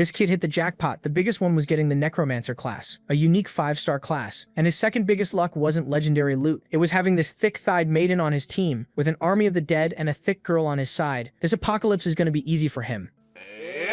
This kid hit the jackpot. The biggest one was getting the necromancer class, a unique 5-star class. And his second biggest luck wasn't legendary loot. It was having this thick-thighed maiden on his team, with an army of the dead and a thick girl on his side. This apocalypse is going to be easy for him.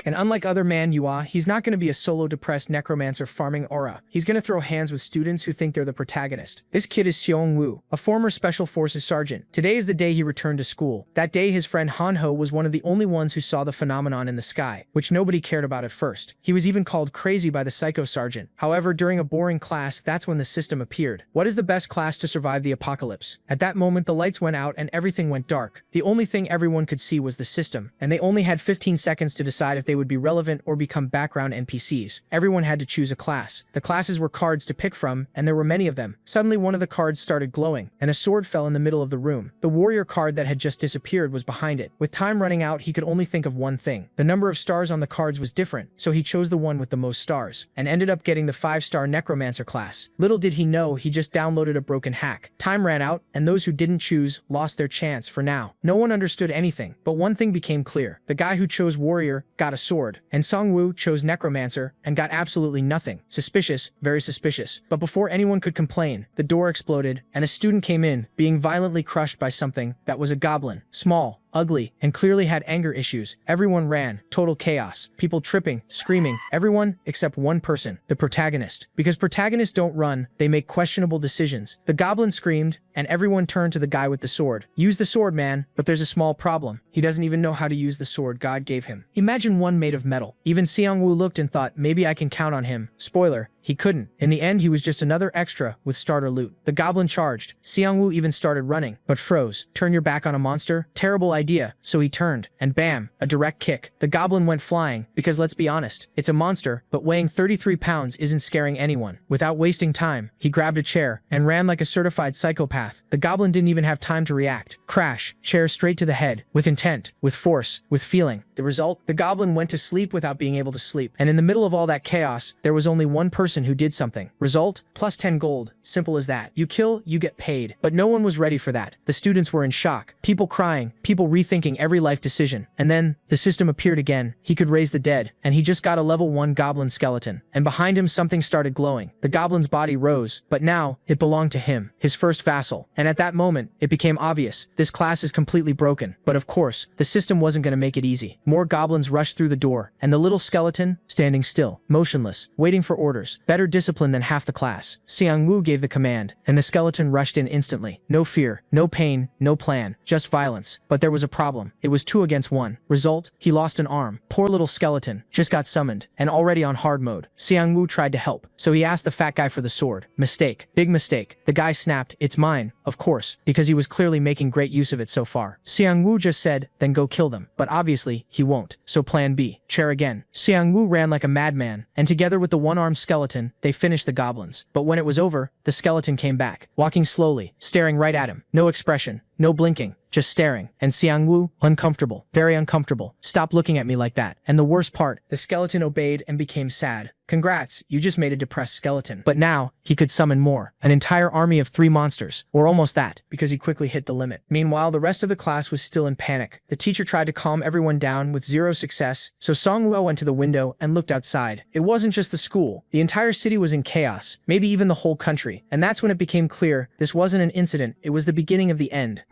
And unlike other Manhwa, he's not going to be a solo depressed necromancer farming aura. He's going to throw hands with students who think they're the protagonist. This kid is Seong-woo, a former Special Forces sergeant. Today is the day he returned to school. That day his friend Han-ho was one of the only ones who saw the phenomenon in the sky, which nobody cared about at first. He was even called crazy by the psycho sergeant. However, during a boring class, that's when the system appeared. What is the best class to survive the apocalypse? At that moment the lights went out and everything went dark. The only thing everyone could see was the system, and they only had 15 seconds to decide if they would be relevant or become background NPCs. Everyone had to choose a class. The classes were cards to pick from, and there were many of them. Suddenly one of the cards started glowing, and a sword fell in the middle of the room. The warrior card that had just disappeared was behind it. With time running out, he could only think of one thing. The number of stars on the cards was different, so he chose the one with the most stars, and ended up getting the 5-star necromancer class. Little did he know, he just downloaded a broken hack. Time ran out, and those who didn't choose lost their chance for now. No one understood anything, but one thing became clear. The guy who chose warrior got a sword, and Song-woo chose necromancer and got absolutely nothing. Suspicious, very suspicious. But before anyone could complain, the door exploded, and a student came in, being violently crushed by something that was a goblin. Small, ugly, and clearly had anger issues. Everyone ran. Total chaos. People tripping, screaming. Everyone except one person, the protagonist. Because protagonists don't run, they make questionable decisions. The goblin screamed, and everyone turned to the guy with the sword. Use the sword, man, but there's a small problem. He doesn't even know how to use the sword God gave him. Imagine one made of metal. Even Seong-woo looked and thought, maybe I can count on him. Spoiler, he couldn't. In the end, he was just another extra with starter loot. The goblin charged. Seong-woo even started running, but froze. Turn your back on a monster? Terrible idea. So he turned, and bam, a direct kick. The goblin went flying, because let's be honest, it's a monster, but weighing 33 pounds isn't scaring anyone. Without wasting time, he grabbed a chair and ran like a certified psychopath. The goblin didn't even have time to react. Crash, chair straight to the head, with intent, with force, with feeling. The result? The goblin went to sleep without being able to sleep. And in the middle of all that chaos, there was only one person who did something. Result? Plus 10 gold. Simple as that. You kill, you get paid. But no one was ready for that. The students were in shock. People crying, people rethinking every life decision. And then, the system appeared again. He could raise the dead, and he just got a level 1 goblin skeleton. And behind him something started glowing. The goblin's body rose, but now, it belonged to him, his first vassal. And at that moment, it became obvious. This class is completely broken. But of course, the system wasn't going to make it easy. More goblins rushed through the door, and the little skeleton, standing still, motionless, waiting for orders. Better discipline than half the class. Seong-woo gave the command, and the skeleton rushed in instantly. No fear, no pain, no plan, just violence. But there was a problem. It was 2 against 1. Result, he lost an arm. Poor little skeleton, just got summoned, and already on hard mode. Seong-woo tried to help, so he asked the fat guy for the sword. Mistake. Big mistake. The guy snapped, it's mine, of course, because he was clearly making great use of it so far. Seong-woo just said, then go kill them. But obviously, he won't. So plan B. Chair again. Seong-woo ran like a madman, and together with the one-armed skeleton, they finished the goblins. But when it was over, the skeleton came back, walking slowly, staring right at him. No expression, no blinking, just staring. And Seong-woo, uncomfortable, very uncomfortable. Stop looking at me like that. And the worst part, the skeleton obeyed and became sad. Congrats, you just made a depressed skeleton. But now, he could summon more. An entire army of 3 monsters, or almost that, because he quickly hit the limit. Meanwhile, the rest of the class was still in panic. The teacher tried to calm everyone down with 0 success, so Song-woo went to the window and looked outside. It wasn't just the school. The entire city was in chaos, maybe even the whole country. And that's when it became clear, this wasn't an incident, it was the beginning of the end.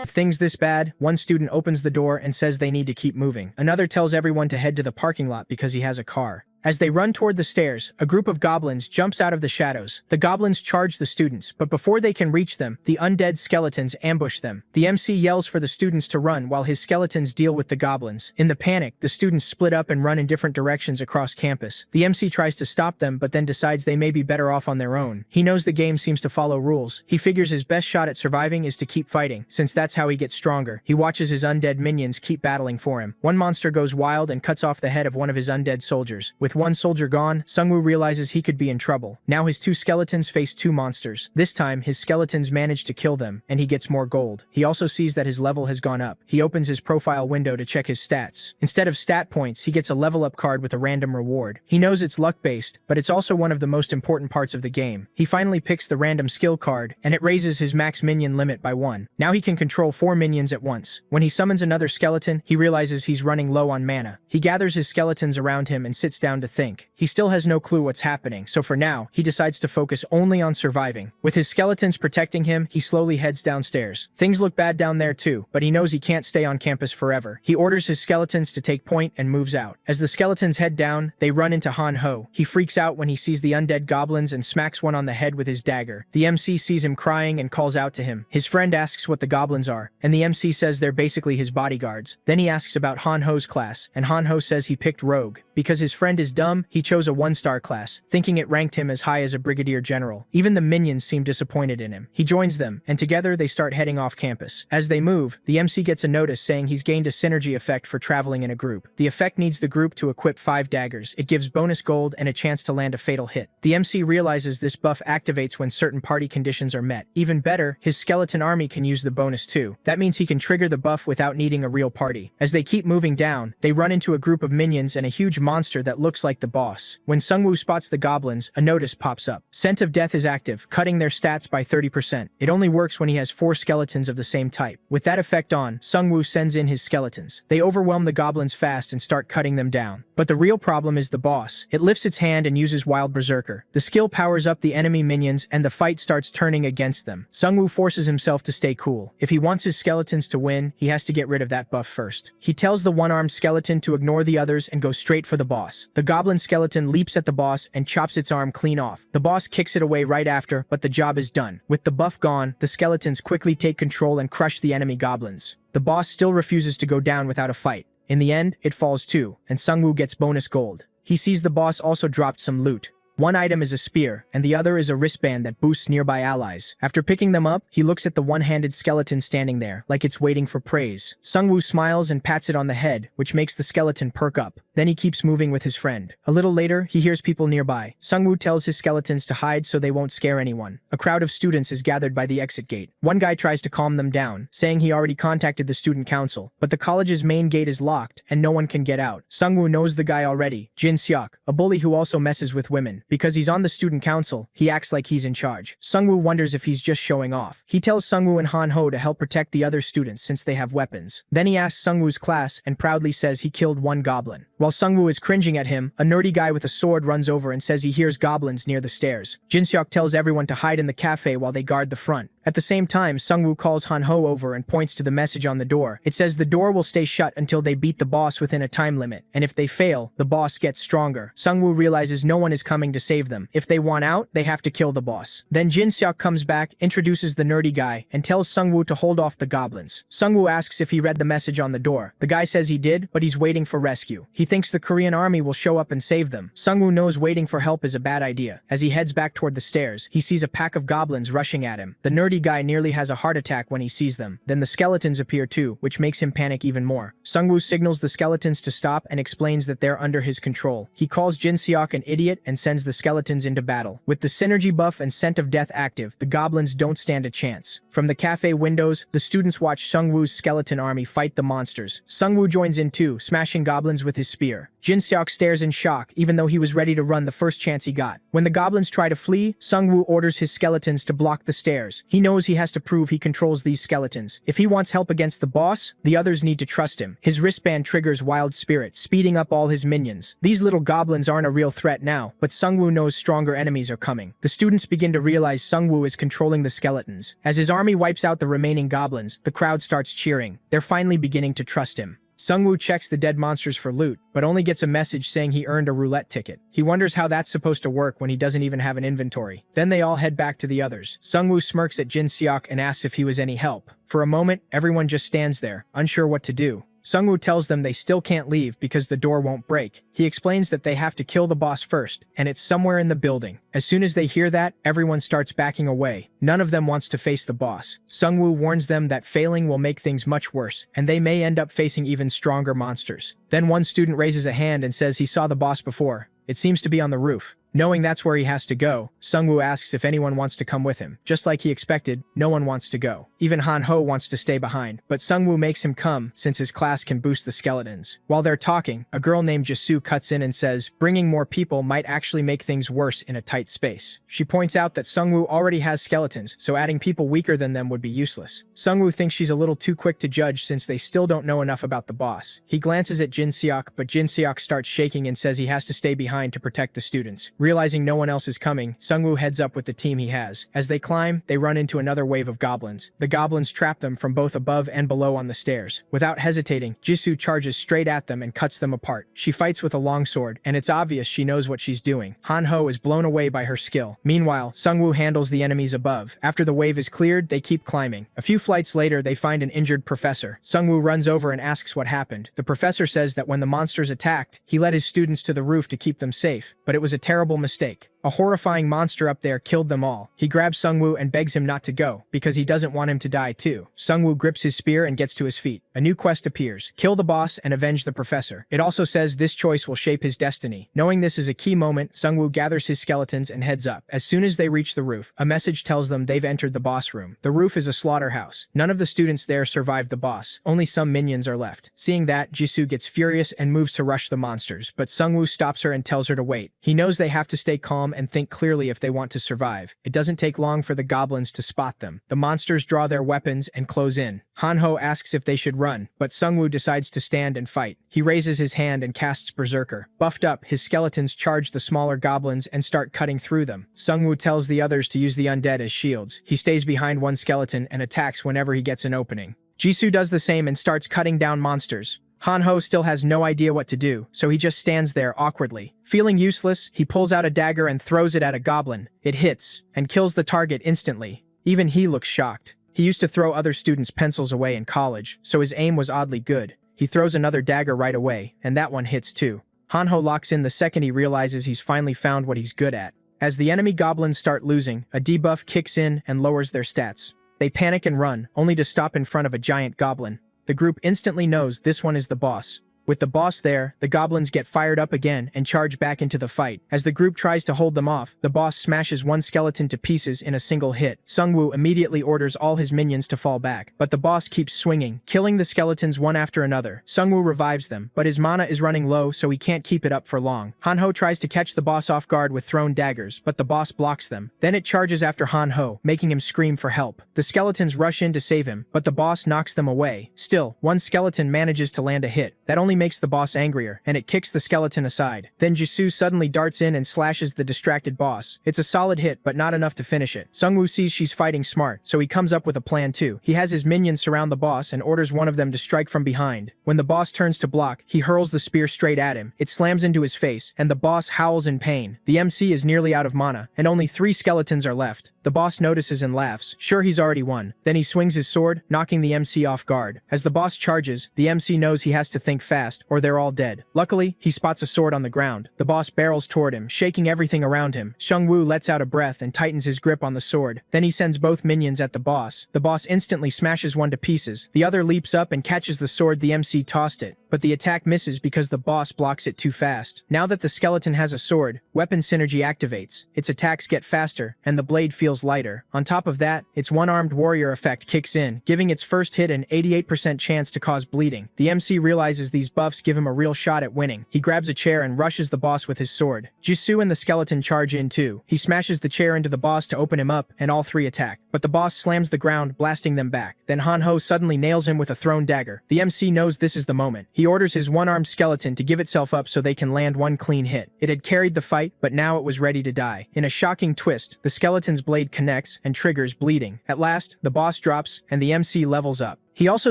Things this bad, one student opens the door and says they need to keep moving. Another tells everyone to head to the parking lot because he has a car. As they run toward the stairs, a group of goblins jumps out of the shadows. The goblins charge the students, but before they can reach them, the undead skeletons ambush them. The MC yells for the students to run while his skeletons deal with the goblins. In the panic, the students split up and run in different directions across campus. The MC tries to stop them but then decides they may be better off on their own. He knows the game seems to follow rules. He figures his best shot at surviving is to keep fighting, since that's how he gets stronger. He watches his undead minions keep battling for him. One monster goes wild and cuts off the head of one of his undead soldiers. With With one soldier gone, Sungwoo realizes he could be in trouble. Now his two skeletons face two monsters. This time, his skeletons manage to kill them, and he gets more gold. He also sees that his level has gone up. He opens his profile window to check his stats. Instead of stat points, he gets a level up card with a random reward. He knows it's luck-based, but it's also one of the most important parts of the game. He finally picks the random skill card, and it raises his max minion limit by 1. Now he can control 4 minions at once. When he summons another skeleton, he realizes he's running low on mana. He gathers his skeletons around him and sits down to think. He still has no clue what's happening, so for now, he decides to focus only on surviving. With his skeletons protecting him, he slowly heads downstairs. Things look bad down there too, but he knows he can't stay on campus forever. He orders his skeletons to take point and moves out. As the skeletons head down, they run into Han Ho. He freaks out when he sees the undead goblins and smacks one on the head with his dagger. The MC sees him crying and calls out to him. His friend asks what the goblins are, and the MC says they're basically his bodyguards. Then he asks about Han Ho's class, and Han Ho says he picked Rogue. Because his friend is dumb, he chose a 1-star class, thinking it ranked him as high as a brigadier general. Even the minions seem disappointed in him. He joins them, and together they start heading off campus. As they move, the MC gets a notice saying he's gained a synergy effect for traveling in a group. The effect needs the group to equip 5 daggers. It gives bonus gold and a chance to land a fatal hit. The MC realizes this buff activates when certain party conditions are met. Even better, his skeleton army can use the bonus too. That means he can trigger the buff without needing a real party. As they keep moving down, they run into a group of minions and a huge monster that looks like the boss. When Sungwoo spots the goblins, a notice pops up. Scent of Death is active, cutting their stats by 30%. It only works when he has 4 skeletons of the same type. With that effect on, Sungwoo sends in his skeletons. They overwhelm the goblins fast and start cutting them down. But the real problem is the boss. It lifts its hand and uses Wild Berserker. The skill powers up the enemy minions and the fight starts turning against them. Sungwoo forces himself to stay cool. If he wants his skeletons to win, he has to get rid of that buff first. He tells the one-armed skeleton to ignore the others and go straight for the boss. The goblin skeleton leaps at the boss and chops its arm clean off. The boss kicks it away right after, but the job is done. With the buff gone, the skeletons quickly take control and crush the enemy goblins. The boss still refuses to go down without a fight. In the end, it falls too, and Sungwoo gets bonus gold. He sees the boss also dropped some loot. One item is a spear, and the other is a wristband that boosts nearby allies. After picking them up, he looks at the one-handed skeleton standing there, like it's waiting for praise. Sungwoo smiles and pats it on the head, which makes the skeleton perk up. Then he keeps moving with his friend. A little later, he hears people nearby. Sungwoo tells his skeletons to hide so they won't scare anyone. A crowd of students is gathered by the exit gate. One guy tries to calm them down, saying he already contacted the student council, but the college's main gate is locked, and no one can get out. Sungwoo knows the guy already, Jin Seok, a bully who also messes with women. Because he's on the student council, he acts like he's in charge. Sungwoo wonders if he's just showing off. He tells Sungwoo and Han Ho to help protect the other students since they have weapons. Then he asks Sungwoo's class and proudly says he killed one goblin. While Sungwoo is cringing at him, a nerdy guy with a sword runs over and says he hears goblins near the stairs. Jin Seok tells everyone to hide in the cafe while they guard the front. At the same time, Sungwoo calls Han Ho over and points to the message on the door. It says the door will stay shut until they beat the boss within a time limit, and if they fail, the boss gets stronger. Sungwoo realizes no one is coming to save them. If they want out, they have to kill the boss. Then Jin Seok comes back, introduces the nerdy guy, and tells Sungwoo to hold off the goblins. Sungwoo asks if he read the message on the door. The guy says he did, but he's waiting for rescue. He thinks the Korean army will show up and save them. Sungwoo knows waiting for help is a bad idea. As he heads back toward the stairs, he sees a pack of goblins rushing at him. The nerdy guy nearly has a heart attack when he sees them. Then the skeletons appear too, which makes him panic even more. Sungwoo signals the skeletons to stop and explains that they're under his control. He calls Jin Seok an idiot and sends the skeletons into battle. With the synergy buff and scent of death active, the goblins don't stand a chance. From the cafe windows, the students watch Sungwoo's skeleton army fight the monsters. Sungwoo joins in too, smashing goblins with his spear. Jin Seok stares in shock, even though he was ready to run the first chance he got. When the goblins try to flee, Sungwoo orders his skeletons to block the stairs. He knows he has to prove he controls these skeletons. If he wants help against the boss, the others need to trust him. His wristband triggers Wild Spirit, speeding up all his minions. These little goblins aren't a real threat now, but Sungwoo knows stronger enemies are coming. The students begin to realize Sungwoo is controlling the skeletons. As his army wipes out the remaining goblins, the crowd starts cheering. They're finally beginning to trust him. Sungwoo checks the dead monsters for loot, but only gets a message saying he earned a roulette ticket. He wonders how that's supposed to work when he doesn't even have an inventory. Then they all head back to the others. Sungwoo smirks at Jin Seok and asks if he was any help. For a moment, everyone just stands there, unsure what to do. Sungwoo tells them they still can't leave because the door won't break. He explains that they have to kill the boss first, and it's somewhere in the building. As soon as they hear that, everyone starts backing away. None of them wants to face the boss. Sungwoo warns them that failing will make things much worse, and they may end up facing even stronger monsters. Then one student raises a hand and says he saw the boss before. It seems to be on the roof. Knowing that's where he has to go, Sungwoo asks if anyone wants to come with him. Just like he expected, no one wants to go. Even Han-ho wants to stay behind, but Sungwoo makes him come since his class can boost the skeletons. While they're talking, a girl named Jisoo cuts in and says, bringing more people might actually make things worse in a tight space. She points out that Sungwoo already has skeletons, so adding people weaker than them would be useless. Sungwoo thinks she's a little too quick to judge since they still don't know enough about the boss. He glances at Jin Seok, but Jin Seok starts shaking and says he has to stay behind to protect the students. Realizing no one else is coming, Sungwoo heads up with the team he has. As they climb, they run into another wave of goblins. The goblins trap them from both above and below on the stairs. Without hesitating, Jisoo charges straight at them and cuts them apart. She fights with a longsword, and it's obvious she knows what she's doing. Han-ho is blown away by her skill. Meanwhile, Sungwoo handles the enemies above. After the wave is cleared, they keep climbing. A few flights later, they find an injured professor. Sungwoo runs over and asks what happened. The professor says that when the monsters attacked, he led his students to the roof to keep them safe, but it was a terrible mistake. A horrifying monster up there killed them all. He grabs Sungwoo and begs him not to go, because he doesn't want him to die too. Sungwoo grips his spear and gets to his feet. A new quest appears: kill the boss and avenge the professor. It also says this choice will shape his destiny. Knowing this is a key moment, Sungwoo gathers his skeletons and heads up. As soon as they reach the roof, a message tells them they've entered the boss room. The roof is a slaughterhouse. None of the students there survived the boss. Only some minions are left. Seeing that, Jisoo gets furious and moves to rush the monsters, but Sungwoo stops her and tells her to wait. He knows they have to stay calm and think clearly if they want to survive. It doesn't take long for the goblins to spot them. The monsters draw their weapons and close in. Han-ho asks if they should run, but Sungwoo decides to stand and fight. He raises his hand and casts Berserker. Buffed up, his skeletons charge the smaller goblins and start cutting through them. Sungwoo tells the others to use the undead as shields. He stays behind one skeleton and attacks whenever he gets an opening. Jisoo does the same and starts cutting down monsters. Han-ho still has no idea what to do, so he just stands there awkwardly. Feeling useless, he pulls out a dagger and throws it at a goblin. It hits, and kills the target instantly. Even he looks shocked. He used to throw other students' pencils away in college, so his aim was oddly good. He throws another dagger right away, and that one hits too. Han-ho locks in the second he realizes he's finally found what he's good at. As the enemy goblins start losing, a debuff kicks in and lowers their stats. They panic and run, only to stop in front of a giant goblin. The group instantly knows this one is the boss. With the boss there, the goblins get fired up again and charge back into the fight. As the group tries to hold them off, the boss smashes one skeleton to pieces in a single hit. Sungwoo immediately orders all his minions to fall back, but the boss keeps swinging, killing the skeletons one after another. Sungwoo revives them, but his mana is running low, so he can't keep it up for long. Han-ho tries to catch the boss off guard with thrown daggers, but the boss blocks them. Then it charges after Han-ho, making him scream for help. The skeletons rush in to save him, but the boss knocks them away. Still, one skeleton manages to land a hit. That only makes the boss angrier, and it kicks the skeleton aside. Then Jisoo suddenly darts in and slashes the distracted boss. It's a solid hit, but not enough to finish it. Sungwoo sees she's fighting smart, so he comes up with a plan too. He has his minions surround the boss and orders one of them to strike from behind. When the boss turns to block, he hurls the spear straight at him. It slams into his face, and the boss howls in pain. The MC is nearly out of mana, and only 3 skeletons are left. The boss notices and laughs. Sure, he's already won. Then he swings his sword, knocking the MC off guard. As the boss charges, the MC knows he has to think fast, or they're all dead. Luckily, he spots a sword on the ground. The boss barrels toward him, shaking everything around him. Sungwoo lets out a breath and tightens his grip on the sword. Then he sends both minions at the boss. The boss instantly smashes one to pieces. The other leaps up and catches the sword the MC tossed it, but the attack misses because the boss blocks it too fast. Now that the skeleton has a sword, weapon synergy activates. Its attacks get faster, and the blade feels lighter. On top of that, its one-armed warrior effect kicks in, giving its first hit an 88% chance to cause bleeding. The MC realizes these buffs give him a real shot at winning. He grabs a chair and rushes the boss with his sword. Jisoo and the skeleton charge in too. He smashes the chair into the boss to open him up, and all 3 attack. But the boss slams the ground, blasting them back. Then Han-ho suddenly nails him with a thrown dagger. The MC knows this is the moment. He orders his one-armed skeleton to give itself up so they can land one clean hit. It had carried the fight, but now it was ready to die. In a shocking twist, the skeleton's blade connects and triggers bleeding. At last, the boss drops, and the MC levels up. He also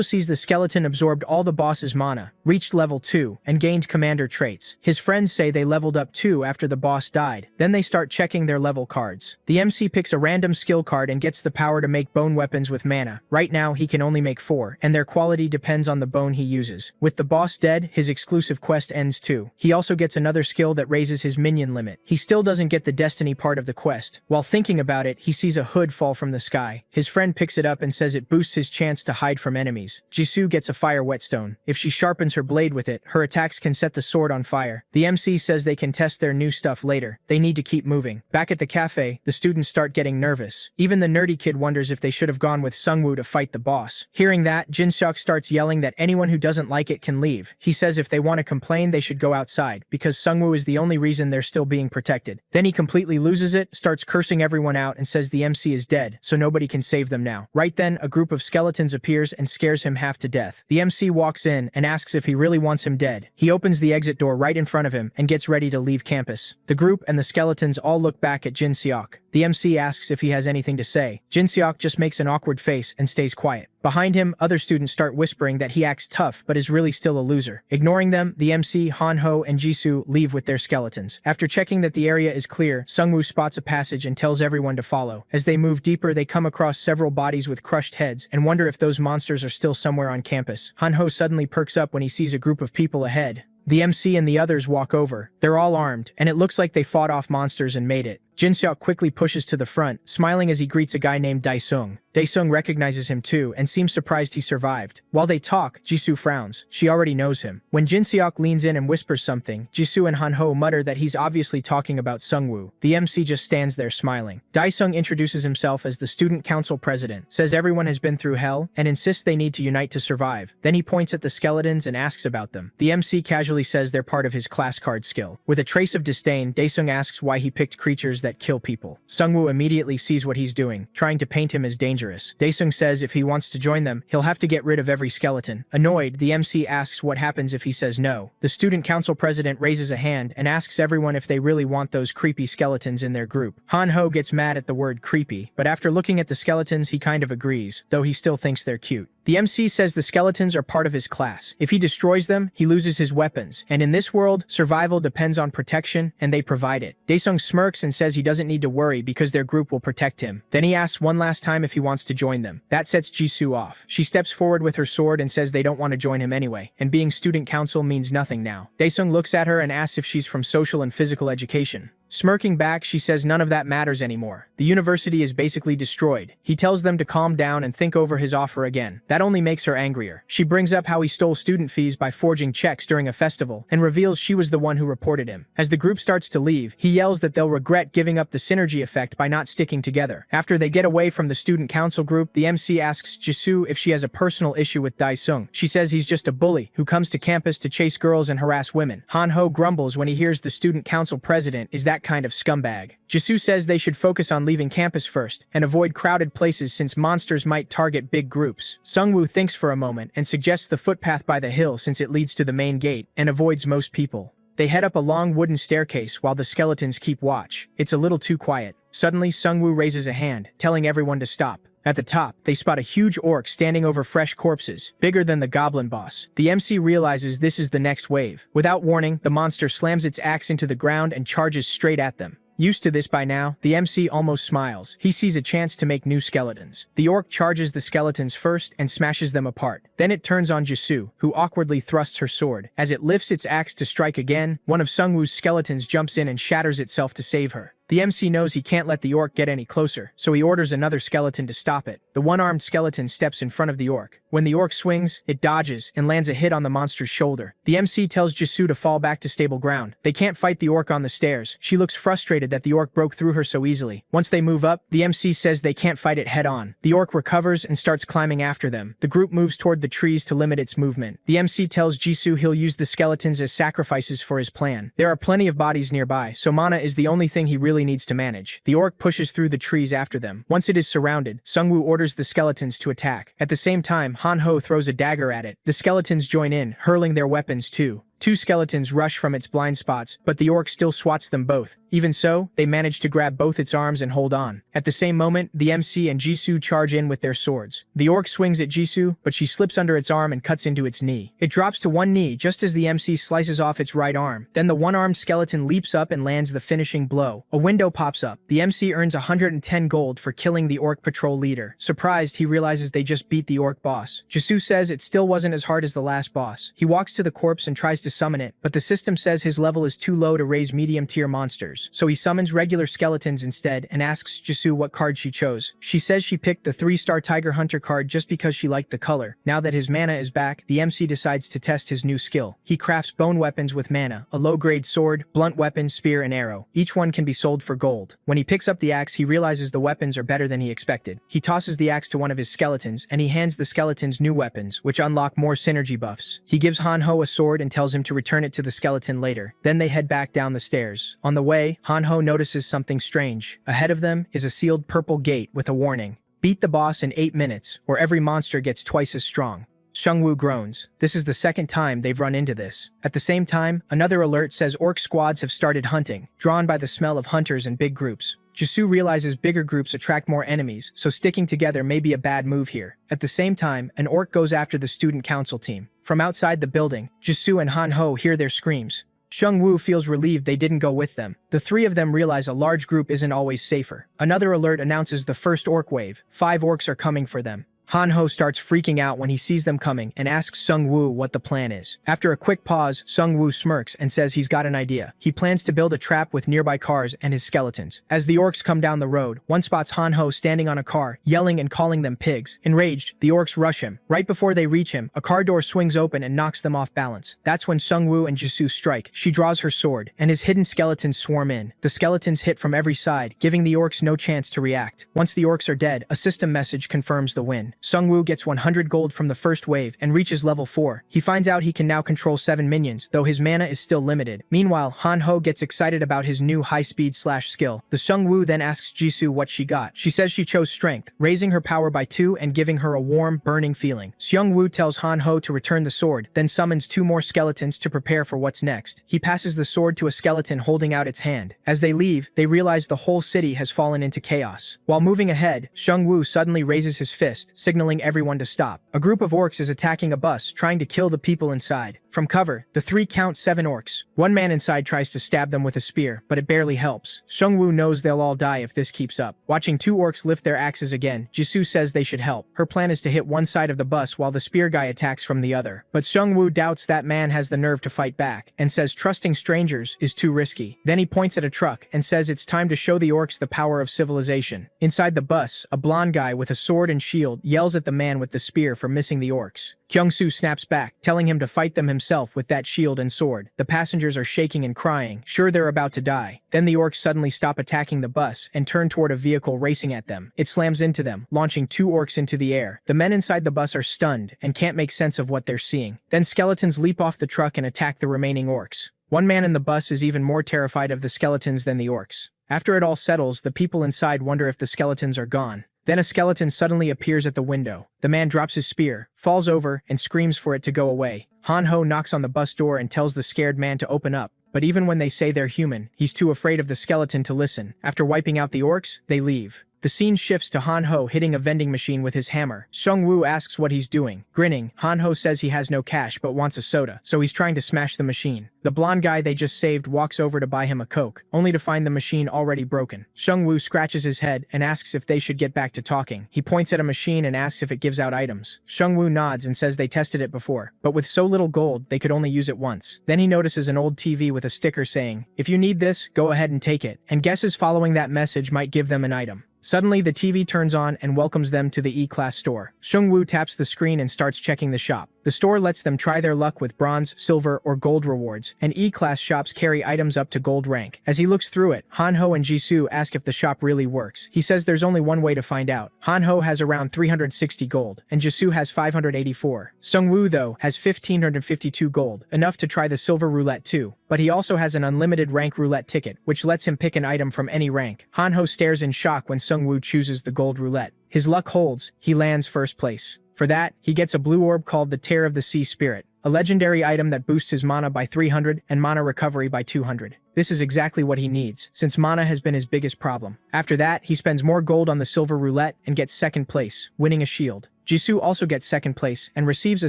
sees the skeleton absorbed all the boss's mana, reached level 2, and gained commander traits. His friends say they leveled up too after the boss died. Then they start checking their level cards. The MC picks a random skill card and gets the power to make bone weapons with mana. Right now, he can only make 4, and their quality depends on the bone he uses. With the boss dead, his exclusive quest ends too. He also gets another skill that raises his minion limit. He still doesn't get the destiny part of the quest. While thinking about it, he sees a hood fall from the sky. His friend picks it up and says it boosts his chance to hide from enemies. Jisoo gets a fire whetstone. If she sharpens her blade with it, her attacks can set the sword on fire. The MC says they can test their new stuff later. They need to keep moving. Back at the cafe, the students start getting nervous. Even the nerdy kid wonders if they should have gone with Sungwoo to fight the boss. Hearing that, Jinseok starts yelling that anyone who doesn't like it can leave. He says if they want to complain, they should go outside, because Sungwoo is the only reason they're still being protected. Then he completely loses it, starts cursing everyone out, and says the MC is dead, so nobody can save them now. Right then, a group of skeletons appears and scares him half to death. The MC walks in and asks if he really wants him dead. He opens the exit door right in front of him and gets ready to leave campus. The group and the skeletons all look back at Jinseok. The MC asks if he has anything to say. Jinseok just makes an awkward face and stays quiet. Behind him, other students start whispering that he acts tough but is really still a loser. Ignoring them, the MC, Hanho, and Jisoo leave with their skeletons. After checking that the area is clear, Sungwoo spots a passage and tells everyone to follow. As they move deeper, they come across several bodies with crushed heads and wonder if those monsters are still somewhere on campus. Hanho suddenly perks up when he sees a group of people ahead. The MC and the others walk over. They're all armed, and it looks like they fought off monsters and made it. Jinseok quickly pushes to the front, smiling as he greets a guy named Daesung. Daesung recognizes him too and seems surprised he survived. While they talk, Jisoo frowns. She already knows him. When Jinseok leans in and whispers something, Jisoo and Hanho mutter that he's obviously talking about Sungwoo. The MC just stands there smiling. Daesung introduces himself as the student council president, says everyone has been through hell, and insists they need to unite to survive. Then he points at the skeletons and asks about them. The MC casually says they're part of his class card skill. With a trace of disdain, Daesung asks why he picked creatures that kill people. Sungwoo immediately sees what he's doing, trying to paint him as dangerous. Daesung says if he wants to join them, he'll have to get rid of every skeleton. Annoyed, the MC asks what happens if he says no. The student council president raises a hand and asks everyone if they really want those creepy skeletons in their group. Hanho gets mad at the word creepy, but after looking at the skeletons, he kind of agrees, though he still thinks they're cute. The MC says the skeletons are part of his class. If he destroys them, he loses his weapons. And in this world, survival depends on protection, and they provide it. Daesung smirks and says he doesn't need to worry because their group will protect him. Then he asks one last time if he wants to join them. That sets Jisoo off. She steps forward with her sword and says they don't want to join him anyway, and being student council means nothing now. Daesung looks at her and asks if she's from social and physical education. Smirking back, she says none of that matters anymore. The university is basically destroyed. He tells them to calm down and think over his offer again. That only makes her angrier. She brings up how he stole student fees by forging checks during a festival and reveals she was the one who reported him. As the group starts to leave, he yells that they'll regret giving up the synergy effect by not sticking together. After they get away from the student council group, the MC asks Jisoo if she has a personal issue with Daesung. She says he's just a bully who comes to campus to chase girls and harass women. Hanho grumbles when he hears the student council president is that kind of scumbag. Jisoo says they should focus on leaving campus first and avoid crowded places since monsters might target big groups. Sungwoo thinks for a moment and suggests the footpath by the hill since it leads to the main gate and avoids most people. They head up a long wooden staircase while the skeletons keep watch. It's a little too quiet. Suddenly, Sungwoo raises a hand, telling everyone to stop. At the top, they spot a huge orc standing over fresh corpses, bigger than the goblin boss. The MC realizes this is the next wave. Without warning, the monster slams its axe into the ground and charges straight at them. Used to this by now, the MC almost smiles. He sees a chance to make new skeletons. The orc charges the skeletons first and smashes them apart. Then it turns on Jisoo, who awkwardly thrusts her sword. As it lifts its axe to strike again, one of Sungwoo's skeletons jumps in and shatters itself to save her. The MC knows he can't let the orc get any closer, so he orders another skeleton to stop it. The one-armed skeleton steps in front of the orc. When the orc swings, it dodges and lands a hit on the monster's shoulder. The MC tells Jisoo to fall back to stable ground. They can't fight the orc on the stairs. She looks frustrated that the orc broke through her so easily. Once they move up, the MC says they can't fight it head-on. The orc recovers and starts climbing after them. The group moves toward the trees to limit its movement. The MC tells Jisoo he'll use the skeletons as sacrifices for his plan. There are plenty of bodies nearby, so mana is the only thing he really needs to manage. The orc pushes through the trees after them. Once it is surrounded, Sungwoo orders the skeletons to attack. At the same time, Hanho throws a dagger at it. The skeletons join in, hurling their weapons too. Two skeletons rush from its blind spots, but the orc still swats them both. Even so, they manage to grab both its arms and hold on. At the same moment, the MC and Jisoo charge in with their swords. The orc swings at Jisoo, but she slips under its arm and cuts into its knee. It drops to one knee just as the MC slices off its right arm. Then the one-armed skeleton leaps up and lands the finishing blow. A window pops up. The MC earns 110 gold for killing the orc patrol leader. Surprised, he realizes they just beat the orc boss. Jisoo says it still wasn't as hard as the last boss. He walks to the corpse and tries to summon it, but the system says his level is too low to raise medium-tier monsters. monsters, so he summons regular skeletons instead and asks Jisoo what card she chose. She says she picked the 3-star Tiger Hunter card just because she liked the color. Now that his mana is back, the MC decides to test his new skill. He crafts bone weapons with mana, a low-grade sword, blunt weapon, spear, and arrow. Each one can be sold for gold. When he picks up the axe, he realizes the weapons are better than he expected. He tosses the axe to one of his skeletons, and he hands the skeletons new weapons, which unlock more synergy buffs. He gives Hanho a sword and tells him to return it to the skeleton later. Then they head back down the stairs. On the way, Hanho notices something strange. Ahead of them is a sealed purple gate with a warning. Beat the boss in 8 minutes, or every monster gets twice as strong. Seungwoo groans. This is the second time they've run into this. At the same time, another alert says orc squads have started hunting, drawn by the smell of hunters in big groups. Jisoo realizes bigger groups attract more enemies, so sticking together may be a bad move here. At the same time, an orc goes after the student council team. From outside the building, Jisoo and Hanho hear their screams. Seungwoo feels relieved they didn't go with them. The three of them realize a large group isn't always safer. Another alert announces the first orc wave. 5 orcs are coming for them. Hanho starts freaking out when he sees them coming and asks Seungwoo what the plan is. After a quick pause, Seungwoo smirks and says he's got an idea. He plans to build a trap with nearby cars and his skeletons. As the orcs come down the road, one spots Hanho standing on a car, yelling and calling them pigs. Enraged, the orcs rush him. Right before they reach him, a car door swings open and knocks them off balance. That's when Seungwoo and Jisoo strike. She draws her sword, and his hidden skeletons swarm in. The skeletons hit from every side, giving the orcs no chance to react. Once the orcs are dead, a system message confirms the win. Seungwoo gets 100 gold from the first wave and reaches level 4. He finds out he can now control 7 minions, though his mana is still limited. Meanwhile, Hanho gets excited about his new high-speed slash skill. The Seungwoo then asks Jisoo what she got. She says she chose strength, raising her power by 2 and giving her a warm, burning feeling. Seungwoo tells Hanho to return the sword, then summons 2 more skeletons to prepare for what's next. He passes the sword to a skeleton holding out its hand. As they leave, they realize the whole city has fallen into chaos. While moving ahead, Seungwoo suddenly raises his fist, signaling everyone to stop. A group of orcs is attacking a bus, trying to kill the people inside. From cover, the 3 count 7 orcs. One man inside tries to stab them with a spear, but it barely helps. Seungwoo knows they'll all die if this keeps up. Watching 2 orcs lift their axes again, Jisoo says they should help. Her plan is to hit one side of the bus while the spear guy attacks from the other. But Seungwoo doubts that man has the nerve to fight back, and says trusting strangers is too risky. Then he points at a truck and says it's time to show the orcs the power of civilization. Inside the bus, a blonde guy with a sword and shield yells at the man with the spear for missing the orcs. Kyungsoo snaps back, telling him to fight them himself with that shield and sword. The passengers are shaking and crying, sure they're about to die. Then the orcs suddenly stop attacking the bus and turn toward a vehicle racing at them. It slams into them, launching 2 orcs into the air. The men inside the bus are stunned and can't make sense of what they're seeing. Then skeletons leap off the truck and attack the remaining orcs. One man in the bus is even more terrified of the skeletons than the orcs. After it all settles, the people inside wonder if the skeletons are gone. Then a skeleton suddenly appears at the window. The man drops his spear, falls over, and screams for it to go away. Hanho knocks on the bus door and tells the scared man to open up. But even when they say they're human, he's too afraid of the skeleton to listen. After wiping out the orcs, they leave. The scene shifts to Hanho hitting a vending machine with his hammer. Seungwoo asks what he's doing. Grinning, Hanho says he has no cash but wants a soda, so he's trying to smash the machine. The blonde guy they just saved walks over to buy him a Coke, only to find the machine already broken. Seungwoo scratches his head and asks if they should get back to talking. He points at a machine and asks if it gives out items. Seungwoo nods and says they tested it before, but with so little gold, they could only use it once. Then he notices an old TV with a sticker saying, "If you need this, go ahead and take it," and guesses following that message might give them an item. Suddenly, the TV turns on and welcomes them to the E-Class store. Seungwoo taps the screen and starts checking the shop. The store lets them try their luck with bronze, silver, or gold rewards, and E-Class shops carry items up to gold rank. As he looks through it, Hanho and Jisoo ask if the shop really works. He says there's only one way to find out. Hanho has around 360 gold, and Jisoo has 584. Seungwoo, though, has 1,552 gold, enough to try the silver roulette too. But he also has an unlimited rank roulette ticket, which lets him pick an item from any rank. Hanho stares in shock when Seungwoo chooses the gold roulette. His luck holds, he lands first place. For that, he gets a blue orb called the Tear of the Sea Spirit, a legendary item that boosts his mana by 300 and mana recovery by 200. This is exactly what he needs, since mana has been his biggest problem. After that, he spends more gold on the silver roulette and gets second place, winning a shield. Jisoo also gets second place and receives a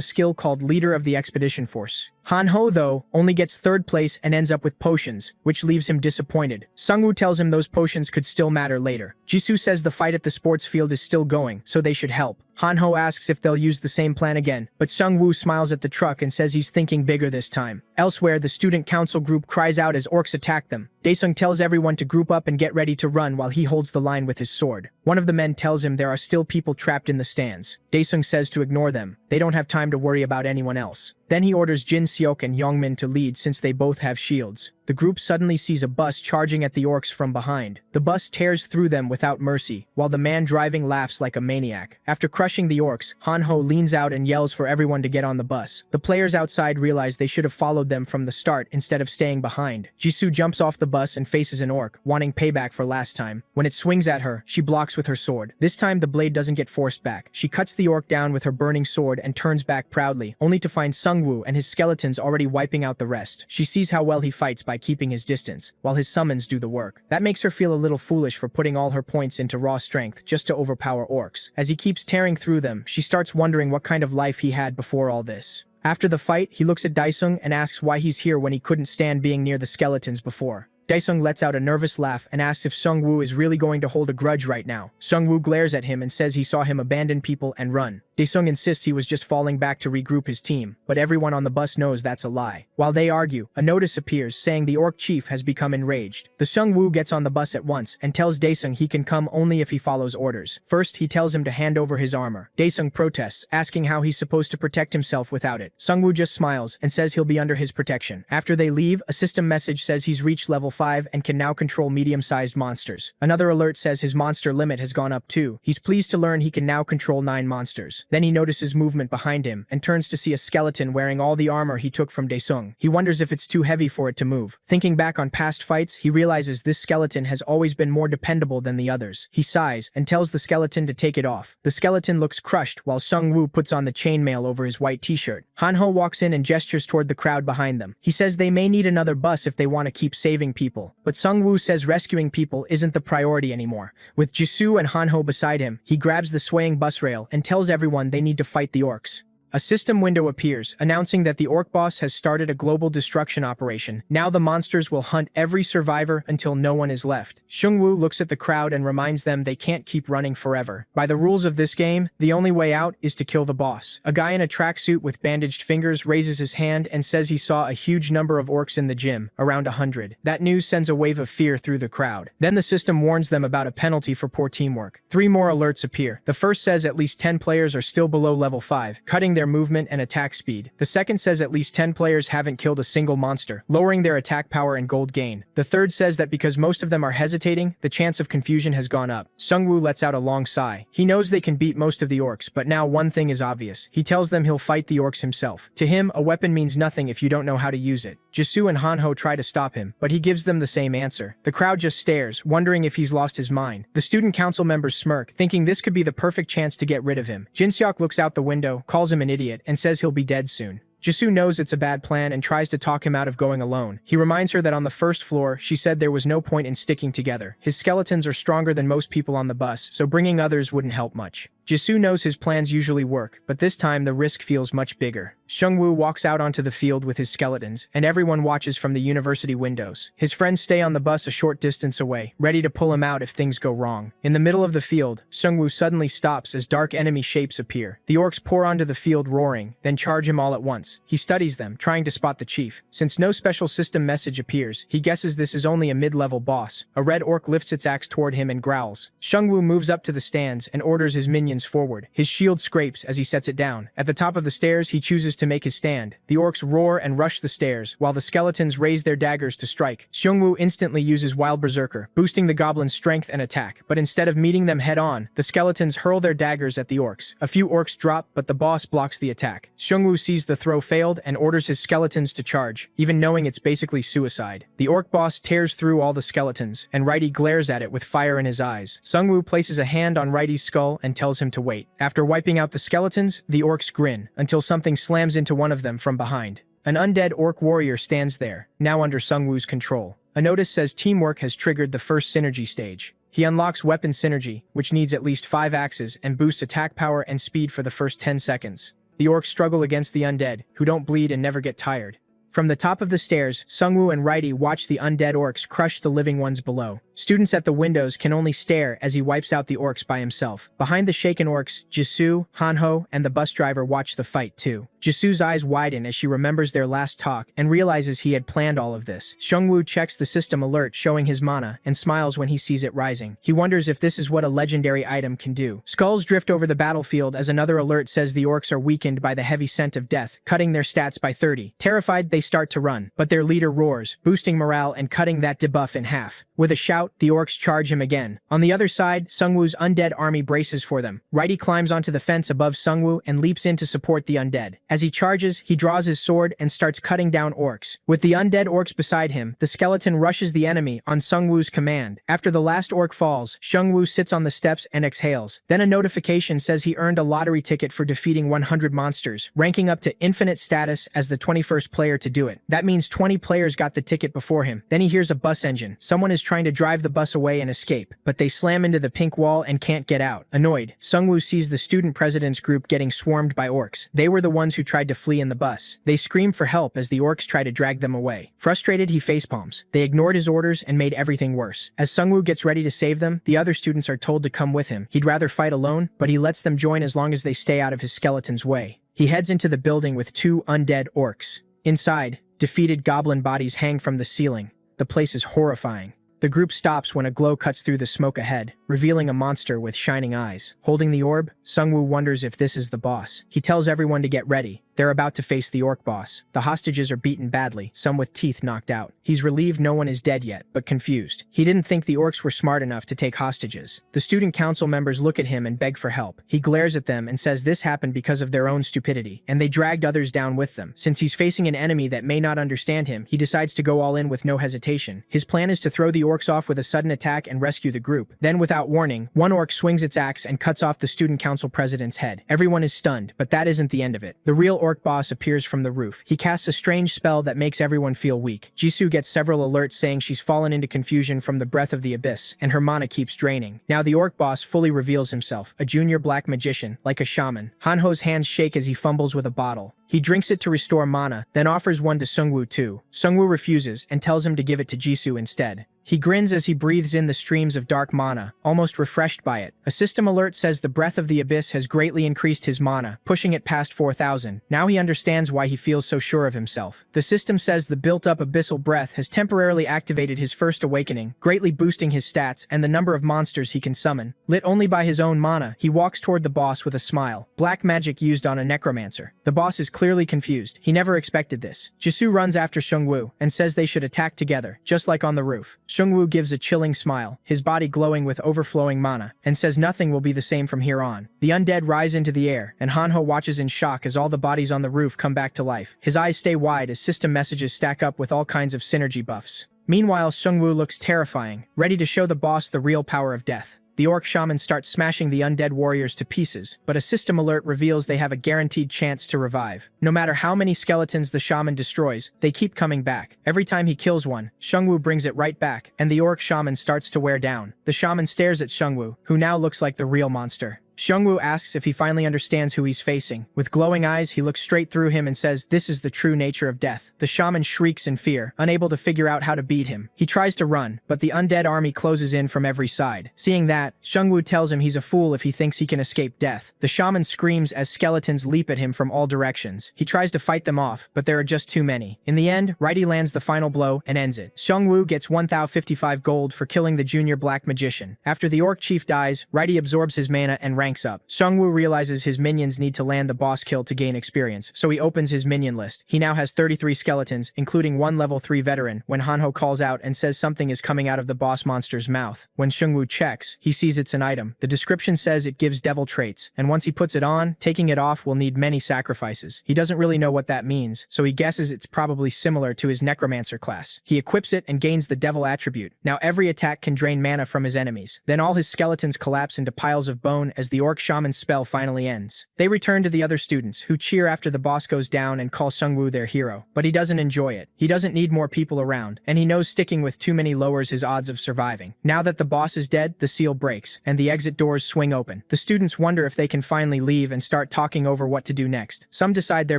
skill called Leader of the Expedition Force. Hanho, though, only gets third place and ends up with potions, which leaves him disappointed. Sungwoo tells him those potions could still matter later. Jisoo says the fight at the sports field is still going, so they should help. Hanho asks if they'll use the same plan again, but Sungwoo smiles at the truck and says he's thinking bigger this time. Elsewhere, the student council group cries out as orcs attack them. Daesung tells everyone to group up and get ready to run while he holds the line with his sword. One of the men tells him there are still people trapped in the stands. Daesung says to ignore them. They don't have time to worry about anyone else. Then he orders Jin Seok and Yongmin to lead since they both have shields. The group suddenly sees a bus charging at the orcs from behind. The bus tears through them without mercy, while the man driving laughs like a maniac. After crushing the orcs, Hanho leans out and yells for everyone to get on the bus. The players outside realize they should have followed them from the start instead of staying behind. Jisoo jumps off the bus and faces an orc, wanting payback for last time. When it swings at her, she blocks with her sword. This time the blade doesn't get forced back. She cuts the orc down with her burning sword and turns back proudly, only to find Sungwoo and his skeletons already wiping out the rest. She sees how well he fights by keeping his distance, while his summons do the work. That makes her feel a little foolish for putting all her points into raw strength just to overpower orcs. As he keeps tearing through them, she starts wondering what kind of life he had before all this. After the fight, he looks at Daesung and asks why he's here when he couldn't stand being near the skeletons before. Daesung lets out a nervous laugh and asks if Sungwoo is really going to hold a grudge right now. Sungwoo glares at him and says he saw him abandon people and run. Daesung insists he was just falling back to regroup his team, but everyone on the bus knows that's a lie. While they argue, a notice appears saying the orc chief has become enraged. The Sungwoo gets on the bus at once and tells Daesung he can come only if he follows orders. First, he tells him to hand over his armor. Daesung protests, asking how he's supposed to protect himself without it. Sungwoo just smiles and says he'll be under his protection. After they leave, a system message says he's reached level 5 and can now control medium-sized monsters. Another alert says his monster limit has gone up too. He's pleased to learn he can now control 9 monsters. Then he notices movement behind him and turns to see a skeleton wearing all the armor he took from Daesung. He wonders if it's too heavy for it to move. Thinking back on past fights, he realizes this skeleton has always been more dependable than the others. He sighs and tells the skeleton to take it off. The skeleton looks crushed while Sungwoo puts on the chainmail over his white t-shirt. Hanho walks in and gestures toward the crowd behind them. He says they may need another bus if they want to keep saving people. But Sungwoo says rescuing people isn't the priority anymore. With Jisoo and Hanho beside him, he grabs the swaying bus rail and tells everyone they need to fight the orcs. A system window appears, announcing that the orc boss has started a global destruction operation. Now the monsters will hunt every survivor until no one is left. Sungwoo looks at the crowd and reminds them they can't keep running forever. By the rules of this game, the only way out is to kill the boss. A guy in a tracksuit with bandaged fingers raises his hand and says he saw a huge number of orcs in the gym, around 100. That news sends a wave of fear through the crowd. Then the system warns them about a penalty for poor teamwork. 3 more alerts appear. The first says at least 10 players are still below level 5, cutting their movement and attack speed. The second says at least 10 players haven't killed a single monster, lowering their attack power and gold gain. The third says that because most of them are hesitating, the chance of confusion has gone up. Sungwoo lets out a long sigh. He knows they can beat most of the orcs, but now one thing is obvious. He tells them he'll fight the orcs himself. To him, a weapon means nothing if you don't know how to use it. Jisoo and Hanho try to stop him, but he gives them the same answer. The crowd just stares, wondering if he's lost his mind. The student council members smirk, thinking this could be the perfect chance to get rid of him. Jinseok looks out the window, calls him an idiot, and says he'll be dead soon. Jisoo knows it's a bad plan and tries to talk him out of going alone. He reminds her that on the first floor, she said there was no point in sticking together. His skeletons are stronger than most people on the bus, so bringing others wouldn't help much. Jisoo knows his plans usually work, but this time the risk feels much bigger. Sungwoo walks out onto the field with his skeletons, and everyone watches from the university windows. His friends stay on the bus a short distance away, ready to pull him out if things go wrong. In the middle of the field, Sungwoo suddenly stops as dark enemy shapes appear. The orcs pour onto the field roaring, then charge him all at once. He studies them, trying to spot the chief. Since no special system message appears, he guesses this is only a mid-level boss. A red orc lifts its axe toward him and growls. Sungwoo moves up to the stands and orders his minions forward. His shield scrapes as he sets it down. At the top of the stairs, he chooses to make his stand. The orcs roar and rush the stairs, while the skeletons raise their daggers to strike. Sungwoo instantly uses Wild Berserker, boosting the goblins' strength and attack. But instead of meeting them head-on, the skeletons hurl their daggers at the orcs. A few orcs drop, but the boss blocks the attack. Sungwoo sees the throw failed and orders his skeletons to charge, even knowing it's basically suicide. The orc boss tears through all the skeletons, and Righty glares at it with fire in his eyes. Sungwoo places a hand on Righty's skull and tells him to wait. After wiping out the skeletons, the orcs grin, until something slams into one of them from behind. An undead orc warrior stands there, now under Sungwoo's control. A notice says teamwork has triggered the first synergy stage. He unlocks weapon synergy, which needs at least 5 axes and boosts attack power and speed for the first 10 seconds. The orcs struggle against the undead, who don't bleed and never get tired. From the top of the stairs, Sungwoo and Righty watch the undead orcs crush the living ones below. Students at the windows can only stare as he wipes out the orcs by himself. Behind the shaken orcs, Jisoo, Hanho, and the bus driver watch the fight too. Jisoo's eyes widen as she remembers their last talk and realizes he had planned all of this. Sungwoo checks the system alert showing his mana and smiles when he sees it rising. He wonders if this is what a legendary item can do. Skulls drift over the battlefield as another alert says the orcs are weakened by the heavy scent of death, cutting their stats by 30. Terrified, they start to run, but their leader roars, boosting morale and cutting that debuff in half. With a shout, the orcs charge him again. On the other side, Sungwoo's undead army braces for them. Righty climbs onto the fence above Sungwoo and leaps in to support the undead. As he charges, he draws his sword and starts cutting down orcs. With the undead orcs beside him, the skeleton rushes the enemy on Sungwoo's command. After the last orc falls, Sungwoo sits on the steps and exhales. Then a notification says he earned a lottery ticket for defeating 100 monsters, ranking up to infinite status as the 21st player to do it. That means 20 players got the ticket before him. Then he hears a bus engine. Someone is trying to drive the bus away and escape, but they slam into the pink wall and can't get out. Annoyed, Sungwoo sees the student president's group getting swarmed by orcs. They were the ones who tried to flee in the bus. They scream for help as the orcs try to drag them away. Frustrated, he facepalms. They ignored his orders and made everything worse. As Sungwoo gets ready to save them, the other students are told to come with him. He'd rather fight alone, but he lets them join as long as they stay out of his skeleton's way. He heads into the building with 2 undead orcs. Inside, defeated goblin bodies hang from the ceiling. The place is horrifying. The group stops when a glow cuts through the smoke ahead, revealing a monster with shining eyes. Holding the orb, Sungwoo wonders if this is the boss. He tells everyone to get ready. They're about to face the orc boss. The hostages are beaten badly, some with teeth knocked out. He's relieved no one is dead yet, but confused. He didn't think the orcs were smart enough to take hostages. The student council members look at him and beg for help. He glares at them and says this happened because of their own stupidity, and they dragged others down with them. Since he's facing an enemy that may not understand him, he decides to go all in with no hesitation. His plan is to throw the orcs off with a sudden attack and rescue the group. Then, without warning, one orc swings its axe and cuts off the student council president's head. Everyone is stunned, but that isn't the end of it. The real orc boss appears from the roof. He casts a strange spell that makes everyone feel weak. Jisoo gets several alerts saying she's fallen into confusion from the breath of the abyss, and her mana keeps draining. Now the orc boss fully reveals himself, a junior black magician, like a shaman. Hanho's hands shake as he fumbles with a bottle. He drinks it to restore mana, then offers one to Sungwoo too. Sungwoo refuses and tells him to give it to Jisoo instead. He grins as he breathes in the streams of dark mana, almost refreshed by it. A system alert says the breath of the abyss has greatly increased his mana, pushing it past 4,000. Now he understands why he feels so sure of himself. The system says the built-up abyssal breath has temporarily activated his first awakening, greatly boosting his stats and the number of monsters he can summon. Lit only by his own mana, he walks toward the boss with a smile. Black magic used on a necromancer. The boss is clearly confused. He never expected this. Jisoo runs after Sungwoo and says they should attack together, just like on the roof. Sungwoo gives a chilling smile, his body glowing with overflowing mana, and says nothing will be the same from here on. The undead rise into the air, and Hanho watches in shock as all the bodies on the roof come back to life. His eyes stay wide as system messages stack up with all kinds of synergy buffs. Meanwhile, Sungwoo looks terrifying, ready to show the boss the real power of death. The orc shaman starts smashing the undead warriors to pieces, but a system alert reveals they have a guaranteed chance to revive. No matter how many skeletons the shaman destroys, they keep coming back. Every time he kills one, Sungwoo brings it right back, and the orc shaman starts to wear down. The shaman stares at Sungwoo, who now looks like the real monster. Sungwoo asks if he finally understands who he's facing. With glowing eyes, he looks straight through him and says, "This is the true nature of death." The shaman shrieks in fear, unable to figure out how to beat him. He tries to run, but the undead army closes in from every side. Seeing that, Sungwoo tells him he's a fool if he thinks he can escape death. The shaman screams as skeletons leap at him from all directions. He tries to fight them off, but there are just too many. In the end, Righty lands the final blow and ends it. Sungwoo gets 1,055 gold for killing the junior black magician. After the orc chief dies, Righty absorbs his mana and ranks up. Sungwoo realizes his minions need to land the boss kill to gain experience, so he opens his minion list. He now has 33 skeletons, including one level 3 veteran, when Hanho calls out and says something is coming out of the boss monster's mouth. When Sungwoo checks, he sees it's an item. The description says it gives devil traits, and once he puts it on, taking it off will need many sacrifices. He doesn't really know what that means, so he guesses it's probably similar to his necromancer class. He equips it and gains the devil attribute. Now every attack can drain mana from his enemies. Then all his skeletons collapse into piles of bone as the orc shaman's spell finally ends. They return to the other students, who cheer after the boss goes down and call Sungwoo their hero. But he doesn't enjoy it. He doesn't need more people around, and he knows sticking with too many lowers his odds of surviving. Now that the boss is dead, the seal breaks, and the exit doors swing open. The students wonder if they can finally leave and start talking over what to do next. Some decide their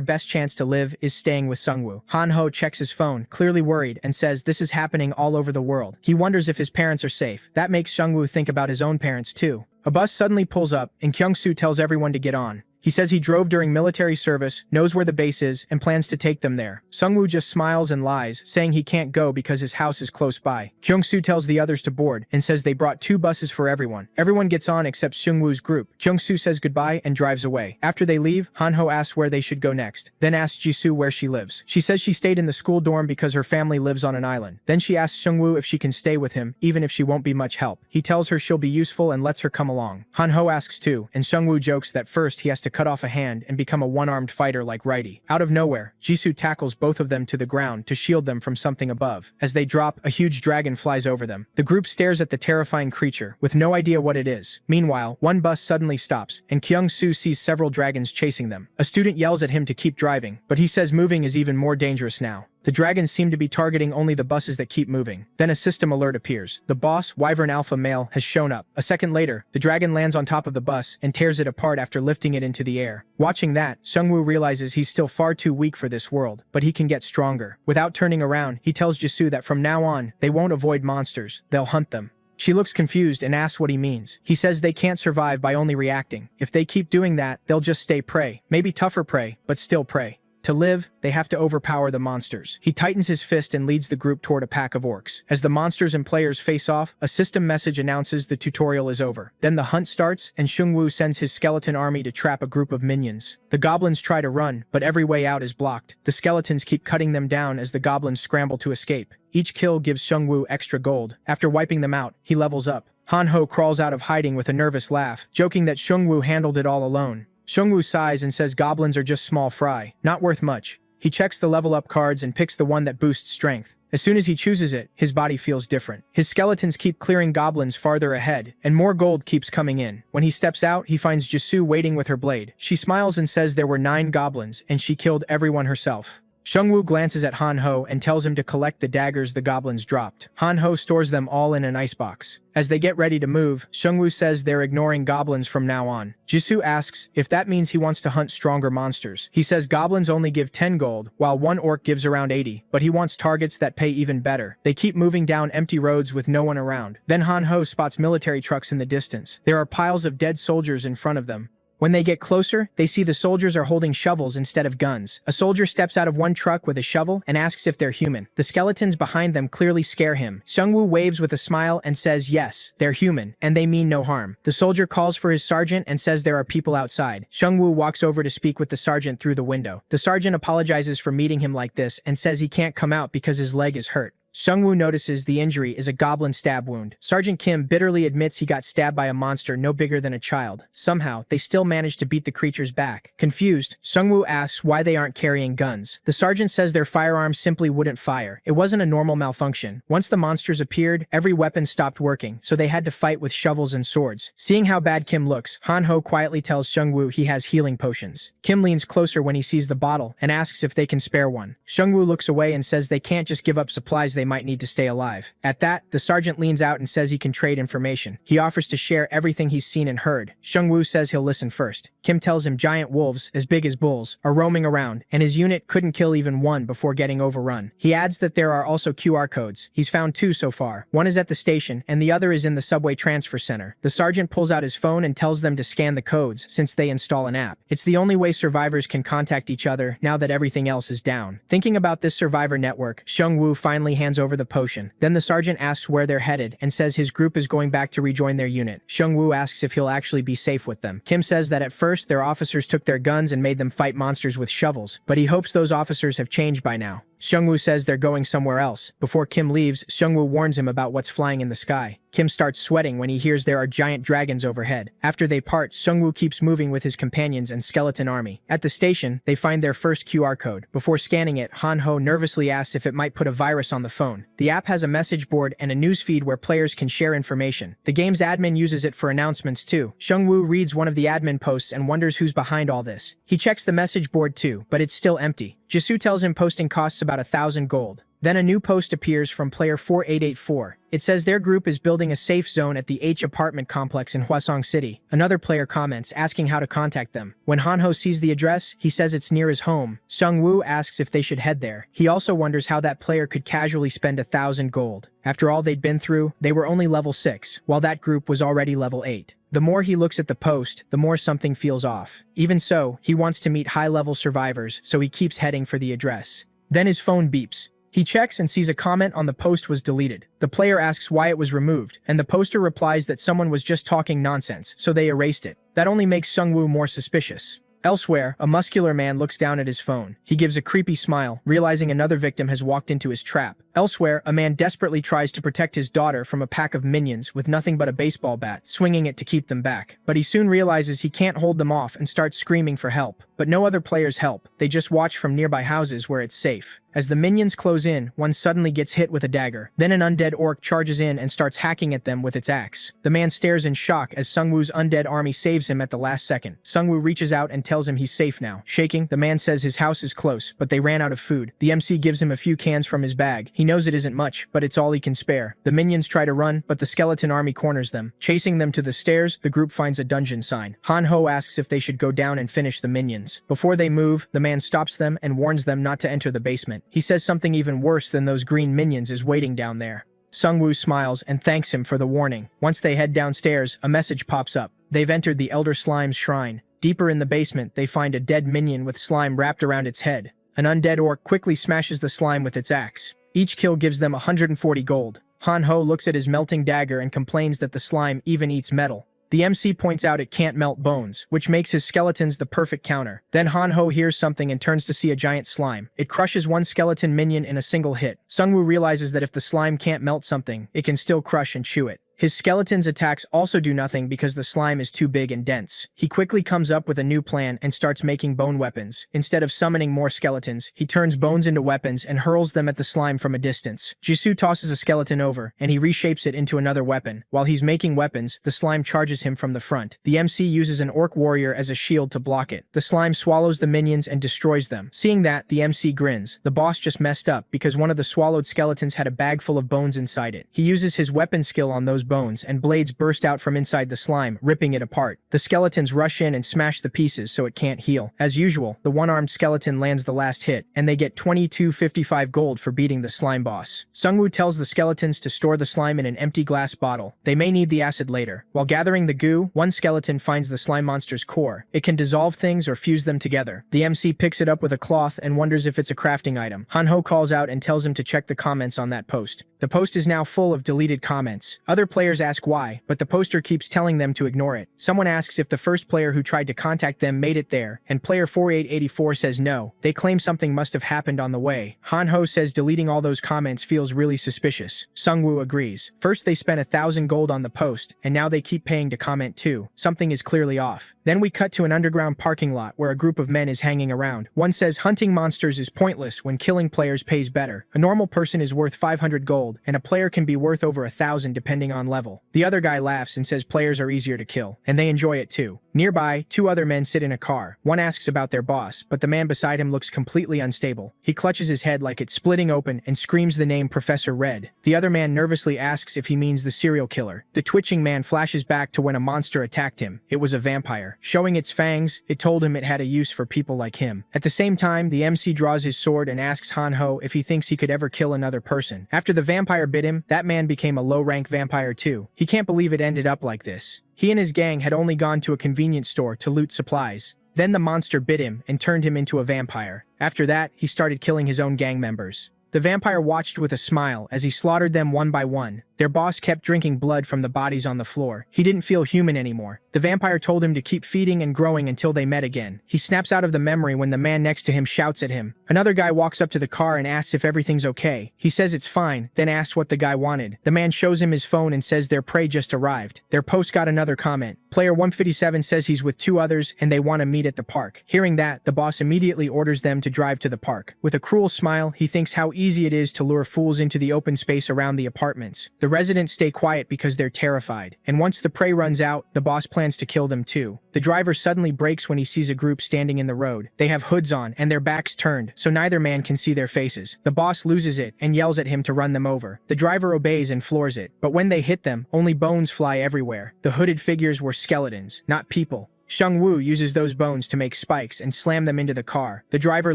best chance to live is staying with Sungwoo. Han-ho checks his phone, clearly worried, and says this is happening all over the world. He wonders if his parents are safe. That makes Sungwoo think about his own parents too. A bus suddenly pulls up, and Kyung-soo tells everyone to get on. He says he drove during military service, knows where the base is, and plans to take them there. Sungwoo just smiles and lies, saying he can't go because his house is close by. Kyung-soo tells the others to board, and says they brought 2 buses for everyone. Everyone gets on except Sungwoo's group. Kyung-soo says goodbye and drives away. After they leave, Han-ho asks where they should go next, then asks Jisoo where she lives. She says she stayed in the school dorm because her family lives on an island. Then she asks Sungwoo if she can stay with him, even if she won't be much help. He tells her she'll be useful and lets her come along. Han-ho asks too, and Sungwoo jokes that first he has to cut off a hand and become a one-armed fighter like Righty. Out of nowhere, Jisoo tackles both of them to the ground to shield them from something above. As they drop, a huge dragon flies over them. The group stares at the terrifying creature, with no idea what it is. Meanwhile, one bus suddenly stops, and Kyung-soo sees several dragons chasing them. A student yells at him to keep driving, but he says moving is even more dangerous now. The dragons seem to be targeting only the buses that keep moving. Then a system alert appears. The boss, Wyvern Alpha Male, has shown up. A second later, the dragon lands on top of the bus and tears it apart after lifting it into the air. Watching that, Sungwoo realizes he's still far too weak for this world, but he can get stronger. Without turning around, he tells Jisoo that from now on, they won't avoid monsters, they'll hunt them. She looks confused and asks what he means. He says they can't survive by only reacting. If they keep doing that, they'll just stay prey. Maybe tougher prey, but still prey. To live, they have to overpower the monsters. He tightens his fist and leads the group toward a pack of orcs. As the monsters and players face off, a system message announces the tutorial is over. Then the hunt starts, and Sungwoo sends his skeleton army to trap a group of minions. The goblins try to run, but every way out is blocked. The skeletons keep cutting them down as the goblins scramble to escape. Each kill gives Sungwoo extra gold. After wiping them out, he levels up. Han-ho crawls out of hiding with a nervous laugh, joking that Sungwoo handled it all alone. Sungwoo sighs and says goblins are just small fry, not worth much. He checks the level up cards and picks the one that boosts strength. As soon as he chooses it, his body feels different. His skeletons keep clearing goblins farther ahead, and more gold keeps coming in. When he steps out, he finds Jisoo waiting with her blade. She smiles and says there were 9 goblins, and she killed everyone herself. Sungwoo glances at Han-ho and tells him to collect the daggers the goblins dropped. Han-ho stores them all in an icebox. As they get ready to move, Sungwoo says they're ignoring goblins from now on. Jisoo asks if that means he wants to hunt stronger monsters. He says goblins only give 10 gold, while one orc gives around 80, but he wants targets that pay even better. They keep moving down empty roads with no one around. Then Han-ho spots military trucks in the distance. There are piles of dead soldiers in front of them. When they get closer, they see the soldiers are holding shovels instead of guns. A soldier steps out of one truck with a shovel and asks if they're human. The skeletons behind them clearly scare him. Sungwoo waves with a smile and says yes, they're human, and they mean no harm. The soldier calls for his sergeant and says there are people outside. Sungwoo walks over to speak with the sergeant through the window. The sergeant apologizes for meeting him like this and says he can't come out because his leg is hurt. Sungwoo notices the injury is a goblin stab wound. Sergeant Kim bitterly admits he got stabbed by a monster no bigger than a child. Somehow, they still manage to beat the creature's back. Confused, Sungwoo asks why they aren't carrying guns. The sergeant says their firearms simply wouldn't fire. It wasn't a normal malfunction. Once the monsters appeared, every weapon stopped working, so they had to fight with shovels and swords. Seeing how bad Kim looks, Han-ho quietly tells Sungwoo he has healing potions. Kim leans closer when he sees the bottle and asks if they can spare one. Sungwoo looks away and says they can't just give up supplies they might need to stay alive. At that, the sergeant leans out and says he can trade information. He offers to share everything he's seen and heard. Sungwoo says he'll listen first. Kim tells him giant wolves, as big as bulls, are roaming around, and his unit couldn't kill even one before getting overrun. He adds that there are also QR codes. He's found 2 so far. One is at the station, and the other is in the subway transfer center. The sergeant pulls out his phone and tells them to scan the codes, since they install an app. It's the only way survivors can contact each other now that everything else is down. Thinking about this survivor network, Sungwoo finally hands over the potion. Then the sergeant asks where they're headed and says his group is going back to rejoin their unit. Sungwoo asks if he'll actually be safe with them. Kim says that at first their officers took their guns and made them fight monsters with shovels, but he hopes those officers have changed by now. Seungwoo says they're going somewhere else. Before Kim leaves, Seungwoo warns him about what's flying in the sky. Kim starts sweating when he hears there are giant dragons overhead. After they part, Seungwoo keeps moving with his companions and skeleton army. At the station, they find their first QR code. Before scanning it, Han-ho nervously asks if it might put a virus on the phone. The app has a message board and a newsfeed where players can share information. The game's admin uses it for announcements too. Seungwoo reads one of the admin posts and wonders who's behind all this. He checks the message board too, but it's still empty. Jisoo tells him posting costs about 1,000 gold. Then a new post appears from player 4884. It says their group is building a safe zone at the H apartment complex in Hwasong City. Another player comments, asking how to contact them. When Han-ho sees the address, he says it's near his home. Seungwoo asks if they should head there. He also wonders how that player could casually spend 1,000 gold. After all they'd been through, they were only level 6, while that group was already level 8. The more he looks at the post, the more something feels off. Even so, he wants to meet high-level survivors, so he keeps heading for the address. Then his phone beeps. He checks and sees a comment on the post was deleted. The player asks why it was removed, and the poster replies that someone was just talking nonsense, so they erased it. That only makes Seungwoo more suspicious. Elsewhere, a muscular man looks down at his phone. He gives a creepy smile, realizing another victim has walked into his trap. Elsewhere, a man desperately tries to protect his daughter from a pack of minions with nothing but a baseball bat, swinging it to keep them back. But he soon realizes he can't hold them off and starts screaming for help. But no other players help. They just watch from nearby houses where it's safe. As the minions close in, one suddenly gets hit with a dagger. Then an undead orc charges in and starts hacking at them with its axe. The man stares in shock as Seungwoo's undead army saves him at the last second. Seungwoo reaches out and tells him he's safe now. Shaking, the man says his house is close, but they ran out of food. The MC gives him a few cans from his bag. He knows it isn't much, but it's all he can spare. The minions try to run, but the skeleton army corners them. Chasing them to the stairs, the group finds a dungeon sign. Han-ho asks if they should go down and finish the minions. Before they move, the man stops them and warns them not to enter the basement. He says something even worse than those green minions is waiting down there. Seungwoo smiles and thanks him for the warning. Once they head downstairs, a message pops up. They've entered the Elder Slime's shrine. Deeper in the basement, they find a dead minion with slime wrapped around its head. An undead orc quickly smashes the slime with its axe. Each kill gives them 140 gold. Han-ho looks at his melting dagger and complains that the slime even eats metal. The MC points out it can't melt bones, which makes his skeletons the perfect counter. Then Han-ho hears something and turns to see a giant slime. It crushes one skeleton minion in a single hit. Seungwoo realizes that if the slime can't melt something, it can still crush and chew it. His skeleton's attacks also do nothing because the slime is too big and dense. He quickly comes up with a new plan and starts making bone weapons. Instead of summoning more skeletons, he turns bones into weapons and hurls them at the slime from a distance. Jisoo tosses a skeleton over, and he reshapes it into another weapon. While he's making weapons, the slime charges him from the front. The MC uses an orc warrior as a shield to block it. The slime swallows the minions and destroys them. Seeing that, the MC grins. The boss just messed up because one of the swallowed skeletons had a bag full of bones inside it. He uses his weapon skill on those bones, and blades burst out from inside the slime, ripping it apart. The skeletons rush in and smash the pieces so it can't heal. As usual, the one-armed skeleton lands the last hit, and they get 2255 gold for beating the slime boss. Seungwoo tells the skeletons to store the slime in an empty glass bottle. They may need the acid later. While gathering the goo, one skeleton finds the slime monster's core. It can dissolve things or fuse them together. The MC picks it up with a cloth and wonders if it's a crafting item. Han-ho calls out and tells him to check the comments on that post. The post is now full of deleted comments. Other players ask why, but the poster keeps telling them to ignore it. Someone asks if the first player who tried to contact them made it there, and player 4884 says no. They claim something must have happened on the way. Han-ho says deleting all those comments feels really suspicious. Seungwoo agrees. First they spent 1,000 gold on the post, and now they keep paying to comment too. Something is clearly off. Then we cut to an underground parking lot where a group of men is hanging around. One says hunting monsters is pointless when killing players pays better. A normal person is worth 500 gold, and a player can be worth over 1,000 depending on level. The other guy laughs and says players are easier to kill, and they enjoy it too. Nearby, two other men sit in a car. One asks about their boss, but the man beside him looks completely unstable. He clutches his head like it's splitting open and screams the name Professor Red. The other man nervously asks if he means the serial killer. The twitching man flashes back to when a monster attacked him. It was a vampire. Showing its fangs, it told him it had a use for people like him. At the same time, the MC draws his sword and asks Han-ho if he thinks he could ever kill another person. After the vampire bit him, that man became a low-rank vampire too. He can't believe it ended up like this. He and his gang had only gone to a convenience store to loot supplies. Then the monster bit him and turned him into a vampire. After that, he started killing his own gang members. The vampire watched with a smile as he slaughtered them one by one. Their boss kept drinking blood from the bodies on the floor. He didn't feel human anymore. The vampire told him to keep feeding and growing until they met again. He snaps out of the memory when the man next to him shouts at him. Another guy walks up to the car and asks if everything's okay. He says it's fine, then asks what the guy wanted. The man shows him his phone and says their prey just arrived. Their post got another comment. Player 157 says he's with 2 others and they want to meet at the park. Hearing that, the boss immediately orders them to drive to the park. With a cruel smile, he thinks how easy it is to lure fools into the open space around the apartments. The residents stay quiet because they're terrified. And once the prey runs out, the boss plans to kill them too. The driver suddenly brakes when he sees a group standing in the road. They have hoods on and their backs turned, so neither man can see their faces. The boss loses it and yells at him to run them over. The driver obeys and floors it, but when they hit them, only bones fly everywhere. The hooded figures were skeletons, not people. Shung-woo uses those bones to make spikes and slam them into the car. The driver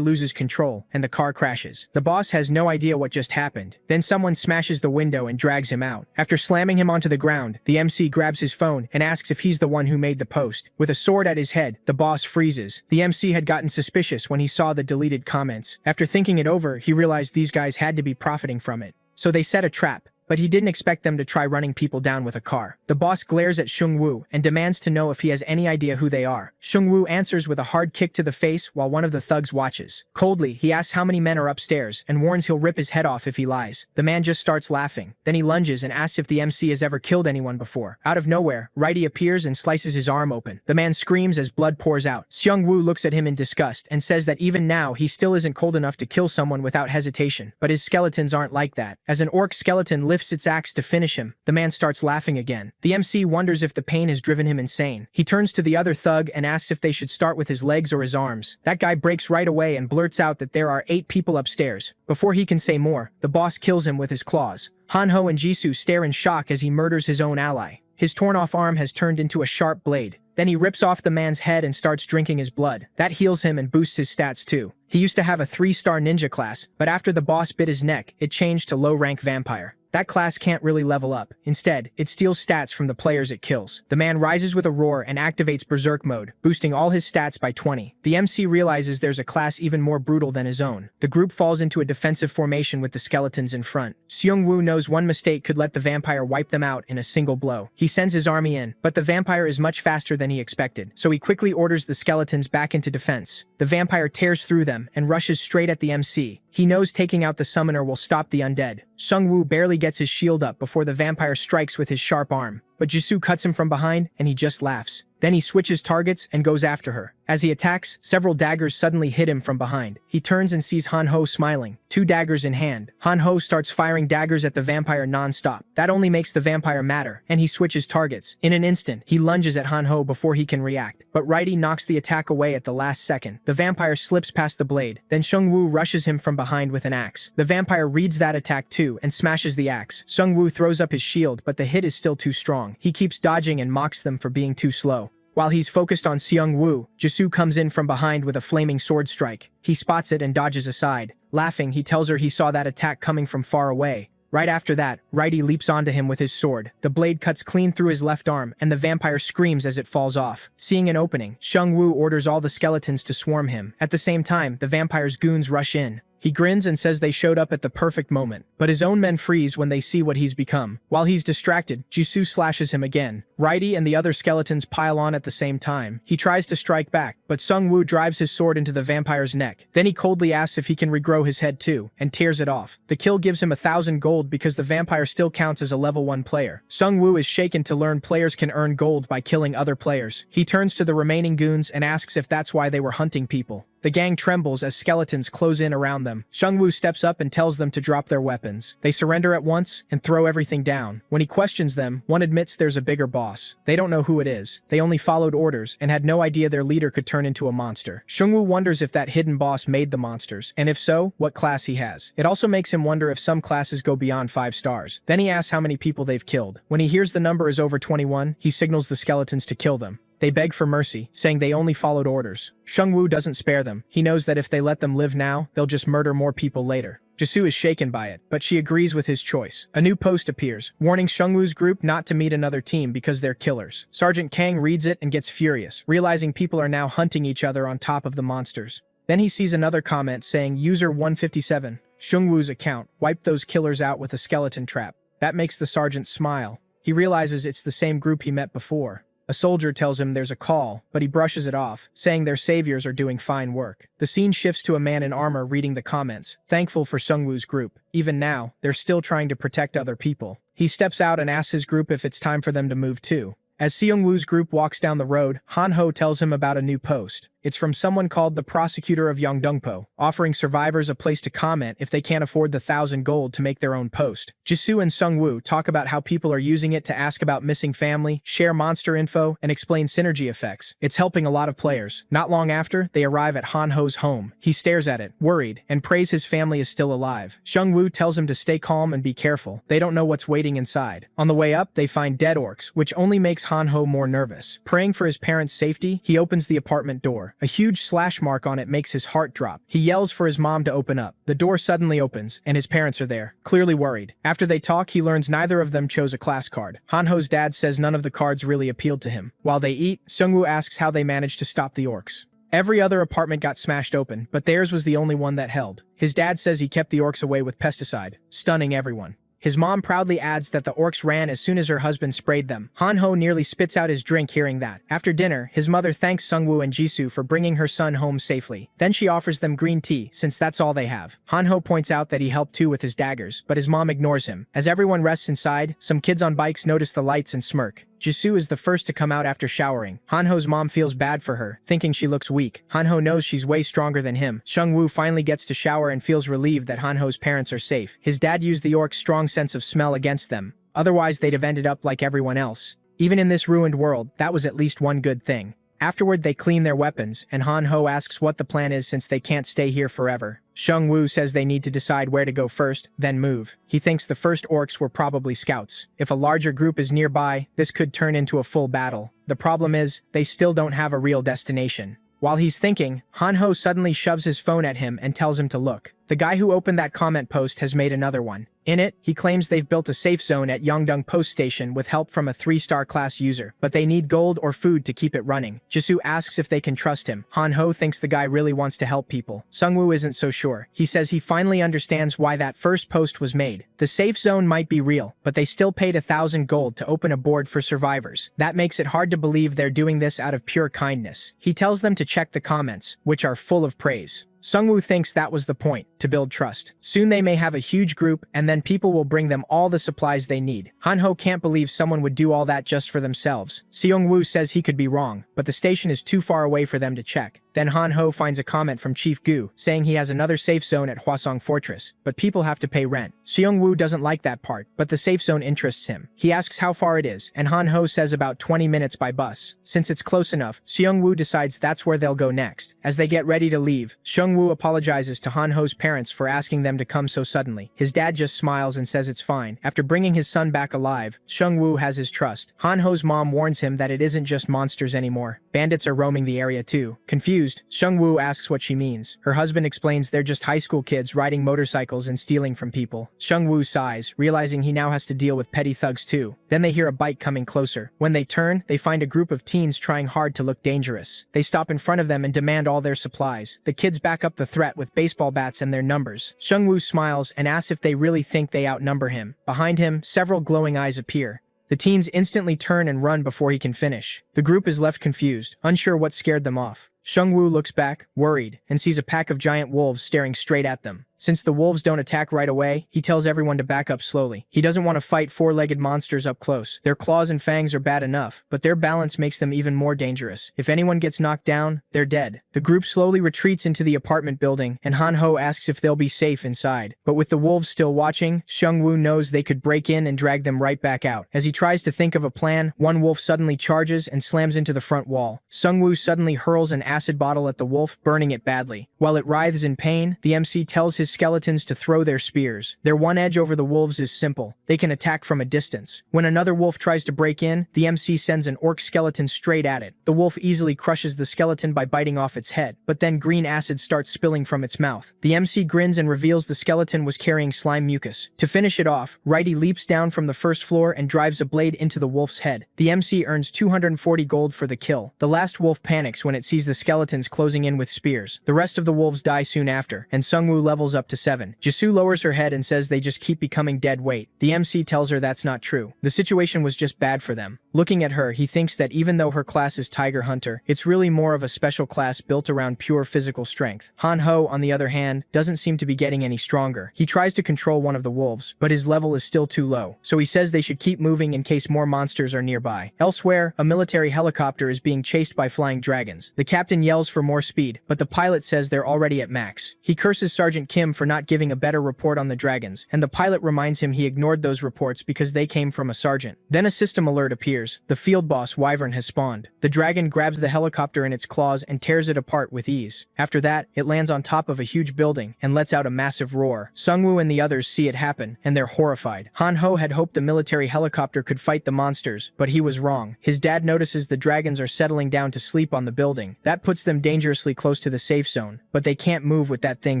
loses control, and the car crashes. The boss has no idea what just happened. Then someone smashes the window and drags him out. After slamming him onto the ground, the MC grabs his phone and asks if he's the one who made the post. With a sword at his head, the boss freezes. The MC had gotten suspicious when he saw the deleted comments. After thinking it over, he realized these guys had to be profiting from it. So they set a trap. But he didn't expect them to try running people down with a car. The boss glares at Shung-woo and demands to know if he has any idea who they are. Shung-woo answers with a hard kick to the face while one of the thugs watches. Coldly, he asks how many men are upstairs and warns he'll rip his head off if he lies. The man just starts laughing. Then he lunges and asks if the MC has ever killed anyone before. Out of nowhere, Righty appears and slices his arm open. The man screams as blood pours out. Seung-woo looks at him in disgust and says that even now he still isn't cold enough to kill someone without hesitation. But his skeletons aren't like that. As an orc skeleton lifts its axe to finish him, the man starts laughing again. The MC wonders if the pain has driven him insane. He turns to the other thug and asks if they should start with his legs or his arms. That guy breaks right away and blurts out that there are 8 people upstairs. Before he can say more, the boss kills him with his claws. Hanho and Jisoo stare in shock as he murders his own ally. His torn-off arm has turned into a sharp blade. Then he rips off the man's head and starts drinking his blood. That heals him and boosts his stats too. He used to have a 3-star ninja class, but after the boss bit his neck, it changed to low-rank vampire. That class can't really level up. Instead, it steals stats from the players it kills. The man rises with a roar and activates Berserk mode, boosting all his stats by 20. The MC realizes there's a class even more brutal than his own. The group falls into a defensive formation with the skeletons in front. Seung-woo knows one mistake could let the vampire wipe them out in a single blow. He sends his army in, but the vampire is much faster than he expected, so he quickly orders the skeletons back into defense. The vampire tears through them and rushes straight at the MC. He knows taking out the summoner will stop the undead. Seung-woo barely gets his shield up before the vampire strikes with his sharp arm, but Jisoo cuts him from behind and he just laughs. Then he switches targets and goes after her. As he attacks, several daggers suddenly hit him from behind. He turns and sees Hanho smiling, 2 daggers in hand. Hanho starts firing daggers at the vampire non-stop. That only makes the vampire madder, and he switches targets. In an instant, he lunges at Hanho before he can react, but Righty knocks the attack away at the last second. The vampire slips past the blade. Then Seung-woo rushes him from behind with an axe. The vampire reads that attack too and smashes the axe. Seung-woo throws up his shield, but the hit is still too strong. He keeps dodging and mocks them for being too slow. While he's focused on Seung-woo, Jisoo comes in from behind with a flaming sword strike. He spots it and dodges aside. Laughing, he tells her he saw that attack coming from far away. Right after that, Righty leaps onto him with his sword. The blade cuts clean through his left arm, and the vampire screams as it falls off. Seeing an opening, Seung-woo orders all the skeletons to swarm him. At the same time, the vampire's goons rush in. He grins and says they showed up at the perfect moment, but his own men freeze when they see what he's become. While he's distracted, Jisoo slashes him again. Righty and the other skeletons pile on at the same time. He tries to strike back, but Seung-woo drives his sword into the vampire's neck. Then he coldly asks if he can regrow his head too, and tears it off. The kill gives him 1,000 gold because the vampire still counts as a level 1 player. Seung-woo is shaken to learn players can earn gold by killing other players. He turns to the remaining goons and asks if that's why they were hunting people. The gang trembles as skeletons close in around them. Seung-woo steps up and tells them to drop their weapons. They surrender at once and throw everything down. When he questions them, one admits there's a bigger boss. They don't know who it is. They only followed orders and had no idea their leader could turn into a monster. Seung-woo wonders if that hidden boss made the monsters, and if so, what class he has. It also makes him wonder if some classes go beyond 5 stars. Then he asks how many people they've killed. When he hears the number is over 21, he signals the skeletons to kill them. They beg for mercy, saying they only followed orders. Seung-woo doesn't spare them. He knows that if they let them live now, they'll just murder more people later. Jisoo is shaken by it, but she agrees with his choice. A new post appears, warning Seung-woo's group not to meet another team because they're killers. Sergeant Kang reads it and gets furious, realizing people are now hunting each other on top of the monsters. Then he sees another comment saying User 157. Seungwoo's account, wipe those killers out with a skeleton trap. That makes the sergeant smile. He realizes it's the same group he met before. A soldier tells him there's a call, but he brushes it off, saying their saviors are doing fine work. The scene shifts to a man in armor reading the comments, thankful for Seungwoo's group. Even now, they're still trying to protect other people. He steps out and asks his group if it's time for them to move too. As Seungwoo's group walks down the road, Han-ho tells him about a new post. It's from someone called the prosecutor of Yeongdeungpo, offering survivors a place to comment if they can't afford the 1,000 gold to make their own post. Jisoo and Seungwoo talk about how people are using it to ask about missing family, share monster info, and explain synergy effects. It's helping a lot of players. Not long after, they arrive at Han-ho's home. He stares at it, worried, and prays his family is still alive. Seungwoo tells him to stay calm and be careful. They don't know what's waiting inside. On the way up, they find dead orcs, which only makes Han-ho more nervous. Praying for his parents' safety, he opens the apartment door. A huge slash mark on it makes his heart drop. He yells for his mom to open up. The door suddenly opens, and his parents are there, clearly worried. After they talk, he learns neither of them chose a class card. Han-ho's dad says none of the cards really appealed to him. While they eat, Seungwoo asks how they managed to stop the orcs. Every other apartment got smashed open, but theirs was the only one that held. His dad says he kept the orcs away with pesticide, stunning everyone. His mom proudly adds that the orcs ran as soon as her husband sprayed them. Han-ho nearly spits out his drink hearing that. After dinner, his mother thanks Seungwoo and Jisoo for bringing her son home safely. Then she offers them green tea, since that's all they have. Han-ho points out that he helped too with his daggers, but his mom ignores him. As everyone rests inside, some kids on bikes notice the lights and smirk. Jisoo is the first to come out after showering. Han-ho's mom feels bad for her, thinking she looks weak. Han-ho knows she's way stronger than him. Seungwoo finally gets to shower and feels relieved that Han-ho's parents are safe. His dad used the orc's strong sense of smell against them. Otherwise, they'd have ended up like everyone else. Even in this ruined world, that was at least one good thing. Afterward, they clean their weapons, and Han-ho asks what the plan is since they can't stay here forever. Seungwoo says they need to decide where to go first, then move. He thinks the first orcs were probably scouts. If a larger group is nearby, this could turn into a full battle. The problem is, they still don't have a real destination. While he's thinking, Han-ho suddenly shoves his phone at him and tells him to look. The guy who opened that comment post has made another one. In it, he claims they've built a safe zone at Yeongdeung Post Station with help from a 3-star class user, but they need gold or food to keep it running. Jisoo asks if they can trust him. Han-ho thinks the guy really wants to help people. Seungwoo isn't so sure. He says he finally understands why that first post was made. The safe zone might be real, but they still paid 1,000 gold to open a board for survivors. That makes it hard to believe they're doing this out of pure kindness. He tells them to check the comments, which are full of praise. Seungwoo thinks that was the point, to build trust. Soon they may have a huge group, and then people will bring them all the supplies they need. Han-ho can't believe someone would do all that just for themselves. Seungwoo says he could be wrong, but the station is too far away for them to check. Then Han-ho finds a comment from Chief Gu, saying he has another safe zone at Hwasong Fortress, but people have to pay rent. Seungwoo doesn't like that part, but the safe zone interests him. He asks how far it is, and Han-ho says about 20 minutes by bus. Since it's close enough, Seungwoo decides that's where they'll go next. As they get ready to leave, Seungwoo apologizes to Han-ho's parents for asking them to come so suddenly. His dad just smiles and says it's fine. After bringing his son back alive, Seungwoo has his trust. Han-ho's mom warns him that it isn't just monsters anymore. Bandits are roaming the area too. Confused, Seungwoo asks what she means. Her husband explains they're just high school kids riding motorcycles and stealing from people. Seungwoo sighs, realizing he now has to deal with petty thugs too. Then they hear a bike coming closer. When they turn, they find a group of teens trying hard to look dangerous. They stop in front of them and demand all their supplies. The kids back up the threat with baseball bats and their numbers. Seungwoo smiles and asks if they really think they outnumber him. Behind him, several glowing eyes appear. The teens instantly turn and run before he can finish. The group is left confused, unsure what scared them off. Seungwoo looks back, worried, and sees a pack of giant wolves staring straight at them. Since the wolves don't attack right away, he tells everyone to back up slowly. He doesn't want to fight four-legged monsters up close. Their claws and fangs are bad enough, but their balance makes them even more dangerous. If anyone gets knocked down, they're dead. The group slowly retreats into the apartment building, and Han-ho asks if they'll be safe inside. But with the wolves still watching, Seungwoo knows they could break in and drag them right back out. As he tries to think of a plan, one wolf suddenly charges and slams into the front wall. Seungwoo suddenly hurls an acid bottle at the wolf, burning it badly. While it writhes in pain, the MC tells his skeletons to throw their spears. Their one edge over the wolves is simple. They can attack from a distance. When another wolf tries to break in, the MC sends an orc skeleton straight at it. The wolf easily crushes the skeleton by biting off its head, but then green acid starts spilling from its mouth. The MC grins and reveals the skeleton was carrying slime mucus. To finish it off, Righty leaps down from the first floor and drives a blade into the wolf's head. The MC earns 240 gold for the kill. The last wolf panics when it sees the skeletons closing in with spears. The rest of the wolves die soon after, and Sungwoo levels up to 7. Jisoo lowers her head and says they just keep becoming dead weight. The MC tells her that's not true. The situation was just bad for them. Looking at her, he thinks that even though her class is Tiger Hunter, it's really more of a special class built around pure physical strength. Han-ho, on the other hand, doesn't seem to be getting any stronger. He tries to control one of the wolves, but his level is still too low, so he says they should keep moving in case more monsters are nearby. Elsewhere, a military helicopter is being chased by flying dragons. The captain yells for more speed, but the pilot says they're already at max. He curses Sergeant Kim for not giving a better report on the dragons, and the pilot reminds him he ignored those reports because they came from a sergeant. Then a system alert appears. The field boss, Wyvern, has spawned. The dragon grabs the helicopter in its claws and tears it apart with ease. After that, it lands on top of a huge building and lets out a massive roar. Sungwoo and the others see it happen, and they're horrified. Han-ho had hoped the military helicopter could fight the monsters, but he was wrong. His dad notices the dragons are settling down to sleep on the building. That puts them dangerously close to the safe zone, but they can't move with that thing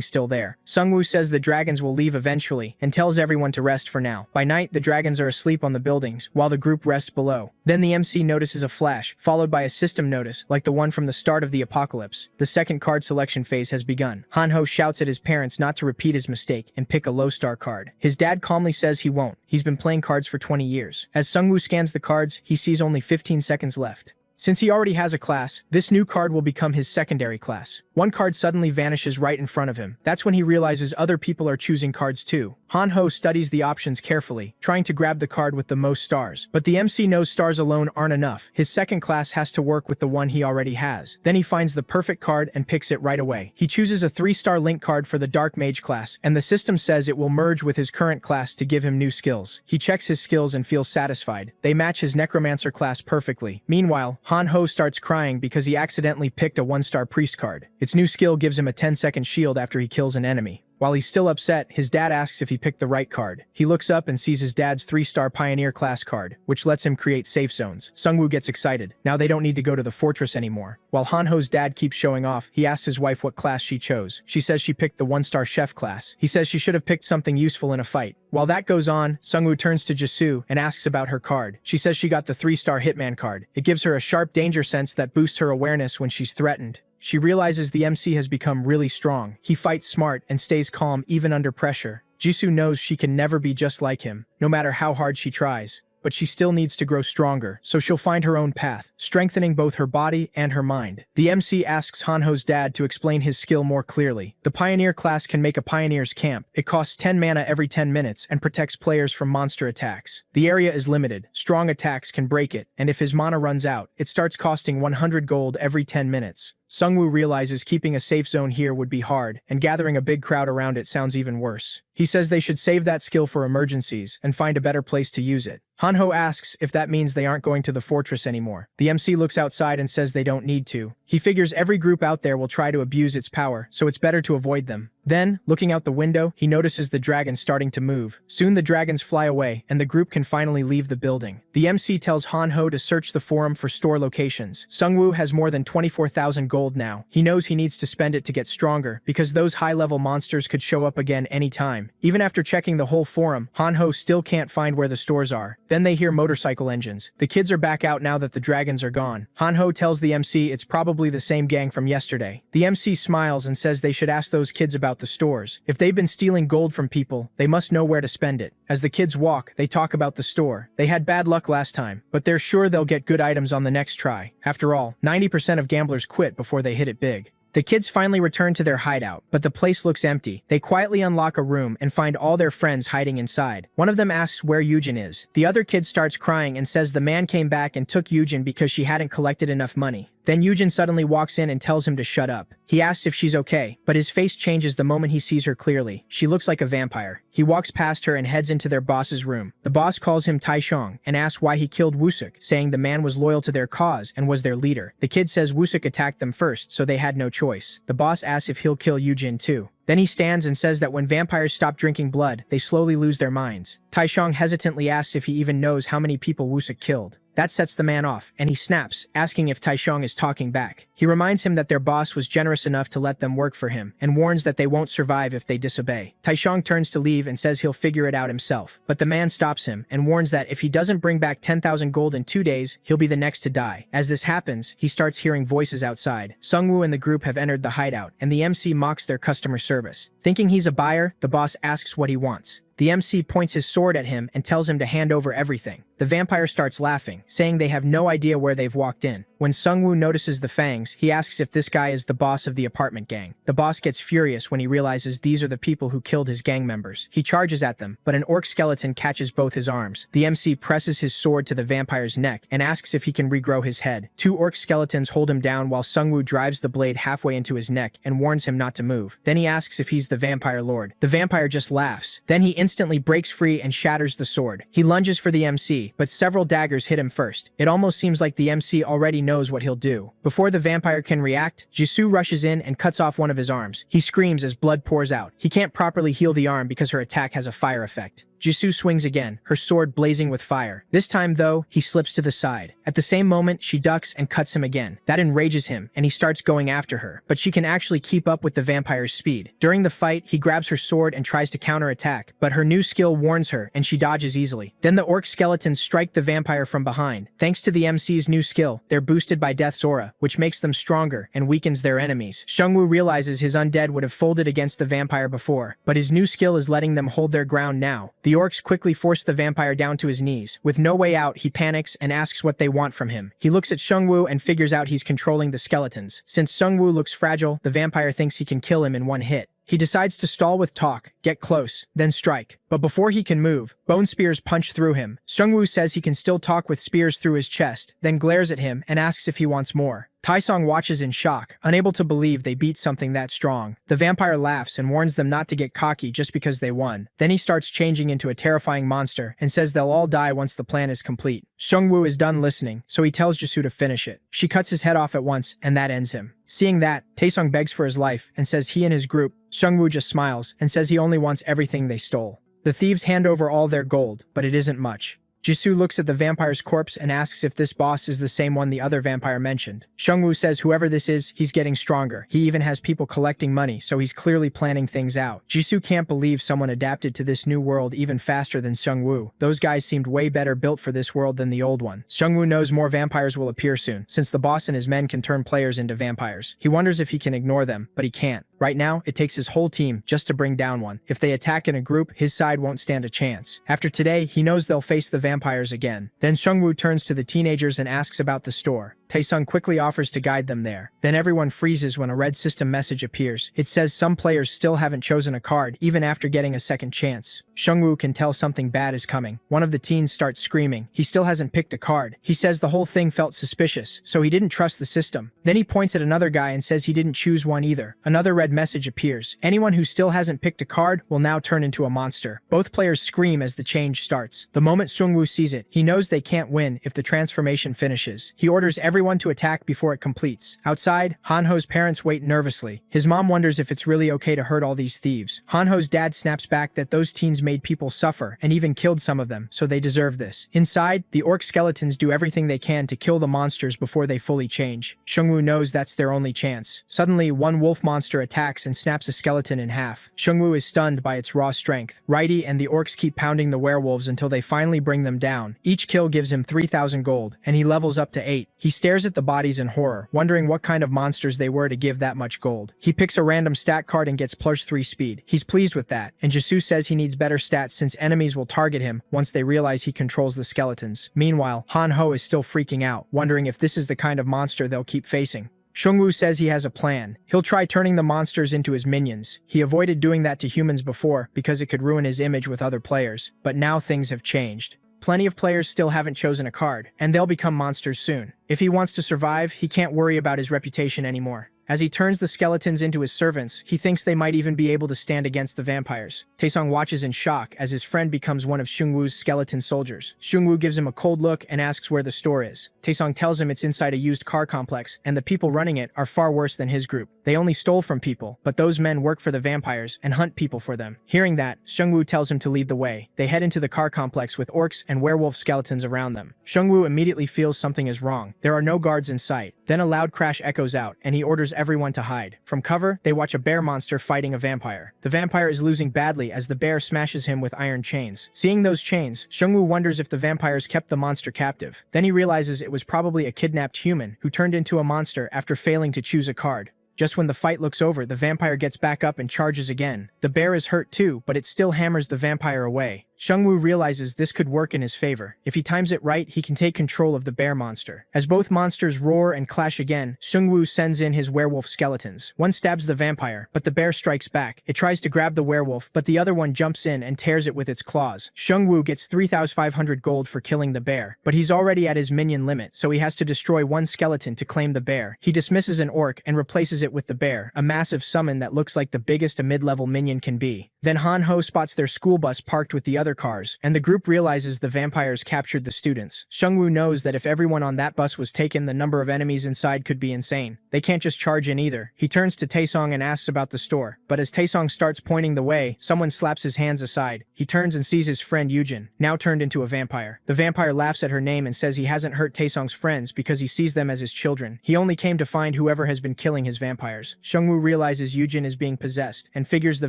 still there. Sungwoo says the dragons will leave eventually and tells everyone to rest for now. By night, the dragons are asleep on the buildings, while the group rests below. Then the MC notices a flash, followed by a system notice, like the one from the start of the apocalypse. The second card selection phase has begun. Han-ho shouts at his parents not to repeat his mistake and pick a low-star card. His dad calmly says he won't. He's been playing cards for 20 years. As Sungwoo scans the cards, he sees only 15 seconds left. Since he already has a class, this new card will become his secondary class. One card suddenly vanishes right in front of him. That's when he realizes other people are choosing cards too. Han-ho studies the options carefully, trying to grab the card with the most stars. But the MC knows stars alone aren't enough. His second class has to work with the one he already has. Then he finds the perfect card and picks it right away. He chooses a 3-star link card for the Dark Mage class, and the system says it will merge with his current class to give him new skills. He checks his skills and feels satisfied. They match his Necromancer class perfectly. Meanwhile, Han-ho starts crying because he accidentally picked a 1-star Priest card. Its new skill gives him a 10-second shield after he kills an enemy. While he's still upset, his dad asks if he picked the right card. He looks up and sees his dad's 3-star Pioneer class card, which lets him create safe zones. Sungwoo gets excited. Now they don't need to go to the fortress anymore. While Han-ho's dad keeps showing off, he asks his wife what class she chose. She says she picked the 1-star chef class. He says she should have picked something useful in a fight. While that goes on, Sungwoo turns to Jisoo and asks about her card. She says she got the 3-star Hitman card. It gives her a sharp danger sense that boosts her awareness when she's threatened. She realizes the MC has become really strong. He fights smart and stays calm even under pressure. Jisoo knows she can never be just like him, no matter how hard she tries. But she still needs to grow stronger, so she'll find her own path, strengthening both her body and her mind. The MC asks Han-ho's dad to explain his skill more clearly. The Pioneer class can make a Pioneer's camp. It costs 10 mana every 10 minutes and protects players from monster attacks. The area is limited. Strong attacks can break it, and if his mana runs out, it starts costing 100 gold every 10 minutes. Sungwoo realizes keeping a safe zone here would be hard, and gathering a big crowd around it sounds even worse. He says they should save that skill for emergencies and find a better place to use it. Han-ho asks if that means they aren't going to the fortress anymore. The MC looks outside and says they don't need to. He figures every group out there will try to abuse its power, so it's better to avoid them. Then, looking out the window, he notices the dragons starting to move. Soon the dragons fly away, and the group can finally leave the building. The MC tells Han-ho to search the forum for store locations. Sungwoo has more than 24,000 gold now. He knows he needs to spend it to get stronger, because those high-level monsters could show up again anytime. Even after checking the whole forum, Han-ho still can't find where the stores are. Then they hear motorcycle engines. The kids are back out now that the dragons are gone. Han-ho tells the MC it's probably the same gang from yesterday. The MC smiles and says they should ask those kids about the stores. If they've been stealing gold from people, they must know where to spend it. As the kids walk, they talk about the store. They had bad luck last time, but they're sure they'll get good items on the next try. After all, 90% of gamblers quit before they hit it big. The kids finally return to their hideout, but the place looks empty. They quietly unlock a room and find all their friends hiding inside. One of them asks where Yujin is. The other kid starts crying and says the man came back and took Yujin because she hadn't collected enough money. Then Yujin suddenly walks in and tells him to shut up. He asks if she's okay, but his face changes the moment he sees her clearly. She looks like a vampire. He walks past her and heads into their boss's room. The boss calls him Taishong and asks why he killed Wusuk, saying the man was loyal to their cause and was their leader. The kid says Wusuk attacked them first, so they had no choice. The boss asks if he'll kill Yujin too. Then he stands and says that when vampires stop drinking blood, they slowly lose their minds. Taishang hesitantly asks if he even knows how many people Wusuk killed. That sets the man off, and he snaps, asking if Taishang is talking back. He reminds him that their boss was generous enough to let them work for him, and warns that they won't survive if they disobey. Taishang turns to leave and says he'll figure it out himself, but the man stops him and warns that if he doesn't bring back 10,000 gold in 2 days, he'll be the next to die. As this happens, he starts hearing voices outside. Sungwoo and the group have entered the hideout, and the MC mocks their customer service. Thinking he's a buyer, the boss asks what he wants. The MC points his sword at him and tells him to hand over everything. The vampire starts laughing, saying they have no idea where they've walked in. When Sungwoo notices the fangs, he asks if this guy is the boss of the apartment gang. The boss gets furious when he realizes these are the people who killed his gang members. He charges at them, but an orc skeleton catches both his arms. The MC presses his sword to the vampire's neck and asks if he can regrow his head. 2 orc skeletons hold him down while Sungwoo drives the blade halfway into his neck and warns him not to move. Then he asks if he's the vampire lord. The vampire just laughs. Then he instantly breaks free and shatters the sword. He lunges for the MC, but several daggers hit him first. It almost seems like the MC already knows what he'll do. Before the vampire can react, Jisoo rushes in and cuts off one of his arms. He screams as blood pours out. He can't properly heal the arm because her attack has a fire effect. Jisoo swings again, her sword blazing with fire. This time, though, he slips to the side. At the same moment, she ducks and cuts him again. That enrages him, and he starts going after her. But she can actually keep up with the vampire's speed. During the fight, he grabs her sword and tries to counterattack, but her new skill warns her, and she dodges easily. Then the orc skeletons strike the vampire from behind. Thanks to the MC's new skill, they're boosted by Death's aura, which makes them stronger and weakens their enemies. Sungwoo realizes his undead would have folded against the vampire before, but his new skill is letting them hold their ground now. The orcs quickly force the vampire down to his knees. With no way out, he panics and asks what they want from him. He looks at Sungwoo and figures out he's controlling the skeletons. Since Sungwoo looks fragile, the vampire thinks he can kill him in one hit. He decides to stall with talk, get close, then strike. But before he can move, bone spears punch through him. Sungwoo says he can still talk with spears through his chest, then glares at him and asks if he wants more. Taisong watches in shock, unable to believe they beat something that strong. The vampire laughs and warns them not to get cocky just because they won. Then he starts changing into a terrifying monster and says they'll all die once the plan is complete. Sungwoo is done listening, so he tells Jisoo to finish it. She cuts his head off at once, and that ends him. Seeing that, Taesung begs for his life and says he and his group. Sungwoo just smiles and says he only wants everything they stole. The thieves hand over all their gold, but it isn't much. Jisoo looks at the vampire's corpse and asks if this boss is the same one the other vampire mentioned. Sungwoo says whoever this is, he's getting stronger. He even has people collecting money, so he's clearly planning things out. Jisoo can't believe someone adapted to this new world even faster than Sungwoo. Those guys seemed way better built for this world than the old one. Sungwoo knows more vampires will appear soon, since the boss and his men can turn players into vampires. He wonders if he can ignore them, but he can't. Right now, it takes his whole team just to bring down one. If they attack in a group, his side won't stand a chance. After today, he knows they'll face the vampires again. Then Sungwoo turns to the teenagers and asks about the store. Taesung quickly offers to guide them there. Then everyone freezes when a red system message appears. It says some players still haven't chosen a card, even after getting a second chance. Sungwoo can tell something bad is coming. One of the teens starts screaming. He still hasn't picked a card. He says the whole thing felt suspicious, so he didn't trust the system. Then he points at another guy and says he didn't choose one either. Another red message appears. Anyone who still hasn't picked a card will now turn into a monster. Both players scream as the change starts. The moment Sungwoo sees it, he knows they can't win if the transformation finishes. He orders everyone to attack before it completes. Outside, Hanho's parents wait nervously. His mom wonders if it's really okay to hurt all these thieves. Hanho's dad snaps back that those teens made people suffer and even killed some of them, so they deserve this. Inside, the orc skeletons do everything they can to kill the monsters before they fully change. Sungwoo knows that's their only chance. Suddenly, one wolf monster attacks and snaps a skeleton in half. Sungwoo is stunned by its raw strength. Righty and the orcs keep pounding the werewolves until they finally bring them down. Each kill gives him 3,000 gold, and he levels up to 8. He stares at the bodies in horror, wondering what kind of monsters they were to give that much gold. He picks a random stat card and gets +3 speed. He's pleased with that, and Jisoo says he needs better stats since enemies will target him once they realize he controls the skeletons. Meanwhile, Han-ho is still freaking out, wondering if this is the kind of monster they'll keep facing. Sungwoo says he has a plan. He'll try turning the monsters into his minions. He avoided doing that to humans before because it could ruin his image with other players, but now things have changed. Plenty of players still haven't chosen a card, and they'll become monsters soon. If he wants to survive, he can't worry about his reputation anymore. As he turns the skeletons into his servants, he thinks they might even be able to stand against the vampires. Taesong watches in shock as his friend becomes one of Seungwoo's skeleton soldiers. Seungwoo gives him a cold look and asks where the store is. Taesong tells him it's inside a used car complex, and the people running it are far worse than his group. They only stole from people, but those men work for the vampires and hunt people for them. Hearing that, Seungwoo tells him to lead the way. They head into the car complex with orcs and werewolf skeletons around them. Seungwoo immediately feels something is wrong. There are no guards in sight. Then a loud crash echoes out, and he orders everyone to hide. From cover, they watch a bear monster fighting a vampire. The vampire is losing badly as the bear smashes him with iron chains. Seeing those chains, Seungwoo wonders if the vampires kept the monster captive. Then he realizes it was probably a kidnapped human who turned into a monster after failing to choose a card. Just when the fight looks over, the vampire gets back up and charges again. The bear is hurt too, but it still hammers the vampire away. Seungwoo realizes this could work in his favor. If he times it right, he can take control of the bear monster. As both monsters roar and clash again, Seungwoo sends in his werewolf skeletons. One stabs the vampire, but the bear strikes back. It tries to grab the werewolf, but the other one jumps in and tears it with its claws. Seungwoo gets 3,500 gold for killing the bear, but he's already at his minion limit, so he has to destroy one skeleton to claim the bear. He dismisses an orc and replaces it with the bear, a massive summon that looks like the biggest a mid-level minion can be. Then Han-ho spots their school bus parked with the other cars, and the group realizes the vampires captured the students. Seungwoo knows that if everyone on that bus was taken, the number of enemies inside could be insane. They can't just charge in either. He turns to Taesong and asks about the store, but as Taesong starts pointing the way, someone slaps his hands aside. He turns and sees his friend Yujin, now turned into a vampire. The vampire laughs at her name and says he hasn't hurt Taesong's friends because he sees them as his children. He only came to find whoever has been killing his vampires. Seungwoo realizes Yujin is being possessed, and figures the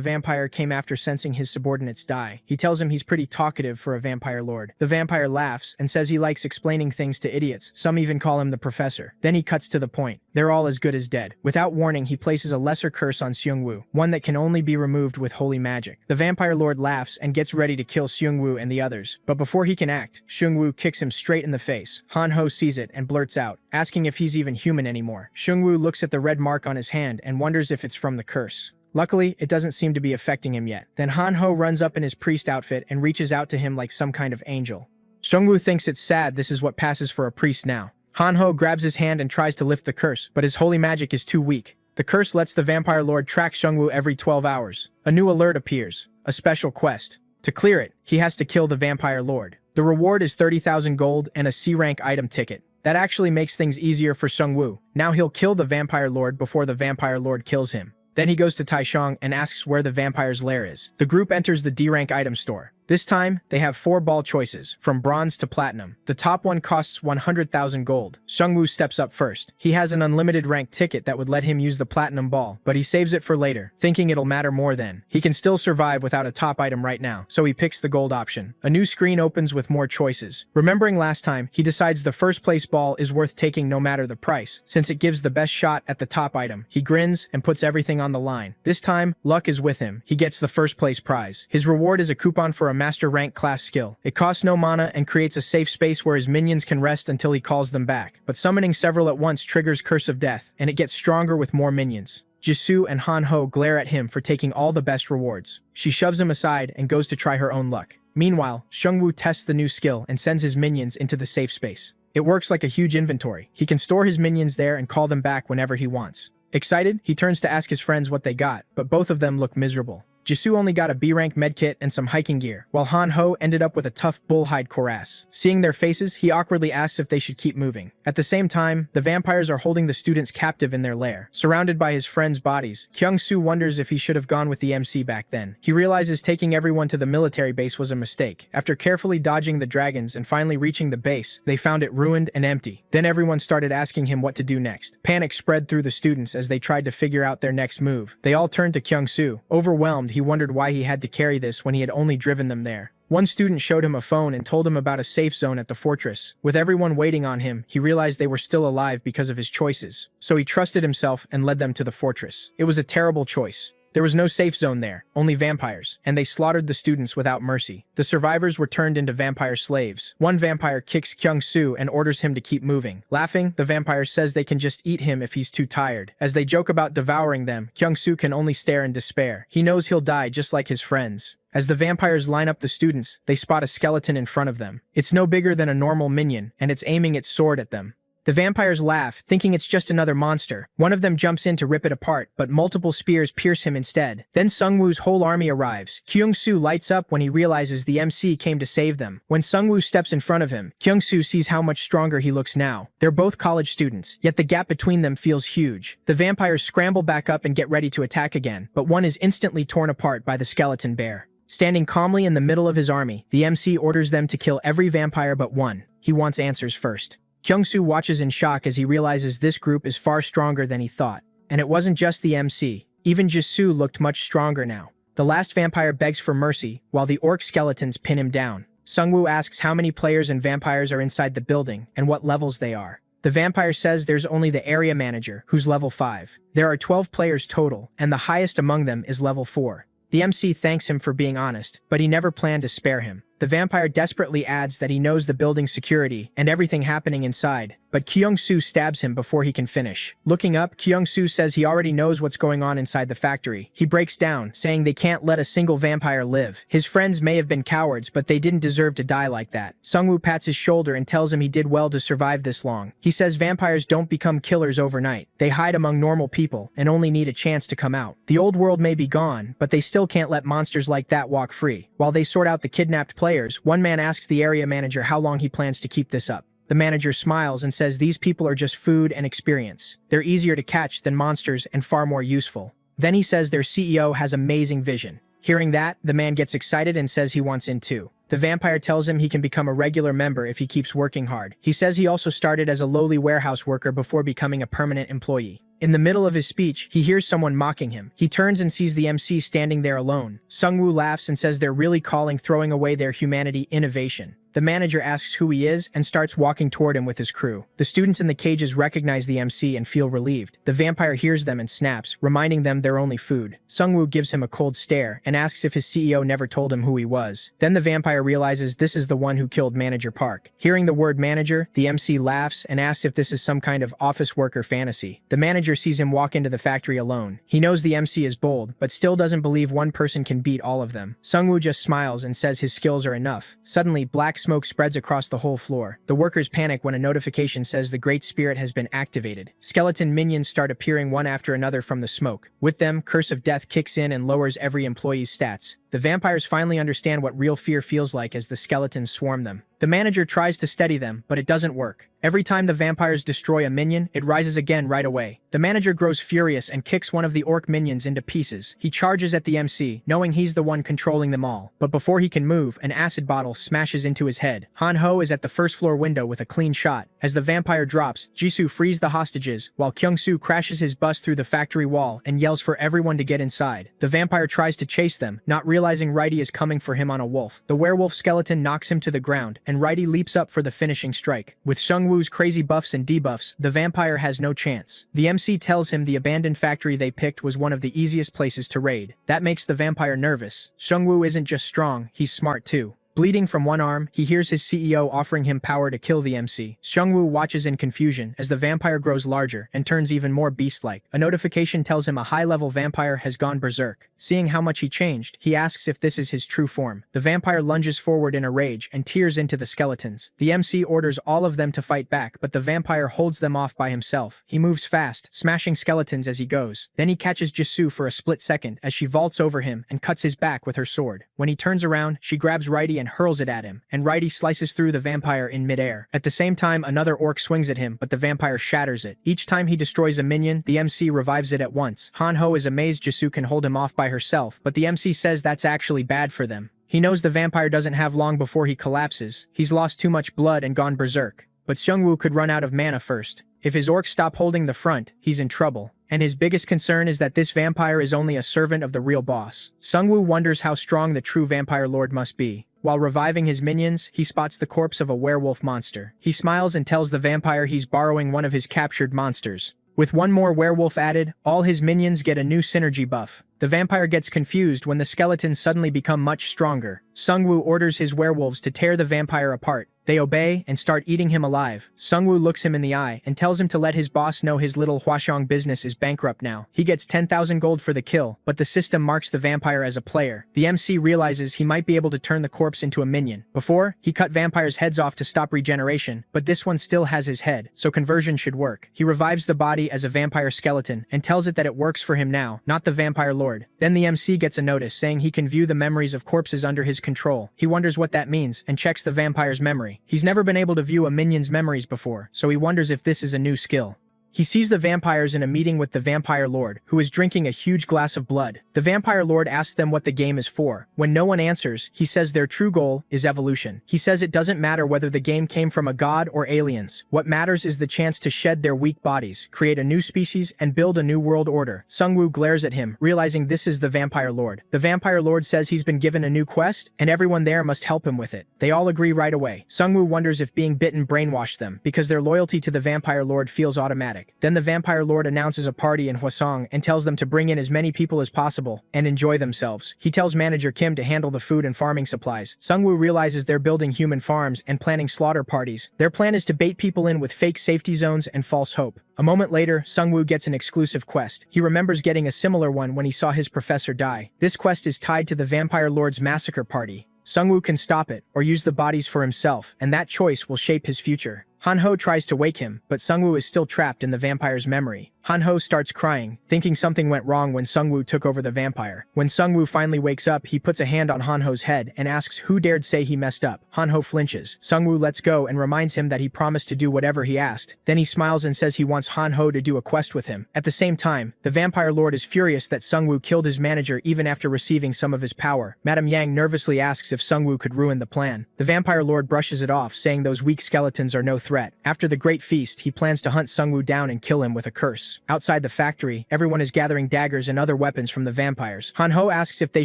vampire came after sensing his subordinates die. He tells him he's pretty talkative for a vampire lord. The vampire laughs and says he likes explaining things to idiots. Some even call him the professor. Then he cuts to the point. They're all as good as dead. Without warning, he places a lesser curse on Seungwoo, one that can only be removed with holy magic. The vampire lord laughs and gets ready to kill Seungwoo and the others. But before he can act, Seungwoo kicks him straight in the face. Han-ho sees it and blurts out, asking if he's even human anymore. Seungwoo looks at the red mark on his hand and wonders if it's from the curse. Luckily, it doesn't seem to be affecting him yet. Then Han-ho runs up in his priest outfit and reaches out to him like some kind of angel. Seungwoo thinks it's sad this is what passes for a priest now. Han-ho grabs his hand and tries to lift the curse, but his holy magic is too weak. The curse lets the vampire lord track Seungwoo every 12 hours. A new alert appears, a special quest. To clear it, he has to kill the vampire lord. The reward is 30,000 gold and a C-rank item ticket. That actually makes things easier for Seungwoo. Now he'll kill the vampire lord before the vampire lord kills him. Then he goes to Taishang and asks where the vampire's lair is. The group enters the D-rank item store. This time, they have 4 ball choices, from bronze to platinum. The top one costs 100,000 gold. Seungwoo steps up first. He has an unlimited rank ticket that would let him use the platinum ball, but he saves it for later, thinking it'll matter more then. He can still survive without a top item right now, so he picks the gold option. A new screen opens with more choices. Remembering last time, he decides the first place ball is worth taking no matter the price, since it gives the best shot at the top item. He grins and puts everything on the line. This time, luck is with him. He gets the first place prize. His reward is a coupon for a master rank class skill. It costs no mana and creates a safe space where his minions can rest until he calls them back. But summoning several at once triggers Curse of Death, and it gets stronger with more minions. Jisoo and Han-ho glare at him for taking all the best rewards. She shoves him aside and goes to try her own luck. Meanwhile, Seungwoo tests the new skill and sends his minions into the safe space. It works like a huge inventory. He can store his minions there and call them back whenever he wants. Excited, he turns to ask his friends what they got, but both of them look miserable. Jisoo only got a B-rank medkit and some hiking gear, while Han-ho ended up with a tough bullhide cuirass. Seeing their faces, he awkwardly asks if they should keep moving. At the same time, the vampires are holding the students captive in their lair. Surrounded by his friends' bodies, Kyung-soo wonders if he should have gone with the MC back then. He realizes taking everyone to the military base was a mistake. After carefully dodging the dragons and finally reaching the base, they found it ruined and empty. Then everyone started asking him what to do next. Panic spread through the students as they tried to figure out their next move. They all turned to Kyung-soo. Overwhelmed, he wondered why he had to carry this when he had only driven them there. One student showed him a phone and told him about a safe zone at the fortress. With everyone waiting on him, he realized they were still alive because of his choices. So he trusted himself and led them to the fortress. It was a terrible choice. There was no safe zone there, only vampires, and they slaughtered the students without mercy. The survivors were turned into vampire slaves. One vampire kicks Kyung-soo and orders him to keep moving. Laughing, the vampire says they can just eat him if he's too tired. As they joke about devouring them, Kyung-soo can only stare in despair. He knows he'll die just like his friends. As the vampires line up the students, they spot a skeleton in front of them. It's no bigger than a normal minion, and it's aiming its sword at them. The vampires laugh, thinking it's just another monster. One of them jumps in to rip it apart, but multiple spears pierce him instead. Then Sungwoo's whole army arrives. Kyung-soo lights up when he realizes the MC came to save them. When Sungwoo steps in front of him, Kyung-soo sees how much stronger he looks now. They're both college students, yet the gap between them feels huge. The vampires scramble back up and get ready to attack again, but one is instantly torn apart by the skeleton bear. Standing calmly in the middle of his army, the MC orders them to kill every vampire but one. He wants answers first. Kyung-soo watches in shock as he realizes this group is far stronger than he thought. And it wasn't just the MC. Even Jisoo looked much stronger now. The last vampire begs for mercy, while the orc skeletons pin him down. Sungwoo asks how many players and vampires are inside the building, and what levels they are. The vampire says there's only the area manager, who's level 5. There are 12 players total, and the highest among them is level 4. The MC thanks him for being honest, but he never planned to spare him. The vampire desperately adds that he knows the building's security and everything happening inside, but Kyung-soo stabs him before he can finish. Looking up, Kyung-soo says he already knows what's going on inside the factory. He breaks down, saying they can't let a single vampire live. His friends may have been cowards, but they didn't deserve to die like that. Sungwoo pats his shoulder and tells him he did well to survive this long. He says vampires don't become killers overnight. They hide among normal people and only need a chance to come out. The old world may be gone, but they still can't let monsters like that walk free. While they sort out the kidnapped players, one man asks the area manager how long he plans to keep this up. The manager smiles and says these people are just food and experience. They're easier to catch than monsters and far more useful. Then he says their CEO has amazing vision. Hearing that, the man gets excited and says he wants in too. The vampire tells him he can become a regular member if he keeps working hard. He says he also started as a lowly warehouse worker before becoming a permanent employee. In the middle of his speech, he hears someone mocking him. He turns and sees the MC standing there alone. Sungwoo laughs and says they're really throwing away their humanity innovation. The manager asks who he is and starts walking toward him with his crew. The students in the cages recognize the MC and feel relieved. The vampire hears them and snaps, reminding them they're only food. Sungwoo gives him a cold stare and asks if his CEO never told him who he was. Then the vampire realizes this is the one who killed Manager Park. Hearing the word manager, the MC laughs and asks if this is some kind of office worker fantasy. The manager sees him walk into the factory alone. He knows the MC is bold, but still doesn't believe one person can beat all of them. Sungwoo just smiles and says his skills are enough. Suddenly, black smoke spreads across the whole floor. The workers panic when a notification says the Great Spirit has been activated. Skeleton minions start appearing one after another from the smoke. With them, Curse of Death kicks in and lowers every employee's stats. The vampires finally understand what real fear feels like as the skeletons swarm them. The manager tries to steady them, but it doesn't work. Every time the vampires destroy a minion, it rises again right away. The manager grows furious and kicks one of the orc minions into pieces. He charges at the MC, knowing he's the one controlling them all. But before he can move, an acid bottle smashes into his head. Han-ho is at the first floor window with a clean shot. As the vampire drops, Jisoo frees the hostages, while Kyung-soo crashes his bus through the factory wall and yells for everyone to get inside. The vampire tries to chase them, not realizing Righty is coming for him on a wolf. The werewolf skeleton knocks him to the ground, and Righty leaps up for the finishing strike. With Sungwoo's crazy buffs and debuffs, the vampire has no chance. The MC tells him the abandoned factory they picked was one of the easiest places to raid. That makes the vampire nervous. Sungwoo isn't just strong, he's smart too. Bleeding from one arm, he hears his CEO offering him power to kill the MC. Sungwoo watches in confusion as the vampire grows larger and turns even more beast-like. A notification tells him a high-level vampire has gone berserk. Seeing how much he changed, he asks if this is his true form. The vampire lunges forward in a rage and tears into the skeletons. The MC orders all of them to fight back, but the vampire holds them off by himself. He moves fast, smashing skeletons as he goes. Then he catches Jisoo for a split second as she vaults over him and cuts his back with her sword. When he turns around, she grabs Righty and hurls it at him, and Righty slices through the vampire in midair. At the same time, another orc swings at him, but the vampire shatters it. Each time he destroys a minion, the MC revives it at once. Han-ho is amazed Jisoo can hold him off by herself, but the MC says that's actually bad for them. He knows the vampire doesn't have long before he collapses. He's lost too much blood and gone berserk. But Sungwoo could run out of mana first. If his orcs stop holding the front, he's in trouble. And his biggest concern is that this vampire is only a servant of the real boss. Sungwoo wonders how strong the true vampire lord must be. While reviving his minions, he spots the corpse of a werewolf monster. He smiles and tells the vampire he's borrowing one of his captured monsters. With one more werewolf added, all his minions get a new synergy buff. The vampire gets confused when the skeletons suddenly become much stronger. Sungwoo orders his werewolves to tear the vampire apart. They obey and start eating him alive. Sungwoo looks him in the eye and tells him to let his boss know his little Hwaseong business is bankrupt now. He gets 10,000 gold for the kill, but the system marks the vampire as a player. The MC realizes he might be able to turn the corpse into a minion. Before, he cut vampires' heads off to stop regeneration, but this one still has his head, so conversion should work. He revives the body as a vampire skeleton and tells it that it works for him now, not the vampire lord. Then the MC gets a notice saying he can view the memories of corpses under his control. He wonders what that means and checks the vampire's memory. He's never been able to view a minion's memories before, so he wonders if this is a new skill. He sees the vampires in a meeting with the vampire lord, who is drinking a huge glass of blood. The vampire lord asks them what the game is for. When no one answers, he says their true goal is evolution. He says it doesn't matter whether the game came from a god or aliens. What matters is the chance to shed their weak bodies, create a new species, and build a new world order. Sungwoo glares at him, realizing this is the vampire lord. The vampire lord says he's been given a new quest, and everyone there must help him with it. They all agree right away. Sungwoo wonders if being bitten brainwashed them, because their loyalty to the vampire lord feels automatic. Then the vampire lord announces a party in Hwaseong and tells them to bring in as many people as possible and enjoy themselves. He tells manager Kim to handle the food and farming supplies. Sungwoo realizes they're building human farms and planning slaughter parties. Their plan is to bait people in with fake safety zones and false hope. A moment later, Sungwoo gets an exclusive quest. He remembers getting a similar one when he saw his professor die. This quest is tied to the vampire lord's massacre party. Sungwoo can stop it or use the bodies for himself, and that choice will shape his future. Hanho tries to wake him, but Sungwoo is still trapped in the vampire's memory. Hanho starts crying, thinking something went wrong when Sungwoo took over the vampire. When Sungwoo finally wakes up, he puts a hand on Hanho's head and asks who dared say he messed up. Hanho flinches. Sungwoo lets go and reminds him that he promised to do whatever he asked. Then he smiles and says he wants Hanho to do a quest with him. At the same time, the vampire lord is furious that Sungwoo killed his manager even after receiving some of his power. Madame Yang nervously asks if Sungwoo could ruin the plan. The vampire lord brushes it off, saying those weak skeletons are no threat. After the great feast, he plans to hunt Sungwoo down and kill him with a curse. Outside the factory, everyone is gathering daggers and other weapons from the vampires. Hanho asks if they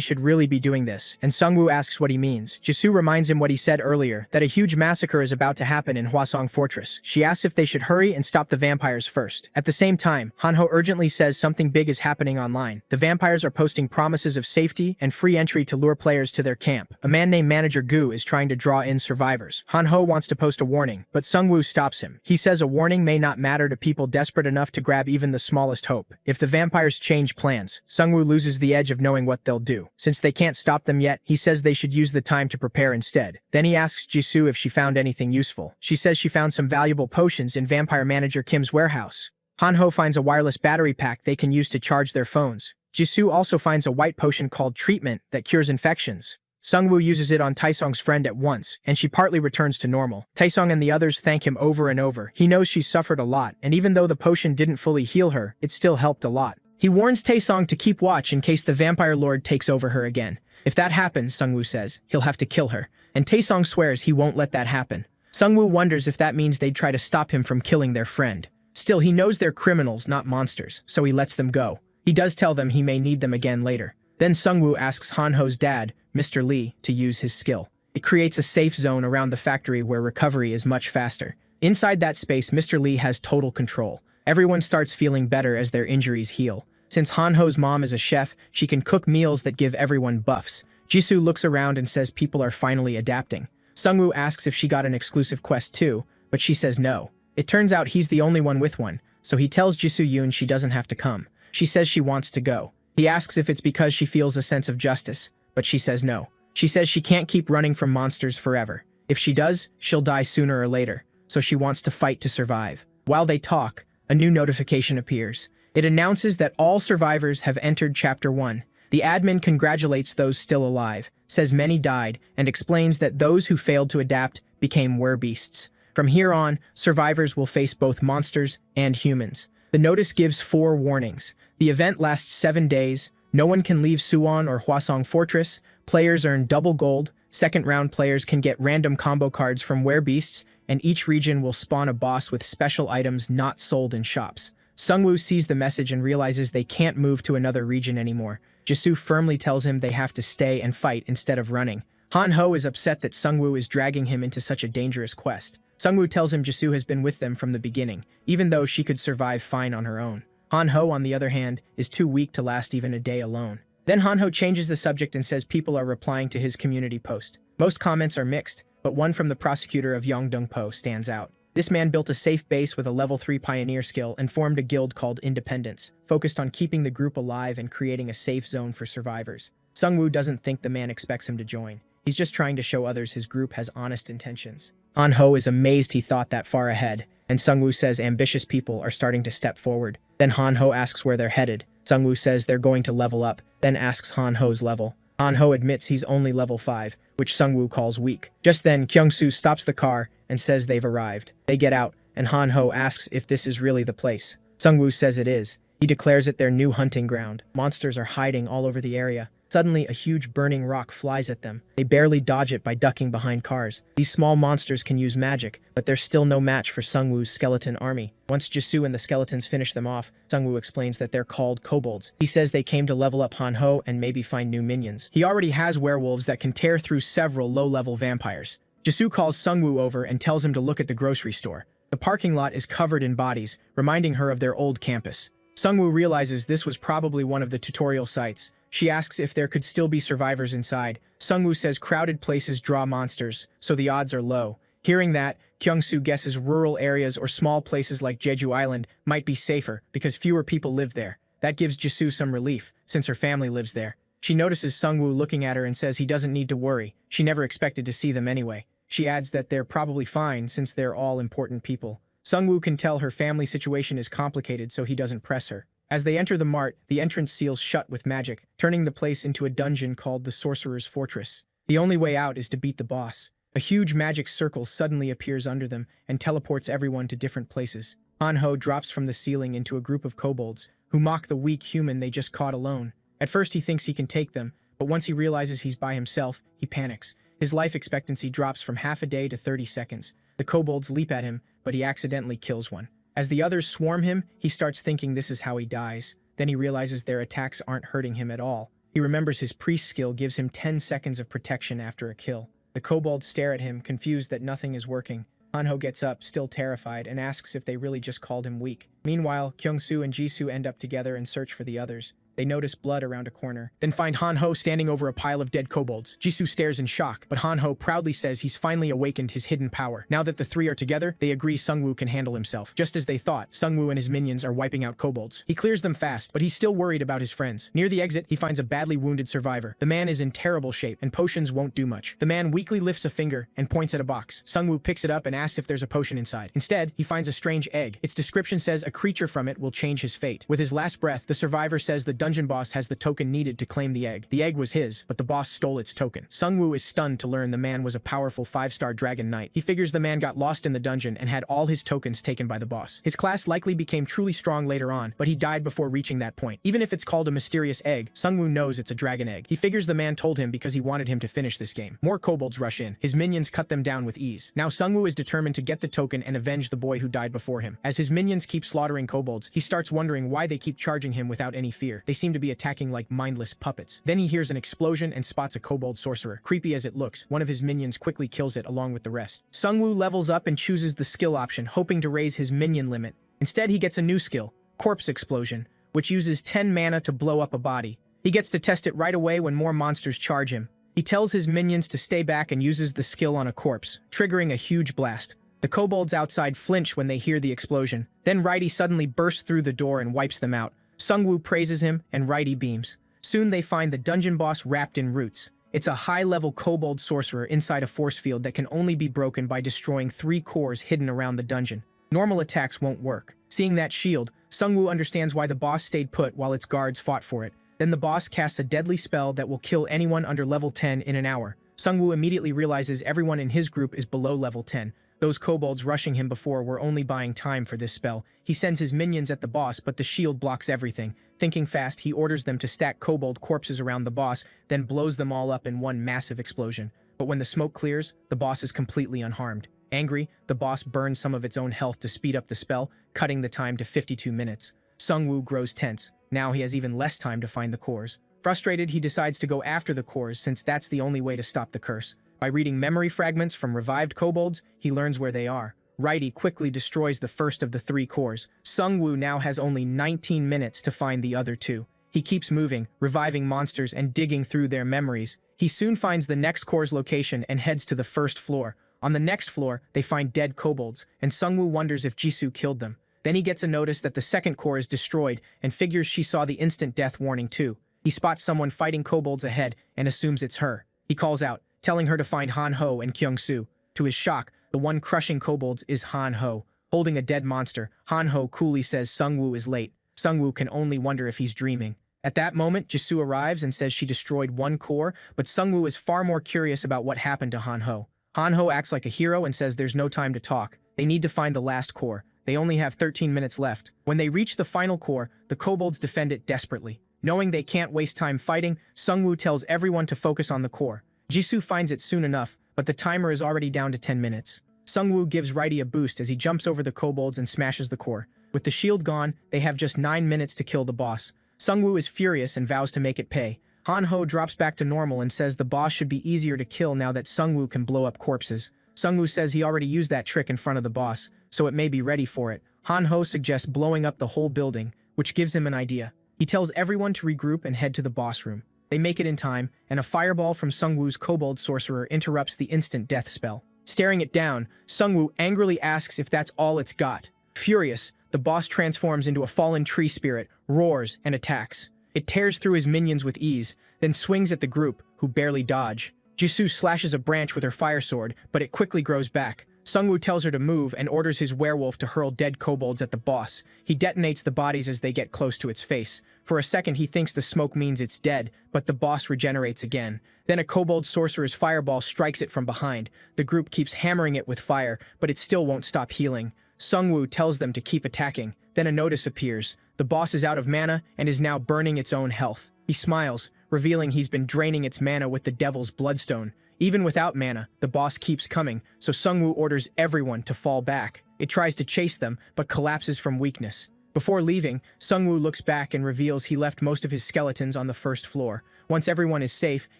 should really be doing this, and Sungwoo asks what he means. Jisoo reminds him what he said earlier, that a huge massacre is about to happen in Hwaseong Fortress. She asks if they should hurry and stop the vampires first. At the same time, Hanho urgently says something big is happening online. The vampires are posting promises of safety and free entry to lure players to their camp. A man named Manager Gu is trying to draw in survivors. Hanho wants to post a warning, but Sungwoo stops him. He says a warning may not matter to people desperate enough to grab even the smallest hope. If the vampires change plans, Sungwoo loses the edge of knowing what they'll do. Since they can't stop them yet, he says they should use the time to prepare instead. Then he asks Jisoo if she found anything useful. She says she found some valuable potions in vampire manager Kim's warehouse. Hanho finds a wireless battery pack they can use to charge their phones. Jisoo also finds a white potion called Treatment that cures infections. Sungwoo uses it on Taesong's friend at once, and she partly returns to normal. Taesong and the others thank him over and over. He knows she's suffered a lot, and even though the potion didn't fully heal her, it still helped a lot. He warns Taesong to keep watch in case the vampire lord takes over her again. If that happens, Sungwoo says, he'll have to kill her, and Taesong swears he won't let that happen. Sungwoo wonders if that means they'd try to stop him from killing their friend. Still, he knows they're criminals, not monsters, so he lets them go. He does tell them he may need them again later. Then Sungwoo asks Hanho's dad, Mr. Lee, to use his skill. It creates a safe zone around the factory where recovery is much faster. Inside that space, Mr. Lee has total control. Everyone starts feeling better as their injuries heal. Since Hanho's mom is a chef, she can cook meals that give everyone buffs. Jisoo looks around and says people are finally adapting. Sungwoo asks if she got an exclusive quest too, but she says no. It turns out he's the only one with one, so he tells Jisoo Yoon she doesn't have to come. She says she wants to go. He asks if it's because she feels a sense of justice, but she says no. She says she can't keep running from monsters forever. If she does, she'll die sooner or later, so she wants to fight to survive. While they talk, a new notification appears. It announces that all survivors have entered Chapter 1. The admin congratulates those still alive, says many died, and explains that those who failed to adapt became werbeasts. From here on, survivors will face both monsters and humans. The notice gives 4 warnings. The event lasts 7 days. No one can leave Suwon or Hwaseong Fortress. Players earn double gold. Second-round players can get random combo cards from werbeasts, and each region will spawn a boss with special items not sold in shops. Sungwoo sees the message and realizes they can't move to another region anymore. Jisoo firmly tells him they have to stay and fight instead of running. Hanho is upset that Sungwoo is dragging him into such a dangerous quest. Sungwoo tells him Jisoo has been with them from the beginning, even though she could survive fine on her own. Hanho, on the other hand, is too weak to last even a day alone. Then Hanho changes the subject and says people are replying to his community post. Most comments are mixed, but one from the prosecutor of Yongdongpo stands out. This man built a safe base with a level 3 pioneer skill and formed a guild called Independence, focused on keeping the group alive and creating a safe zone for survivors. Sungwoo doesn't think the man expects him to join. He's just trying to show others his group has honest intentions. Hanho is amazed he thought that far ahead, and Sungwoo says ambitious people are starting to step forward. Then Hanho asks where they're headed. Sungwoo says they're going to level up, then asks Hanho's level. Hanho admits he's only level 5, which Sungwoo calls weak. Just then, Kyungsoo stops the car and says they've arrived. They get out, and Hanho asks if this is really the place. Sungwoo says it is. He declares it their new hunting ground. Monsters are hiding all over the area. Suddenly, a huge burning rock flies at them. They barely dodge it by ducking behind cars. These small monsters can use magic, but they're still no match for Sungwoo's skeleton army. Once Jisoo and the skeletons finish them off, Sungwoo explains that they're called kobolds. He says they came to level up Hanho and maybe find new minions. He already has werewolves that can tear through several low-level vampires. Jisoo calls Sungwoo over and tells him to look at the grocery store. The parking lot is covered in bodies, reminding her of their old campus. Sungwoo realizes this was probably one of the tutorial sites. She asks if there could still be survivors inside. Sungwoo says crowded places draw monsters, so the odds are low. Hearing that, Kyungsoo guesses rural areas or small places like Jeju Island might be safer because fewer people live there. That gives Jisoo some relief, since her family lives there. She notices Sungwoo looking at her and says he doesn't need to worry. She never expected to see them anyway. She adds that they're probably fine since they're all important people. Sungwoo can tell her family situation is complicated, so he doesn't press her. As they enter the mart, the entrance seals shut with magic, turning the place into a dungeon called the Sorcerer's Fortress. The only way out is to beat the boss. A huge magic circle suddenly appears under them and teleports everyone to different places. Hanho drops from the ceiling into a group of kobolds, who mock the weak human they just caught alone. At first he thinks he can take them, but once he realizes he's by himself, he panics. His life expectancy drops from half a day to 30 seconds. The kobolds leap at him, but he accidentally kills one. As the others swarm him, he starts thinking this is how he dies. Then he realizes their attacks aren't hurting him at all. He remembers his priest skill gives him 10 seconds of protection after a kill. The kobolds stare at him, confused that nothing is working. Hanho gets up, still terrified, and asks if they really just called him weak. Meanwhile, Kyungsoo and Jisoo end up together and search for the others. They notice blood around a corner, then find Hanho standing over a pile of dead kobolds. Jisoo stares in shock, but Hanho proudly says he's finally awakened his hidden power. Now that the three are together, they agree Sungwoo can handle himself. Just as they thought, Sungwoo and his minions are wiping out kobolds. He clears them fast, but he's still worried about his friends. Near the exit, he finds a badly wounded survivor. The man is in terrible shape, and potions won't do much. The man weakly lifts a finger and points at a box. Sungwoo picks it up and asks if there's a potion inside. Instead, he finds a strange egg. Its description says a creature from it will change his fate. With his last breath, the survivor says the dungeon boss has the token needed to claim the egg. The egg was his, but the boss stole its token. Sungwoo is stunned to learn the man was a powerful 5-star dragon knight. He figures the man got lost in the dungeon and had all his tokens taken by the boss. His class likely became truly strong later on, but he died before reaching that point. Even if it's called a mysterious egg, Sungwoo knows it's a dragon egg. He figures the man told him because he wanted him to finish this game. More kobolds rush in. His minions cut them down with ease. Now Sungwoo is determined to get the token and avenge the boy who died before him. As his minions keep slaughtering kobolds, he starts wondering why they keep charging him without any fear. They seem to be attacking like mindless puppets. Then he hears an explosion and spots a kobold sorcerer. Creepy as it looks, one of his minions quickly kills it along with the rest. Sungwoo levels up and chooses the skill option, hoping to raise his minion limit. Instead, he gets a new skill, Corpse Explosion, which uses 10 mana to blow up a body. He gets to test it right away when more monsters charge him. He tells his minions to stay back and uses the skill on a corpse, triggering a huge blast. The kobolds outside flinch when they hear the explosion. Then Righty suddenly bursts through the door and wipes them out. Sungwoo praises him, and Righty beams. Soon they find the dungeon boss wrapped in roots. It's a high-level kobold sorcerer inside a force field that can only be broken by destroying 3 cores hidden around the dungeon. Normal attacks won't work. Seeing that shield, Sungwoo understands why the boss stayed put while its guards fought for it. Then the boss casts a deadly spell that will kill anyone under level 10 in an hour. Sungwoo immediately realizes everyone in his group is below level 10. Those kobolds rushing him before were only buying time for this spell. He sends his minions at the boss, but the shield blocks everything. Thinking fast, he orders them to stack kobold corpses around the boss, then blows them all up in one massive explosion. But when the smoke clears, the boss is completely unharmed. Angry, the boss burns some of its own health to speed up the spell, cutting the time to 52 minutes. Sungwoo grows tense. Now he has even less time to find the cores. Frustrated, he decides to go after the cores since that's the only way to stop the curse. By reading memory fragments from revived kobolds, he learns where they are. Righty quickly destroys the first of the 3 cores. Sungwoo now has only 19 minutes to find the other 2. He keeps moving, reviving monsters and digging through their memories. He soon finds the next core's location and heads to the first floor. On the next floor, they find dead kobolds, and Sungwoo wonders if Jisoo killed them. Then he gets a notice that the second core is destroyed and figures she saw the instant death warning too. He spots someone fighting kobolds ahead and assumes it's her. He calls out, telling her to find Han Ho and Kyung-soo. To his shock, the one crushing kobolds is Han Ho. Holding a dead monster, Han Ho coolly says Sungwoo is late. Sungwoo can only wonder if he's dreaming. At that moment, Jisoo arrives and says she destroyed one core, but Sungwoo is far more curious about what happened to Han Ho. Han Ho acts like a hero and says there's no time to talk. They need to find the last core. They only have 13 minutes left. When they reach the final core, the kobolds defend it desperately. Knowing they can't waste time fighting, Sungwoo tells everyone to focus on the core. Jisoo finds it soon enough, but the timer is already down to 10 minutes. Sungwoo gives Righty a boost as he jumps over the kobolds and smashes the core. With the shield gone, they have just 9 minutes to kill the boss. Sungwoo is furious and vows to make it pay. Han Ho drops back to normal and says the boss should be easier to kill now that Sungwoo can blow up corpses. Sungwoo says he already used that trick in front of the boss, so it may be ready for it. Han Ho suggests blowing up the whole building, which gives him an idea. He tells everyone to regroup and head to the boss room. They make it in time, and a fireball from Sungwoo's kobold sorcerer interrupts the instant death spell. Staring it down, Sungwoo angrily asks if that's all it's got. Furious, the boss transforms into a fallen tree spirit, roars, and attacks. It tears through his minions with ease, then swings at the group, who barely dodge. Jisoo slashes a branch with her fire sword, but it quickly grows back. Sungwoo tells her to move and orders his werewolf to hurl dead kobolds at the boss. He detonates the bodies as they get close to its face. For a second he thinks the smoke means it's dead, but the boss regenerates again. Then a kobold sorcerer's fireball strikes it from behind. The group keeps hammering it with fire, but it still won't stop healing. Sungwoo tells them to keep attacking. Then a notice appears. The boss is out of mana and is now burning its own health. He smiles, revealing he's been draining its mana with the devil's bloodstone. Even without mana, the boss keeps coming, so Sungwoo orders everyone to fall back. It tries to chase them, but collapses from weakness. Before leaving, Sungwoo looks back and reveals he left most of his skeletons on the first floor. Once everyone is safe,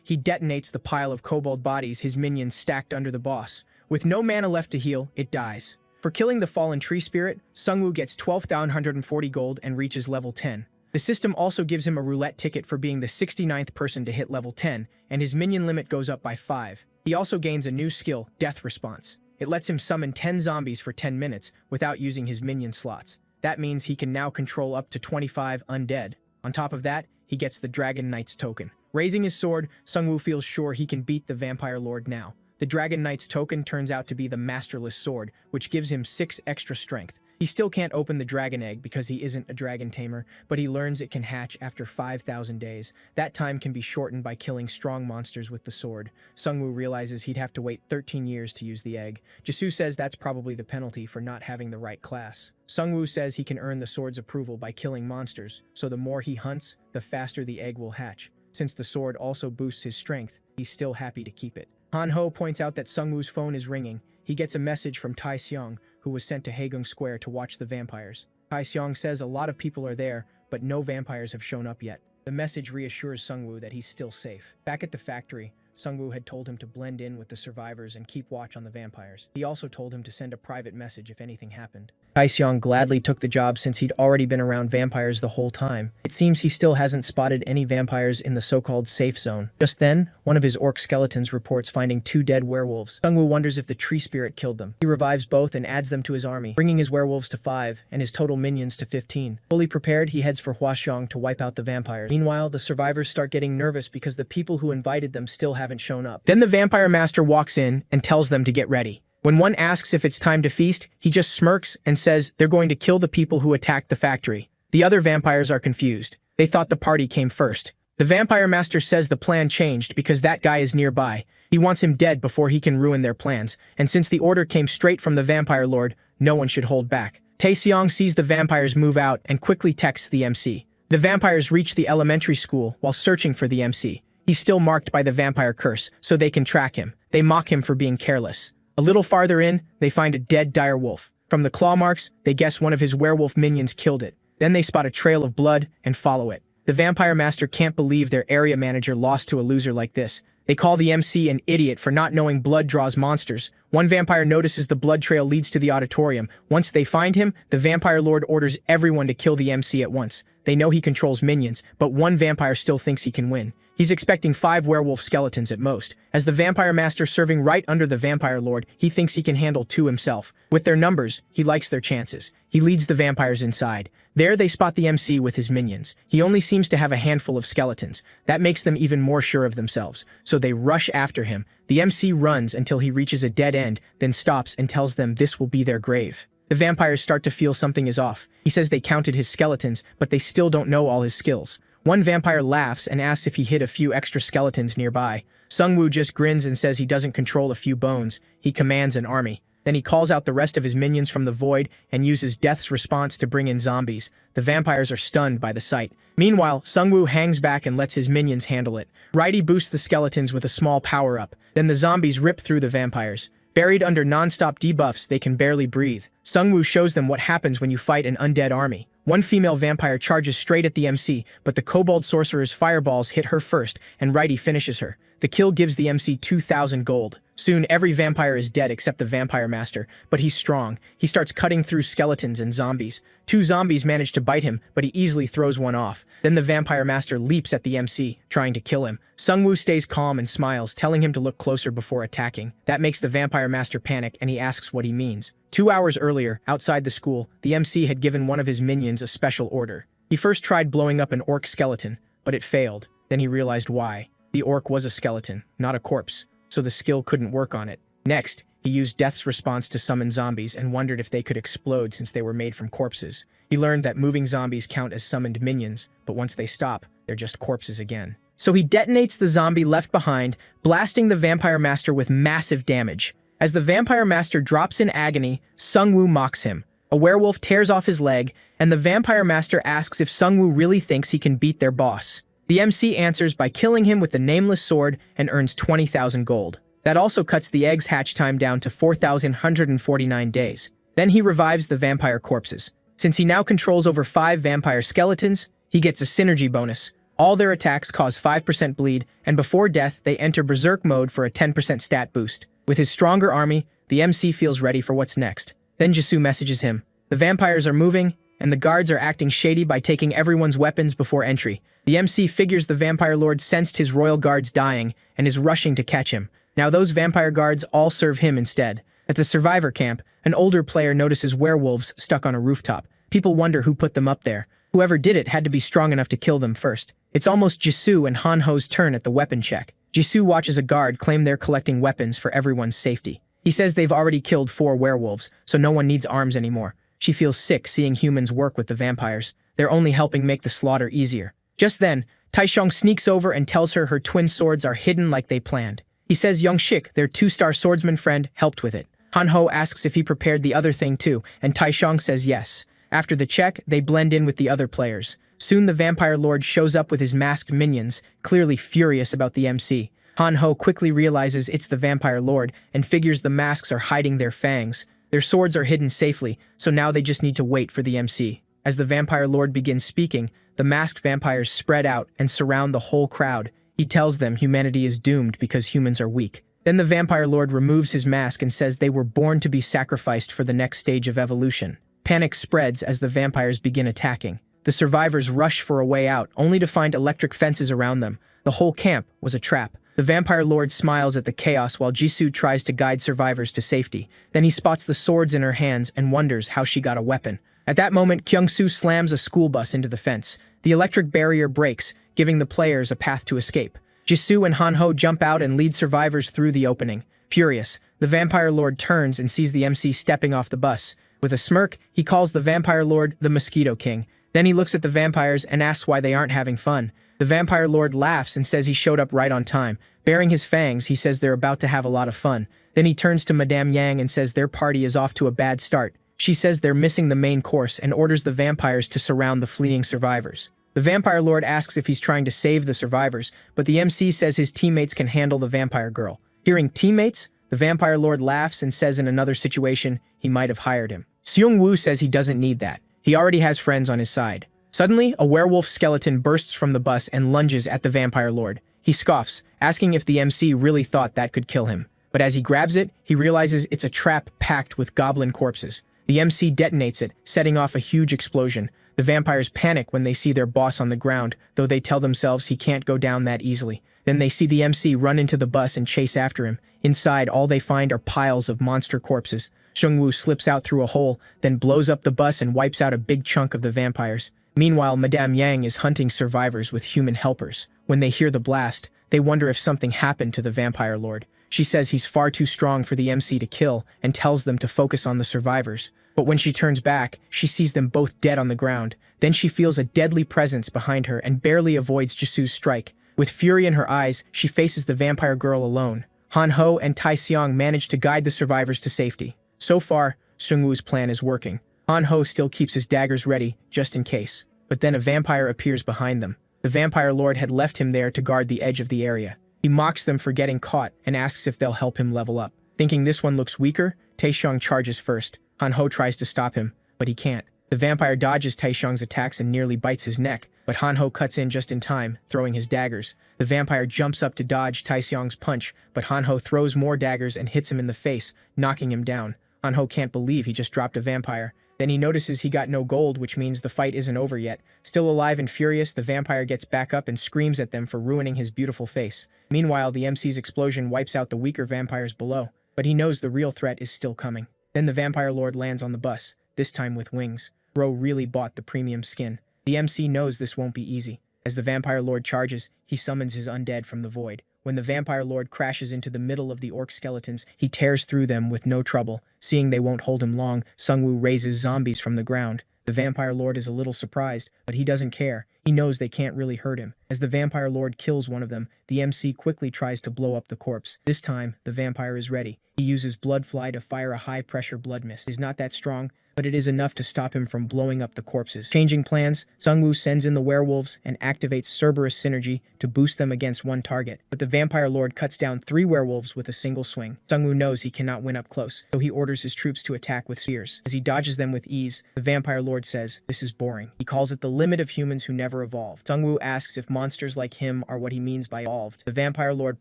he detonates the pile of kobold bodies his minions stacked under the boss. With no mana left to heal, it dies. For killing the fallen tree spirit, Sungwoo gets 12,140 gold and reaches level 10. The system also gives him a roulette ticket for being the 69th person to hit level 10, and his minion limit goes up by 5. He also gains a new skill, Death Response. It lets him summon 10 zombies for 10 minutes without using his minion slots. That means he can now control up to 25 undead. On top of that, he gets the Dragon Knight's token. Raising his sword, Sungwoo feels sure he can beat the Vampire Lord now. The Dragon Knight's token turns out to be the Masterless Sword, which gives him 6 extra strength. He still can't open the dragon egg because he isn't a dragon tamer, but he learns it can hatch after 5,000 days. That time can be shortened by killing strong monsters with the sword. Sungwoo realizes he'd have to wait 13 years to use the egg. Jisoo says that's probably the penalty for not having the right class. Sungwoo says he can earn the sword's approval by killing monsters, so the more he hunts, the faster the egg will hatch. Since the sword also boosts his strength, he's still happy to keep it. Han Ho points out that Sungwoo's phone is ringing. He gets a message from Tai Seong, who was sent to Haegung Square to watch the vampires. Tai Seong says a lot of people are there, but no vampires have shown up yet. The message reassures Sungwoo that he's still safe. Back at the factory, Sungwoo had told him to blend in with the survivors and keep watch on the vampires. He also told him to send a private message if anything happened. Tai Seong gladly took the job since he'd already been around vampires the whole time. It seems he still hasn't spotted any vampires in the so-called safe zone. Just then, one of his orc skeletons reports finding 2 dead werewolves. Sungwoo wonders if the tree spirit killed them. He revives both and adds them to his army, bringing his werewolves to 5 and his total minions to 15. Fully prepared, he heads for Hwaseong to wipe out the vampires. Meanwhile, the survivors start getting nervous because the people who invited them still haven't shown up. Then the vampire master walks in and tells them to get ready. When one asks if it's time to feast, he just smirks and says they're going to kill the people who attacked the factory. The other vampires are confused. They thought the party came first. The vampire master says the plan changed because that guy is nearby. He wants him dead before he can ruin their plans, and since the order came straight from the vampire lord, no one should hold back. Tae Seong sees the vampires move out and quickly texts the MC. The vampires reach the elementary school while searching for the MC. He's still marked by the vampire curse, so they can track him. They mock him for being careless. A little farther in, they find a dead dire wolf. From the claw marks, they guess one of his werewolf minions killed it. Then they spot a trail of blood and follow it. The vampire master can't believe their area manager lost to a loser like this. They call the MC an idiot for not knowing blood draws monsters. One vampire notices the blood trail leads to the auditorium. Once they find him, the vampire lord orders everyone to kill the MC at once. They know he controls minions, but one vampire still thinks he can win. He's expecting 5 werewolf skeletons at most. As the vampire master serving right under the vampire lord, he thinks he can handle 2 himself. With their numbers, he likes their chances. He leads the vampires inside. There they spot the MC with his minions. He only seems to have a handful of skeletons. That makes them even more sure of themselves. So they rush after him. The MC runs until he reaches a dead end, then stops and tells them this will be their grave. The vampires start to feel something is off. He says they counted his skeletons, but they still don't know all his skills. One vampire laughs and asks if he hid a few extra skeletons nearby. Sungwoo just grins and says he doesn't control a few bones. He commands an army. Then he calls out the rest of his minions from the void and uses Death's response to bring in zombies. The vampires are stunned by the sight. Meanwhile, Sungwoo hangs back and lets his minions handle it. Righty boosts the skeletons with a small power-up. Then the zombies rip through the vampires. Buried under non-stop debuffs, they can barely breathe. Sungwoo shows them what happens when you fight an undead army. One female vampire charges straight at the MC, but the kobold sorcerer's fireballs hit her first, and Righty finishes her. The kill gives the MC 2,000 gold. Soon, every vampire is dead except the vampire master, but he's strong. He starts cutting through skeletons and zombies. 2 zombies manage to bite him, but he easily throws one off. Then the vampire master leaps at the MC, trying to kill him. Sungwoo stays calm and smiles, telling him to look closer before attacking. That makes the vampire master panic, and he asks what he means. 2 hours earlier, outside the school, the MC had given one of his minions a special order. He first tried blowing up an orc skeleton, but it failed. Then he realized why. The orc was a skeleton, not a corpse, so the skill couldn't work on it. Next, he used Death's response to summon zombies and wondered if they could explode since they were made from corpses. He learned that moving zombies count as summoned minions, but once they stop, they're just corpses again. So he detonates the zombie left behind, blasting the vampire master with massive damage. As the vampire master drops in agony, Sungwoo mocks him. A werewolf tears off his leg, and the vampire master asks if Sungwoo really thinks he can beat their boss. The MC answers by killing him with the nameless sword and earns 20,000 gold. That also cuts the egg's hatch time down to 4,149 days. Then he revives the vampire corpses. Since he now controls over 5 vampire skeletons, he gets a synergy bonus. All their attacks cause 5% bleed, and before death, they enter berserk mode for a 10% stat boost. With his stronger army, the MC feels ready for what's next. Then Jisoo messages him. The vampires are moving, and the guards are acting shady by taking everyone's weapons before entry. The MC figures the vampire lord sensed his royal guards dying and is rushing to catch him. Now those vampire guards all serve him instead. At the survivor camp, an older player notices werewolves stuck on a rooftop. People wonder who put them up there. Whoever did it had to be strong enough to kill them first. It's almost Jisoo and Hanho's turn at the weapon check. Jisoo watches a guard claim they're collecting weapons for everyone's safety. He says they've already killed 4 werewolves, so no one needs arms anymore. She feels sick seeing humans work with the vampires. They're only helping make the slaughter easier. Just then, Taishong sneaks over and tells her her twin swords are hidden like they planned. He says Yongshik, their 2-star swordsman friend, helped with it. Hanho asks if he prepared the other thing too, and Taishong says yes. After the check, they blend in with the other players. Soon the vampire lord shows up with his masked minions, clearly furious about the MC. Hanho quickly realizes it's the vampire lord and figures the masks are hiding their fangs. Their swords are hidden safely, so now they just need to wait for the MC. As the vampire lord begins speaking, the masked vampires spread out and surround the whole crowd. He tells them humanity is doomed because humans are weak. Then the vampire lord removes his mask and says they were born to be sacrificed for the next stage of evolution. Panic spreads as the vampires begin attacking. The survivors rush for a way out, only to find electric fences around them. The whole camp was a trap. The vampire lord smiles at the chaos while Jisoo tries to guide survivors to safety. Then he spots the swords in her hands and wonders how she got a weapon. At that moment, Kyung-soo slams a school bus into the fence. The electric barrier breaks, giving the players a path to escape. Jisoo and Hanho jump out and lead survivors through the opening. Furious, the vampire lord turns and sees the MC stepping off the bus. With a smirk, he calls the vampire lord the Mosquito King. Then he looks at the vampires and asks why they aren't having fun. The vampire lord laughs and says he showed up right on time. Baring his fangs, he says they're about to have a lot of fun. Then he turns to Madame Yang and says their party is off to a bad start. She says they're missing the main course and orders the vampires to surround the fleeing survivors. The vampire lord asks if he's trying to save the survivors, but the MC says his teammates can handle the vampire girl. Hearing teammates, the vampire lord laughs and says in another situation, he might have hired him. Seung-woo says he doesn't need that. He already has friends on his side. Suddenly, a werewolf skeleton bursts from the bus and lunges at the vampire lord. He scoffs, asking if the MC really thought that could kill him. But as he grabs it, he realizes it's a trap packed with goblin corpses. The MC detonates it, setting off a huge explosion. The vampires panic when they see their boss on the ground, though they tell themselves he can't go down that easily. Then they see the MC run into the bus and chase after him. Inside, all they find are piles of monster corpses. Seungwoo slips out through a hole, then blows up the bus and wipes out a big chunk of the vampires. Meanwhile, Madame Yang is hunting survivors with human helpers. When they hear the blast, they wonder if something happened to the vampire lord. She says he's far too strong for the MC to kill and tells them to focus on the survivors. But when she turns back, she sees them both dead on the ground. Then she feels a deadly presence behind her and barely avoids Jisoo's strike. With fury in her eyes, she faces the vampire girl alone. Han Ho and Tai Seong manage to guide the survivors to safety. So far, Seungwoo's plan is working. Han Ho still keeps his daggers ready, just in case. But then a vampire appears behind them. The vampire lord had left him there to guard the edge of the area. He mocks them for getting caught and asks if they'll help him level up. Thinking this one looks weaker, Taeseong charges first. Han Ho tries to stop him, but he can't. The vampire dodges Taeseong's attacks and nearly bites his neck, but Han Ho cuts in just in time, throwing his daggers. The vampire jumps up to dodge Taeseong's punch, but Han Ho throws more daggers and hits him in the face, knocking him down. Han Ho can't believe he just dropped a vampire. Then he notices he got no gold, which means the fight isn't over yet. Still alive and furious, the vampire gets back up and screams at them for ruining his beautiful face. Meanwhile, the MC's explosion wipes out the weaker vampires below, but he knows the real threat is still coming. Then the vampire lord lands on the bus, this time with wings. Bro really bought the premium skin. The MC knows this won't be easy. As the vampire lord charges, he summons his undead from the void. When the vampire lord crashes into the middle of the orc skeletons, he tears through them with no trouble. Seeing they won't hold him long, Seungwoo raises zombies from the ground. The vampire lord is a little surprised, but he doesn't care. He knows they can't really hurt him. As the vampire lord kills one of them, the MC quickly tries to blow up the corpse. This time, the vampire is ready. He uses blood fly to fire a high-pressure blood mist. It's not that strong, but it is enough to stop him from blowing up the corpses. Changing plans, Seungwoo sends in the werewolves and activates Cerberus synergy to boost them against one target. But the vampire lord cuts down 3 werewolves with a single swing. Seungwoo knows he cannot win up close, so he orders his troops to attack with spears. As he dodges them with ease, the vampire lord says, "This is boring." He calls it the limit of humans who never evolved. Seungwoo asks if monsters like him are what he means by evolved. The vampire lord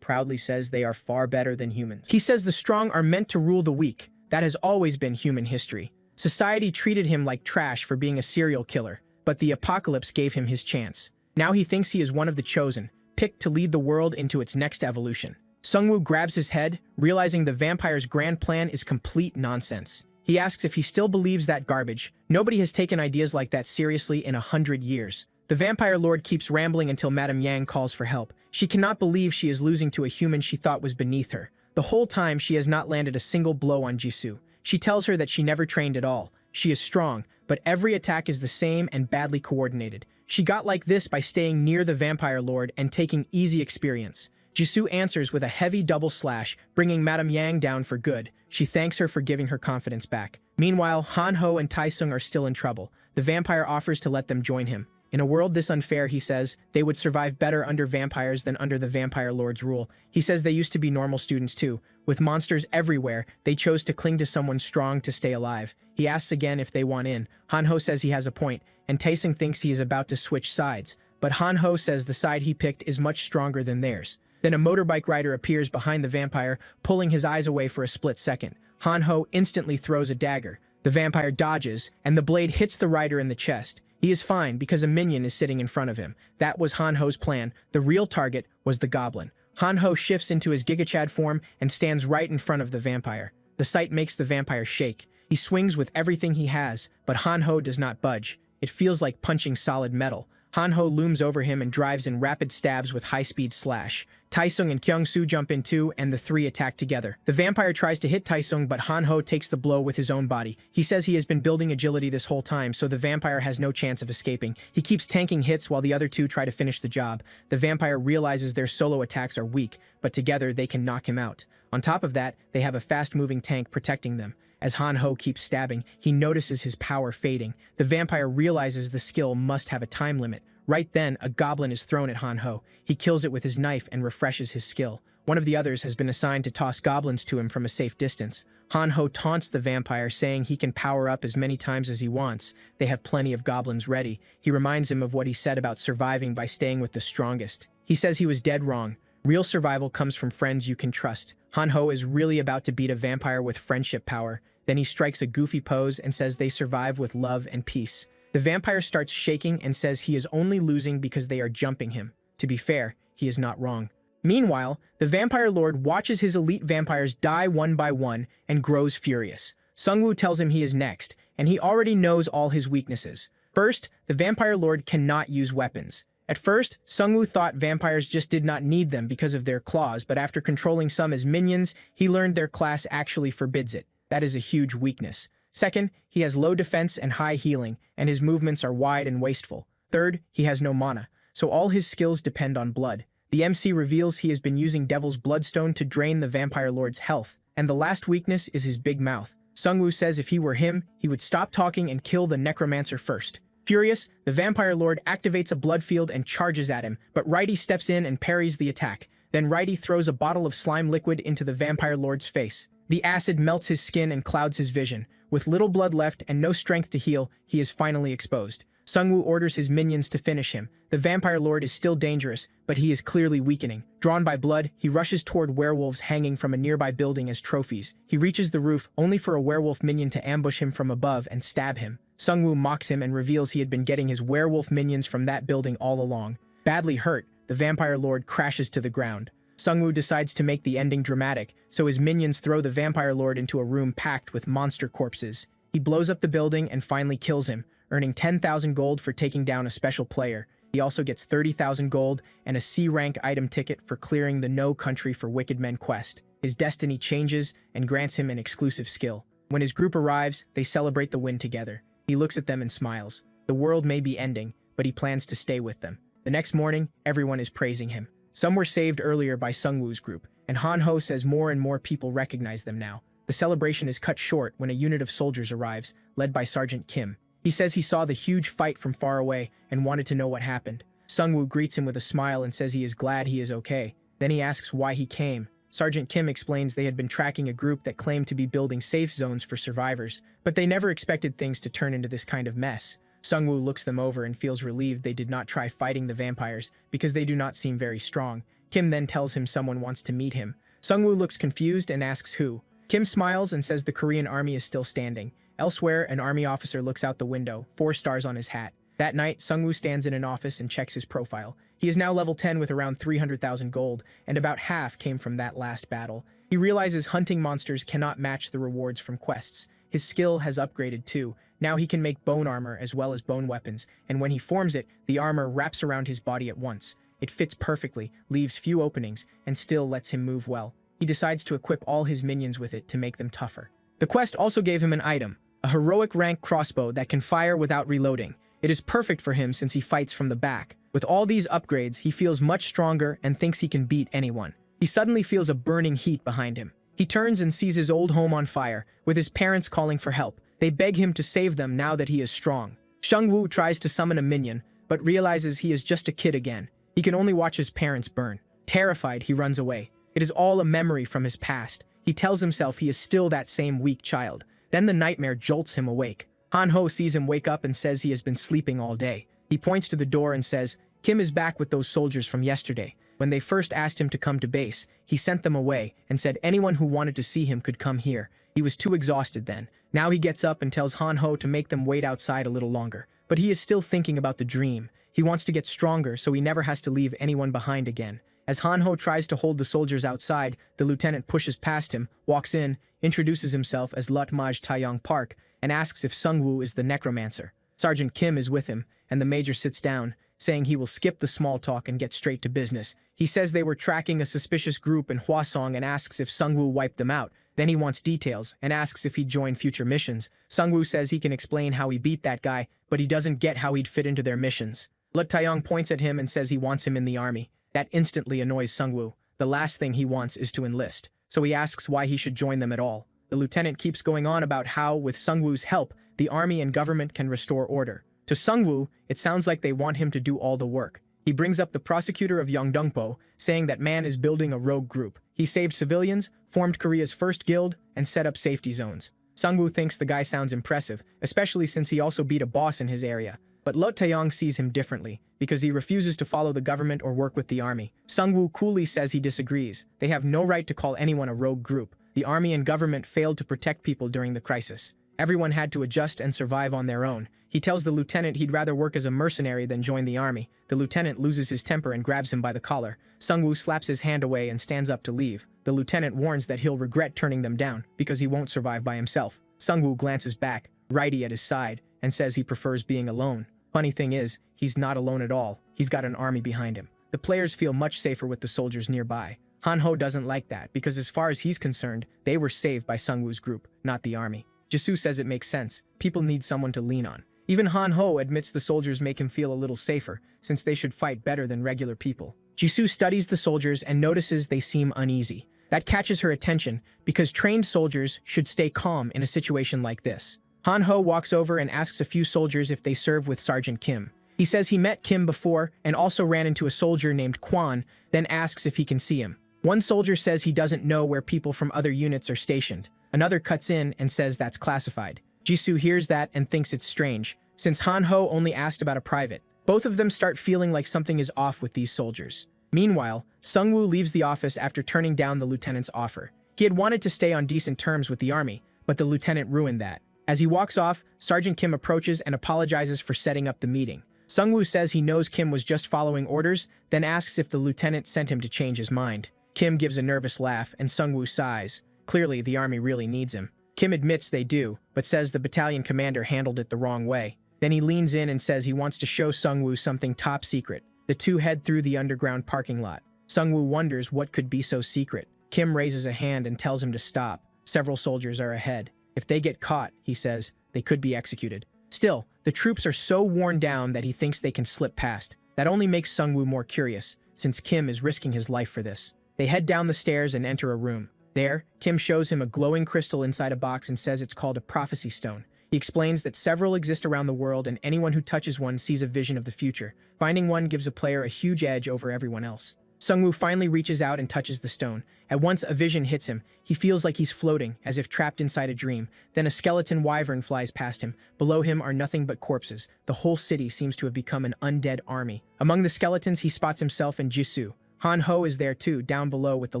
proudly says they are far better than humans. He says the strong are meant to rule the weak. That has always been human history. Society treated him like trash for being a serial killer, but the apocalypse gave him his chance. Now he thinks he is one of the chosen, picked to lead the world into its next evolution. Seungwoo grabs his head, realizing the vampire's grand plan is complete nonsense. He asks if he still believes that garbage. Nobody has taken ideas like that seriously in 100 years. The vampire lord keeps rambling until Madame Yang calls for help. She cannot believe she is losing to a human she thought was beneath her. The whole time she has not landed a single blow on Jisoo. She tells her that she never trained at all. She is strong, but every attack is the same and badly coordinated. She got like this by staying near the vampire lord and taking easy experience. Jisoo answers with a heavy double slash, bringing Madame Yang down for good. She thanks her for giving her confidence back. Meanwhile, Han Ho and Taesung are still in trouble. The vampire offers to let them join him. In a world this unfair, he says, they would survive better under vampires than under the vampire lord's rule. He says they used to be normal students too. With monsters everywhere, they chose to cling to someone strong to stay alive. He asks again if they want in. Han Ho says he has a point, and Taesung thinks he is about to switch sides. But Han Ho says the side he picked is much stronger than theirs. Then a motorbike rider appears behind the vampire, pulling his eyes away for a split second. Han Ho instantly throws a dagger. The vampire dodges, and the blade hits the rider in the chest. He is fine because a minion is sitting in front of him. That was Han Ho's plan. The real target was the goblin. Han Ho shifts into his Gigachad form and stands right in front of the vampire. The sight makes the vampire shake. He swings with everything he has, but Han Ho does not budge. It feels like punching solid metal. Han Ho looms over him and drives in rapid stabs with high-speed slash. Taesung and Kyung-soo jump in too, and the 3 attack together. The vampire tries to hit Taesung, but Han Ho takes the blow with his own body. He says he has been building agility this whole time, so the vampire has no chance of escaping. He keeps tanking hits while the other 2 try to finish the job. The vampire realizes their solo attacks are weak, but together they can knock him out. On top of that, they have a fast-moving tank protecting them. As Han Ho keeps stabbing, he notices his power fading. The vampire realizes the skill must have a time limit. Right then, a goblin is thrown at Han Ho. He kills it with his knife and refreshes his skill. One of the others has been assigned to toss goblins to him from a safe distance. Han Ho taunts the vampire, saying he can power up as many times as he wants. They have plenty of goblins ready. He reminds him of what he said about surviving by staying with the strongest. He says he was dead wrong. Real survival comes from friends you can trust. Han Ho is really about to beat a vampire with friendship power. Then he strikes a goofy pose and says they survive with love and peace. The vampire starts shaking and says he is only losing because they are jumping him. To be fair, he is not wrong. Meanwhile, the vampire lord watches his elite vampires die one by one and grows furious. Sungwoo tells him he is next, and he already knows all his weaknesses. First, the vampire lord cannot use weapons. At first, Sungwoo thought vampires just did not need them because of their claws, but after controlling some as minions, he learned their class actually forbids it. That is a huge weakness. Second, he has low defense and high healing, and his movements are wide and wasteful. Third, he has no mana, so all his skills depend on blood. The MC reveals he has been using Devil's Bloodstone to drain the vampire lord's health, and the last weakness is his big mouth. Sungwoo says if he were him, he would stop talking and kill the necromancer first. Furious, the vampire lord activates a blood field and charges at him, but Righty steps in and parries the attack. Then Righty throws a bottle of slime liquid into the vampire lord's face. The acid melts his skin and clouds his vision. With little blood left and no strength to heal, he is finally exposed. Sungwoo orders his minions to finish him. The vampire lord is still dangerous, but he is clearly weakening. Drawn by blood, he rushes toward werewolves hanging from a nearby building as trophies. He reaches the roof only for a werewolf minion to ambush him from above and stab him. Sungwoo mocks him and reveals he had been getting his werewolf minions from that building all along. Badly hurt, the vampire lord crashes to the ground. Sungwoo decides to make the ending dramatic, so his minions throw the vampire lord into a room packed with monster corpses. He blows up the building and finally kills him, earning 10,000 gold for taking down a special player. He also gets 30,000 gold and a C-rank item ticket for clearing the No Country for Wicked Men quest. His destiny changes and grants him an exclusive skill. When his group arrives, they celebrate the win together. He looks at them and smiles. The world may be ending, but he plans to stay with them. The next morning, everyone is praising him. Some were saved earlier by Sungwoo's group, and Han-ho says more and more people recognize them now. The celebration is cut short when a unit of soldiers arrives, led by Sergeant Kim. He says he saw the huge fight from far away and wanted to know what happened. Sungwoo greets him with a smile and says he is glad he is okay. Then he asks why he came. Sergeant Kim explains they had been tracking a group that claimed to be building safe zones for survivors, but they never expected things to turn into this kind of mess. Sungwoo looks them over and feels relieved they did not try fighting the vampires because they do not seem very strong. Kim then tells him someone wants to meet him. Sungwoo looks confused and asks who. Kim smiles and says the Korean army is still standing. Elsewhere, an army officer looks out the window, 4 stars on his hat. That night, Sungwoo stands in an office and checks his profile. He is now level 10 with around 300,000 gold, and about half came from that last battle. He realizes hunting monsters cannot match the rewards from quests. His skill has upgraded too. Now he can make bone armor as well as bone weapons, and when he forms it, the armor wraps around his body at once. It fits perfectly, leaves few openings, and still lets him move well. He decides to equip all his minions with it to make them tougher. The quest also gave him an item, a heroic rank crossbow that can fire without reloading. It is perfect for him since he fights from the back. With all these upgrades, he feels much stronger and thinks he can beat anyone. He suddenly feels a burning heat behind him. He turns and sees his old home on fire, with his parents calling for help. They beg him to save them now that he is strong. Sungwoo tries to summon a minion, but realizes he is just a kid again. He can only watch his parents burn. Terrified, he runs away. It is all a memory from his past. He tells himself he is still that same weak child. Then the nightmare jolts him awake. Han-ho sees him wake up and says he has been sleeping all day. He points to the door and says, Kim is back with those soldiers from yesterday. When they first asked him to come to base, he sent them away and said anyone who wanted to see him could come here. He was too exhausted then. Now he gets up and tells Han-ho to make them wait outside a little longer. But he is still thinking about the dream. He wants to get stronger so he never has to leave anyone behind again. As Han-ho tries to hold the soldiers outside, the lieutenant pushes past him, walks in, introduces himself as Lutmaj Taeyong Park, and asks if Sungwoo is the necromancer. Sergeant Kim is with him, and the major sits down, saying he will skip the small talk and get straight to business. He says they were tracking a suspicious group in Hwasong and asks if Sungwoo wiped them out. Then he wants details and asks if he'd join future missions. Sungwoo says he can explain how he beat that guy, but he doesn't get how he'd fit into their missions. Lut Taeyong points at him and says he wants him in the army. That instantly annoys Sungwoo. The last thing he wants is to enlist, so he asks why he should join them at all. The lieutenant keeps going on about how, with Sungwoo's help, the army and government can restore order. To Sungwoo, it sounds like they want him to do all the work. He brings up the prosecutor of Yeongdongpo, saying that man is building a rogue group. He saved civilians, formed Korea's first guild, and set up safety zones. Sungwoo thinks the guy sounds impressive, especially since he also beat a boss in his area. But Lut Taeyong sees him differently, because he refuses to follow the government or work with the army. Sungwoo coolly says he disagrees. They have no right to call anyone a rogue group. The army and government failed to protect people during the crisis. Everyone had to adjust and survive on their own. He tells the lieutenant he'd rather work as a mercenary than join the army. The lieutenant loses his temper and grabs him by the collar. Sungwoo slaps his hand away and stands up to leave. The lieutenant warns that he'll regret turning them down because he won't survive by himself. Sungwoo glances back, righty at his side, and says he prefers being alone. Funny thing is, he's not alone at all. He's got an army behind him. The players feel much safer with the soldiers nearby. Han-ho doesn't like that because as far as he's concerned, they were saved by Sungwoo's group, not the army. Jisoo says it makes sense. People need someone to lean on. Even Han-ho admits the soldiers make him feel a little safer, since they should fight better than regular people. Jisoo studies the soldiers and notices they seem uneasy. That catches her attention because trained soldiers should stay calm in a situation like this. Han-ho walks over and asks a few soldiers if they serve with Sergeant Kim. He says he met Kim before and also ran into a soldier named Kwan, then asks if he can see him. One soldier says he doesn't know where people from other units are stationed. Another cuts in and says that's classified. Jisoo hears that and thinks it's strange, since Han-ho only asked about a private. Both of them start feeling like something is off with these soldiers. Meanwhile, Sungwoo leaves the office after turning down the lieutenant's offer. He had wanted to stay on decent terms with the army, but the lieutenant ruined that. As he walks off, Sergeant Kim approaches and apologizes for setting up the meeting. Sungwoo says he knows Kim was just following orders, then asks if the lieutenant sent him to change his mind. Kim gives a nervous laugh and Sungwoo sighs. Clearly, the army really needs him. Kim admits they do, but says the battalion commander handled it the wrong way. Then he leans in and says he wants to show Sungwoo something top secret. The two head through the underground parking lot. Sungwoo wonders what could be so secret. Kim raises a hand and tells him to stop. Several soldiers are ahead. If they get caught, he says, they could be executed. Still, the troops are so worn down that he thinks they can slip past. That only makes Sungwoo more curious, since Kim is risking his life for this. They head down the stairs and enter a room. There, Kim shows him a glowing crystal inside a box and says it's called a prophecy stone. He explains that several exist around the world and anyone who touches one sees a vision of the future. Finding one gives a player a huge edge over everyone else. Sungwoo finally reaches out and touches the stone. At once a vision hits him. He feels like he's floating, as if trapped inside a dream. Then a skeleton wyvern flies past him. Below him are nothing but corpses. The whole city seems to have become an undead army. Among the skeletons, he spots himself and Jisoo. Han-ho is there too, down below with the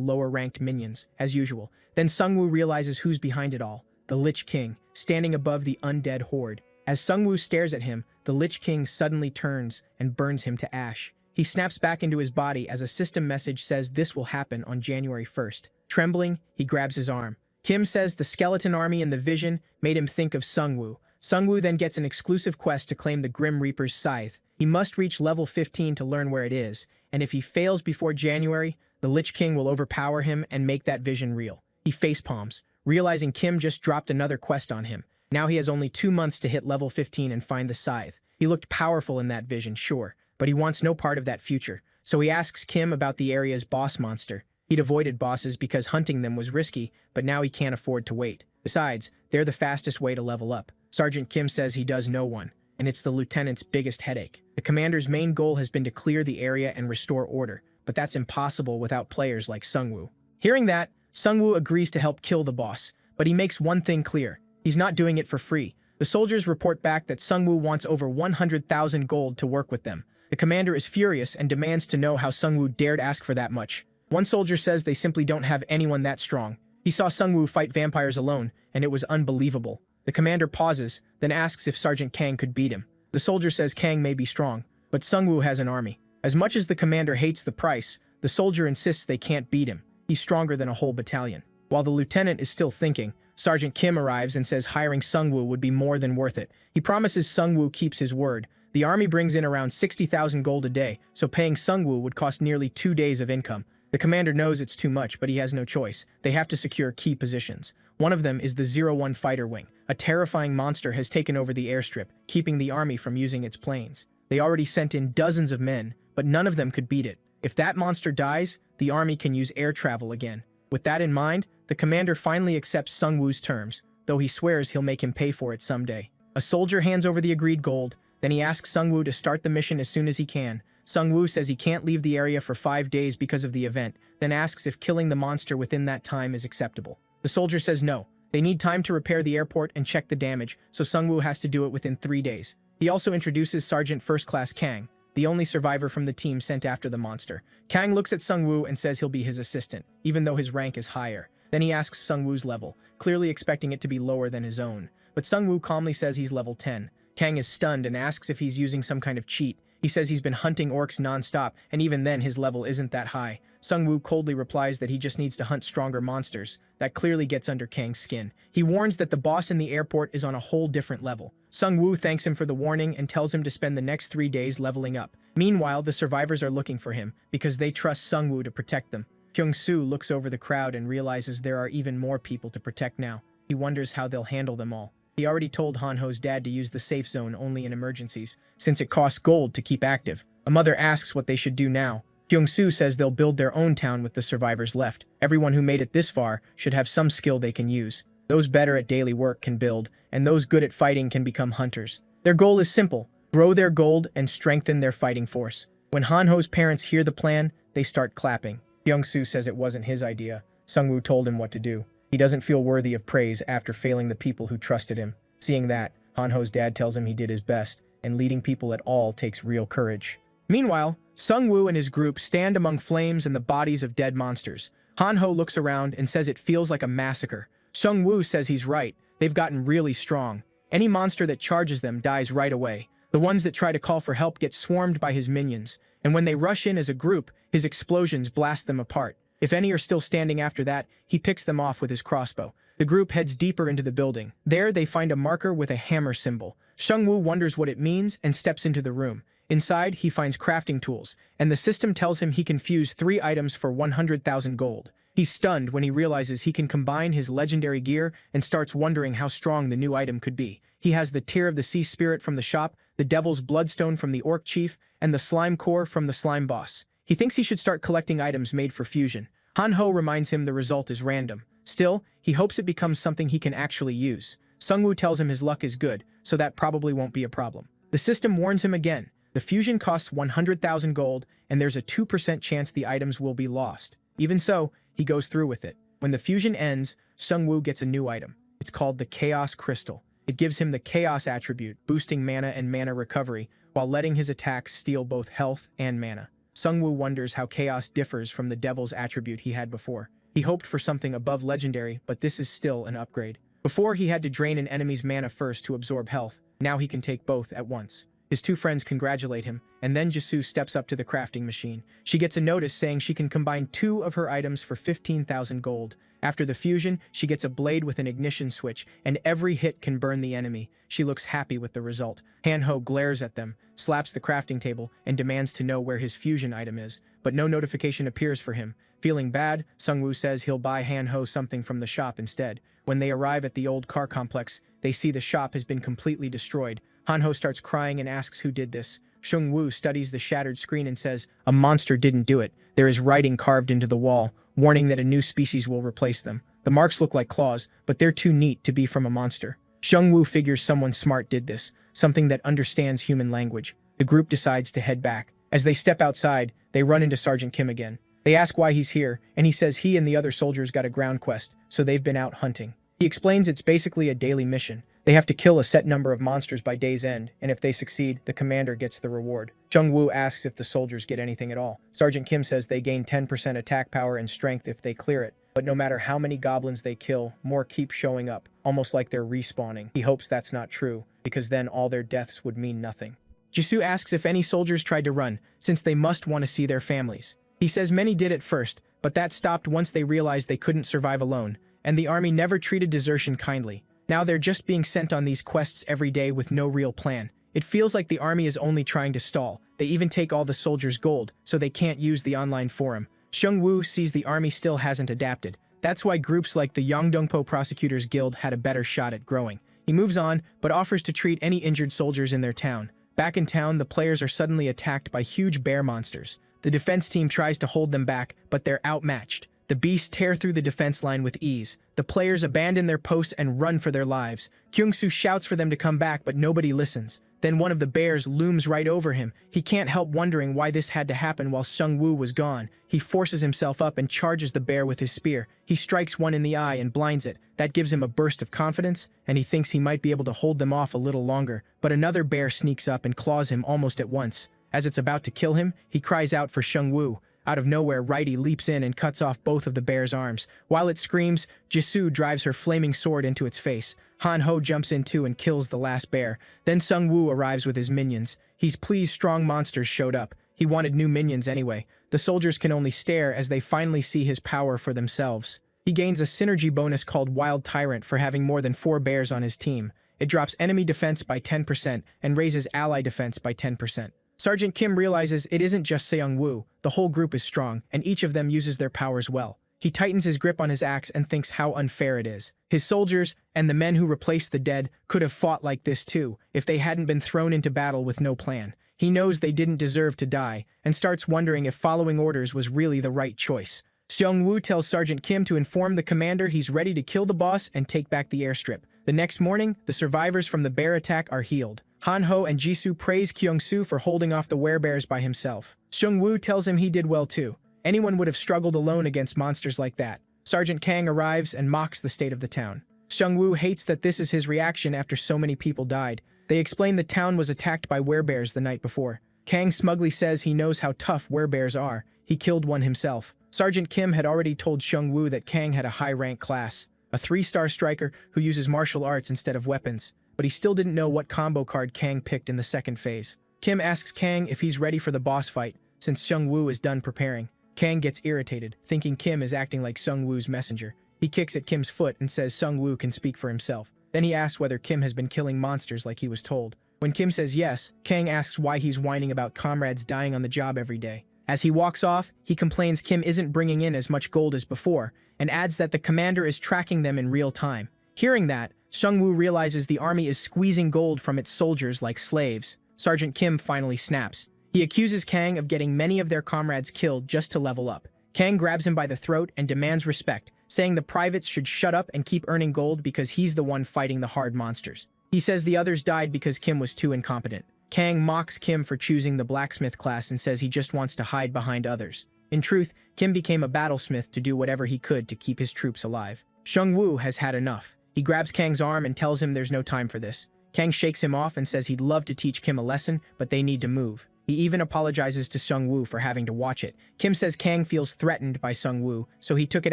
lower-ranked minions, as usual. Then Sungwoo realizes who's behind it all. The Lich King, standing above the undead horde. As Sungwoo stares at him, the Lich King suddenly turns and burns him to ash. He snaps back into his body as a system message says this will happen on January 1st. Trembling, he grabs his arm. Kim says the skeleton army in the vision made him think of Sungwoo. Sungwoo then gets an exclusive quest to claim the Grim Reaper's scythe. He must reach level 15 to learn where it is, and if he fails before January, the Lich King will overpower him and make that vision real. He facepalms, realizing Kim just dropped another quest on him. Now he has only 2 months to hit level 15 and find the scythe. He looked powerful in that vision, sure, but he wants no part of that future. So he asks Kim about the area's boss monster. He'd avoided bosses because hunting them was risky, but now he can't afford to wait. Besides, they're the fastest way to level up. Sergeant Kim says he does know one, and it's the lieutenant's biggest headache. The commander's main goal has been to clear the area and restore order, but that's impossible without players like Sungwoo. Hearing that, Sungwoo agrees to help kill the boss, but he makes one thing clear. He's not doing it for free. The soldiers report back that Sungwoo wants over 100,000 gold to work with them. The commander is furious and demands to know how Sungwoo dared ask for that much. One soldier says they simply don't have anyone that strong. He saw Sungwoo fight vampires alone, and it was unbelievable. The commander pauses, then asks if Sergeant Kang could beat him. The soldier says Kang may be strong, but Sungwoo has an army. As much as the commander hates the price, the soldier insists they can't beat him. He's stronger than a whole battalion. While the lieutenant is still thinking, Sergeant Kim arrives and says hiring Sungwoo would be more than worth it. He promises Sungwoo keeps his word. The army brings in around 60,000 gold a day, so paying Sungwoo would cost nearly 2 days of income. The commander knows it's too much, but he has no choice. They have to secure key positions. One of them is the 01 fighter wing. A terrifying monster has taken over the airstrip, keeping the army from using its planes. They already sent in dozens of men, but none of them could beat it. If that monster dies, the army can use air travel again. With that in mind, the commander finally accepts Sungwoo's terms, though he swears he'll make him pay for it someday. A soldier hands over the agreed gold, then he asks Sungwoo to start the mission as soon as he can. Sungwoo says he can't leave the area for 5 days because of the event, then asks if killing the monster within that time is acceptable. The soldier says no. They need time to repair the airport and check the damage, so Sungwoo has to do it within 3 days. He also introduces Sergeant First Class Kang, the only survivor from the team sent after the monster. Kang looks at Sungwoo and says he'll be his assistant, even though his rank is higher. Then he asks Sungwoo's level, clearly expecting it to be lower than his own. but Sung-woo calmly says he's level 10. Kang is stunned and asks if he's using some kind of cheat. He says he's been hunting orcs non-stop, and even then his level isn't that high. Sung-woo coldly replies that he just needs to hunt stronger monsters. That clearly gets under Kang's skin. He warns that the boss in the airport is on a whole different level. Sung-woo thanks him for the warning and tells him to spend the next 3 days leveling up. Meanwhile, the survivors are looking for him because they trust Sung-woo to protect them. Kyung-soo looks over the crowd and realizes there are even more people to protect now. He wonders how they'll handle them all. He already told Han-ho's dad to use the safe zone only in emergencies, since it costs gold to keep active. A mother asks what they should do now. Kyung-soo says they'll build their own town with the survivors left. Everyone who made it this far should have some skill they can use. Those better at daily work can build, and those good at fighting can become hunters. Their goal is simple: grow their gold and strengthen their fighting force. When Han-ho's parents hear the plan, they start clapping. Kyung-soo says it wasn't his idea. Sung-woo told him what to do. He doesn't feel worthy of praise after failing the people who trusted him. Seeing that, Han-ho's dad tells him he did his best, and leading people at all takes real courage. Meanwhile, Sung-woo and his group stand among flames and the bodies of dead monsters. Han-ho looks around and says it feels like a massacre. Sung-woo says he's right. They've gotten really strong. Any monster that charges them dies right away. The ones that try to call for help get swarmed by his minions, and when they rush in as a group, his explosions blast them apart. If any are still standing after that, he picks them off with his crossbow. The group heads deeper into the building. There, they find a marker with a hammer symbol. Sung-woo wonders what it means and steps into the room. Inside, he finds crafting tools, and the system tells him he can fuse 3 items for 100,000 gold. He's stunned when he realizes he can combine his legendary gear and starts wondering how strong the new item could be. He has the Tear of the Sea Spirit from the shop, the Devil's Bloodstone from the Orc Chief, and the Slime Core from the Slime Boss. He thinks he should start collecting items made for fusion. Han-ho reminds him the result is random. Still, he hopes it becomes something he can actually use. Sung-woo tells him his luck is good, so that probably won't be a problem. The system warns him again. The fusion costs 100,000 gold, and there's a 2% chance the items will be lost. Even so, he goes through with it. When the fusion ends, Sung-woo gets a new item. It's called the Chaos Crystal. It gives him the Chaos attribute, boosting mana and mana recovery, while letting his attacks steal both health and mana. Sung-woo wonders how Chaos differs from the Devil's attribute he had before. He hoped for something above legendary, but this is still an upgrade. Before, he had to drain an enemy's mana first to absorb health. Now he can take both at once. His 2 friends congratulate him, and then Jisoo steps up to the crafting machine. She gets a notice saying she can combine 2 of her items for 15,000 gold. After the fusion, she gets a blade with an ignition switch, and every hit can burn the enemy. She looks happy with the result. Han-ho glares at them, slaps the crafting table, and demands to know where his fusion item is, but no notification appears for him. Feeling bad, Sung-woo says he'll buy Han-ho something from the shop instead. When they arrive at the old car complex, they see the shop has been completely destroyed. Han-ho starts crying and asks who did this. Sung-woo studies the shattered screen and says, "A monster didn't do it. There is writing carved into the wall, warning that a new species will replace them. The marks look like claws, but they're too neat to be from a monster." Sung-woo figures someone smart did this, something that understands human language. The group decides to head back. As they step outside, they run into Sergeant Kim again. They ask why he's here, and he says he and the other soldiers got a ground quest, so they've been out hunting. He explains it's basically a daily mission. They have to kill a set number of monsters by day's end, and if they succeed, the commander gets the reward. Sung-woo asks if the soldiers get anything at all. Sergeant Kim says they gain 10% attack power and strength if they clear it, but no matter how many goblins they kill, more keep showing up, almost like they're respawning. He hopes that's not true, because then all their deaths would mean nothing. Jisoo asks if any soldiers tried to run, since they must want to see their families. He says many did at first, but that stopped once they realized they couldn't survive alone, and the army never treated desertion kindly. Now they're just being sent on these quests every day with no real plan. It feels like the army is only trying to stall. They even take all the soldiers' gold, so they can't use the online forum. Sung-woo sees the army still hasn't adapted. That's why groups like the Yongdongpo Prosecutors Guild had a better shot at growing. He moves on, but offers to treat any injured soldiers in their town. Back in town, the players are suddenly attacked by huge bear monsters. The defense team tries to hold them back, but they're outmatched. The beasts tear through the defense line with ease. The players abandon their posts and run for their lives. Kyung-soo shouts for them to come back, but nobody listens. Then one of the bears looms right over him. He can't help wondering why this had to happen while Sung-woo was gone. He forces himself up and charges the bear with his spear. He strikes one in the eye and blinds it. That gives him a burst of confidence, and he thinks he might be able to hold them off a little longer. But another bear sneaks up and claws him almost at once. As it's about to kill him, he cries out for Sung-woo. Out of nowhere, Righty leaps in and cuts off both of the bear's arms. While it screams, Jisoo drives her flaming sword into its face. Han-ho jumps in too and kills the last bear. Then Sung-woo arrives with his minions. He's pleased strong monsters showed up. He wanted new minions anyway. The soldiers can only stare as they finally see his power for themselves. He gains a synergy bonus called Wild Tyrant for having more than 4 bears on his team. It drops enemy defense by 10% and raises ally defense by 10%. Sergeant Kim realizes it isn't just Seung-woo, the whole group is strong, and each of them uses their powers well. He tightens his grip on his axe and thinks how unfair it is. His soldiers, and the men who replaced the dead, could have fought like this too, if they hadn't been thrown into battle with no plan. He knows they didn't deserve to die, and starts wondering if following orders was really the right choice. Seung-woo tells Sergeant Kim to inform the commander he's ready to kill the boss and take back the airstrip. The next morning, the survivors from the bear attack are healed. Han-ho and Jisoo praise Kyung-soo for holding off the werebears by himself. Seung-woo tells him he did well too. Anyone would have struggled alone against monsters like that. Sergeant Kang arrives and mocks the state of the town. Seung-woo hates that this is his reaction after so many people died. They explain the town was attacked by werebears the night before. Kang smugly says he knows how tough werebears are. He killed one himself. Sergeant Kim had already told Seung-woo that Kang had a high-rank class, a 3-star striker who uses martial arts instead of weapons, but he still didn't know what combo card Kang picked in the second phase. Kim asks Kang if he's ready for the boss fight, since Seung-woo is done preparing. Kang gets irritated, thinking Kim is acting like Seung-woo's messenger. He kicks at Kim's foot and says Seung-woo can speak for himself. Then he asks whether Kim has been killing monsters like he was told. When Kim says yes, Kang asks why he's whining about comrades dying on the job every day. As he walks off, he complains Kim isn't bringing in as much gold as before, and adds that the commander is tracking them in real time. Hearing that, Seung-woo realizes the army is squeezing gold from its soldiers like slaves. Sergeant Kim finally snaps. He accuses Kang of getting many of their comrades killed just to level up. Kang grabs him by the throat and demands respect, saying the privates should shut up and keep earning gold because he's the one fighting the hard monsters. He says the others died because Kim was too incompetent. Kang mocks Kim for choosing the blacksmith class and says he just wants to hide behind others. In truth, Kim became a battlesmith to do whatever he could to keep his troops alive. Seung-woo has had enough. He grabs Kang's arm and tells him there's no time for this. Kang shakes him off and says he'd love to teach Kim a lesson, but they need to move. He even apologizes to Seung-woo for having to watch it. Kim says Kang feels threatened by Seung-woo, so he took it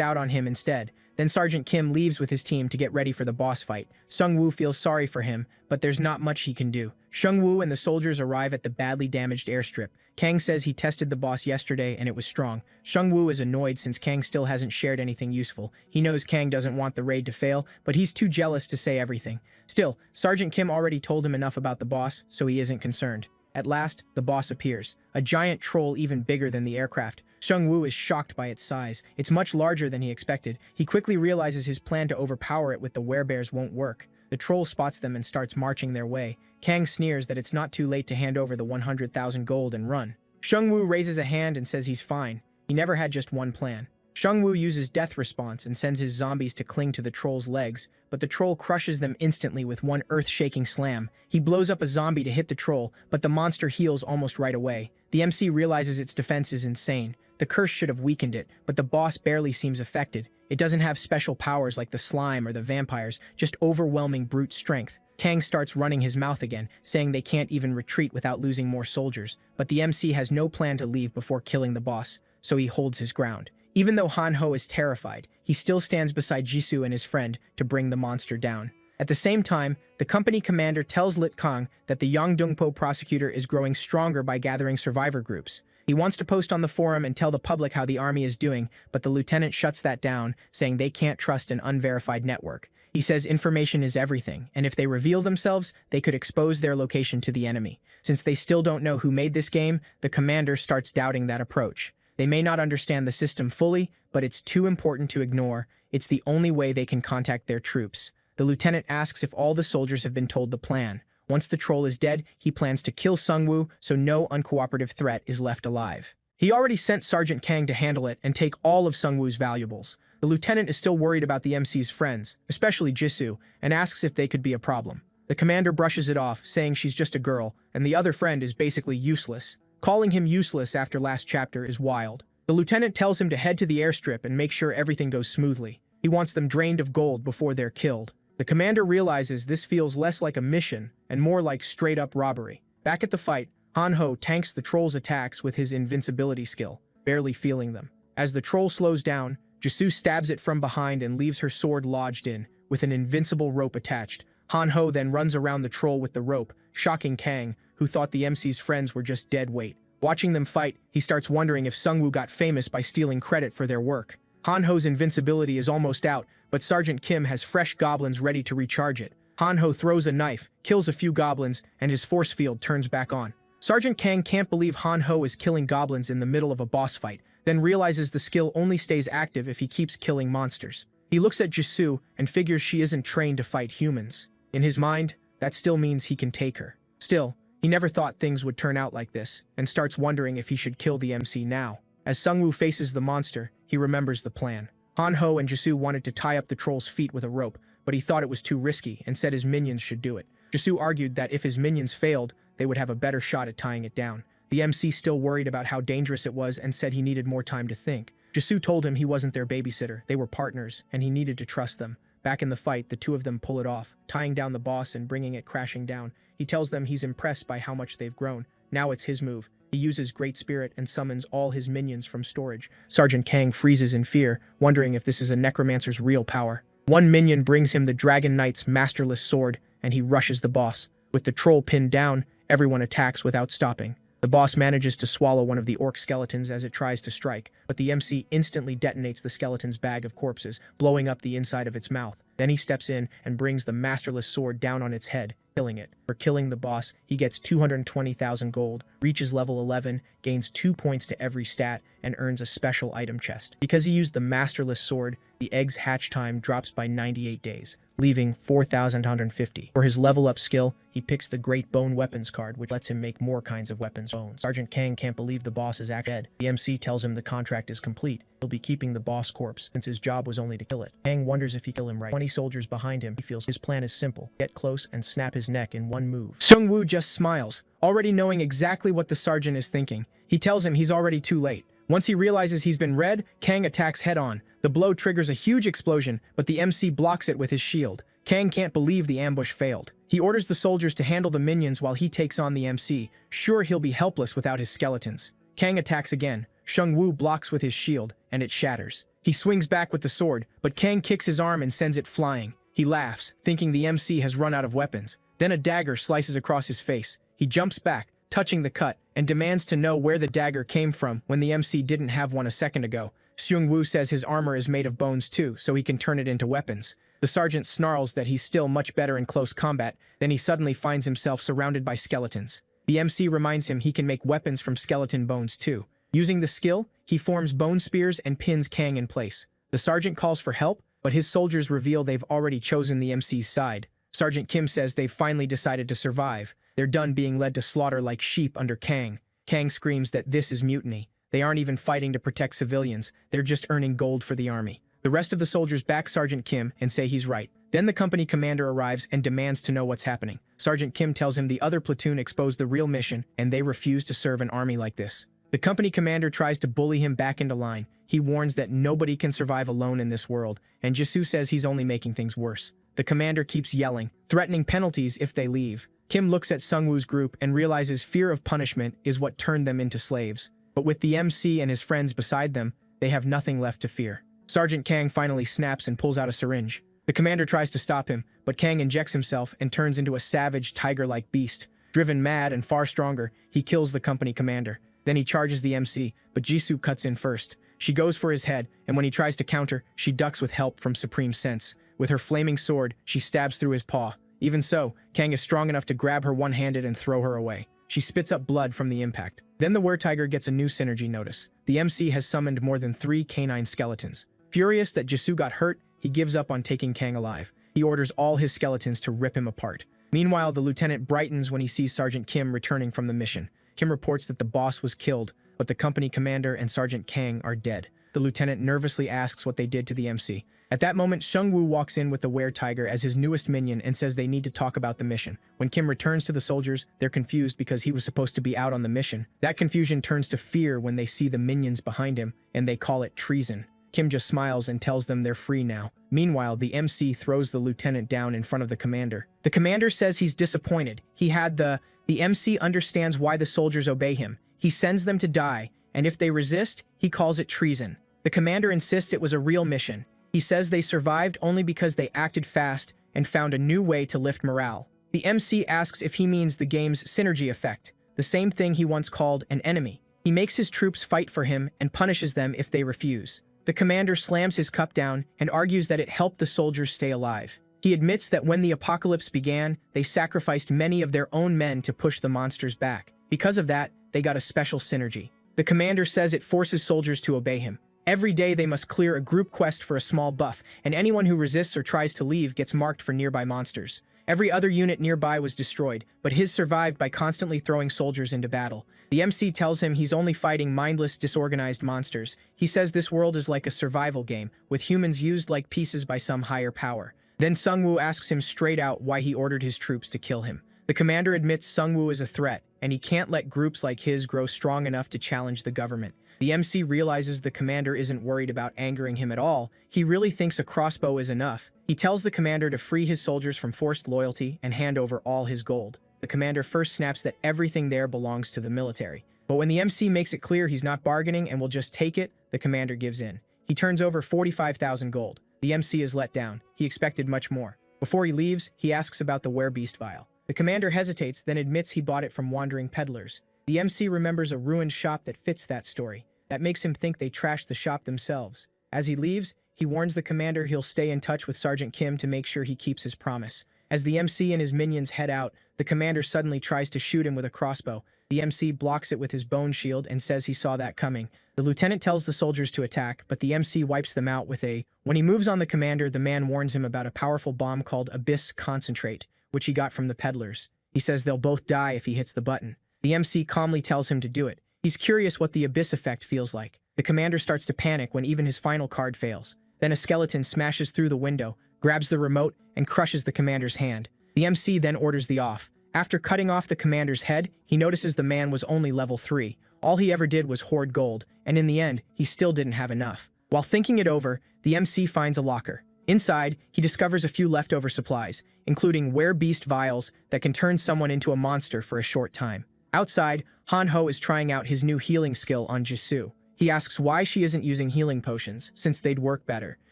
out on him instead. Then Sergeant Kim leaves with his team to get ready for the boss fight. Seung-woo feels sorry for him, but there's not much he can do. Seung-woo and the soldiers arrive at the badly damaged airstrip. Kang says he tested the boss yesterday and it was strong. Seung-woo is annoyed since Kang still hasn't shared anything useful. He knows Kang doesn't want the raid to fail, but he's too jealous to say everything. Still, Sergeant Kim already told him enough about the boss, so he isn't concerned. At last, the boss appears. A giant troll even bigger than the aircraft. Seung-woo is shocked by its size. It's much larger than he expected. He quickly realizes his plan to overpower it with the werebears won't work. The troll spots them and starts marching their way. Kang sneers that it's not too late to hand over the 100,000 gold and run. Seung-woo raises a hand and says he's fine. He never had just one plan. Seung-woo uses death response and sends his zombies to cling to the troll's legs, but the troll crushes them instantly with one earth-shaking slam. He blows up a zombie to hit the troll, but the monster heals almost right away. The MC realizes its defense is insane. The curse should have weakened it, but the boss barely seems affected. It doesn't have special powers like the slime or the vampires, just overwhelming brute strength. Kang starts running his mouth again, saying they can't even retreat without losing more soldiers, but the MC has no plan to leave before killing the boss, so he holds his ground. Even though Han-ho is terrified, he still stands beside Jisoo and his friend to bring the monster down. At the same time, the company commander tells Lit Kang that the Yongdongpo prosecutor is growing stronger by gathering survivor groups. He wants to post on the forum and tell the public how the army is doing, but the lieutenant shuts that down, saying they can't trust an unverified network. He says information is everything, and if they reveal themselves, they could expose their location to the enemy. Since they still don't know who made this game, the commander starts doubting that approach. They may not understand the system fully, but it's too important to ignore. It's the only way they can contact their troops. The lieutenant asks if all the soldiers have been told the plan. Once the troll is dead, he plans to kill Seung-woo so no uncooperative threat is left alive. He already sent Sergeant Kang to handle it and take all of Seung-woo's valuables. The lieutenant is still worried about the MC's friends, especially Jisoo, and asks if they could be a problem. The commander brushes it off, saying she's just a girl, and the other friend is basically useless. Calling him useless after last chapter is wild. The lieutenant tells him to head to the airstrip and make sure everything goes smoothly. He wants them drained of gold before they're killed. The commander realizes this feels less like a mission and more like straight-up robbery. Back at the fight, Han-ho tanks the troll's attacks with his invincibility skill, barely feeling them. As the troll slows down, Jisoo stabs it from behind and leaves her sword lodged in, with an invincible rope attached. Han-ho then runs around the troll with the rope, shocking Kang, who thought the MC's friends were just dead weight. Watching them fight, he starts wondering if Sungwoo got famous by stealing credit for their work. Han-ho's invincibility is almost out, but Sergeant Kim has fresh goblins ready to recharge it. Han-ho throws a knife, kills a few goblins, and his force field turns back on. Sergeant Kang can't believe Han-ho is killing goblins in the middle of a boss fight, then realizes the skill only stays active if he keeps killing monsters. He looks at Jisoo and figures she isn't trained to fight humans. In his mind, that still means he can take her. Still, he never thought things would turn out like this, and starts wondering if he should kill the MC now. As Sungwoo faces the monster, he remembers the plan. Han-ho and Jisoo wanted to tie up the troll's feet with a rope, but he thought it was too risky and said his minions should do it. Jisoo argued that if his minions failed, they would have a better shot at tying it down. The MC still worried about how dangerous it was and said he needed more time to think. Jisoo told him he wasn't their babysitter, they were partners, and he needed to trust them. Back in the fight, the two of them pull it off, tying down the boss and bringing it crashing down. He tells them he's impressed by how much they've grown. Now it's his move. He uses Great Spirit and summons all his minions from storage. Sergeant Kang freezes in fear, wondering if this is a necromancer's real power. One minion brings him the Dragon Knight's masterless sword, and he rushes the boss. With the troll pinned down, everyone attacks without stopping. The boss manages to swallow one of the orc skeletons as it tries to strike, but the MC instantly detonates the skeleton's bag of corpses, blowing up the inside of its mouth. Then he steps in and brings the masterless sword down on its head, killing it. For killing the boss, he gets 220,000 gold, reaches level 11, gains 2 points to every stat, and earns a special item chest. Because he used the masterless sword, the egg's hatch time drops by 98 days, leaving 4,150. For his level up skill, he picks the Great Bone Weapons card, which lets him make more kinds of weapons. Sergeant Kang can't believe the boss is actually dead. The MC tells him the contract is complete. He'll be keeping the boss corpse, since his job was only to kill it. Kang wonders if he kill him right. 20 soldiers behind him. He feels his plan is simple. Get close and snap his neck in one move. Sungwoo just smiles, already knowing exactly what the sergeant is thinking. He tells him he's already too late. Once he realizes he's been read, Kang attacks head-on. The blow triggers a huge explosion, but the MC blocks it with his shield. Kang can't believe the ambush failed. He orders the soldiers to handle the minions while he takes on the MC, sure he'll be helpless without his skeletons. Kang attacks again. Sungwoo blocks with his shield, and it shatters. He swings back with the sword, but Kang kicks his arm and sends it flying. He laughs, thinking the MC has run out of weapons. Then a dagger slices across his face. He jumps back, touching the cut, and demands to know where the dagger came from when the MC didn't have one a second ago. Sungwoo says his armor is made of bones too, so he can turn it into weapons. The sergeant snarls that he's still much better in close combat, then he suddenly finds himself surrounded by skeletons. The MC reminds him he can make weapons from skeleton bones too. Using the skill, he forms bone spears and pins Kang in place. The sergeant calls for help, but his soldiers reveal they've already chosen the MC's side. Sergeant Kim says they've finally decided to survive. They're done being led to slaughter like sheep under Kang. Kang screams that this is mutiny. They aren't even fighting to protect civilians, they're just earning gold for the army. The rest of the soldiers back Sergeant Kim and say he's right. Then the company commander arrives and demands to know what's happening. Sergeant Kim tells him the other platoon exposed the real mission, and they refuse to serve an army like this. The company commander tries to bully him back into line. He warns that nobody can survive alone in this world, and Jisoo says he's only making things worse. The commander keeps yelling, threatening penalties if they leave. Kim looks at Sungwoo's group and realizes fear of punishment is what turned them into slaves. But with the MC and his friends beside them, they have nothing left to fear. Sergeant Kang finally snaps and pulls out a syringe. The commander tries to stop him, but Kang injects himself and turns into a savage, tiger-like beast. Driven mad and far stronger, he kills the company commander. Then he charges the MC, but Jisoo cuts in first. She goes for his head, and when he tries to counter, she ducks with help from Supreme Sense. With her flaming sword, she stabs through his paw. Even so, Kang is strong enough to grab her one-handed and throw her away. She spits up blood from the impact. Then the were-tiger gets a new synergy notice. The MC has summoned more than 3 canine skeletons. Furious that Jisoo got hurt, he gives up on taking Kang alive. He orders all his skeletons to rip him apart. Meanwhile, the lieutenant brightens when he sees Sergeant Kim returning from the mission. Kim reports that the boss was killed, but the company commander and Sergeant Kang are dead. The lieutenant nervously asks what they did to the MC. At that moment, Sungwoo walks in with the were-tiger as his newest minion and says they need to talk about the mission. When Kim returns to the soldiers, they're confused because he was supposed to be out on the mission. That confusion turns to fear when they see the minions behind him, and they call it treason. Kim just smiles and tells them they're free now. Meanwhile, the MC throws the lieutenant down in front of the commander. The commander says he's disappointed. The MC understands why the soldiers obey him. He sends them to die, and if they resist, he calls it treason. The commander insists it was a real mission. He says they survived only because they acted fast and found a new way to lift morale. The MC asks if he means the game's synergy effect, the same thing he once called an enemy. He makes his troops fight for him and punishes them if they refuse. The commander slams his cup down and argues that it helped the soldiers stay alive. He admits that when the apocalypse began, they sacrificed many of their own men to push the monsters back. Because of that, they got a special synergy. The commander says it forces soldiers to obey him. Every day they must clear a group quest for a small buff, and anyone who resists or tries to leave gets marked for nearby monsters. Every other unit nearby was destroyed, but his survived by constantly throwing soldiers into battle. The MC tells him he's only fighting mindless, disorganized monsters. He says this world is like a survival game, with humans used like pieces by some higher power. Then Sungwoo asks him straight out why he ordered his troops to kill him. The commander admits Sungwoo is a threat, and he can't let groups like his grow strong enough to challenge the government. The MC realizes the commander isn't worried about angering him at all. He really thinks a crossbow is enough. He tells the commander to free his soldiers from forced loyalty and hand over all his gold. The commander first snaps that everything there belongs to the military. But when the MC makes it clear he's not bargaining and will just take it, the commander gives in. He turns over 45,000 gold. The MC is let down. He expected much more. Before he leaves, he asks about the werebeast vial. The commander hesitates, then admits he bought it from wandering peddlers. The MC remembers a ruined shop that fits that story. That makes him think they trashed the shop themselves. As he leaves, he warns the commander he'll stay in touch with Sergeant Kim to make sure he keeps his promise. As the MC and his minions head out, the commander suddenly tries to shoot him with a crossbow. The MC blocks it with his bone shield and says he saw that coming. The lieutenant tells the soldiers to attack, but the MC wipes them out with a... When he moves on the commander, the man warns him about a powerful bomb called Abyss Concentrate, which he got from the peddlers. He says they'll both die if he hits the button. The MC calmly tells him to do it. He's curious what the Abyss effect feels like. The commander starts to panic when even his final card fails. Then a skeleton smashes through the window, grabs the remote, and crushes the commander's hand. The MC then orders the off. After cutting off the commander's head, he notices the man was only level 3. All he ever did was hoard gold, and in the end, he still didn't have enough. While thinking it over, the MC finds a locker. Inside, he discovers a few leftover supplies, including werebeast vials that can turn someone into a monster for a short time. Outside, Han-ho is trying out his new healing skill on Jisoo. He asks why she isn't using healing potions, since they'd work better.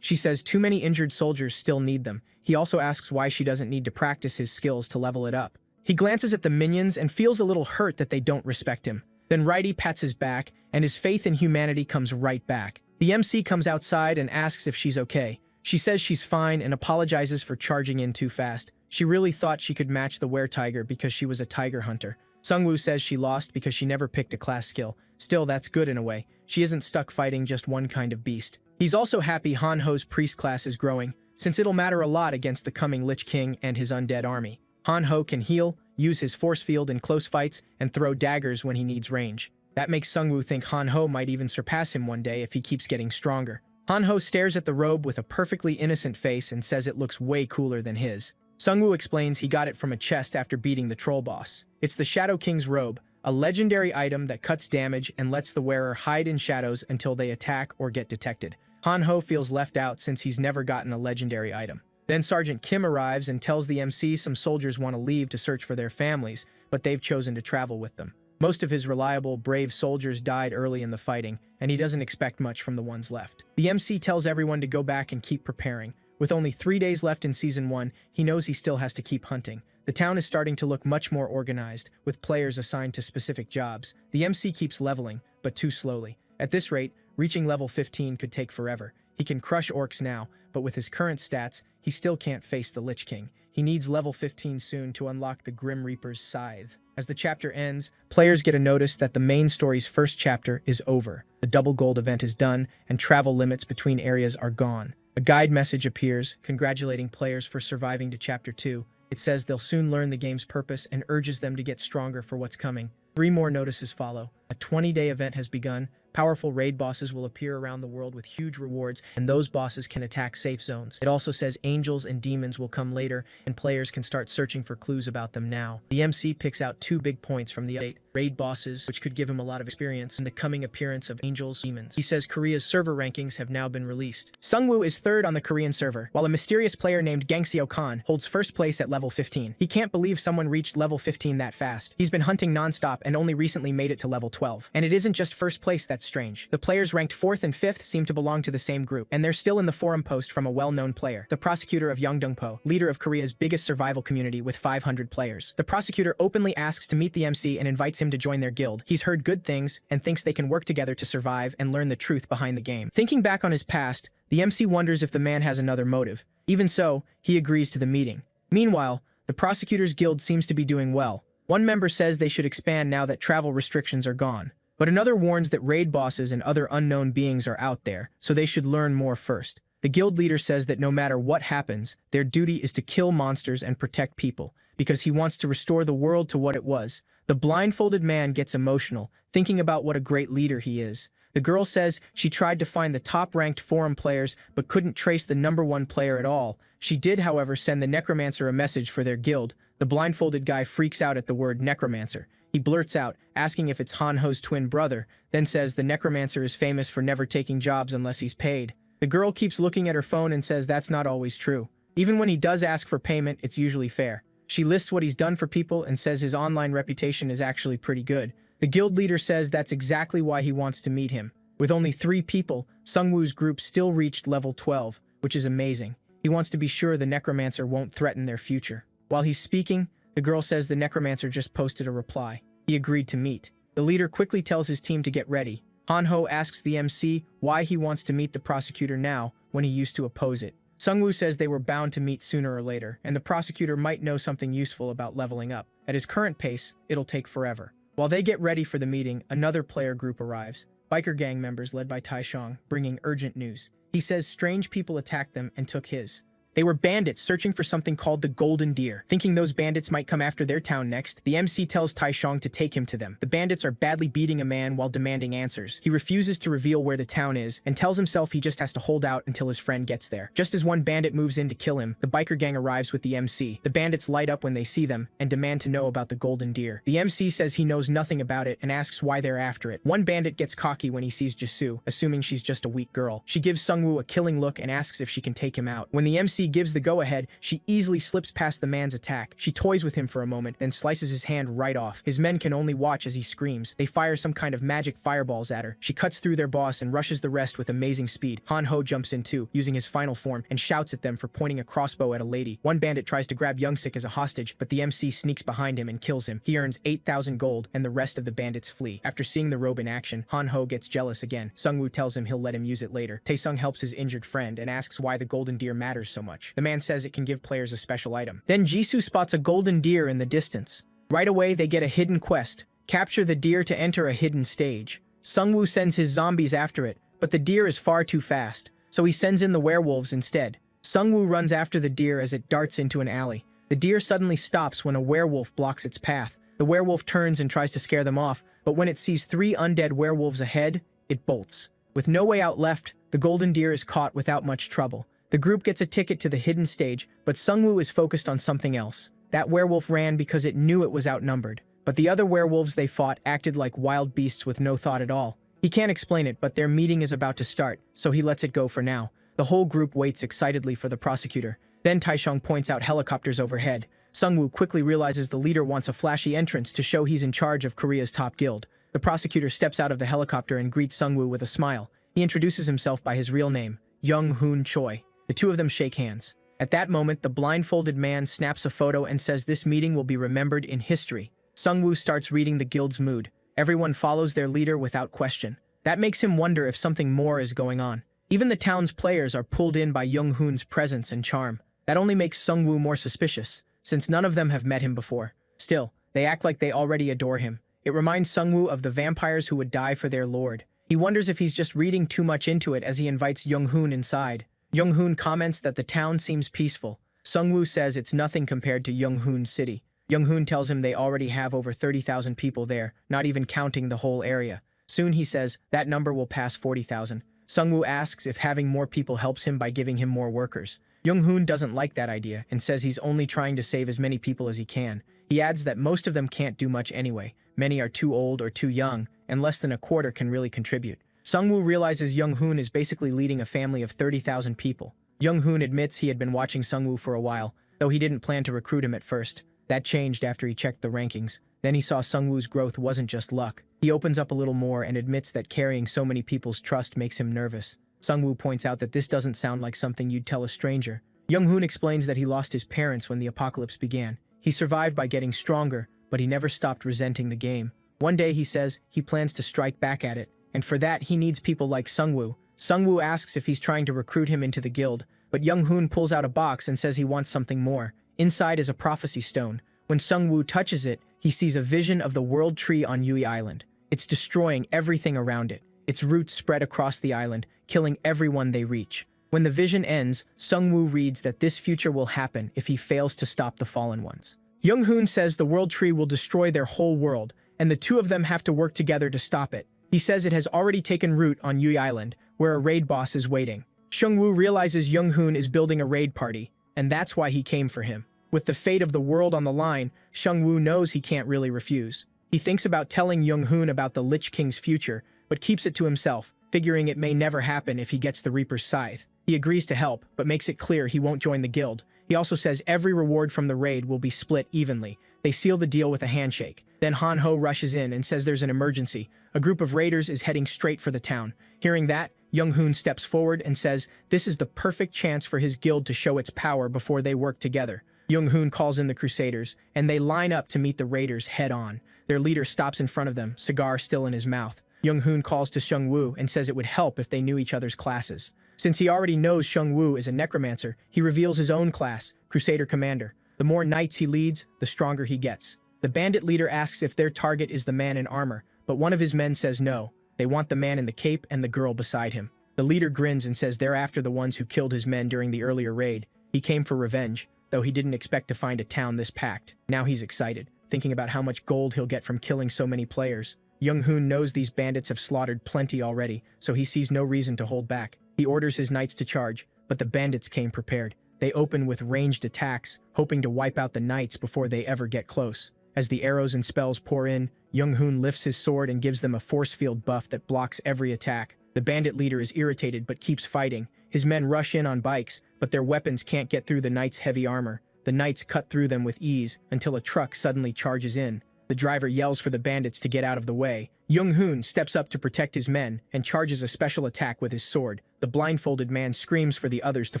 She says too many injured soldiers still need them. He also asks why she doesn't need to practice his skills to level it up. He glances at the minions and feels a little hurt that they don't respect him. Then Righty pats his back, and his faith in humanity comes right back. The MC comes outside and asks if she's okay. She says she's fine and apologizes for charging in too fast. She really thought she could match the were-tiger because she was a tiger hunter. Sungwoo says she lost because she never picked a class skill. Still, that's good in a way. She isn't stuck fighting just one kind of beast. He's also happy Han-ho's priest class is growing, since it'll matter a lot against the coming Lich King and his undead army. Han-ho can heal, use his force field in close fights, and throw daggers when he needs range. That makes Sungwoo think Han-ho might even surpass him one day if he keeps getting stronger. Han-ho stares at the robe with a perfectly innocent face and says it looks way cooler than his. Sungwoo explains he got it from a chest after beating the troll boss. It's the Shadow King's robe, a legendary item that cuts damage and lets the wearer hide in shadows until they attack or get detected. Han-ho feels left out since he's never gotten a legendary item. Then Sergeant Kim arrives and tells the MC some soldiers want to leave to search for their families, but they've chosen to travel with them. Most of his reliable, brave soldiers died early in the fighting, and he doesn't expect much from the ones left. The MC tells everyone to go back and keep preparing. With only 3 days left in Season 1, he knows he still has to keep hunting. The town is starting to look much more organized, with players assigned to specific jobs. The MC keeps leveling, but too slowly. At this rate, reaching level 15 could take forever. He can crush orcs now, but with his current stats, he still can't face the Lich King. He needs level 15 soon to unlock the Grim Reaper's scythe. As the chapter ends, players get a notice that the main story's first chapter is over. The double gold event is done, and travel limits between areas are gone. A guide message appears, congratulating players for surviving to Chapter 2. It says they'll soon learn the game's purpose and urges them to get stronger for what's coming. 3 more notices follow. A 20-day event has begun. Powerful raid bosses will appear around the world with huge rewards, and those bosses can attack safe zones. It also says angels and demons will come later, and players can start searching for clues about them now. The MC picks out 2 big points from the update. raid bosses, which could give him a lot of experience, and the coming appearance of angels, demons. He says Korea's server rankings have now been released. Sungwoo is third on the Korean server, while a mysterious player named Gangseo Khan holds first place at level 15. He can't believe someone reached level 15 that fast. He's been hunting non-stop and only recently made it to level 12. And it isn't just first place that's strange. The players ranked 4th and 5th seem to belong to the same group, and they're still in the forum post from a well-known player, the prosecutor of Yeongdeungpo, leader of Korea's biggest survival community with 500 players. The prosecutor openly asks to meet the MC and invites him to join their guild. He's heard good things and thinks they can work together to survive and learn the truth behind the game. Thinking back on his past, the MC wonders if the man has another motive. Even so, he agrees to the meeting. Meanwhile, the prosecutor's guild seems to be doing well. One member says they should expand now that travel restrictions are gone. But another warns that raid bosses and other unknown beings are out there, so they should learn more first. The guild leader says that no matter what happens, their duty is to kill monsters and protect people, because he wants to restore the world to what it was. The blindfolded man gets emotional, thinking about what a great leader he is. The girl says she tried to find the top-ranked forum players but couldn't trace the #1 player at all. She did, however, send the necromancer a message for their guild. The blindfolded guy freaks out at the word necromancer. He blurts out, asking if it's Han-Ho's twin brother, then says the necromancer is famous for never taking jobs unless he's paid. The girl keeps looking at her phone and says that's not always true. Even when he does ask for payment, it's usually fair. She lists what he's done for people and says his online reputation is actually pretty good. The guild leader says that's exactly why he wants to meet him. With only 3 people, Sungwoo's group still reached level 12, which is amazing. He wants to be sure the necromancer won't threaten their future. While he's speaking, the girl says the necromancer just posted a reply. He agreed to meet. The leader quickly tells his team to get ready. Han-Ho asks the MC why he wants to meet the prosecutor now when he used to oppose it. Sungwoo says they were bound to meet sooner or later, and the prosecutor might know something useful about leveling up. At his current pace, it'll take forever. While they get ready for the meeting, another player group arrives. Biker gang members led by Taishong, bringing urgent news. He says strange people attacked them and took his. They were bandits searching for something called the Golden Deer. Thinking those bandits might come after their town next, the MC tells Taishong to take him to them. The bandits are badly beating a man while demanding answers. He refuses to reveal where the town is and tells himself he just has to hold out until his friend gets there. Just as one bandit moves in to kill him, the biker gang arrives with the MC. The bandits light up when they see them and demand to know about the Golden Deer. The MC says he knows nothing about it and asks why they're after it. One bandit gets cocky when he sees Jisoo, assuming she's just a weak girl. She gives Sungwoo a killing look and asks if she can take him out. When the MC gives the go-ahead, she easily slips past the man's attack. She toys with him for a moment, then slices his hand right off. His men can only watch as he screams. They fire some kind of magic fireballs at her. She cuts through their boss and rushes the rest with amazing speed. Han-Ho jumps in too, using his final form, and shouts at them for pointing a crossbow at a lady. One bandit tries to grab Youngsik as a hostage, but the MC sneaks behind him and kills him. He earns 8,000 gold, and the rest of the bandits flee. After seeing the robe in action, Han-Ho gets jealous again. Sungwoo tells him he'll let him use it later. Taesung helps his injured friend and asks why the Golden Deer matters so much. The man says it can give players a special item. Then Jisoo spots a golden deer in the distance. Right away, they get a hidden quest. Capture the deer to enter a hidden stage. Sungwoo sends his zombies after it, but the deer is far too fast, so he sends in the werewolves instead. Sungwoo runs after the deer as it darts into an alley. The deer suddenly stops when a werewolf blocks its path. The werewolf turns and tries to scare them off, but when it sees 3 undead werewolves ahead, it bolts. With no way out left, the golden deer is caught without much trouble. The group gets a ticket to the hidden stage, but Sungwoo is focused on something else. That werewolf ran because it knew it was outnumbered. But the other werewolves they fought acted like wild beasts with no thought at all. He can't explain it, but their meeting is about to start, so he lets it go for now. The whole group waits excitedly for the prosecutor. Then Taishong points out helicopters overhead. Sungwoo quickly realizes the leader wants a flashy entrance to show he's in charge of Korea's top guild. The prosecutor steps out of the helicopter and greets Sungwoo with a smile. He introduces himself by his real name, Young-hoon Choi. The two of them shake hands. At that moment, the blindfolded man snaps a photo and says this meeting will be remembered in history. Sungwoo starts reading the guild's mood. Everyone follows their leader without question. That makes him wonder if something more is going on. Even the town's players are pulled in by Young-hoon's presence and charm. That only makes Sungwoo more suspicious, since none of them have met him before. Still, they act like they already adore him. It reminds Sungwoo of the vampires who would die for their lord. He wonders if he's just reading too much into it as he invites Young-hoon inside. Young-hoon comments that the town seems peaceful. Sungwoo says it's nothing compared to Young-hoon's city. Young-hoon tells him they already have over 30,000 people there, not even counting the whole area. Soon, he says, that number will pass 40,000. Sungwoo asks if having more people helps him by giving him more workers. Young-hoon doesn't like that idea and says he's only trying to save as many people as he can. He adds that most of them can't do much anyway. Many are too old or too young, and less than a quarter can really contribute. Sungwoo realizes Young-hoon is basically leading a family of 30,000 people. Young-hoon admits he had been watching Sungwoo for a while, though he didn't plan to recruit him at first. That changed after he checked the rankings. Then he saw Sungwoo's growth wasn't just luck. He opens up a little more and admits that carrying so many people's trust makes him nervous. Sungwoo points out that this doesn't sound like something you'd tell a stranger. Young-hoon explains that he lost his parents when the apocalypse began. He survived by getting stronger, but he never stopped resenting the game. One day, he says, he plans to strike back at it, and for that, he needs people like Sungwoo. Sungwoo asks if he's trying to recruit him into the guild, but Young-hoon pulls out a box and says he wants something more. Inside is a prophecy stone. When Sungwoo touches it, he sees a vision of the world tree on Yui Island. It's destroying everything around it. Its roots spread across the island, killing everyone they reach. When the vision ends, Sungwoo reads that this future will happen if he fails to stop the fallen ones. Young-hoon says the world tree will destroy their whole world, and the two of them have to work together to stop it. He says it has already taken root on Yui Island, where a raid boss is waiting. Sungwoo realizes Young-hoon is building a raid party, and that's why he came for him. With the fate of the world on the line, Sungwoo knows he can't really refuse. He thinks about telling Young-hoon about the Lich King's future, but keeps it to himself, figuring it may never happen if he gets the Reaper's scythe. He agrees to help, but makes it clear he won't join the guild. He also says every reward from the raid will be split evenly. They seal the deal with a handshake. Then Han-ho rushes in and says there's an emergency. A group of raiders is heading straight for the town. Hearing that, Young-hoon steps forward and says this is the perfect chance for his guild to show its power before they work together. Young-hoon calls in the Crusaders, and they line up to meet the raiders head-on. Their leader stops in front of them, cigar still in his mouth. Young-hoon calls to Sungwoo and says it would help if they knew each other's classes. Since he already knows Sungwoo is a necromancer, he reveals his own class, Crusader Commander. The more knights he leads, the stronger he gets. The bandit leader asks if their target is the man in armor, but one of his men says no. They want the man in the cape and the girl beside him. The leader grins and says they're after the ones who killed his men during the earlier raid. He came for revenge, though he didn't expect to find a town this packed. Now he's excited, thinking about how much gold he'll get from killing so many players. Young-hoon knows these bandits have slaughtered plenty already, so he sees no reason to hold back. He orders his knights to charge, but the bandits came prepared. They open with ranged attacks, hoping to wipe out the knights before they ever get close. As the arrows and spells pour in, Young-hoon lifts his sword and gives them a force field buff that blocks every attack. The bandit leader is irritated but keeps fighting. His men rush in on bikes, but their weapons can't get through the knights' heavy armor. The knights cut through them with ease until a truck suddenly charges in. The driver yells for the bandits to get out of the way. Young-hoon steps up to protect his men and charges a special attack with his sword. The blindfolded man screams for the others to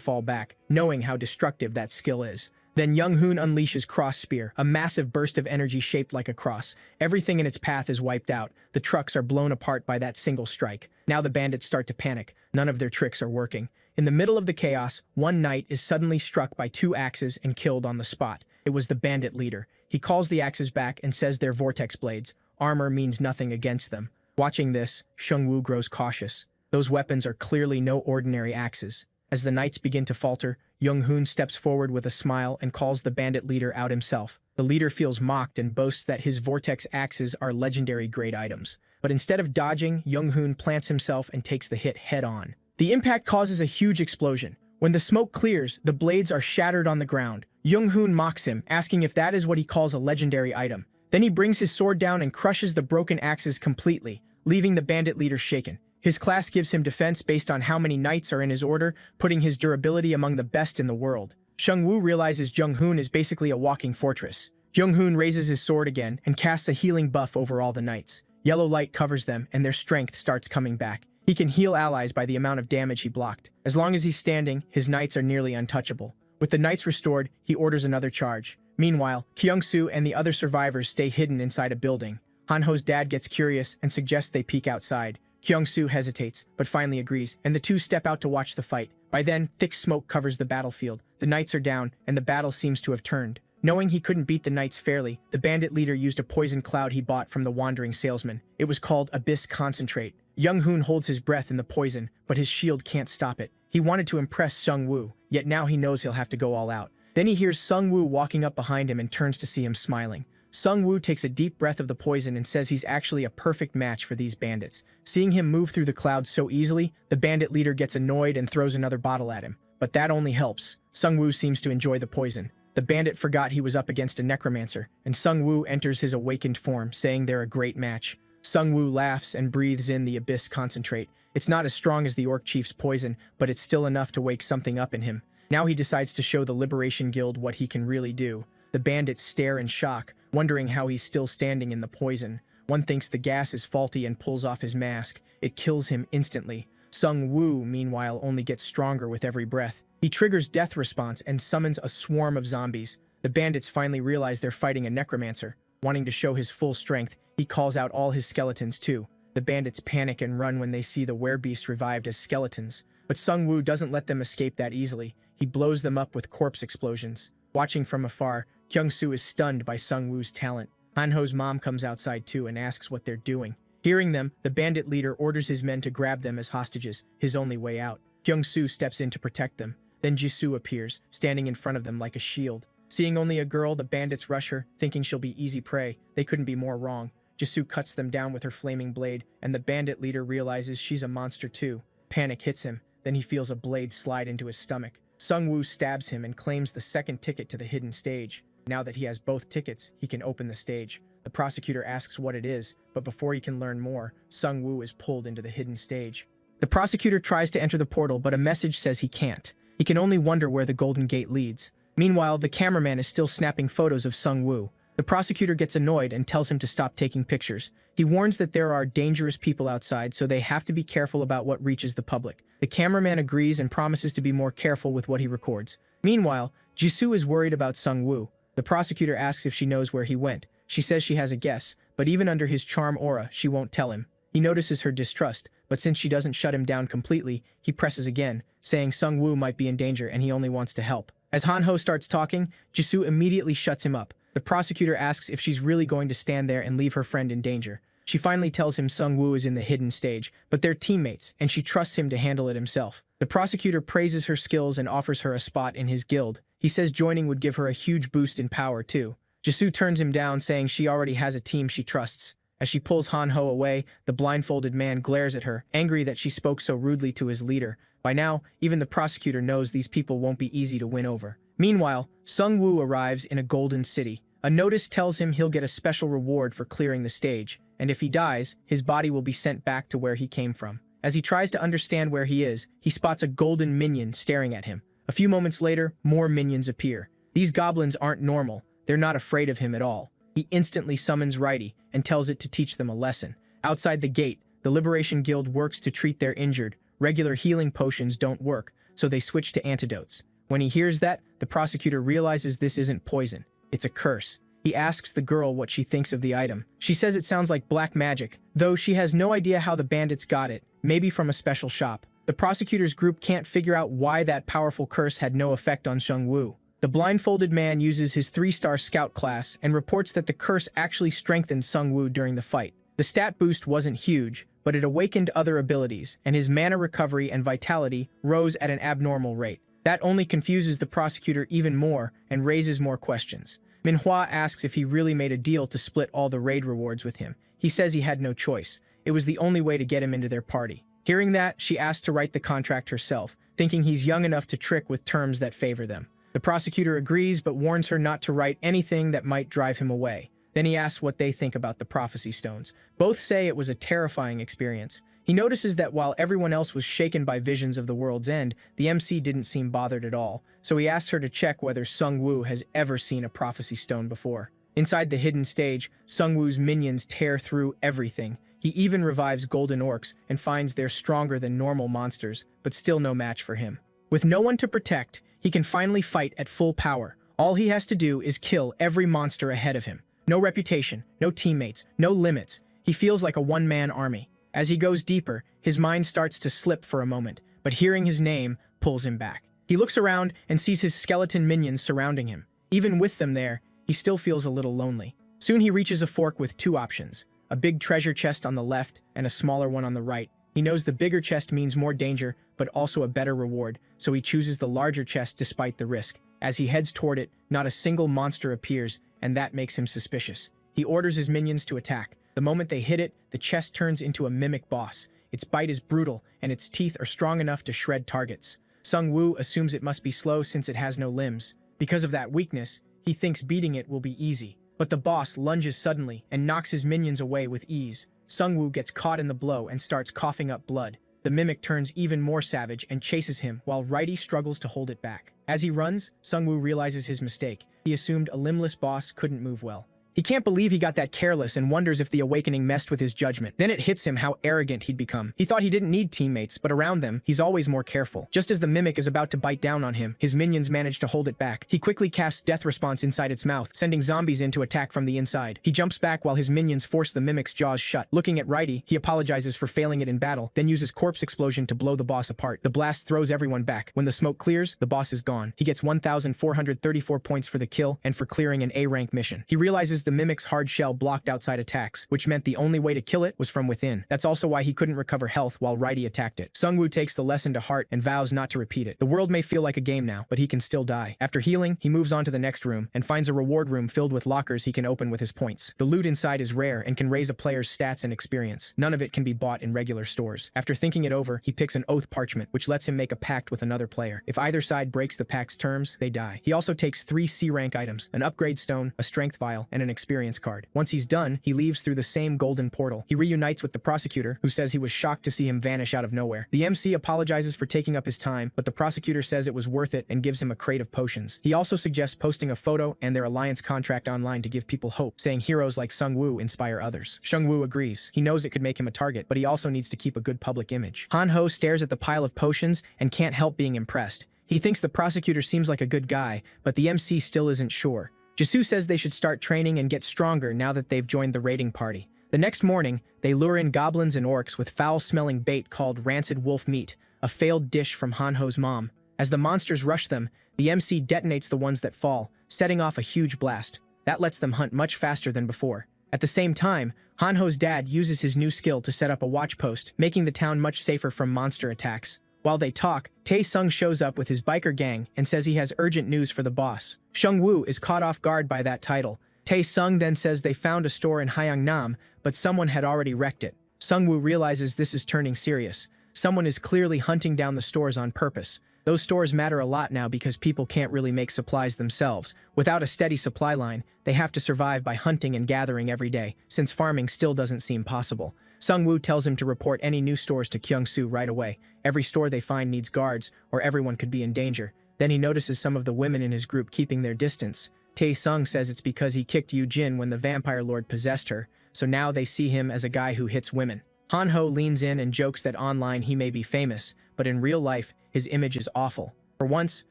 fall back, knowing how destructive that skill is. Then Young-hoon unleashes Cross Spear, a massive burst of energy shaped like a cross. Everything in its path is wiped out. The trucks are blown apart by that single strike. Now the bandits start to panic. None of their tricks are working. In the middle of the chaos, one knight is suddenly struck by 2 axes and killed on the spot. It was the bandit leader. He calls the axes back and says they're vortex blades. Armor means nothing against them. Watching this, Sungwoo grows cautious. Those weapons are clearly no ordinary axes. As the knights begin to falter, Young-hoon steps forward with a smile and calls the bandit leader out himself. The leader feels mocked and boasts that his vortex axes are legendary grade items. But instead of dodging, Young-hoon plants himself and takes the hit head-on. The impact causes a huge explosion. When the smoke clears, the blades are shattered on the ground. Young-hoon mocks him, asking if that is what he calls a legendary item. Then he brings his sword down and crushes the broken axes completely, leaving the bandit leader shaken. His class gives him defense based on how many knights are in his order, putting his durability among the best in the world. Sungwoo realizes Young-hoon is basically a walking fortress. Young-hoon raises his sword again and casts a healing buff over all the knights. Yellow light covers them and their strength starts coming back. He can heal allies by the amount of damage he blocked. As long as he's standing, his knights are nearly untouchable. With the knights restored, he orders another charge. Meanwhile, Kyung-soo and the other survivors stay hidden inside a building. Han-ho's dad gets curious and suggests they peek outside. Kyung-soo hesitates, but finally agrees, and the two step out to watch the fight. By then, thick smoke covers the battlefield. The knights are down, and the battle seems to have turned. Knowing he couldn't beat the knights fairly, the bandit leader used a poison cloud he bought from the wandering salesman. It was called Abyss Concentrate. Young-hoon holds his breath in the poison, but his shield can't stop it. He wanted to impress Sungwoo, yet now he knows he'll have to go all out. Then he hears Sungwoo walking up behind him and turns to see him smiling. Sungwoo takes a deep breath of the poison and says he's actually a perfect match for these bandits. Seeing him move through the clouds so easily, the bandit leader gets annoyed and throws another bottle at him. But that only helps. Sungwoo seems to enjoy the poison. The bandit forgot he was up against a necromancer, and Sung-woo enters his awakened form, saying they're a great match. Sung-woo laughs and breathes in the abyss concentrate. It's not as strong as the orc chief's poison, but it's still enough to wake something up in him. Now he decides to show the Liberation Guild what he can really do. The bandits stare in shock, wondering how he's still standing in the poison. One thinks the gas is faulty and pulls off his mask. It kills him instantly. Sung-woo, meanwhile, only gets stronger with every breath. He triggers death response and summons a swarm of zombies. The bandits finally realize they're fighting a necromancer. Wanting to show his full strength, he calls out all his skeletons too. The bandits panic and run when they see the werebeast revived as skeletons. But Sung-woo doesn't let them escape that easily. He blows them up with corpse explosions. Watching from afar, Kyung-soo is stunned by Sung-woo's talent. Han-ho's mom comes outside too and asks what they're doing. Hearing them, the bandit leader orders his men to grab them as hostages, his only way out. Kyung-soo steps in to protect them. Then Jisoo appears, standing in front of them like a shield. Seeing only a girl, the bandits rush her, thinking she'll be easy prey. They couldn't be more wrong. Jisoo cuts them down with her flaming blade, and the bandit leader realizes she's a monster too. Panic hits him, then he feels a blade slide into his stomach. Sung-woo stabs him and claims the second ticket to the hidden stage. Now that he has both tickets, he can open the stage. The prosecutor asks what it is, but before he can learn more, Sung-woo is pulled into the hidden stage. The prosecutor tries to enter the portal, but a message says he can't. He can only wonder where the Golden Gate leads. Meanwhile, the cameraman is still snapping photos of Sung-woo. The prosecutor gets annoyed and tells him to stop taking pictures. He warns that there are dangerous people outside, so they have to be careful about what reaches the public. The cameraman agrees and promises to be more careful with what he records. Meanwhile, Jisoo is worried about Sung-woo. The prosecutor asks if she knows where he went. She says she has a guess, but even under his charm aura, she won't tell him. He notices her distrust, but since she doesn't shut him down completely, he presses again, saying Sung-woo might be in danger and he only wants to help. As Han-ho starts talking, Jisoo immediately shuts him up. The prosecutor asks if she's really going to stand there and leave her friend in danger. She finally tells him Sung-woo is in the hidden stage, but they're teammates, and she trusts him to handle it himself. The prosecutor praises her skills and offers her a spot in his guild. He says joining would give her a huge boost in power too. Jisoo turns him down, saying she already has a team she trusts. As she pulls Han-ho away, the blindfolded man glares at her, angry that she spoke so rudely to his leader. By now, even the prosecutor knows these people won't be easy to win over. Meanwhile, Sung-woo arrives in a golden city. A notice tells him he'll get a special reward for clearing the stage, and if he dies, his body will be sent back to where he came from. As he tries to understand where he is, he spots a golden minion staring at him. A few moments later, more minions appear. These goblins aren't normal. They're not afraid of him at all. He instantly summons Righty and tells it to teach them a lesson. Outside the gate, the Liberation Guild works to treat their injured. Regular healing potions don't work, so they switch to antidotes. When he hears that, the prosecutor realizes this isn't poison. It's a curse. He asks the girl what she thinks of the item. She says it sounds like black magic, though she has no idea how the bandits got it, maybe from a special shop. The prosecutor's group can't figure out why that powerful curse had no effect on Sung-woo. The blindfolded man uses his 3-star scout class and reports that the curse actually strengthened Sung-woo during the fight. The stat boost wasn't huge, but it awakened other abilities, and his mana recovery and vitality rose at an abnormal rate. That only confuses the prosecutor even more and raises more questions. Manhwa asks if he really made a deal to split all the raid rewards with him. He says he had no choice. It was the only way to get him into their party. Hearing that, she asks to write the contract herself, thinking he's young enough to trick with terms that favor them. The prosecutor agrees but warns her not to write anything that might drive him away. Then he asks what they think about the prophecy stones. Both say it was a terrifying experience. He notices that while everyone else was shaken by visions of the world's end, the MC didn't seem bothered at all, so he asks her to check whether Sung-woo has ever seen a prophecy stone before. Inside the hidden stage, Sung-woo's minions tear through everything. He even revives golden orcs and finds they're stronger than normal monsters, but still no match for him. With no one to protect, he can finally fight at full power. All he has to do is kill every monster ahead of him. No reputation, no teammates, no limits. He feels like a one-man army. As he goes deeper, his mind starts to slip for a moment, but hearing his name pulls him back. He looks around and sees his skeleton minions surrounding him. Even with them there, he still feels a little lonely. Soon he reaches a fork with two options, a big treasure chest on the left and a smaller one on the right. He knows the bigger chest means more danger, but also a better reward, so he chooses the larger chest despite the risk. As he heads toward it, not a single monster appears, and that makes him suspicious. He orders his minions to attack. The moment they hit it, the chest turns into a mimic boss. Its bite is brutal, and its teeth are strong enough to shred targets. Sung-woo assumes it must be slow since it has no limbs. Because of that weakness, he thinks beating it will be easy. But the boss lunges suddenly and knocks his minions away with ease. Sungwoo gets caught in the blow and starts coughing up blood. The mimic turns even more savage and chases him while Righty struggles to hold it back. As he runs, Sungwoo realizes his mistake. He assumed a limbless boss couldn't move well. He can't believe he got that careless and wonders if the awakening messed with his judgment. Then it hits him how arrogant he'd become. He thought he didn't need teammates, but around them, he's always more careful. Just as the mimic is about to bite down on him, his minions manage to hold it back. He quickly casts Death Response inside its mouth, sending zombies in to attack from the inside. He jumps back while his minions force the mimic's jaws shut. Looking at Righty, he apologizes for failing it in battle, then uses Corpse Explosion to blow the boss apart. The blast throws everyone back. When the smoke clears, the boss is gone. He gets 1,434 points for the kill and for clearing an A-rank mission. He realizes the mimic's hard shell blocked outside attacks, which meant the only way to kill it was from within. That's also why he couldn't recover health while Righty attacked it. Sungwoo takes the lesson to heart and vows not to repeat it. The world may feel like a game now, but he can still die. After healing, he moves on to the next room and finds a reward room filled with lockers he can open with his points. The loot inside is rare and can raise a player's stats and experience. None of it can be bought in regular stores. After thinking it over, he picks an oath parchment, which lets him make a pact with another player. If either side breaks the pact's terms, they die. He also takes 3 C-rank items, an upgrade stone, a strength vial, and an experience card. Once he's done, he leaves through the same golden portal. He reunites with the prosecutor, who says he was shocked to see him vanish out of nowhere. The MC apologizes for taking up his time, but the prosecutor says it was worth it and gives him a crate of potions. He also suggests posting a photo and their alliance contract online to give people hope, saying heroes like Sungwoo inspire others. Sungwoo agrees. He knows it could make him a target, but he also needs to keep a good public image. Han-ho stares at the pile of potions and can't help being impressed. He thinks the prosecutor seems like a good guy, but the MC still isn't sure. Jisoo says they should start training and get stronger now that they've joined the raiding party. The next morning, they lure in goblins and orcs with foul-smelling bait called rancid wolf meat, a failed dish from Han-ho's mom. As the monsters rush them, the MC detonates the ones that fall, setting off a huge blast. That lets them hunt much faster than before. At the same time, Han-ho's dad uses his new skill to set up a watch post, making the town much safer from monster attacks. While they talk, Tae-sung shows up with his biker gang and says he has urgent news for the boss. Sungwoo is caught off guard by that title. Tae-sung then says they found a store in Hyeongnam, but someone had already wrecked it. Sungwoo realizes this is turning serious. Someone is clearly hunting down the stores on purpose. Those stores matter a lot now because people can't really make supplies themselves. Without a steady supply line, they have to survive by hunting and gathering every day, since farming still doesn't seem possible. Sungwoo tells him to report any new stores to Kyungsoo right away. Every store they find needs guards, or everyone could be in danger. Then he notices some of the women in his group keeping their distance. Tae-sung says it's because he kicked Yu-jin when the vampire lord possessed her, so now they see him as a guy who hits women. Han-ho leans in and jokes that online he may be famous, but in real life, his image is awful. For once,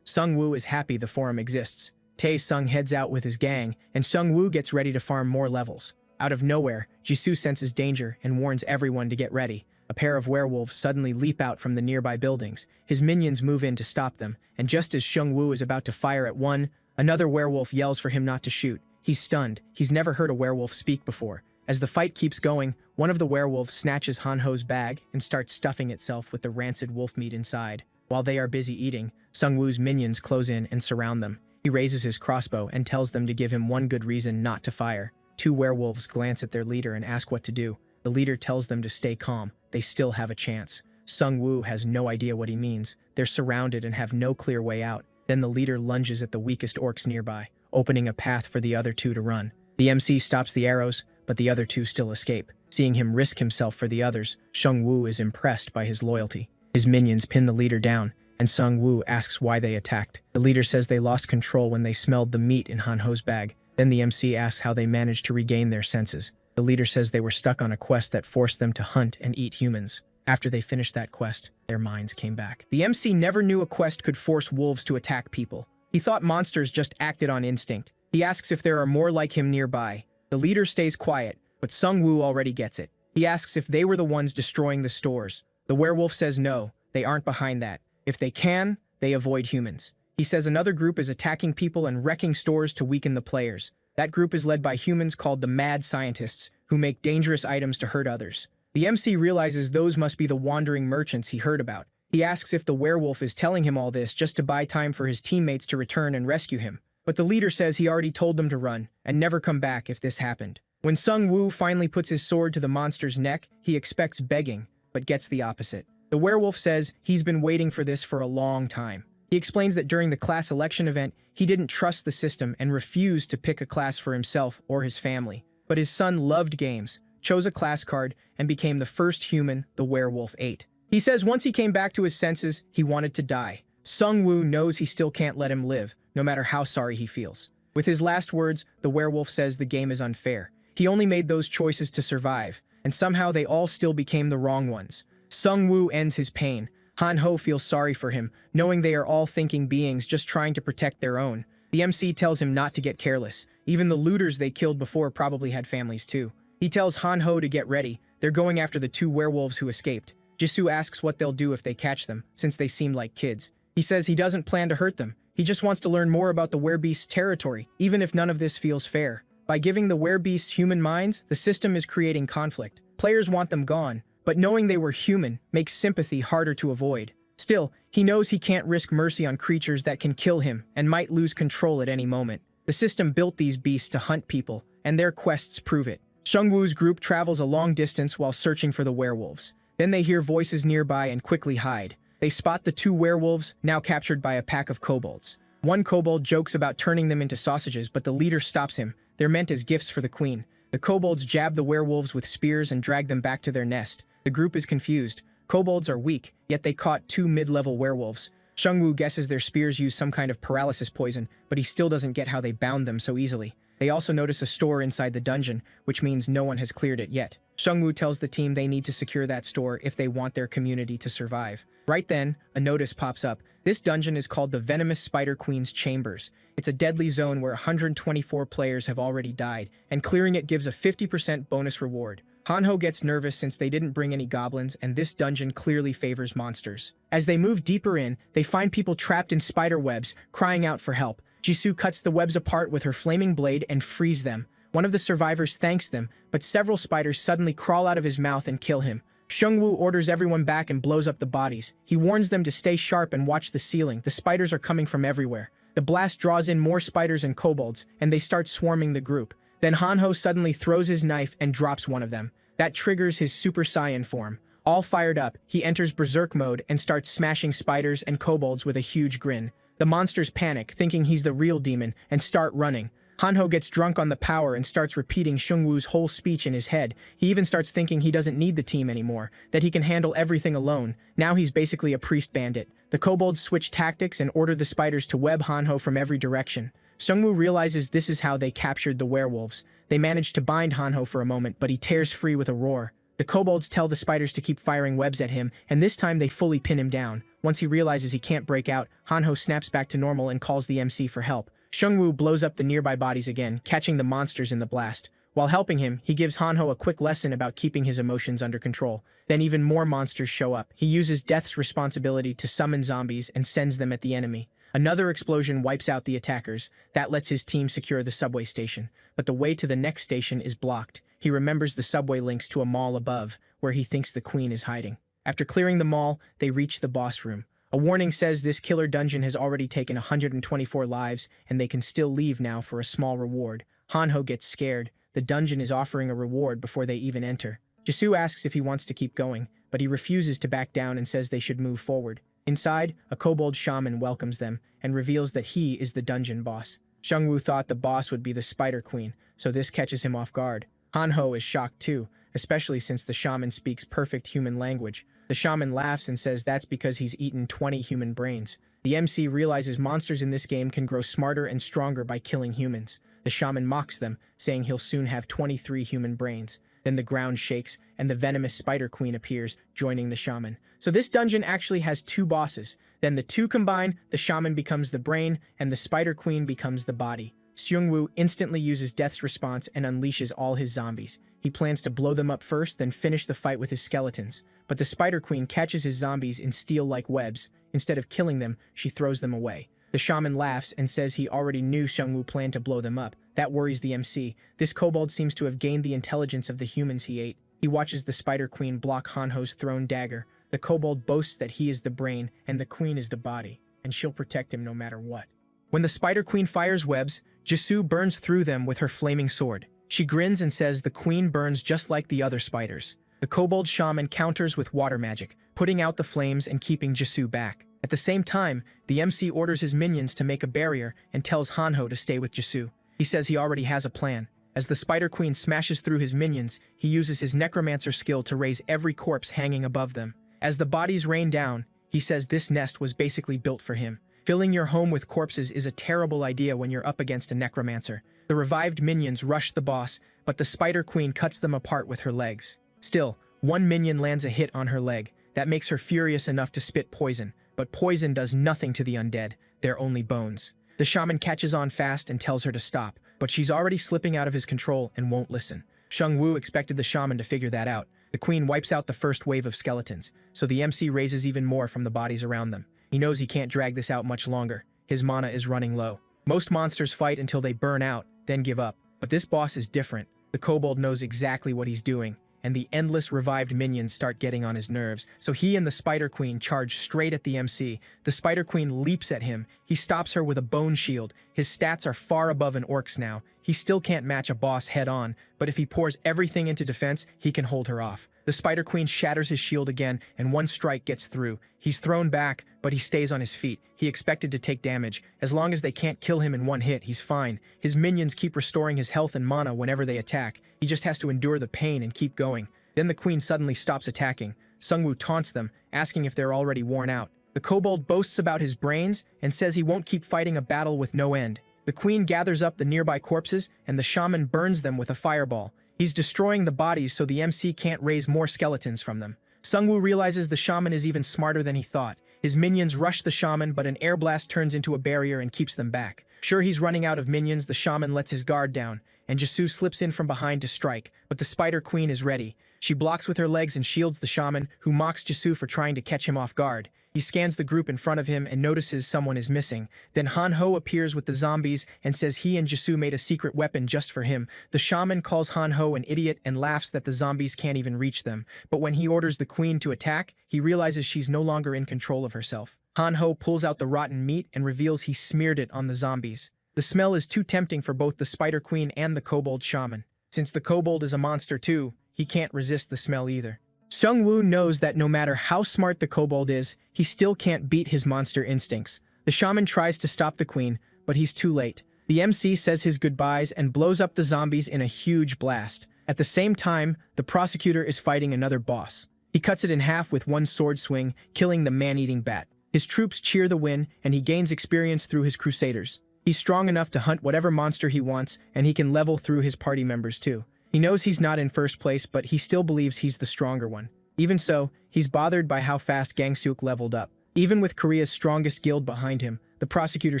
Sungwoo is happy the forum exists. Tae-sung heads out with his gang, and Sungwoo gets ready to farm more levels. Out of nowhere, Jisoo senses danger and warns everyone to get ready. A pair of werewolves suddenly leap out from the nearby buildings. His minions move in to stop them, and just as Sungwoo is about to fire at one, another werewolf yells for him not to shoot. He's stunned. He's never heard a werewolf speak before. As the fight keeps going, one of the werewolves snatches Han-ho's bag and starts stuffing itself with the rancid wolf meat inside. While they are busy eating, Sungwoo's minions close in and surround them. He raises his crossbow and tells them to give him one good reason not to fire. 2 werewolves glance at their leader and ask what to do. The leader tells them to stay calm. They still have a chance. Sungwoo has no idea what he means. They're surrounded and have no clear way out. Then the leader lunges at the weakest orcs nearby, opening a path for the other 2 to run. The MC stops the arrows, but the other 2 still escape. Seeing him risk himself for the others, Sungwoo is impressed by his loyalty. His minions pin the leader down, and Sungwoo asks why they attacked. The leader says they lost control when they smelled the meat in Han-ho's bag. Then the MC asks how they managed to regain their senses. The leader says they were stuck on a quest that forced them to hunt and eat humans. After they finished that quest, their minds came back. The MC never knew a quest could force wolves to attack people. He thought monsters just acted on instinct. He asks if there are more like him nearby. The leader stays quiet, but Sungwoo already gets it. He asks if they were the ones destroying the stores. The werewolf says no, they aren't behind that. If they can, they avoid humans. He says another group is attacking people and wrecking stores to weaken the players. That group is led by humans called the Mad Scientists, who make dangerous items to hurt others. The MC realizes those must be the wandering merchants he heard about. He asks if the werewolf is telling him all this just to buy time for his teammates to return and rescue him. But the leader says he already told them to run and never come back if this happened. When Sungwoo finally puts his sword to the monster's neck, he expects begging, but gets the opposite. The werewolf says he's been waiting for this for a long time. He explains that during the class election event, he didn't trust the system and refused to pick a class for himself or his family. But his son loved games, chose a class card, and became the first human the werewolf ate. He says once he came back to his senses, he wanted to die. Sung-woo knows he still can't let him live, no matter how sorry he feels. With his last words, the werewolf says the game is unfair. He only made those choices to survive, and somehow they all still became the wrong ones. Sung-woo ends his pain. Han-ho feels sorry for him, knowing they are all thinking beings just trying to protect their own. The MC tells him not to get careless. Even the looters they killed before probably had families too. He tells Han-ho to get ready. They're going after the two werewolves who escaped. Jisoo asks what they'll do if they catch them, since they seem like kids. He says he doesn't plan to hurt them. He just wants to learn more about the werebeast's territory, even if none of this feels fair. By giving the werebeasts human minds, the system is creating conflict. Players want them gone, but knowing they were human makes sympathy harder to avoid. Still, he knows he can't risk mercy on creatures that can kill him and might lose control at any moment. The system built these beasts to hunt people, and their quests prove it. Sung-woo's group travels a long distance while searching for the werewolves. Then they hear voices nearby and quickly hide. They spot the two werewolves, now captured by a pack of kobolds. One kobold jokes about turning them into sausages, but the leader stops him. They're meant as gifts for the queen. The kobolds jab the werewolves with spears and drag them back to their nest. The group is confused. Kobolds are weak, yet they caught two mid-level werewolves. Sung-woo guesses their spears use some kind of paralysis poison, but he still doesn't get how they bound them so easily. They also notice a store inside the dungeon, which means no one has cleared it yet. Sung-woo tells the team they need to secure that store if they want their community to survive. Right then, a notice pops up. This dungeon is called the Venomous Spider Queen's Chambers. It's a deadly zone where 124 players have already died, and clearing it gives a 50% bonus reward. Han-ho gets nervous since they didn't bring any goblins, and this dungeon clearly favors monsters. As they move deeper in, they find people trapped in spider webs, crying out for help. Jisoo cuts the webs apart with her flaming blade and frees them. One of the survivors thanks them, but several spiders suddenly crawl out of his mouth and kill him. Sung-woo orders everyone back and blows up the bodies. He warns them to stay sharp and watch the ceiling. The spiders are coming from everywhere. The blast draws in more spiders and kobolds, and they start swarming the group. Then Han-ho suddenly throws his knife and drops one of them. That triggers his Super Saiyan form. All fired up, he enters berserk mode and starts smashing spiders and kobolds with a huge grin. The monsters panic, thinking he's the real demon, and start running. Han-ho gets drunk on the power and starts repeating Sung-woo's whole speech in his head. He even starts thinking he doesn't need the team anymore, that he can handle everything alone. Now he's basically a priest bandit. The kobolds switch tactics and order the spiders to web Han-ho from every direction. Sung-woo realizes this is how they captured the werewolves. They manage to bind Han-ho for a moment, but he tears free with a roar. The kobolds tell the spiders to keep firing webs at him, and this time they fully pin him down. Once he realizes he can't break out, Han-ho snaps back to normal and calls the MC for help. Sung-woo blows up the nearby bodies again, catching the monsters in the blast. While helping him, he gives Han-ho a quick lesson about keeping his emotions under control. Then even more monsters show up. He uses Death's responsibility to summon zombies and sends them at the enemy. Another explosion wipes out the attackers. That lets his team secure the subway station. But the way to the next station is blocked. He remembers the subway links to a mall above, where he thinks the queen is hiding. After clearing the mall, they reach the boss room. A warning says this killer dungeon has already taken 124 lives, and they can still leave now for a small reward. Han-ho gets scared. The dungeon is offering a reward before they even enter. Jisoo asks if he wants to keep going, but he refuses to back down and says they should move forward. Inside, a kobold shaman welcomes them and reveals that he is the dungeon boss. Sung-woo thought the boss would be the Spider Queen, so this catches him off guard. Han-ho is shocked too, especially since the shaman speaks perfect human language. The shaman laughs and says that's because he's eaten 20 human brains. The MC realizes monsters in this game can grow smarter and stronger by killing humans. The shaman mocks them, saying he'll soon have 23 human brains. Then the ground shakes, and the venomous Spider Queen appears, joining the shaman. So this dungeon actually has two bosses. Then the two combine, the shaman becomes the brain, and the Spider Queen becomes the body. Sung-woo instantly uses Death's response and unleashes all his zombies. He plans to blow them up first, then finish the fight with his skeletons. But the Spider Queen catches his zombies in steel-like webs. Instead of killing them, she throws them away. The shaman laughs and says he already knew Sung-woo planned to blow them up. That worries the MC. This kobold seems to have gained the intelligence of the humans he ate. He watches the Spider Queen block Han-ho's thrown dagger. The kobold boasts that he is the brain and the queen is the body, and she'll protect him no matter what. When the Spider Queen fires webs, Jisoo burns through them with her flaming sword. She grins and says the queen burns just like the other spiders. The kobold shaman counters with water magic, putting out the flames and keeping Jisoo back. At the same time, the MC orders his minions to make a barrier and tells Hanho to stay with Jisoo. He says he already has a plan. As the Spider Queen smashes through his minions, he uses his necromancer skill to raise every corpse hanging above them. As the bodies rain down, he says this nest was basically built for him. Filling your home with corpses is a terrible idea when you're up against a necromancer. The revived minions rush the boss, but the Spider Queen cuts them apart with her legs. Still, one minion lands a hit on her leg. That makes her furious enough to spit poison, but poison does nothing to the undead. They're only bones. The shaman catches on fast and tells her to stop, but she's already slipping out of his control and won't listen. Shang-Wu expected the shaman to figure that out. The queen wipes out the first wave of skeletons, so the MC raises even more from the bodies around them. He knows he can't drag this out much longer. His mana is running low. Most monsters fight until they burn out, then give up. But this boss is different. The kobold knows exactly what he's doing, and the endless revived minions start getting on his nerves, so he and the Spider Queen charge straight at the MC. The Spider Queen leaps at him. He stops her with a bone shield. His stats are far above an orc's now. He still can't match a boss head-on, but if he pours everything into defense, he can hold her off. The Spider Queen shatters his shield again, and one strike gets through. He's thrown back, but he stays on his feet. He expected to take damage. As long as they can't kill him in one hit, he's fine. His minions keep restoring his health and mana whenever they attack. He just has to endure the pain and keep going. Then the queen suddenly stops attacking. Sungwoo taunts them, asking if they're already worn out. The kobold boasts about his brains and says he won't keep fighting a battle with no end. The queen gathers up the nearby corpses, and the shaman burns them with a fireball. He's destroying the bodies so the MC can't raise more skeletons from them. Sungwoo realizes the shaman is even smarter than he thought. His minions rush the shaman, but an air blast turns into a barrier and keeps them back. Sure he's running out of minions, the shaman lets his guard down, and Jisoo slips in from behind to strike, but the Spider Queen is ready. She blocks with her legs and shields the shaman, who mocks Jisoo for trying to catch him off guard. He scans the group in front of him and notices someone is missing. Then Hanho appears with the zombies and says he and Jisoo made a secret weapon just for him. The shaman calls Hanho an idiot and laughs that the zombies can't even reach them. But when he orders the queen to attack, he realizes she's no longer in control of herself. Hanho pulls out the rotten meat and reveals he smeared it on the zombies. The smell is too tempting for both the Spider Queen and the kobold shaman. Since the kobold is a monster too, he can't resist the smell either. Sungwoo knows that no matter how smart the kobold is, he still can't beat his monster instincts. The shaman tries to stop the queen, but he's too late. The MC says his goodbyes and blows up the zombies in a huge blast. At the same time, the prosecutor is fighting another boss. He cuts it in half with one sword swing, killing the man-eating bat. His troops cheer the win, and he gains experience through his crusaders. He's strong enough to hunt whatever monster he wants, and he can level through his party members too. He knows he's not in first place, but he still believes he's the stronger one. Even so, he's bothered by how fast Gangseok leveled up. Even with Korea's strongest guild behind him, the prosecutor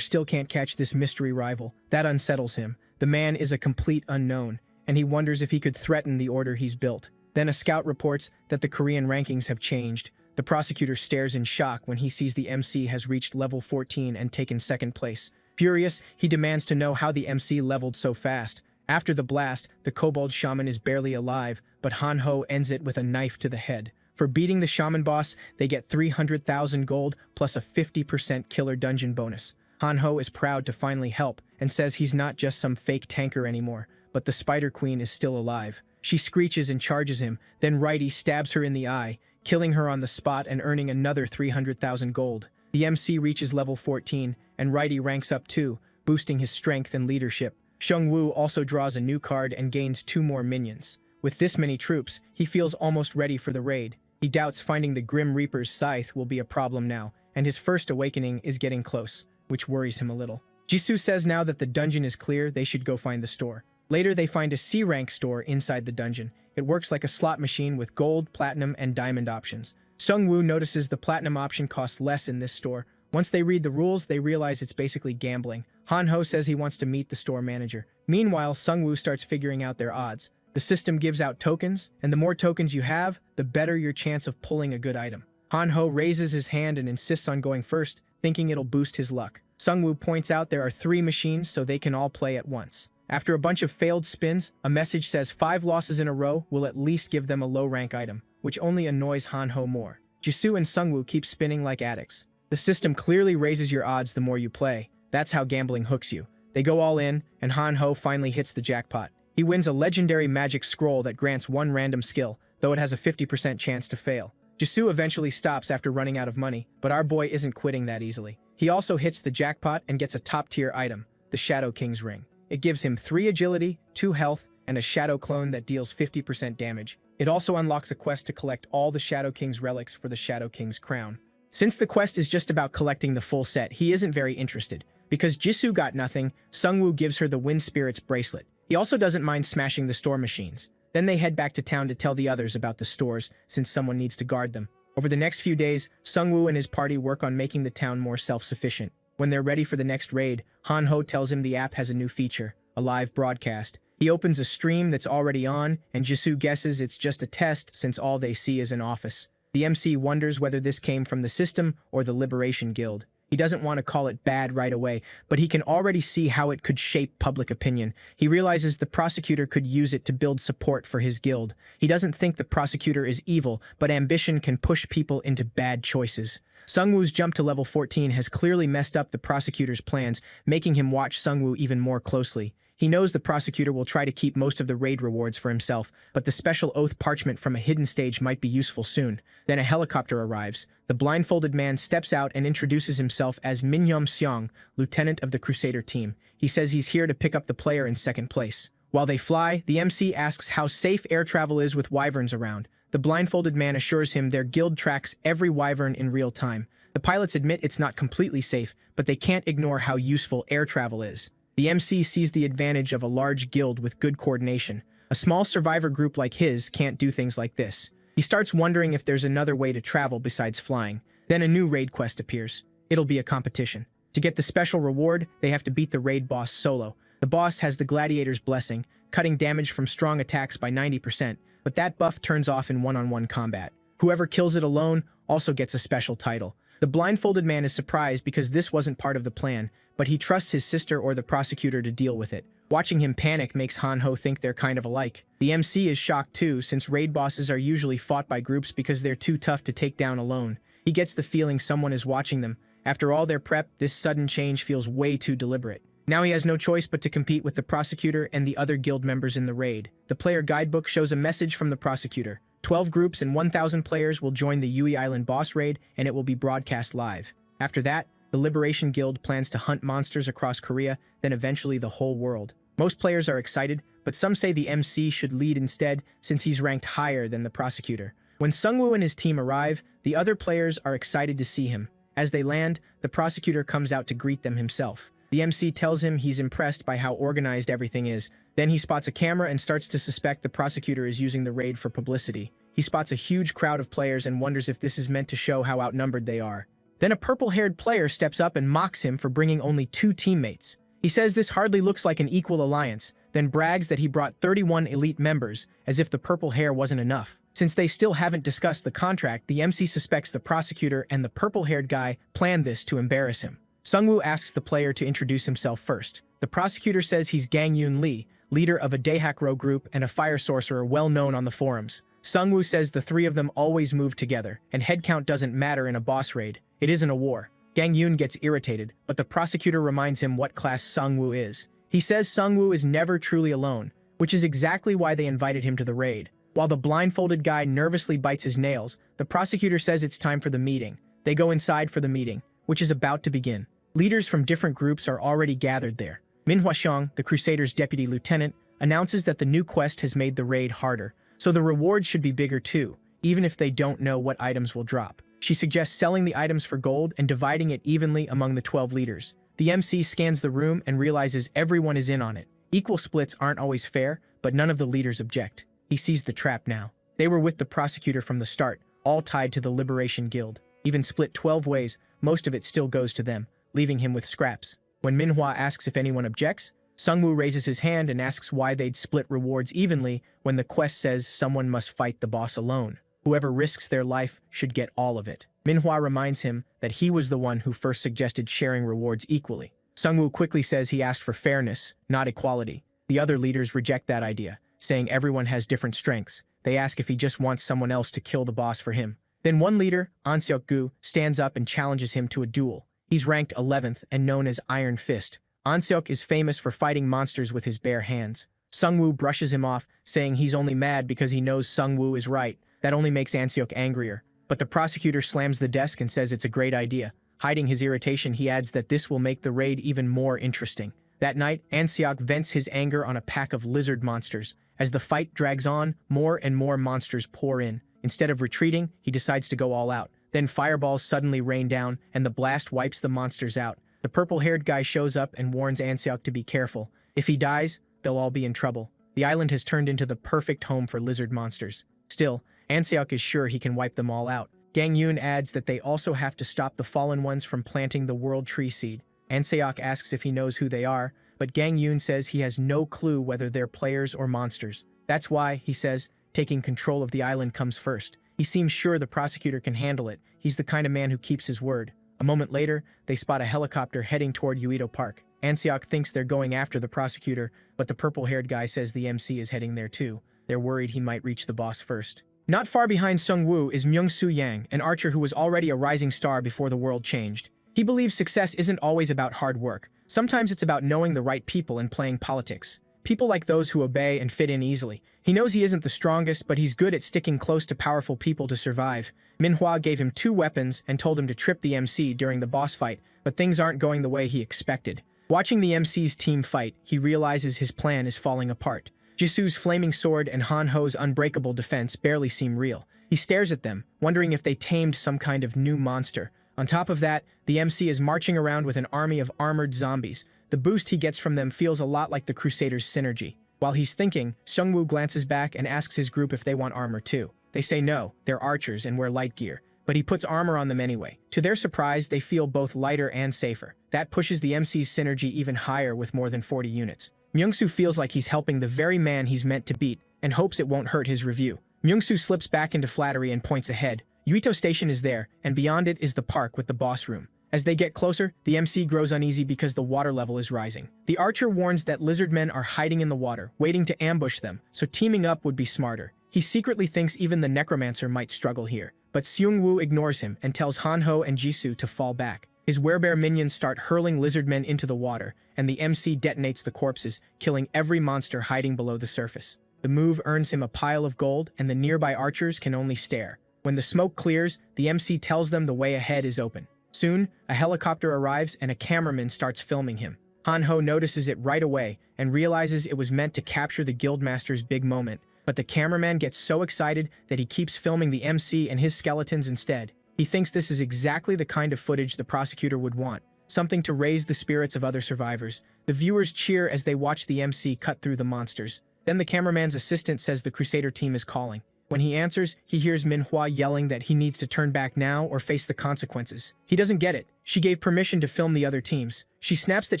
still can't catch this mystery rival. That unsettles him. The man is a complete unknown, and he wonders if he could threaten the order he's built. Then a scout reports that the Korean rankings have changed. The prosecutor stares in shock when he sees the MC has reached level 14 and taken second place. Furious, he demands to know how the MC leveled so fast. After the blast, the kobold shaman is barely alive, but Hanho ends it with a knife to the head. For beating the shaman boss, they get 300,000 gold plus a 50% killer dungeon bonus. Hanho is proud to finally help and says he's not just some fake tanker anymore, but the Spider Queen is still alive. She screeches and charges him, then Righty stabs her in the eye, killing her on the spot and earning another 300,000 gold. The MC reaches level 14, and Righty ranks up too, boosting his strength and leadership. Shungwoo also draws a new card and gains 2 more minions. With this many troops, he feels almost ready for the raid. He doubts finding the Grim Reaper's scythe will be a problem now, and his first awakening is getting close, which worries him a little. Jisoo says now that the dungeon is clear, they should go find the store. Later, they find a C-rank store inside the dungeon. It works like a slot machine with gold, platinum, and diamond options. Sungwoo notices the platinum option costs less in this store. Once they read the rules, they realize it's basically gambling. Hanho says he wants to meet the store manager. Meanwhile, Sungwoo starts figuring out their odds. The system gives out tokens, and the more tokens you have, the better your chance of pulling a good item. Hanho raises his hand and insists on going first, thinking it'll boost his luck. Sungwoo points out there are 3 machines so they can all play at once. After a bunch of failed spins, a message says 5 losses in a row will at least give them a low-rank item, which only annoys Hanho more. Jisoo and Sungwoo keep spinning like addicts. The system clearly raises your odds the more you play. That's how gambling hooks you. They go all in, and Hanho finally hits the jackpot. He wins a legendary magic scroll that grants 1 random skill, though it has a 50% chance to fail. Jisoo eventually stops after running out of money, but our boy isn't quitting that easily. He also hits the jackpot and gets a top-tier item, the Shadow King's Ring. It gives him 3 agility, 2 health, and a shadow clone that deals 50% damage. It also unlocks a quest to collect all the Shadow King's relics for the Shadow King's crown. Since the quest is just about collecting the full set, he isn't very interested. Because Jisoo got nothing, Sungwoo gives her the Wind Spirit's bracelet. He also doesn't mind smashing the store machines. Then they head back to town to tell the others about the stores, since someone needs to guard them. Over the next few days, Sungwoo and his party work on making the town more self-sufficient. When they're ready for the next raid, Han-ho tells him the app has a new feature, a live broadcast. He opens a stream that's already on, and Jisoo guesses it's just a test since all they see is an office. The MC wonders whether this came from the system or the Liberation Guild. He doesn't want to call it bad right away, but he can already see how it could shape public opinion. He realizes the prosecutor could use it to build support for his guild. He doesn't think the prosecutor is evil, but ambition can push people into bad choices. Sungwoo's jump to level 14 has clearly messed up the prosecutor's plans, making him watch Sungwoo even more closely. He knows the prosecutor will try to keep most of the raid rewards for himself, but the special oath parchment from a hidden stage might be useful soon. Then a helicopter arrives. The blindfolded man steps out and introduces himself as Minhyum Seong, lieutenant of the Crusader team. He says he's here to pick up the player in second place. While they fly, the MC asks how safe air travel is with wyverns around. The blindfolded man assures him their guild tracks every wyvern in real time. The pilots admit it's not completely safe, but they can't ignore how useful air travel is. The MC sees the advantage of a large guild with good coordination. A small survivor group like his can't do things like this. He starts wondering if there's another way to travel besides flying. Then a new raid quest appears. It'll be a competition. To get the special reward, they have to beat the raid boss solo. The boss has the gladiator's blessing, cutting damage from strong attacks by 90%, but that buff turns off in one-on-one combat. Whoever kills it alone also gets a special title. The blindfolded man is surprised because this wasn't part of the plan, but he trusts his sister or the prosecutor to deal with it. Watching him panic makes Han-ho think they're kind of alike. The MC is shocked too, since raid bosses are usually fought by groups because they're too tough to take down alone. He gets the feeling someone is watching them. After all their prep, this sudden change feels way too deliberate. Now he has no choice but to compete with the prosecutor and the other guild members in the raid. The player guidebook shows a message from the prosecutor. 12 groups and 1,000 players will join the Yui Island boss raid, and it will be broadcast live. After that, the Liberation Guild plans to hunt monsters across Korea, then eventually the whole world. Most players are excited, but some say the MC should lead instead since he's ranked higher than the prosecutor. When Sungwoo and his team arrive, the other players are excited to see him. As they land, the prosecutor comes out to greet them himself. The MC tells him he's impressed by how organized everything is. Then he spots a camera and starts to suspect the prosecutor is using the raid for publicity. He spots a huge crowd of players and wonders if this is meant to show how outnumbered they are. Then a purple-haired player steps up and mocks him for bringing only 2 teammates. He says this hardly looks like an equal alliance, then brags that he brought 31 elite members, as if the purple hair wasn't enough. Since they still haven't discussed the contract, the MC suspects the prosecutor and the purple-haired guy planned this to embarrass him. Sungwoo asks the player to introduce himself first. The prosecutor says he's Gang-Yoon Lee, leader of a Daehak-ro group and a fire sorcerer well known on the forums. Sungwoo says the 3 of them always move together, and headcount doesn't matter in a boss raid. It isn't a war. Gang-Yoon gets irritated, but the prosecutor reminds him what class Sungwoo is. He says Sungwoo is never truly alone, which is exactly why they invited him to the raid. While the blindfolded guy nervously bites his nails, the prosecutor says it's time for the meeting. They go inside for the meeting, which is about to begin. Leaders from different groups are already gathered there. Manhwa Xiong, the Crusader's deputy lieutenant, announces that the new quest has made the raid harder, so the rewards should be bigger too, even if they don't know what items will drop. She suggests selling the items for gold and dividing it evenly among the 12 leaders. The MC scans the room and realizes everyone is in on it. Equal splits aren't always fair, but none of the leaders object. He sees the trap now. They were with the prosecutor from the start, all tied to the Liberation Guild. Even split 12 ways, most of it still goes to them, leaving him with scraps. When Manhwa asks if anyone objects, Sungwoo raises his hand and asks why they'd split rewards evenly when the quest says someone must fight the boss alone. Whoever risks their life should get all of it. Manhwa reminds him that he was the one who first suggested sharing rewards equally. Sungwoo quickly says he asked for fairness, not equality. The other leaders reject that idea, saying everyone has different strengths. They ask if he just wants someone else to kill the boss for him. Then one leader, An Seok-gu, stands up and challenges him to a duel. He's ranked 11th and known as Iron Fist. An Seok is famous for fighting monsters with his bare hands. Sungwoo brushes him off, saying he's only mad because he knows Sungwoo is right. That only makes An Seok angrier. but the prosecutor slams the desk and says it's a great idea. Hiding his irritation, he adds that this will make the raid even more interesting. That night, Anseok vents his anger on a pack of lizard monsters. As the fight drags on, more and more monsters pour in. Instead of retreating, he decides to go all out. Then fireballs suddenly rain down, and the blast wipes the monsters out. The purple-haired guy shows up and warns Anseok to be careful. If he dies, they'll all be in trouble. The island has turned into the perfect home for lizard monsters. Still, Anseok is sure he can wipe them all out. Gang Yoon adds that they also have to stop the fallen ones from planting the world tree seed. Anseok asks if he knows who they are, but Gang Yoon says he has no clue whether they're players or monsters. That's why, he says, taking control of the island comes first. He seems sure the prosecutor can handle it. He's the kind of man who keeps his word. A moment later, they spot a helicopter heading toward Uito Park. Anseok thinks they're going after the prosecutor, but the purple-haired guy says the MC is heading there too. They're worried he might reach the boss first. Not far behind Sung-woo is Myung-soo Yang, an archer who was already a rising star before the world changed. He believes success isn't always about hard work. Sometimes it's about knowing the right people and playing politics. People like those who obey and fit in easily. He knows he isn't the strongest, but he's good at sticking close to powerful people to survive. Manhwa gave him 2 weapons and told him to trip the MC during the boss fight, but things aren't going the way he expected. Watching the MC's team fight, he realizes his plan is falling apart. Jisoo's flaming sword and Han-ho's unbreakable defense barely seem real. He stares at them, wondering if they tamed some kind of new monster. On top of that, the MC is marching around with an army of armored zombies. The boost he gets from them feels a lot like the Crusaders' synergy. While he's thinking, Sung-woo glances back and asks his group if they want armor too. They say no, they're archers and wear light gear. But he puts armor on them anyway. To their surprise, they feel both lighter and safer. That pushes the MC's synergy even higher with more than 40 units. Myung-soo feels like he's helping the very man he's meant to beat, and hopes it won't hurt his review. Myung-soo slips back into flattery and points ahead. Uito Station is there, and beyond it is the park with the boss room. As they get closer, the MC grows uneasy because the water level is rising. The archer warns that lizard men are hiding in the water, waiting to ambush them, so teaming up would be smarter. He secretly thinks even the necromancer might struggle here, but Seung-woo ignores him and tells Han-ho and Jisoo to fall back. His werebear minions start hurling lizard men into the water, and the MC detonates the corpses, killing every monster hiding below the surface. The move earns him a pile of gold, and the nearby archers can only stare. When the smoke clears, the MC tells them the way ahead is open. Soon, a helicopter arrives and a cameraman starts filming him. Han-ho notices it right away and realizes it was meant to capture the guildmaster's big moment, but the cameraman gets so excited that he keeps filming the MC and his skeletons instead. He thinks this is exactly the kind of footage the prosecutor would want, something to raise the spirits of other survivors. The viewers cheer as they watch the MC cut through the monsters. Then the cameraman's assistant says the Crusader team is calling. When he answers, he hears Manhwa yelling that he needs to turn back now or face the consequences. He doesn't get it. She gave permission to film the other teams. She snaps that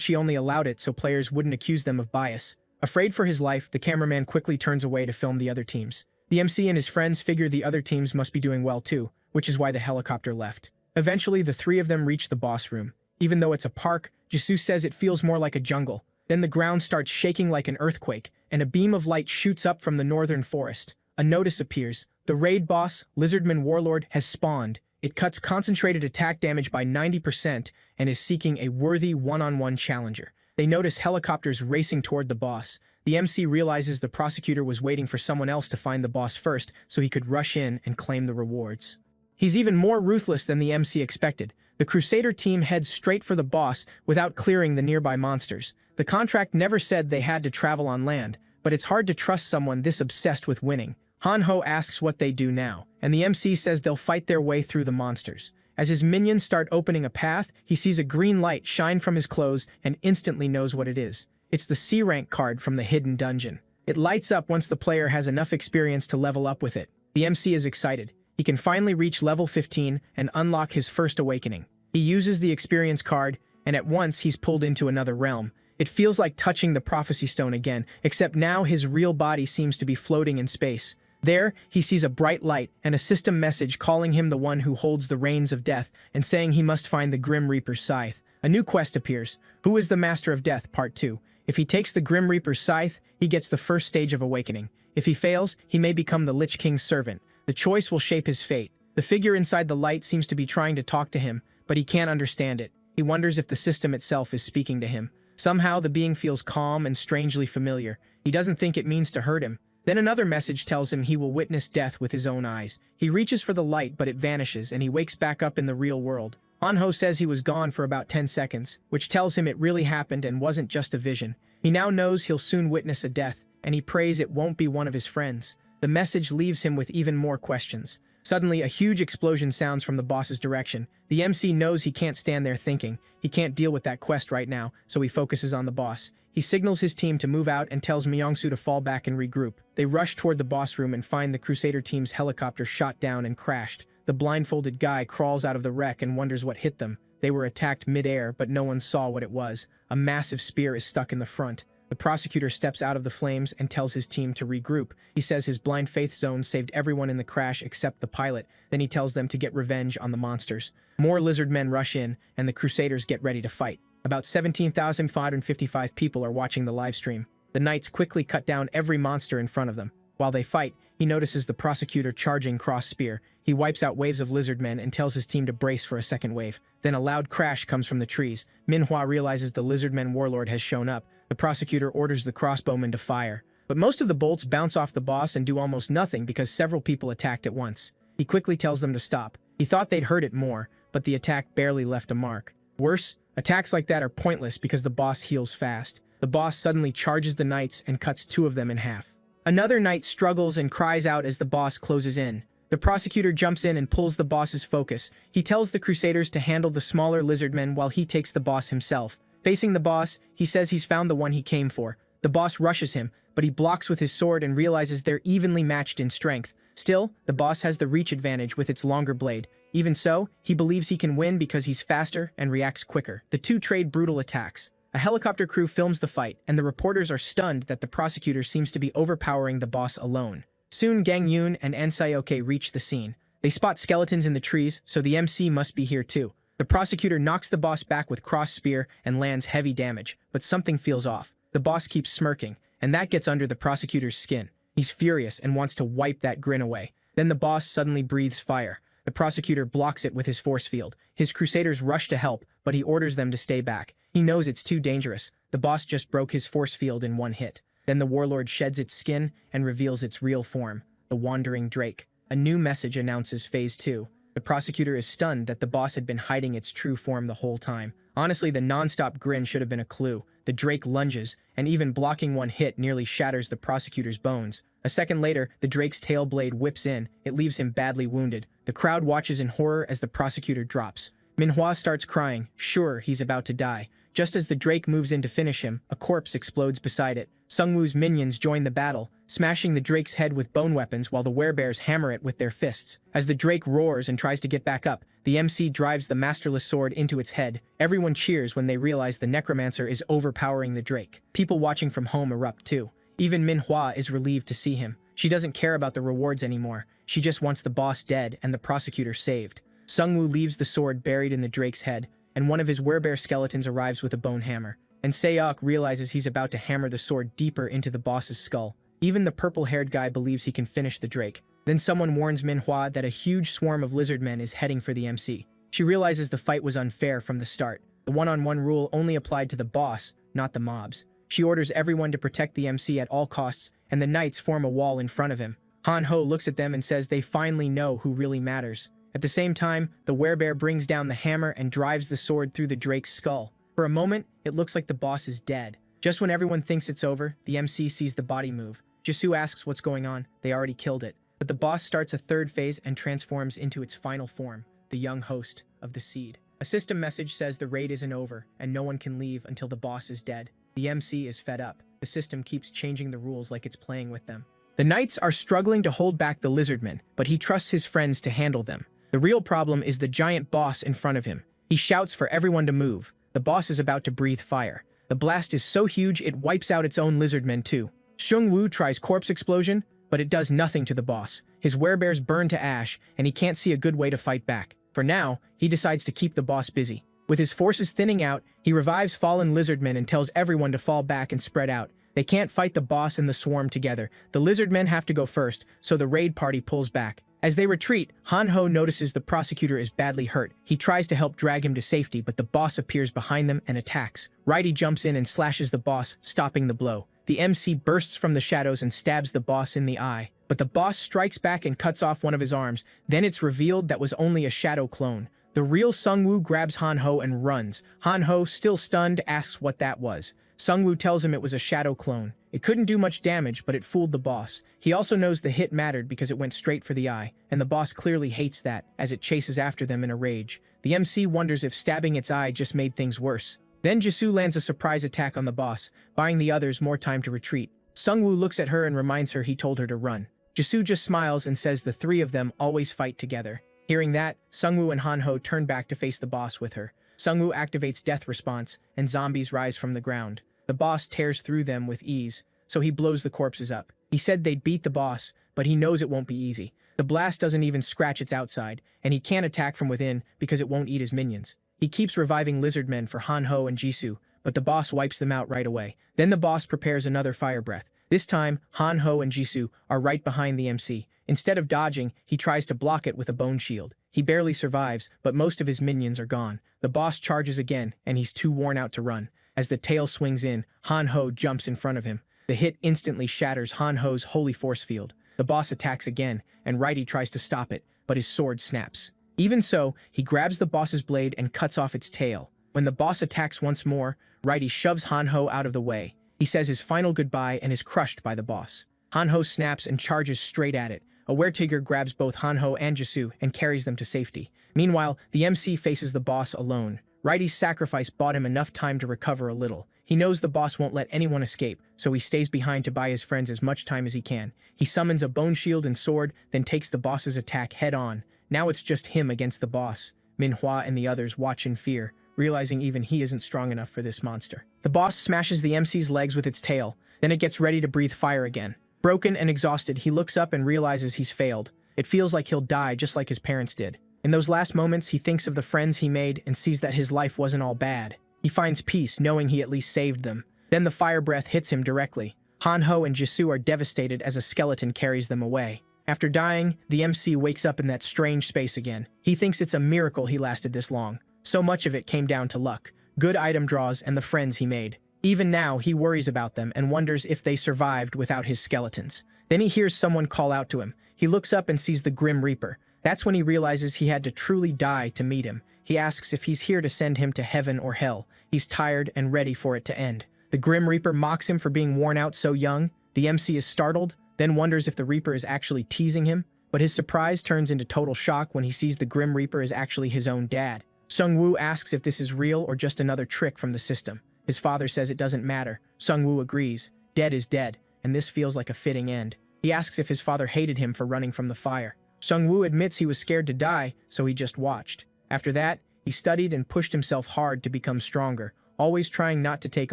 she only allowed it so players wouldn't accuse them of bias. Afraid for his life, the cameraman quickly turns away to film the other teams. The MC and his friends figure the other teams must be doing well too, which is why the helicopter left. Eventually, the 3 of them reach the boss room. Even though it's a park, Jisoo says it feels more like a jungle. Then the ground starts shaking like an earthquake, and a beam of light shoots up from the northern forest. A notice appears. The raid boss, Lizardman Warlord, has spawned. It cuts concentrated attack damage by 90% and is seeking a worthy one-on-one challenger. They notice helicopters racing toward the boss. The MC realizes the prosecutor was waiting for someone else to find the boss first so he could rush in and claim the rewards. He's even more ruthless than the MC expected. The Crusader team heads straight for the boss without clearing the nearby monsters. The contract never said they had to travel on land, but it's hard to trust someone this obsessed with winning. Han-ho asks what they do now, and the MC says they'll fight their way through the monsters. As his minions start opening a path, he sees a green light shine from his clothes and instantly knows what it is. It's the C-rank card from the hidden dungeon. It lights up once the player has enough experience to level up with it. The MC is excited. He can finally reach level 15 and unlock his first awakening. He uses the experience card, and at once he's pulled into another realm. It feels like touching the prophecy stone again, except now his real body seems to be floating in space. There, he sees a bright light and a system message calling him the one who holds the reins of death and saying he must find the Grim Reaper's scythe. A new quest appears. Who is the Master of Death? Part 2. If he takes the Grim Reaper's scythe, he gets the first stage of awakening. If he fails, he may become the Lich King's servant. The choice will shape his fate. The figure inside the light seems to be trying to talk to him, but he can't understand it. He wonders if the system itself is speaking to him. Somehow, the being feels calm and strangely familiar. He doesn't think it means to hurt him. Then another message tells him he will witness death with his own eyes. He reaches for the light, but it vanishes, and he wakes back up in the real world. Manhwa says he was gone for about 10 seconds, which tells him it really happened and wasn't just a vision. He now knows he'll soon witness a death, and he prays it won't be one of his friends. The message leaves him with even more questions. Suddenly, a huge explosion sounds from the boss's direction. The MC knows he can't stand there thinking. He can't deal with that quest right now, so he focuses on the boss. He signals his team to move out and tells Myongsu to fall back and regroup. They rush toward the boss room and find the Crusader team's helicopter shot down and crashed. The blindfolded guy crawls out of the wreck and wonders what hit them. They were attacked mid-air, but no one saw what it was. A massive spear is stuck in the front. The prosecutor steps out of the flames and tells his team to regroup. He says his blind faith zone saved everyone in the crash except the pilot. Then he tells them to get revenge on the monsters. More lizard men rush in, and the Crusaders get ready to fight. About 17,555 people are watching the live stream. The knights quickly cut down every monster in front of them. While they fight, he notices the prosecutor charging cross spear. He wipes out waves of lizard men and tells his team to brace for a second wave. Then a loud crash comes from the trees. Manhwa realizes the lizardmen warlord has shown up. The prosecutor orders the crossbowmen to fire. But most of the bolts bounce off the boss and do almost nothing because several people attacked at once. He quickly tells them to stop. He thought they'd heard it more, but the attack barely left a mark. Worse, attacks like that are pointless because the boss heals fast. The boss suddenly charges the knights and cuts two of them in half. Another knight struggles and cries out as the boss closes in. The prosecutor jumps in and pulls the boss's focus. He tells the Crusaders to handle the smaller lizardmen while he takes the boss himself. Facing the boss, he says he's found the one he came for. The boss rushes him, but he blocks with his sword and realizes they're evenly matched in strength. Still, the boss has the reach advantage with its longer blade. Even so, he believes he can win because he's faster and reacts quicker. The two trade brutal attacks. A helicopter crew films the fight, and the reporters are stunned that the prosecutor seems to be overpowering the boss alone. Soon Gang Yoon and Ansayoke reach the scene. They spot skeletons in the trees, so the MC must be here too. The prosecutor knocks the boss back with cross spear and lands heavy damage, but something feels off. The boss keeps smirking, and that gets under the prosecutor's skin. He's furious and wants to wipe that grin away. Then the boss suddenly breathes fire. The prosecutor blocks it with his force field. His Crusaders rush to help, but he orders them to stay back. He knows it's too dangerous. The boss just broke his force field in one hit. Then the warlord sheds its skin and reveals its real form, the Wandering Drake. A new message announces Phase 2. The prosecutor is stunned that the boss had been hiding its true form the whole time. Honestly, the non-stop grin should have been a clue. The Drake lunges, and even blocking one hit nearly shatters the prosecutor's bones. A second later, the Drake's tail blade whips in. It leaves him badly wounded. The crowd watches in horror as the prosecutor drops. Manhwa starts crying, sure he's about to die. Just as the Drake moves in to finish him, a corpse explodes beside it. Sungwoo's minions join the battle, smashing the Drake's head with bone weapons while the werebears hammer it with their fists. As the Drake roars and tries to get back up, the MC drives the masterless sword into its head. Everyone cheers when they realize the necromancer is overpowering the Drake. People watching from home erupt too. Even Manhwa is relieved to see him. She doesn't care about the rewards anymore. She just wants the boss dead and the prosecutor saved. Sungwoo leaves the sword buried in the Drake's head, and one of his werebear skeletons arrives with a bone hammer. And Seok realizes he's about to hammer the sword deeper into the boss's skull. Even the purple-haired guy believes he can finish the Drake. Then someone warns Manhwa that a huge swarm of lizardmen is heading for the MC. She realizes the fight was unfair from the start. The one-on-one rule only applied to the boss, not the mobs. She orders everyone to protect the MC at all costs, and the knights form a wall in front of him. Han Ho looks at them and says they finally know who really matters. At the same time, the werebear brings down the hammer and drives the sword through the Drake's skull. For a moment, it looks like the boss is dead. Just when everyone thinks it's over, the MC sees the body move. Jisoo asks what's going on. They already killed it. But the boss starts a third phase and transforms into its final form, the young host of the seed. A system message says the raid isn't over, and no one can leave until the boss is dead. The MC is fed up. The system keeps changing the rules like it's playing with them. The knights are struggling to hold back the lizardmen, but he trusts his friends to handle them. The real problem is the giant boss in front of him. He shouts for everyone to move. The boss is about to breathe fire. The blast is so huge it wipes out its own lizardmen too. Sungwoo tries corpse explosion, but it does nothing to the boss. His werebears burn to ash, and he can't see a good way to fight back. For now, he decides to keep the boss busy. With his forces thinning out, he revives fallen lizardmen and tells everyone to fall back and spread out. They can't fight the boss and the swarm together. The lizardmen have to go first, so the raid party pulls back. As they retreat, Han Ho notices the prosecutor is badly hurt. He tries to help drag him to safety, but the boss appears behind them and attacks. Righty jumps in and slashes the boss, stopping the blow. The MC bursts from the shadows and stabs the boss in the eye. But the boss strikes back and cuts off one of his arms. Then it's revealed that was only a shadow clone. The real Sungwoo grabs Hanho and runs. Hanho, still stunned, asks what that was. Sungwoo tells him it was a shadow clone. It couldn't do much damage, but it fooled the boss. He also knows the hit mattered because it went straight for the eye, and the boss clearly hates that, as it chases after them in a rage. The MC wonders if stabbing its eye just made things worse. Then Jisoo lands a surprise attack on the boss, buying the others more time to retreat. Sungwoo looks at her and reminds her he told her to run. Jisoo just smiles and says the three of them always fight together. Hearing that, Sungwoo and Hanho turn back to face the boss with her. Sungwoo activates death response, and zombies rise from the ground. The boss tears through them with ease, so he blows the corpses up. He said they'd beat the boss, but he knows it won't be easy. The blast doesn't even scratch its outside, and he can't attack from within because it won't eat his minions. He keeps reviving lizardmen for Hanho and Jisoo, but the boss wipes them out right away. Then the boss prepares another fire breath. This time, Hanho and Jisoo are right behind the MC. Instead of dodging, he tries to block it with a bone shield. He barely survives, but most of his minions are gone. The boss charges again, and he's too worn out to run. As the tail swings in, Hanho jumps in front of him. The hit instantly shatters Hanho's holy force field. The boss attacks again, and Righty tries to stop it, but his sword snaps. Even so, he grabs the boss's blade and cuts off its tail. When the boss attacks once more, Righty shoves Hanho out of the way. He says his final goodbye and is crushed by the boss. Hanho snaps and charges straight at it. A were-tiger grabs both Hanho and Jisoo and carries them to safety. Meanwhile, the MC faces the boss alone. Righty's sacrifice bought him enough time to recover a little. He knows the boss won't let anyone escape, so he stays behind to buy his friends as much time as he can. He summons a bone shield and sword, then takes the boss's attack head-on. Now it's just him against the boss. Manhwa and the others watch in fear, realizing even he isn't strong enough for this monster. The boss smashes the MC's legs with its tail, then it gets ready to breathe fire again. Broken and exhausted, he looks up and realizes he's failed. It feels like he'll die just like his parents did. In those last moments, he thinks of the friends he made and sees that his life wasn't all bad. He finds peace knowing he at least saved them. Then the fire breath hits him directly. Hanho and Jisoo are devastated as a skeleton carries them away. After dying, the MC wakes up in that strange space again. He thinks it's a miracle he lasted this long. So much of it came down to luck, good item draws, and the friends he made. Even now, he worries about them and wonders if they survived without his skeletons. Then he hears someone call out to him. He looks up and sees the Grim Reaper. That's when he realizes he had to truly die to meet him. He asks if he's here to send him to heaven or hell. He's tired and ready for it to end. The Grim Reaper mocks him for being worn out so young. The MC is startled, then wonders if the Reaper is actually teasing him. But his surprise turns into total shock when he sees the Grim Reaper is actually his own dad. Sungwoo asks if this is real or just another trick from the system. His father says it doesn't matter. Sungwoo agrees. Dead is dead, and this feels like a fitting end. He asks if his father hated him for running from the fire. Sungwoo admits he was scared to die, so he just watched. After that, he studied and pushed himself hard to become stronger, always trying not to take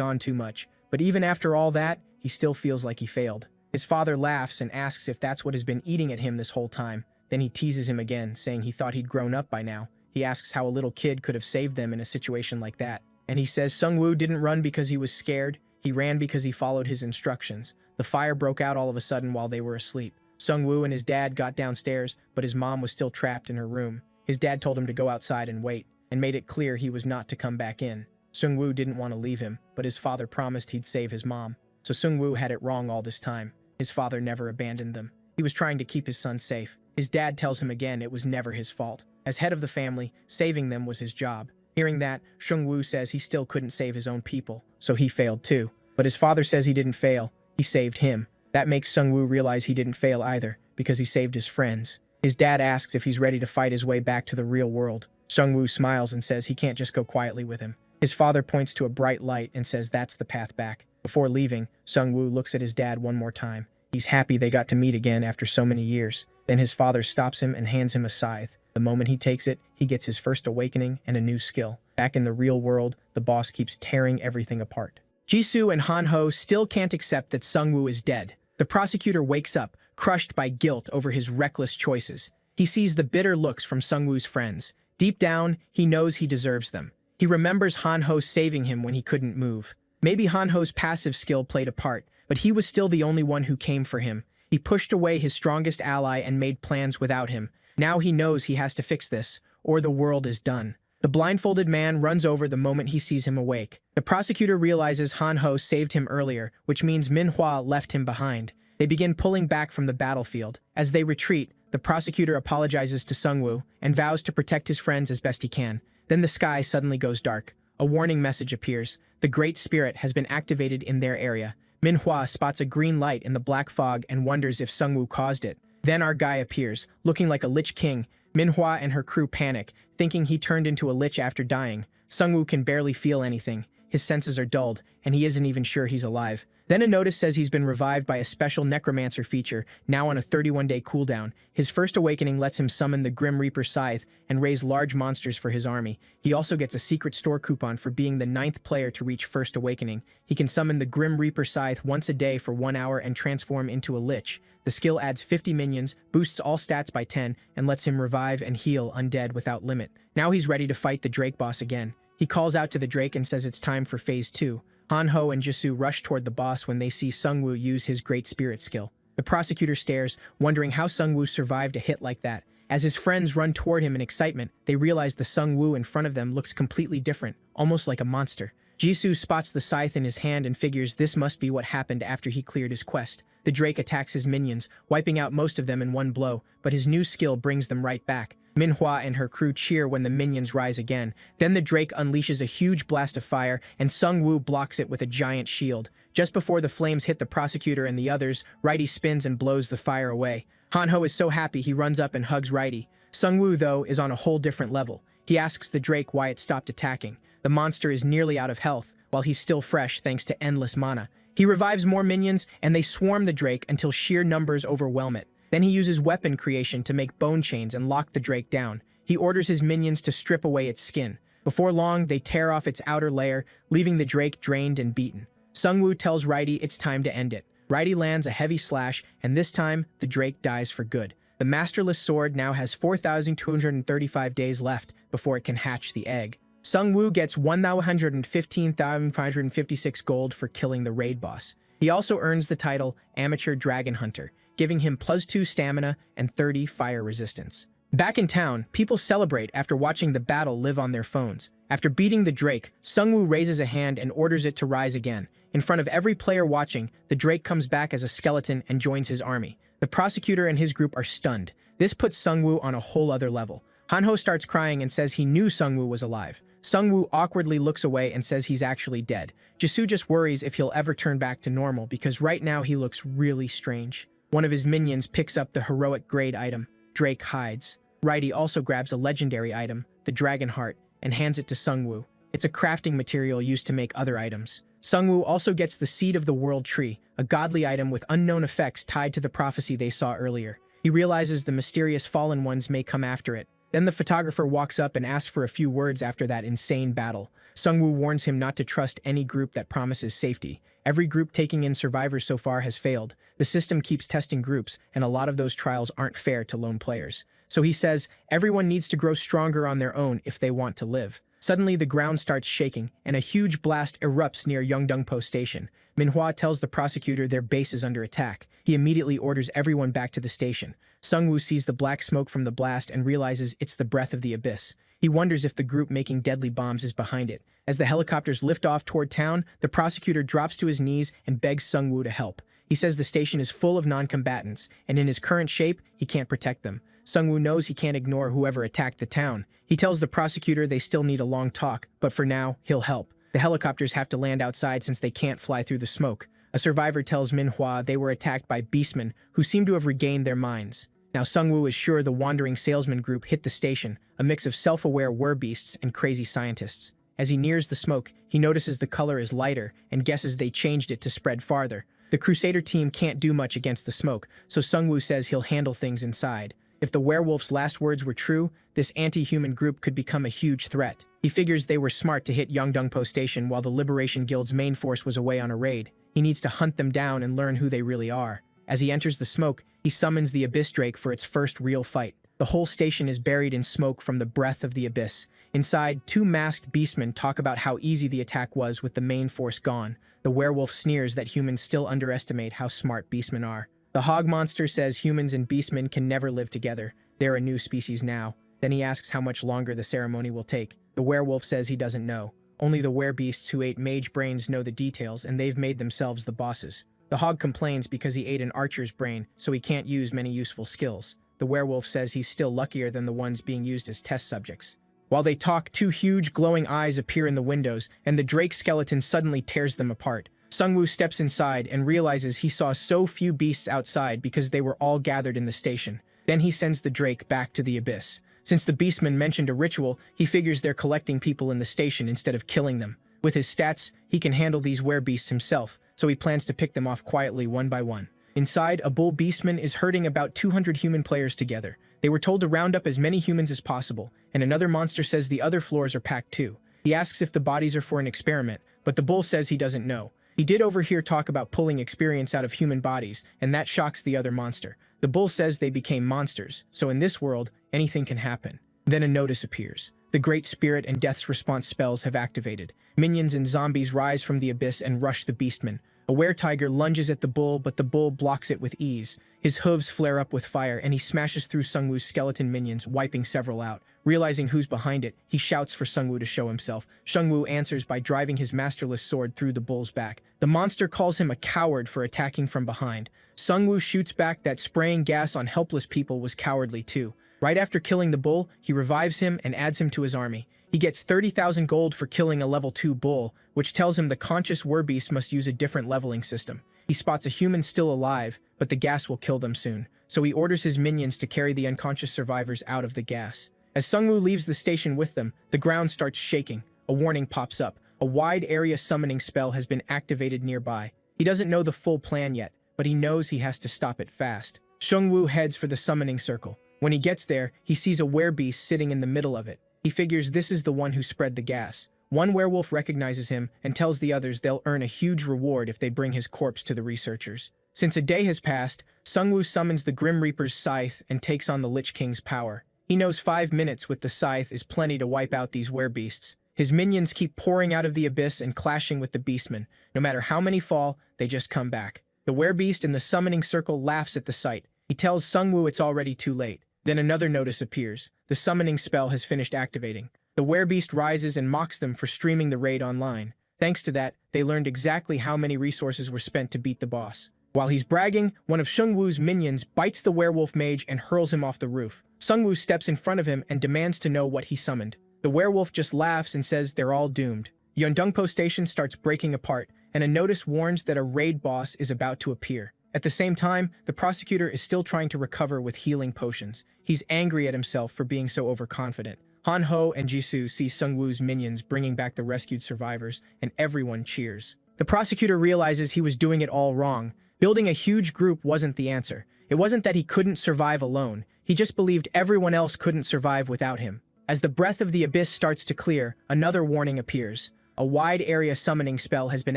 on too much. But even after all that, he still feels like he failed. His father laughs and asks if that's what has been eating at him this whole time. Then he teases him again, saying he thought he'd grown up by now. He asks how a little kid could have saved them in a situation like that. And he says Sungwoo didn't run because he was scared. He ran because he followed his instructions. The fire broke out all of a sudden while they were asleep. Sungwoo and his dad got downstairs, but his mom was still trapped in her room. His dad told him to go outside and wait, and made it clear he was not to come back in. Sungwoo didn't want to leave him, but his father promised he'd save his mom. So Sungwoo had it wrong all this time. His father never abandoned them. He was trying to keep his son safe. His dad tells him again it was never his fault. As head of the family, saving them was his job. Hearing that, Sungwoo says he still couldn't save his own people, so he failed too. But his father says he didn't fail. He saved him. That makes Sungwoo realize he didn't fail either, because he saved his friends. His dad asks if he's ready to fight his way back to the real world. Sungwoo smiles and says he can't just go quietly with him. His father points to a bright light and says that's the path back. Before leaving, Sungwoo looks at his dad one more time. He's happy they got to meet again after so many years. Then his father stops him and hands him a scythe. The moment he takes it, he gets his first awakening and a new skill. Back in the real world, the boss keeps tearing everything apart. Jisoo and Hanho still can't accept that Sungwoo is dead. The prosecutor wakes up, crushed by guilt over his reckless choices. He sees the bitter looks from Sungwoo's friends. Deep down, he knows he deserves them. He remembers Hanho saving him when he couldn't move. Maybe Hanho's passive skill played a part, but he was still the only one who came for him. He pushed away his strongest ally and made plans without him. Now he knows he has to fix this, or the world is done. The blindfolded man runs over the moment he sees him awake. The prosecutor realizes Han-ho saved him earlier, which means Manhwa left him behind. They begin pulling back from the battlefield. As they retreat, the prosecutor apologizes to Sungwoo and vows to protect his friends as best he can. Then the sky suddenly goes dark. A warning message appears. The Great Spirit has been activated in their area. Manhwa spots a green light in the black fog and wonders if Sungwoo caused it. Then our guy appears, looking like a Lich King. Manhwa and her crew panic, thinking he turned into a lich after dying. Sungwoo can barely feel anything. His senses are dulled, and he isn't even sure he's alive. Then a notice says he's been revived by a special necromancer feature, now on a 31-day cooldown. His first awakening lets him summon the Grim Reaper Scythe and raise large monsters for his army. He also gets a secret store coupon for being the 9th player to reach first awakening. He can summon the Grim Reaper Scythe once a day for 1 hour and transform into a lich. The skill adds 50 minions, boosts all stats by 10, and lets him revive and heal undead without limit. Now he's ready to fight the Drake boss again. He calls out to the Drake and says it's time for Phase 2. Han-ho and Jisoo rush toward the boss when they see Sungwoo use his Great Spirit skill. The prosecutor stares, wondering how Sungwoo survived a hit like that. As his friends run toward him in excitement, they realize the Sungwoo in front of them looks completely different, almost like a monster. Jisoo spots the scythe in his hand and figures this must be what happened after he cleared his quest. The Drake attacks his minions, wiping out most of them in one blow, but his new skill brings them right back. Manhwa and her crew cheer when the minions rise again. Then the Drake unleashes a huge blast of fire, and Sungwoo blocks it with a giant shield. Just before the flames hit the prosecutor and the others, Righty spins and blows the fire away. Han-ho is so happy he runs up and hugs Righty. Sungwoo, though, is on a whole different level. He asks the Drake why it stopped attacking. The monster is nearly out of health, while he's still fresh thanks to endless mana. He revives more minions, and they swarm the Drake until sheer numbers overwhelm it. Then he uses weapon creation to make bone chains and lock the Drake down. He orders his minions to strip away its skin. Before long, they tear off its outer layer, leaving the Drake drained and beaten. Sungwoo tells Righty it's time to end it. Righty lands a heavy slash, and this time, the Drake dies for good. The Masterless Sword now has 4,235 days left before it can hatch the egg. Sungwoo gets 115,556 gold for killing the raid boss. He also earns the title Amateur Dragon Hunter, giving him +2 stamina and 30 fire resistance. Back in town, people celebrate after watching the battle live on their phones. After beating the Drake, Sungwoo raises a hand and orders it to rise again. In front of every player watching, the Drake comes back as a skeleton and joins his army. The prosecutor and his group are stunned. This puts Sungwoo on a whole other level. Han-ho starts crying and says he knew Sungwoo was alive. Sungwoo awkwardly looks away and says he's actually dead. Jisoo just worries if he'll ever turn back to normal because right now he looks really strange. One of his minions picks up the heroic grade item. Drake hides. Righty also grabs a legendary item, the Dragon Heart, and hands it to Sungwoo. It's a crafting material used to make other items. Sungwoo also gets the Seed of the World Tree, a godly item with unknown effects tied to the prophecy they saw earlier. He realizes the mysterious fallen ones may come after it. Then the photographer walks up and asks for a few words after that insane battle. Sungwoo warns him not to trust any group that promises safety. Every group taking in survivors so far has failed. The system keeps testing groups, and a lot of those trials aren't fair to lone players. So he says, everyone needs to grow stronger on their own if they want to live. Suddenly, the ground starts shaking, and a huge blast erupts near Yeongdeungpo Station. Manhwa tells the prosecutor their base is under attack. He immediately orders everyone back to the station. Sungwoo sees the black smoke from the blast and realizes it's the breath of the abyss. He wonders if the group making deadly bombs is behind it. As the helicopters lift off toward town, the prosecutor drops to his knees and begs Sungwoo to help. He says the station is full of non-combatants, and in his current shape, he can't protect them. Sungwoo knows he can't ignore whoever attacked the town. He tells the prosecutor they still need a long talk, but for now, he'll help. The helicopters have to land outside since they can't fly through the smoke. A survivor tells Manhwa they were attacked by beastmen who seem to have regained their minds. Now Sungwoo is sure the wandering salesman group hit the station, a mix of self-aware werbeasts and crazy scientists. As he nears the smoke, he notices the color is lighter and guesses they changed it to spread farther. The Crusader team can't do much against the smoke, so Sungwoo says he'll handle things inside. If the werewolf's last words were true, this anti-human group could become a huge threat. He figures they were smart to hit Yeongdeungpo Station while the Liberation Guild's main force was away on a raid. He needs to hunt them down and learn who they really are. As he enters the smoke, he summons the Abyss Drake for its first real fight. The whole station is buried in smoke from the breath of the abyss. Inside, two masked beastmen talk about how easy the attack was with the main force gone. The werewolf sneers that humans still underestimate how smart beastmen are. The hog monster says humans and beastmen can never live together. They're a new species now. Then he asks how much longer the ceremony will take. The werewolf says he doesn't know. Only the werebeasts who ate mage brains know the details, and they've made themselves the bosses. The hog complains because he ate an archer's brain, so he can't use many useful skills. The werewolf says he's still luckier than the ones being used as test subjects. While they talk, two huge glowing eyes appear in the windows, and the drake skeleton suddenly tears them apart. Sungwoo steps inside and realizes he saw so few beasts outside because they were all gathered in the station. Then he sends the drake back to the abyss. Since the beastman mentioned a ritual, he figures they're collecting people in the station instead of killing them. With his stats, he can handle these werebeasts himself, so he plans to pick them off quietly one by one. Inside, a bull beastman is herding about 200 human players together. They were told to round up as many humans as possible, and another monster says the other floors are packed too. He asks if the bodies are for an experiment, but the bull says he doesn't know. He did overhear talk about pulling experience out of human bodies, and that shocks the other monster. The bull says they became monsters, so in this world, anything can happen. Then a notice appears. The Great Spirit and Death's Response spells have activated. Minions and zombies rise from the abyss and rush the beastman. A were-tiger lunges at the bull, but the bull blocks it with ease. His hooves flare up with fire, and he smashes through Sungwoo's skeleton minions, wiping several out. Realizing who's behind it, he shouts for Sungwoo to show himself. Sungwoo answers by driving his masterless sword through the bull's back. The monster calls him a coward for attacking from behind. Sungwoo shoots back that spraying gas on helpless people was cowardly too. Right after killing the bull, he revives him and adds him to his army. He gets 30,000 gold for killing a level 2 bull, which tells him the conscious werbeast must use a different leveling system. He spots a human still alive, but the gas will kill them soon, so he orders his minions to carry the unconscious survivors out of the gas. As Sungwoo leaves the station with them, the ground starts shaking. A warning pops up. A wide area summoning spell has been activated nearby. He doesn't know the full plan yet, but he knows he has to stop it fast. Sungwoo heads for the summoning circle. When he gets there, he sees a werebeast sitting in the middle of it. He figures this is the one who spread the gas. One werewolf recognizes him and tells the others they'll earn a huge reward if they bring his corpse to the researchers. Since a day has passed, Sungwoo summons the Grim Reaper's scythe and takes on the Lich King's power. He knows 5 minutes with the scythe is plenty to wipe out these werebeasts. His minions keep pouring out of the abyss and clashing with the beastmen. No matter how many fall, they just come back. The werebeast in the summoning circle laughs at the sight. He tells Sungwoo it's already too late. Then another notice appears. The summoning spell has finished activating. The werebeast rises and mocks them for streaming the raid online. Thanks to that, they learned exactly how many resources were spent to beat the boss. While he's bragging, one of Sungwoo's minions bites the werewolf mage and hurls him off the roof. Sungwoo steps in front of him and demands to know what he summoned. The werewolf just laughs and says they're all doomed. Yeondongpo Station starts breaking apart, and a notice warns that a raid boss is about to appear. At the same time, the prosecutor is still trying to recover with healing potions. He's angry at himself for being so overconfident. Han-ho and Jisoo see Sungwoo's minions bringing back the rescued survivors, and everyone cheers. The prosecutor realizes he was doing it all wrong. Building a huge group wasn't the answer. It wasn't that he couldn't survive alone. He just believed everyone else couldn't survive without him. As the breath of the abyss starts to clear, another warning appears. A wide area summoning spell has been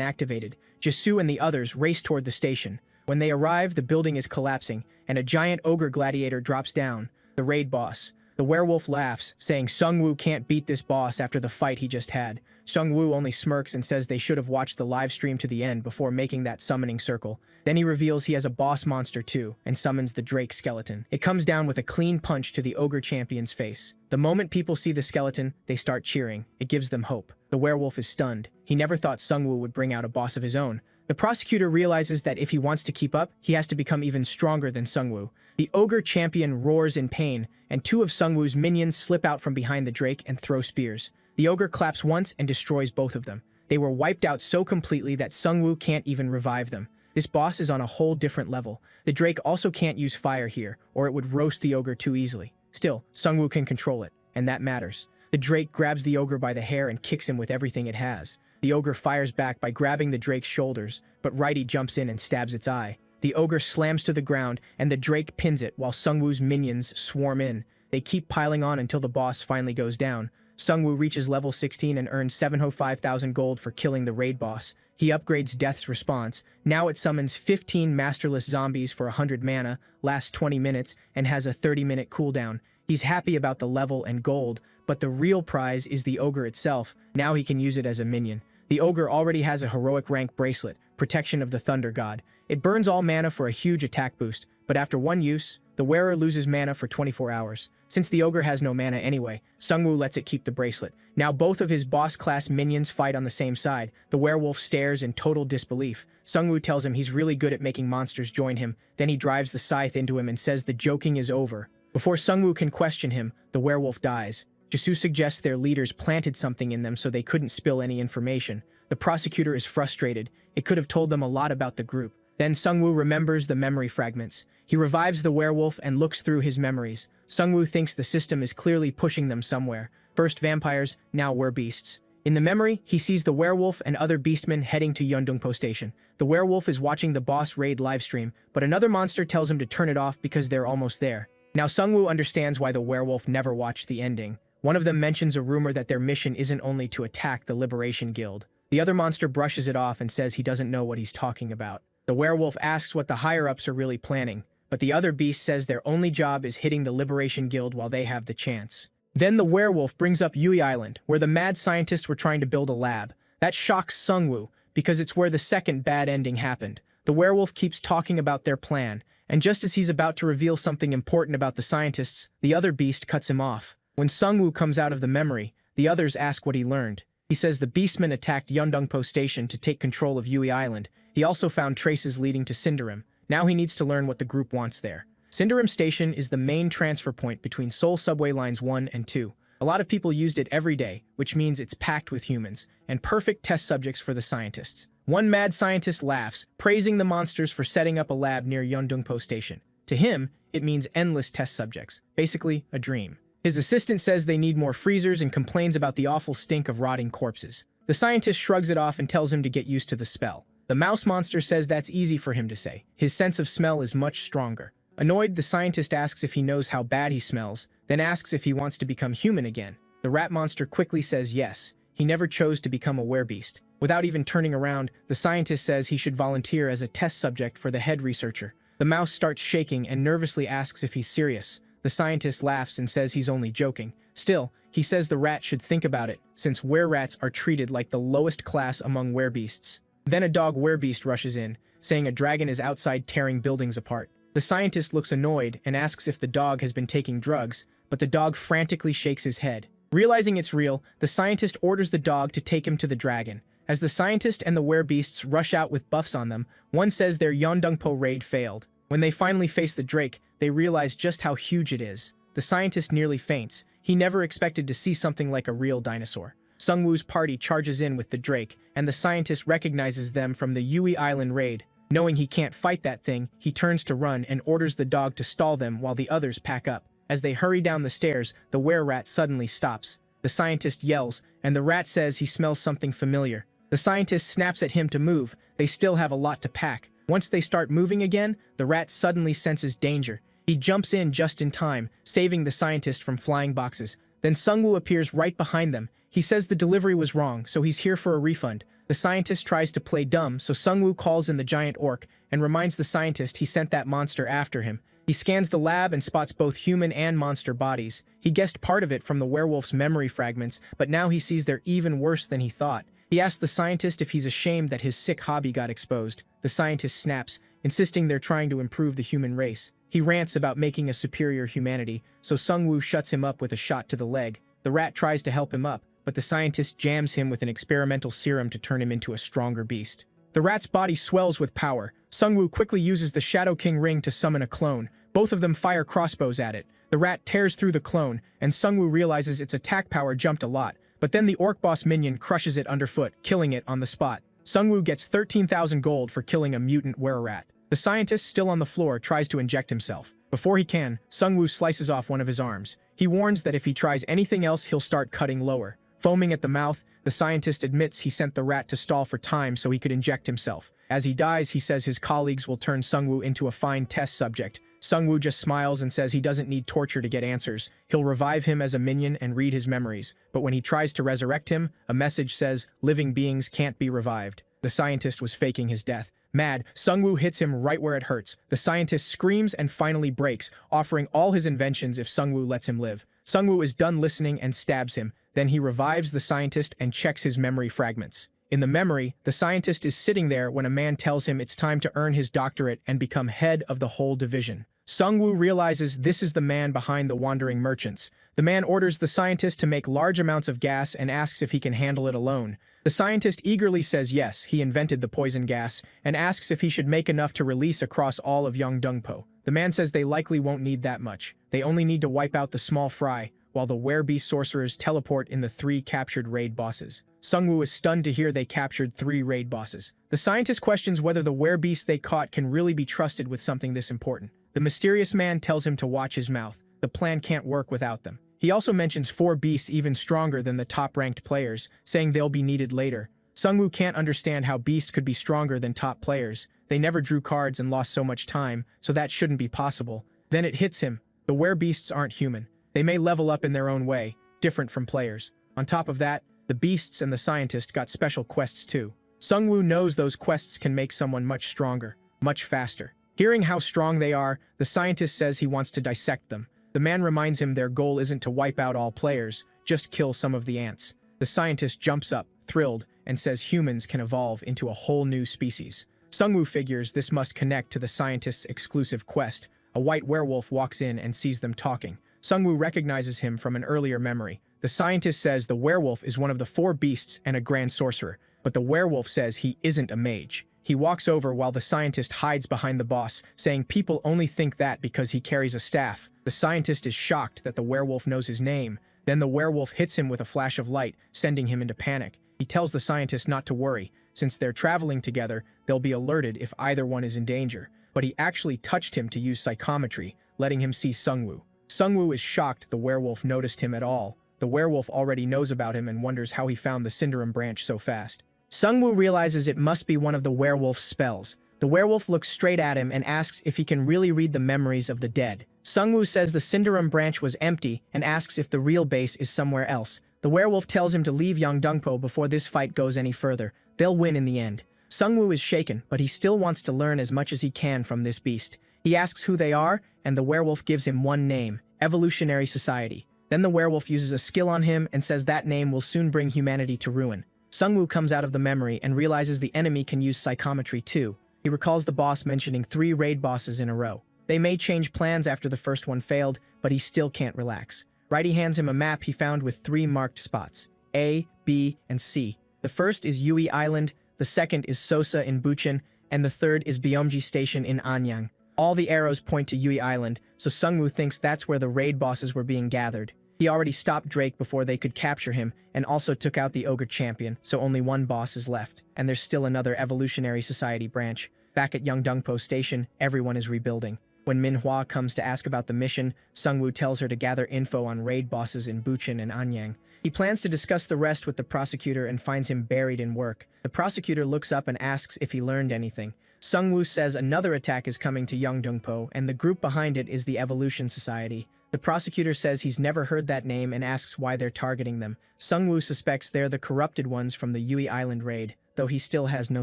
activated. Jisoo and the others race toward the station. When they arrive, the building is collapsing, and a giant ogre gladiator drops down, the raid boss. The werewolf laughs, saying Sungwoo can't beat this boss after the fight he just had. Sungwoo only smirks and says they should have watched the live stream to the end before making that summoning circle. Then he reveals he has a boss monster too, and summons the Drake skeleton. It comes down with a clean punch to the ogre champion's face. The moment people see the skeleton, they start cheering. It gives them hope. The werewolf is stunned. He never thought Sungwoo would bring out a boss of his own. The prosecutor realizes that if he wants to keep up, he has to become even stronger than Sungwoo. The ogre champion roars in pain, and 2 of Sungwoo's minions slip out from behind the Drake and throw spears. The ogre claps once and destroys both of them. They were wiped out so completely that Sungwoo can't even revive them. This boss is on a whole different level. The Drake also can't use fire here, or it would roast the ogre too easily. Still, Sungwoo can control it, and that matters. The Drake grabs the ogre by the hair and kicks him with everything it has. The ogre fires back by grabbing the Drake's shoulders, but Righty jumps in and stabs its eye. The ogre slams to the ground, and the Drake pins it while Sungwoo's minions swarm in. They keep piling on until the boss finally goes down. Sungwoo reaches level 16 and earns 705,000 gold for killing the raid boss. He upgrades Death's Response. Now it summons 15 masterless zombies for 100 mana, lasts 20 minutes, and has a 30-minute cooldown. He's happy about the level and gold, but the real prize is the ogre itself. Now he can use it as a minion. The ogre already has a heroic rank bracelet, Protection of the Thunder God. It burns all mana for a huge attack boost, but after one use, The wearer loses mana for 24 hours. Since the ogre has no mana anyway, Sungwoo lets it keep the bracelet. Now both of his boss-class minions fight on the same side. The werewolf stares in total disbelief. Sungwoo tells him he's really good at making monsters join him. Then he drives the scythe into him and says the joking is over. Before Sungwoo can question him, the werewolf dies. Jisoo suggests their leaders planted something in them so they couldn't spill any information. The prosecutor is frustrated. It could have told them a lot about the group. Then Sungwoo remembers the memory fragments. He revives the werewolf and looks through his memories. Sungwoo thinks the system is clearly pushing them somewhere. First vampires, now werbeasts. In the memory, he sees the werewolf and other beastmen heading to Yeondongpo Station. The werewolf is watching the boss raid livestream, but another monster tells him to turn it off because they're almost there. Now Sungwoo understands why the werewolf never watched the ending. One of them mentions a rumor that their mission isn't only to attack the Liberation Guild. The other monster brushes it off and says he doesn't know what he's talking about. The werewolf asks what the higher-ups are really planning, but the other beast says their only job is hitting the Liberation Guild while they have the chance. Then the werewolf brings up Yui Island, where the mad scientists were trying to build a lab. That shocks Sungwoo, because it's where the second bad ending happened. The werewolf keeps talking about their plan, and just as he's about to reveal something important about the scientists, the other beast cuts him off. When Sungwoo comes out of the memory, the others ask what he learned. He says the beastmen attacked Yeondongpo Station to take control of Yui Island. He also found traces leading to Cinderim. Now he needs to learn what the group wants there. Cinderim Station is the main transfer point between Seoul Subway Lines 1 and 2. A lot of people used it every day, which means it's packed with humans, and perfect test subjects for the scientists. One mad scientist laughs, praising the monsters for setting up a lab near Yeondongpo Station. To him, it means endless test subjects, basically a dream. His assistant says they need more freezers and complains about the awful stink of rotting corpses. The scientist shrugs it off and tells him to get used to the spell. The mouse monster says that's easy for him to say. His sense of smell is much stronger. Annoyed, the scientist asks if he knows how bad he smells, then asks if he wants to become human again. The rat monster quickly says yes. He never chose to become a werebeast. Without even turning around, the scientist says he should volunteer as a test subject for the head researcher. The mouse starts shaking and nervously asks if he's serious. The scientist laughs and says he's only joking. Still, he says the rat should think about it, since were-rats are treated like the lowest class among werebeasts. Then a dog werebeast rushes in, saying a dragon is outside tearing buildings apart. The scientist looks annoyed and asks if the dog has been taking drugs, but the dog frantically shakes his head. Realizing it's real, the scientist orders the dog to take him to the dragon. As the scientist and the werebeasts rush out with buffs on them, one says their Yeondongpo raid failed. When they finally face the drake, they realize just how huge it is. The scientist nearly faints. He never expected to see something like a real dinosaur. Sungwoo's party charges in with the drake, and the scientist recognizes them from the Yui Island raid. Knowing he can't fight that thing, he turns to run and orders the dog to stall them while the others pack up. As they hurry down the stairs, the were-rat suddenly stops. The scientist yells, and the rat says he smells something familiar. The scientist snaps at him to move. They still have a lot to pack. Once they start moving again, the rat suddenly senses danger. He jumps in just in time, saving the scientist from flying boxes. Then Sungwoo appears right behind them. He says the delivery was wrong, so he's here for a refund. The scientist tries to play dumb, so Sungwoo calls in the giant orc and reminds the scientist he sent that monster after him. He scans the lab and spots both human and monster bodies. He guessed part of it from the werewolf's memory fragments, but now he sees they're even worse than he thought. He asks the scientist if he's ashamed that his sick hobby got exposed. The scientist snaps, insisting they're trying to improve the human race. He rants about making a superior humanity, so Sungwoo shuts him up with a shot to the leg. The rat tries to help him up, but the scientist jams him with an experimental serum to turn him into a stronger beast. The rat's body swells with power. Sungwoo quickly uses the Shadow King ring to summon a clone. Both of them fire crossbows at it. The rat tears through the clone, and Sungwoo realizes its attack power jumped a lot. But then the orc boss minion crushes it underfoot, killing it on the spot. Sungwoo gets 13,000 gold for killing a mutant were-rat. The scientist, still on the floor, tries to inject himself. Before he can, Sungwoo slices off one of his arms. He warns that if he tries anything else, he'll start cutting lower. Foaming at the mouth, the scientist admits he sent the rat to stall for time so he could inject himself. As he dies, he says his colleagues will turn Sungwoo into a fine test subject. Sungwoo just smiles and says he doesn't need torture to get answers. He'll revive him as a minion and read his memories. But when he tries to resurrect him, a message says, living beings can't be revived. The scientist was faking his death. Mad, Sungwoo hits him right where it hurts. The scientist screams and finally breaks, offering all his inventions if Sungwoo lets him live. Sungwoo is done listening and stabs him. Then he revives the scientist and checks his memory fragments. In the memory, the scientist is sitting there when a man tells him it's time to earn his doctorate and become head of the whole division. Sungwoo realizes this is the man behind the wandering merchants. The man orders the scientist to make large amounts of gas and asks if he can handle it alone. The scientist eagerly says yes, he invented the poison gas, and asks if he should make enough to release across all of Yeongdeungpo. The man says they likely won't need that much. They only need to wipe out the small fry, while the werebeast sorcerers teleport in the 3 captured raid bosses. Sungwoo is stunned to hear they captured 3 raid bosses. The scientist questions whether the werebeast they caught can really be trusted with something this important. The mysterious man tells him to watch his mouth. The plan can't work without them. He also mentions 4 beasts even stronger than the top-ranked players, saying they'll be needed later. Sungwoo can't understand how beasts could be stronger than top players. They never drew cards and lost so much time, so that shouldn't be possible. Then it hits him. The werebeasts aren't human. They may level up in their own way, different from players. On top of that, the beasts and the scientist got special quests too. Sungwoo knows those quests can make someone much stronger, much faster. Hearing how strong they are, the scientist says he wants to dissect them. The man reminds him their goal isn't to wipe out all players, just kill some of the ants. The scientist jumps up, thrilled, and says humans can evolve into a whole new species. Sungwoo figures this must connect to the scientist's exclusive quest. A white werewolf walks in and sees them talking. Sungwoo recognizes him from an earlier memory. The scientist says the werewolf is one of the 4 beasts and a grand sorcerer, but the werewolf says he isn't a mage. He walks over while the scientist hides behind the boss, saying people only think that because he carries a staff. The scientist is shocked that the werewolf knows his name. Then the werewolf hits him with a flash of light, sending him into panic. He tells the scientist not to worry. Since they're traveling together, they'll be alerted if either one is in danger. But he actually touched him to use psychometry, letting him see Sungwoo. Sungwoo is shocked the werewolf noticed him at all. The werewolf already knows about him and wonders how he found the Cinderum branch so fast. Sungwoo realizes it must be one of the werewolf's spells. The werewolf looks straight at him and asks if he can really read the memories of the dead. Sungwoo says the Cinderum branch was empty and asks if the real base is somewhere else. The werewolf tells him to leave Yeongdeungpo before this fight goes any further. They'll win in the end. Sungwoo is shaken, but he still wants to learn as much as he can from this beast. He asks who they are, and the werewolf gives him one name, Evolutionary Society. Then the werewolf uses a skill on him and says that name will soon bring humanity to ruin. Sungwoo comes out of the memory and realizes the enemy can use psychometry too. He recalls the boss mentioning 3 raid bosses in a row. They may change plans after the first one failed, but he still can't relax. Righty hands him a map he found with 3 marked spots, A, B, and C. The first is Yui Island, the second is Sosa in Bucheon, and the third is Byomji Station in Anyang. All the arrows point to Yui Island, so Sungwoo thinks that's where the raid bosses were being gathered. He already stopped Drake before they could capture him, and also took out the Ogre Champion, so only one boss is left. And there's still another Evolutionary Society branch. Back at Yeongdeungpo Station, everyone is rebuilding. When Manhwa comes to ask about the mission, Sungwoo tells her to gather info on raid bosses in Bucheon and Anyang. He plans to discuss the rest with the prosecutor and finds him buried in work. The prosecutor looks up and asks if he learned anything. Sungwoo says another attack is coming to Yeongdeungpo, and the group behind it is the Evolution Society. The prosecutor says he's never heard that name and asks why they're targeting them. Sungwoo suspects they're the corrupted ones from the Yui Island raid, though he still has no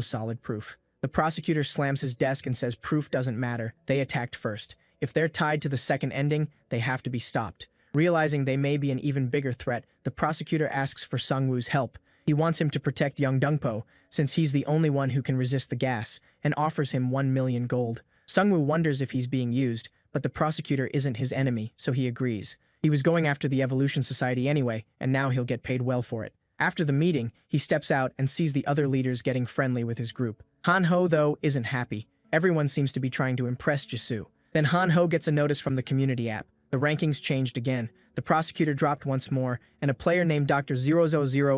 solid proof. The prosecutor slams his desk and says proof doesn't matter, they attacked first. If they're tied to the second ending, they have to be stopped. Realizing they may be an even bigger threat, the prosecutor asks for Sungwoo's help. He wants him to protect Yeongdeungpo, since he's the only one who can resist the gas, and offers him 1 million gold. Sungwoo wonders if he's being used, but the prosecutor isn't his enemy, so he agrees. He was going after the Evolution Society anyway, and now he'll get paid well for it. After the meeting, he steps out and sees the other leaders getting friendly with his group. Han-ho, though, isn't happy. Everyone seems to be trying to impress Jisoo. Then Han-ho gets a notice from the community app. The rankings changed again. The prosecutor dropped once more, and a player named Dr. 000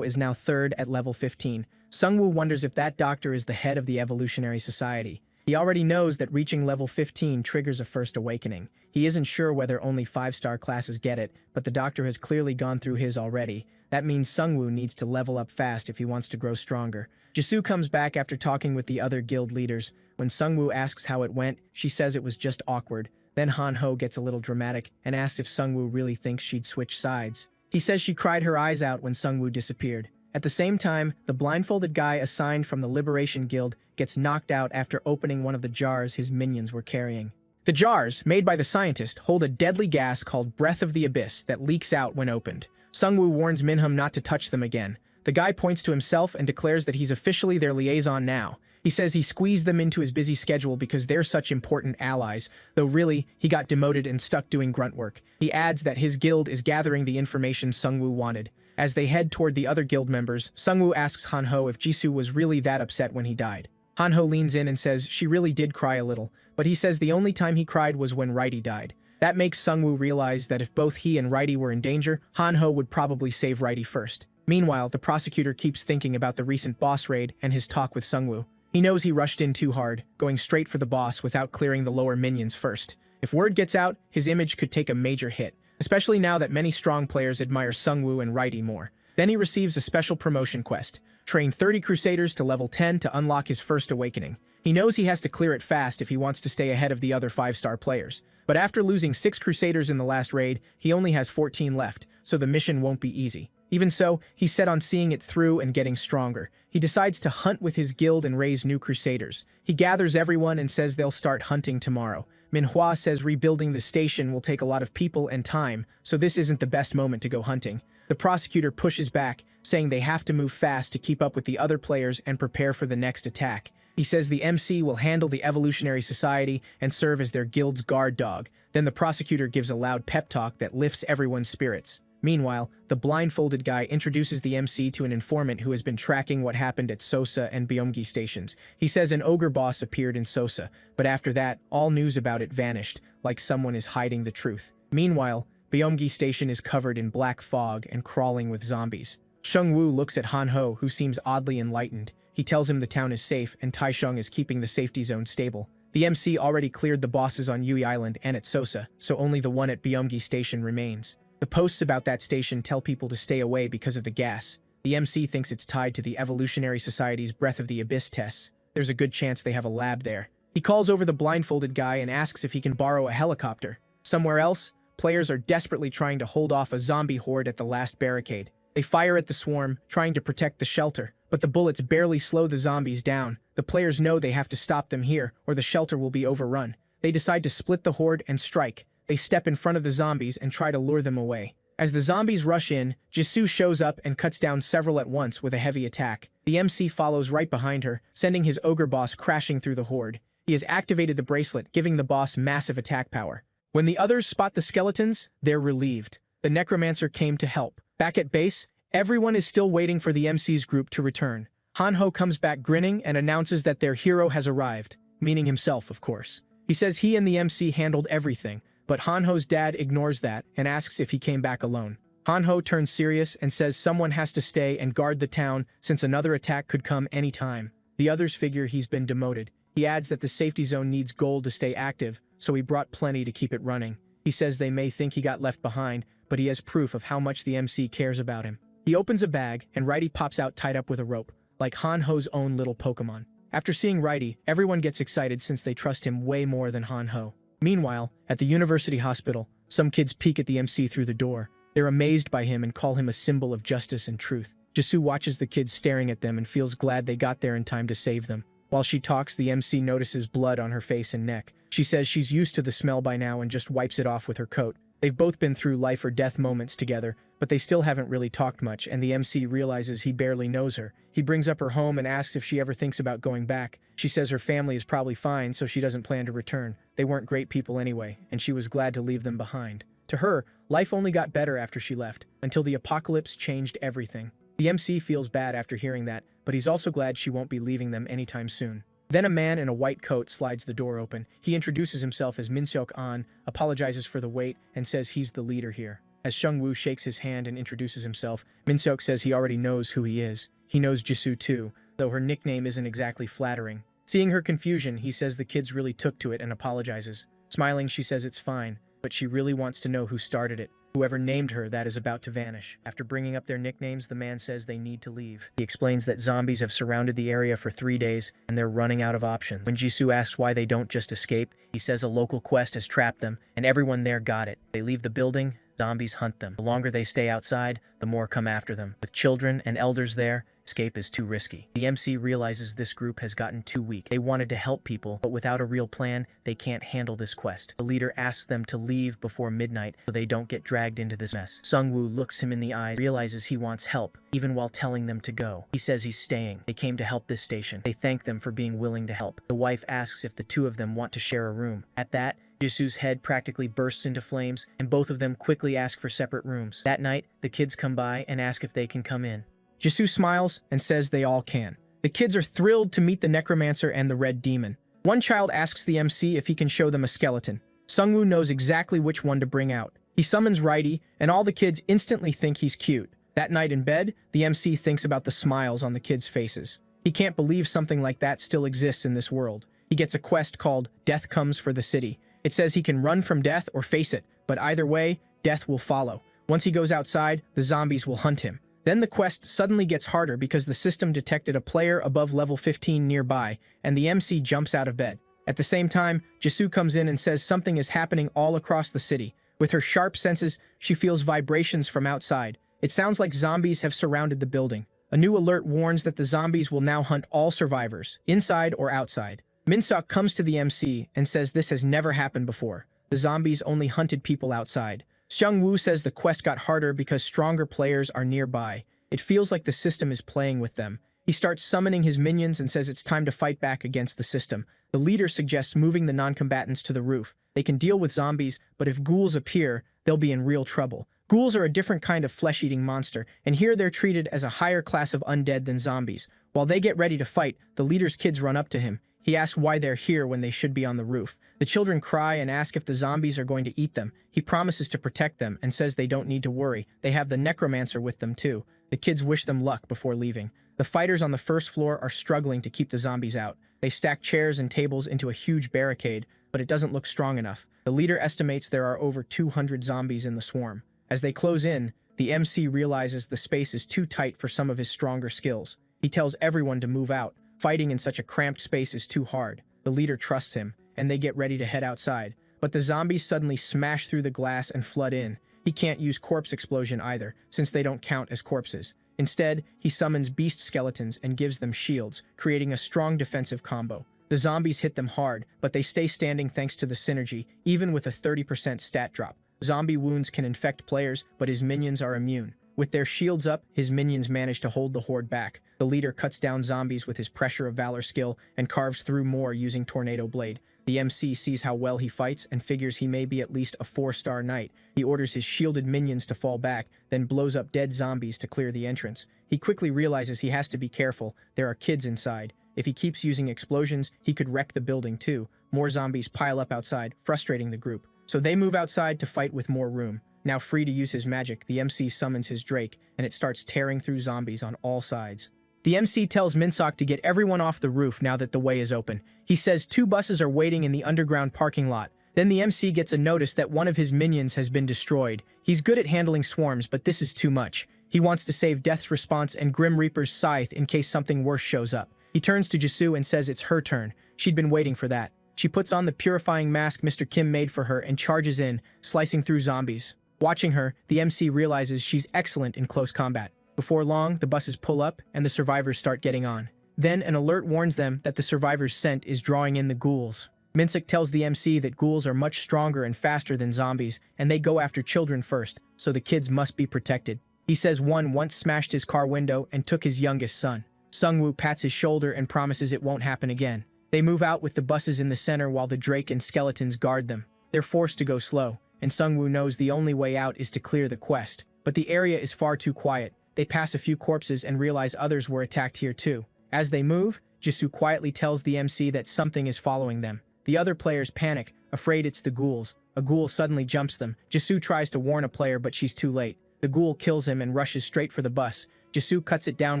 is now 3rd at level 15. Sungwoo wonders if that doctor is the head of the Evolutionary Society. He already knows that reaching level 15 triggers a first awakening. He isn't sure whether only 5-star classes get it, but the doctor has clearly gone through his already. That means Sungwoo needs to level up fast if he wants to grow stronger. Jisoo comes back after talking with the other guild leaders. When Sungwoo asks how it went, she says it was just awkward. Then Han-ho gets a little dramatic and asks if Sungwoo really thinks she'd switch sides. He says she cried her eyes out when Sungwoo disappeared. At the same time, the blindfolded guy assigned from the Liberation Guild gets knocked out after opening one of the jars his minions were carrying. The jars, made by the scientist, hold a deadly gas called Breath of the Abyss that leaks out when opened. Sungwoo warns Minhum not to touch them again. The guy points to himself and declares that he's officially their liaison now. He says he squeezed them into his busy schedule because they're such important allies, though really, he got demoted and stuck doing grunt work. He adds that his guild is gathering the information Sungwoo wanted. As they head toward the other guild members, Sungwoo asks Hanho if Jisoo was really that upset when he died. Hanho leans in and says she really did cry a little, but he says the only time he cried was when Righty died. That makes Sungwoo realize that if both he and Righty were in danger, Hanho would probably save Righty first. Meanwhile, the prosecutor keeps thinking about the recent boss raid and his talk with Sungwoo. He knows he rushed in too hard, going straight for the boss without clearing the lower minions first. If word gets out, his image could take a major hit, especially now that many strong players admire Sungwoo and Righty more. Then he receives a special promotion quest. Train 30 Crusaders to level 10 to unlock his first awakening. He knows he has to clear it fast if he wants to stay ahead of the other 5-star players. But after losing 6 Crusaders in the last raid, he only has 14 left, so the mission won't be easy. Even so, he's set on seeing it through and getting stronger. He decides to hunt with his guild and raise new Crusaders. He gathers everyone and says they'll start hunting tomorrow. Manhwa says rebuilding the station will take a lot of people and time, so this isn't the best moment to go hunting. The prosecutor pushes back, saying they have to move fast to keep up with the other players and prepare for the next attack. He says the MC will handle the Evolutionary Society and serve as their guild's guard dog. Then the prosecutor gives a loud pep talk that lifts everyone's spirits. Meanwhile, the blindfolded guy introduces the MC to an informant who has been tracking what happened at Sosa and Byomgi stations. He says an ogre boss appeared in Sosa, but after that, all news about it vanished, like someone is hiding the truth. Meanwhile, Byomgi station is covered in black fog and crawling with zombies. Sungwoo looks at Hanho, who seems oddly enlightened. He tells him the town is safe and Taisheng is keeping the safety zone stable. The MC already cleared the bosses on Yui Island and at Sosa, so only the one at Byomgi station remains. The posts about that station tell people to stay away because of the gas. The MC thinks it's tied to the Evolutionary Society's Breath of the Abyss tests. There's a good chance they have a lab there. He calls over the blindfolded guy and asks if he can borrow a helicopter. Somewhere else, players are desperately trying to hold off a zombie horde at the last barricade. They fire at the swarm, trying to protect the shelter, but the bullets barely slow the zombies down. The players know they have to stop them here, or the shelter will be overrun. They decide to split the horde and strike. They step in front of the zombies and try to lure them away. As the zombies rush in, Jisoo shows up and cuts down several at once with a heavy attack. The MC follows right behind her, sending his ogre boss crashing through the horde. He has activated the bracelet, giving the boss massive attack power. When the others spot the skeletons, they're relieved. The necromancer came to help. Back at base, everyone is still waiting for the MC's group to return. Hanho comes back grinning and announces that their hero has arrived, meaning himself, of course. He says he and the MC handled everything, but Hanho's dad ignores that and asks if he came back alone. Hanho turns serious and says someone has to stay and guard the town since another attack could come any time. The others figure he's been demoted. He adds that the safety zone needs gold to stay active, so he brought plenty to keep it running. He says they may think he got left behind, but he has proof of how much the MC cares about him. He opens a bag, and Righty pops out tied up with a rope, like Hanho's own little Pokemon. After seeing Righty, everyone gets excited since they trust him way more than Hanho. Meanwhile, at the university hospital, some kids peek at the MC through the door. They're amazed by him and call him a symbol of justice and truth. Jisoo watches the kids staring at them and feels glad they got there in time to save them. While she talks, the MC notices blood on her face and neck. She says she's used to the smell by now and just wipes it off with her coat. They've both been through life or death moments together, but they still haven't really talked much, and the MC realizes he barely knows her. He brings up her home and asks if she ever thinks about going back. She says her family is probably fine, so she doesn't plan to return. They weren't great people anyway, and she was glad to leave them behind. To her, life only got better after she left, until the apocalypse changed everything. The MC feels bad after hearing that, but he's also glad she won't be leaving them anytime soon. Then a man in a white coat slides the door open. He introduces himself as Minseok An, apologizes for the wait, and says he's the leader here. As Sungwoo shakes his hand and introduces himself, Minseok says he already knows who he is. He knows Jisoo too, though her nickname isn't exactly flattering. Seeing her confusion, he says the kids really took to it and apologizes. Smiling, she says it's fine, but she really wants to know who started it. Whoever named her that is about to vanish. After bringing up their nicknames, the man says they need to leave. He explains that zombies have surrounded the area for 3 days, and they're running out of options. When Jisoo asks why they don't just escape, he says a local quest has trapped them, and everyone there got it. They leave the building, Zombies hunt them. The longer they stay outside, the more come after them. With children and elders there, escape is too risky. The MC realizes this group has gotten too weak. They wanted to help people, but without a real plan, they can't handle this quest. The leader asks them to leave before midnight so they don't get dragged into this mess. Sungwoo looks him in the eyes, realizes he wants help, even while telling them to go. He says he's staying. They came to help this station. They thank them for being willing to help. The wife asks if the two of them want to share a room. At that, Jisoo's head practically bursts into flames, and both of them quickly ask for separate rooms. That night, the kids come by and ask if they can come in. Jisoo smiles and says they all can. The kids are thrilled to meet the necromancer and the red demon. One child asks the MC if he can show them a skeleton. Sungwoo knows exactly which one to bring out. He summons Righty, and all the kids instantly think he's cute. That night in bed, the MC thinks about the smiles on the kids' faces. He can't believe something like that still exists in this world. He gets a quest called Death Comes for the City. It says he can run from death or face it, but either way, death will follow. Once he goes outside, the zombies will hunt him. Then the quest suddenly gets harder because the system detected a player above level 15 nearby, and the MC jumps out of bed. At the same time, Jisoo comes in and says something is happening all across the city. With her sharp senses, she feels vibrations from outside. It sounds like zombies have surrounded the building. A new alert warns that the zombies will now hunt all survivors, inside or outside. Minsuk comes to the MC and says this has never happened before. The zombies only hunted people outside. Seung-woo says the quest got harder because stronger players are nearby. It feels like the system is playing with them. He starts summoning his minions and says it's time to fight back against the system. The leader suggests moving the non-combatants to the roof. They can deal with zombies, but if ghouls appear, they'll be in real trouble. Ghouls are a different kind of flesh-eating monster, and here they're treated as a higher class of undead than zombies. While they get ready to fight, the leader's kids run up to him. He asks why they're here when they should be on the roof. The children cry and ask if the zombies are going to eat them. He promises to protect them and says they don't need to worry. They have the necromancer with them too. The kids wish them luck before leaving. The fighters on the first floor are struggling to keep the zombies out. They stack chairs and tables into a huge barricade, but it doesn't look strong enough. The leader estimates there are over 200 zombies in the swarm. As they close in, the MC realizes the space is too tight for some of his stronger skills. He tells everyone to move out. Fighting in such a cramped space is too hard. The leader trusts him, and they get ready to head outside. But the zombies suddenly smash through the glass and flood in. He can't use corpse explosion either, since they don't count as corpses. Instead, he summons beast skeletons and gives them shields, creating a strong defensive combo. The zombies hit them hard, but they stay standing thanks to the synergy, even with a 30% stat drop. Zombie wounds can infect players, but his minions are immune. With their shields up, his minions manage to hold the horde back. The leader cuts down zombies with his Pressure of Valor skill and carves through more using Tornado Blade. The MC sees how well he fights and figures he may be at least a 4-star knight. He orders his shielded minions to fall back, then blows up dead zombies to clear the entrance. He quickly realizes he has to be careful. There are kids inside. If he keeps using explosions, he could wreck the building too. More zombies pile up outside, frustrating the group. So they move outside to fight with more room. Now free to use his magic, the MC summons his Drake, and it starts tearing through zombies on all sides. The MC tells Minsok to get everyone off the roof now that the way is open. He says 2 buses are waiting in the underground parking lot. Then the MC gets a notice that one of his minions has been destroyed. He's good at handling swarms, but this is too much. He wants to save Death's Response and Grim Reaper's Scythe in case something worse shows up. He turns to Jisoo and says it's her turn. She'd been waiting for that. She puts on the purifying mask Mr. Kim made for her and charges in, slicing through zombies. Watching her, the MC realizes she's excellent in close combat. Before long, the buses pull up and the survivors start getting on. Then an alert warns them that the survivors' scent is drawing in the ghouls. Minsuk tells the MC that ghouls are much stronger and faster than zombies, and they go after children first, so the kids must be protected. He says one once smashed his car window and took his youngest son. Sungwoo pats his shoulder and promises it won't happen again. They move out with the buses in the center while the Drake and skeletons guard them. They're forced to go slow, and Sungwoo knows the only way out is to clear the quest. But the area is far too quiet. They pass a few corpses and realize others were attacked here too. As they move, Jisoo quietly tells the MC that something is following them. The other players panic, afraid it's the ghouls. A ghoul suddenly jumps them. Jisoo tries to warn a player, but she's too late. The ghoul kills him and rushes straight for the bus. Jisoo cuts it down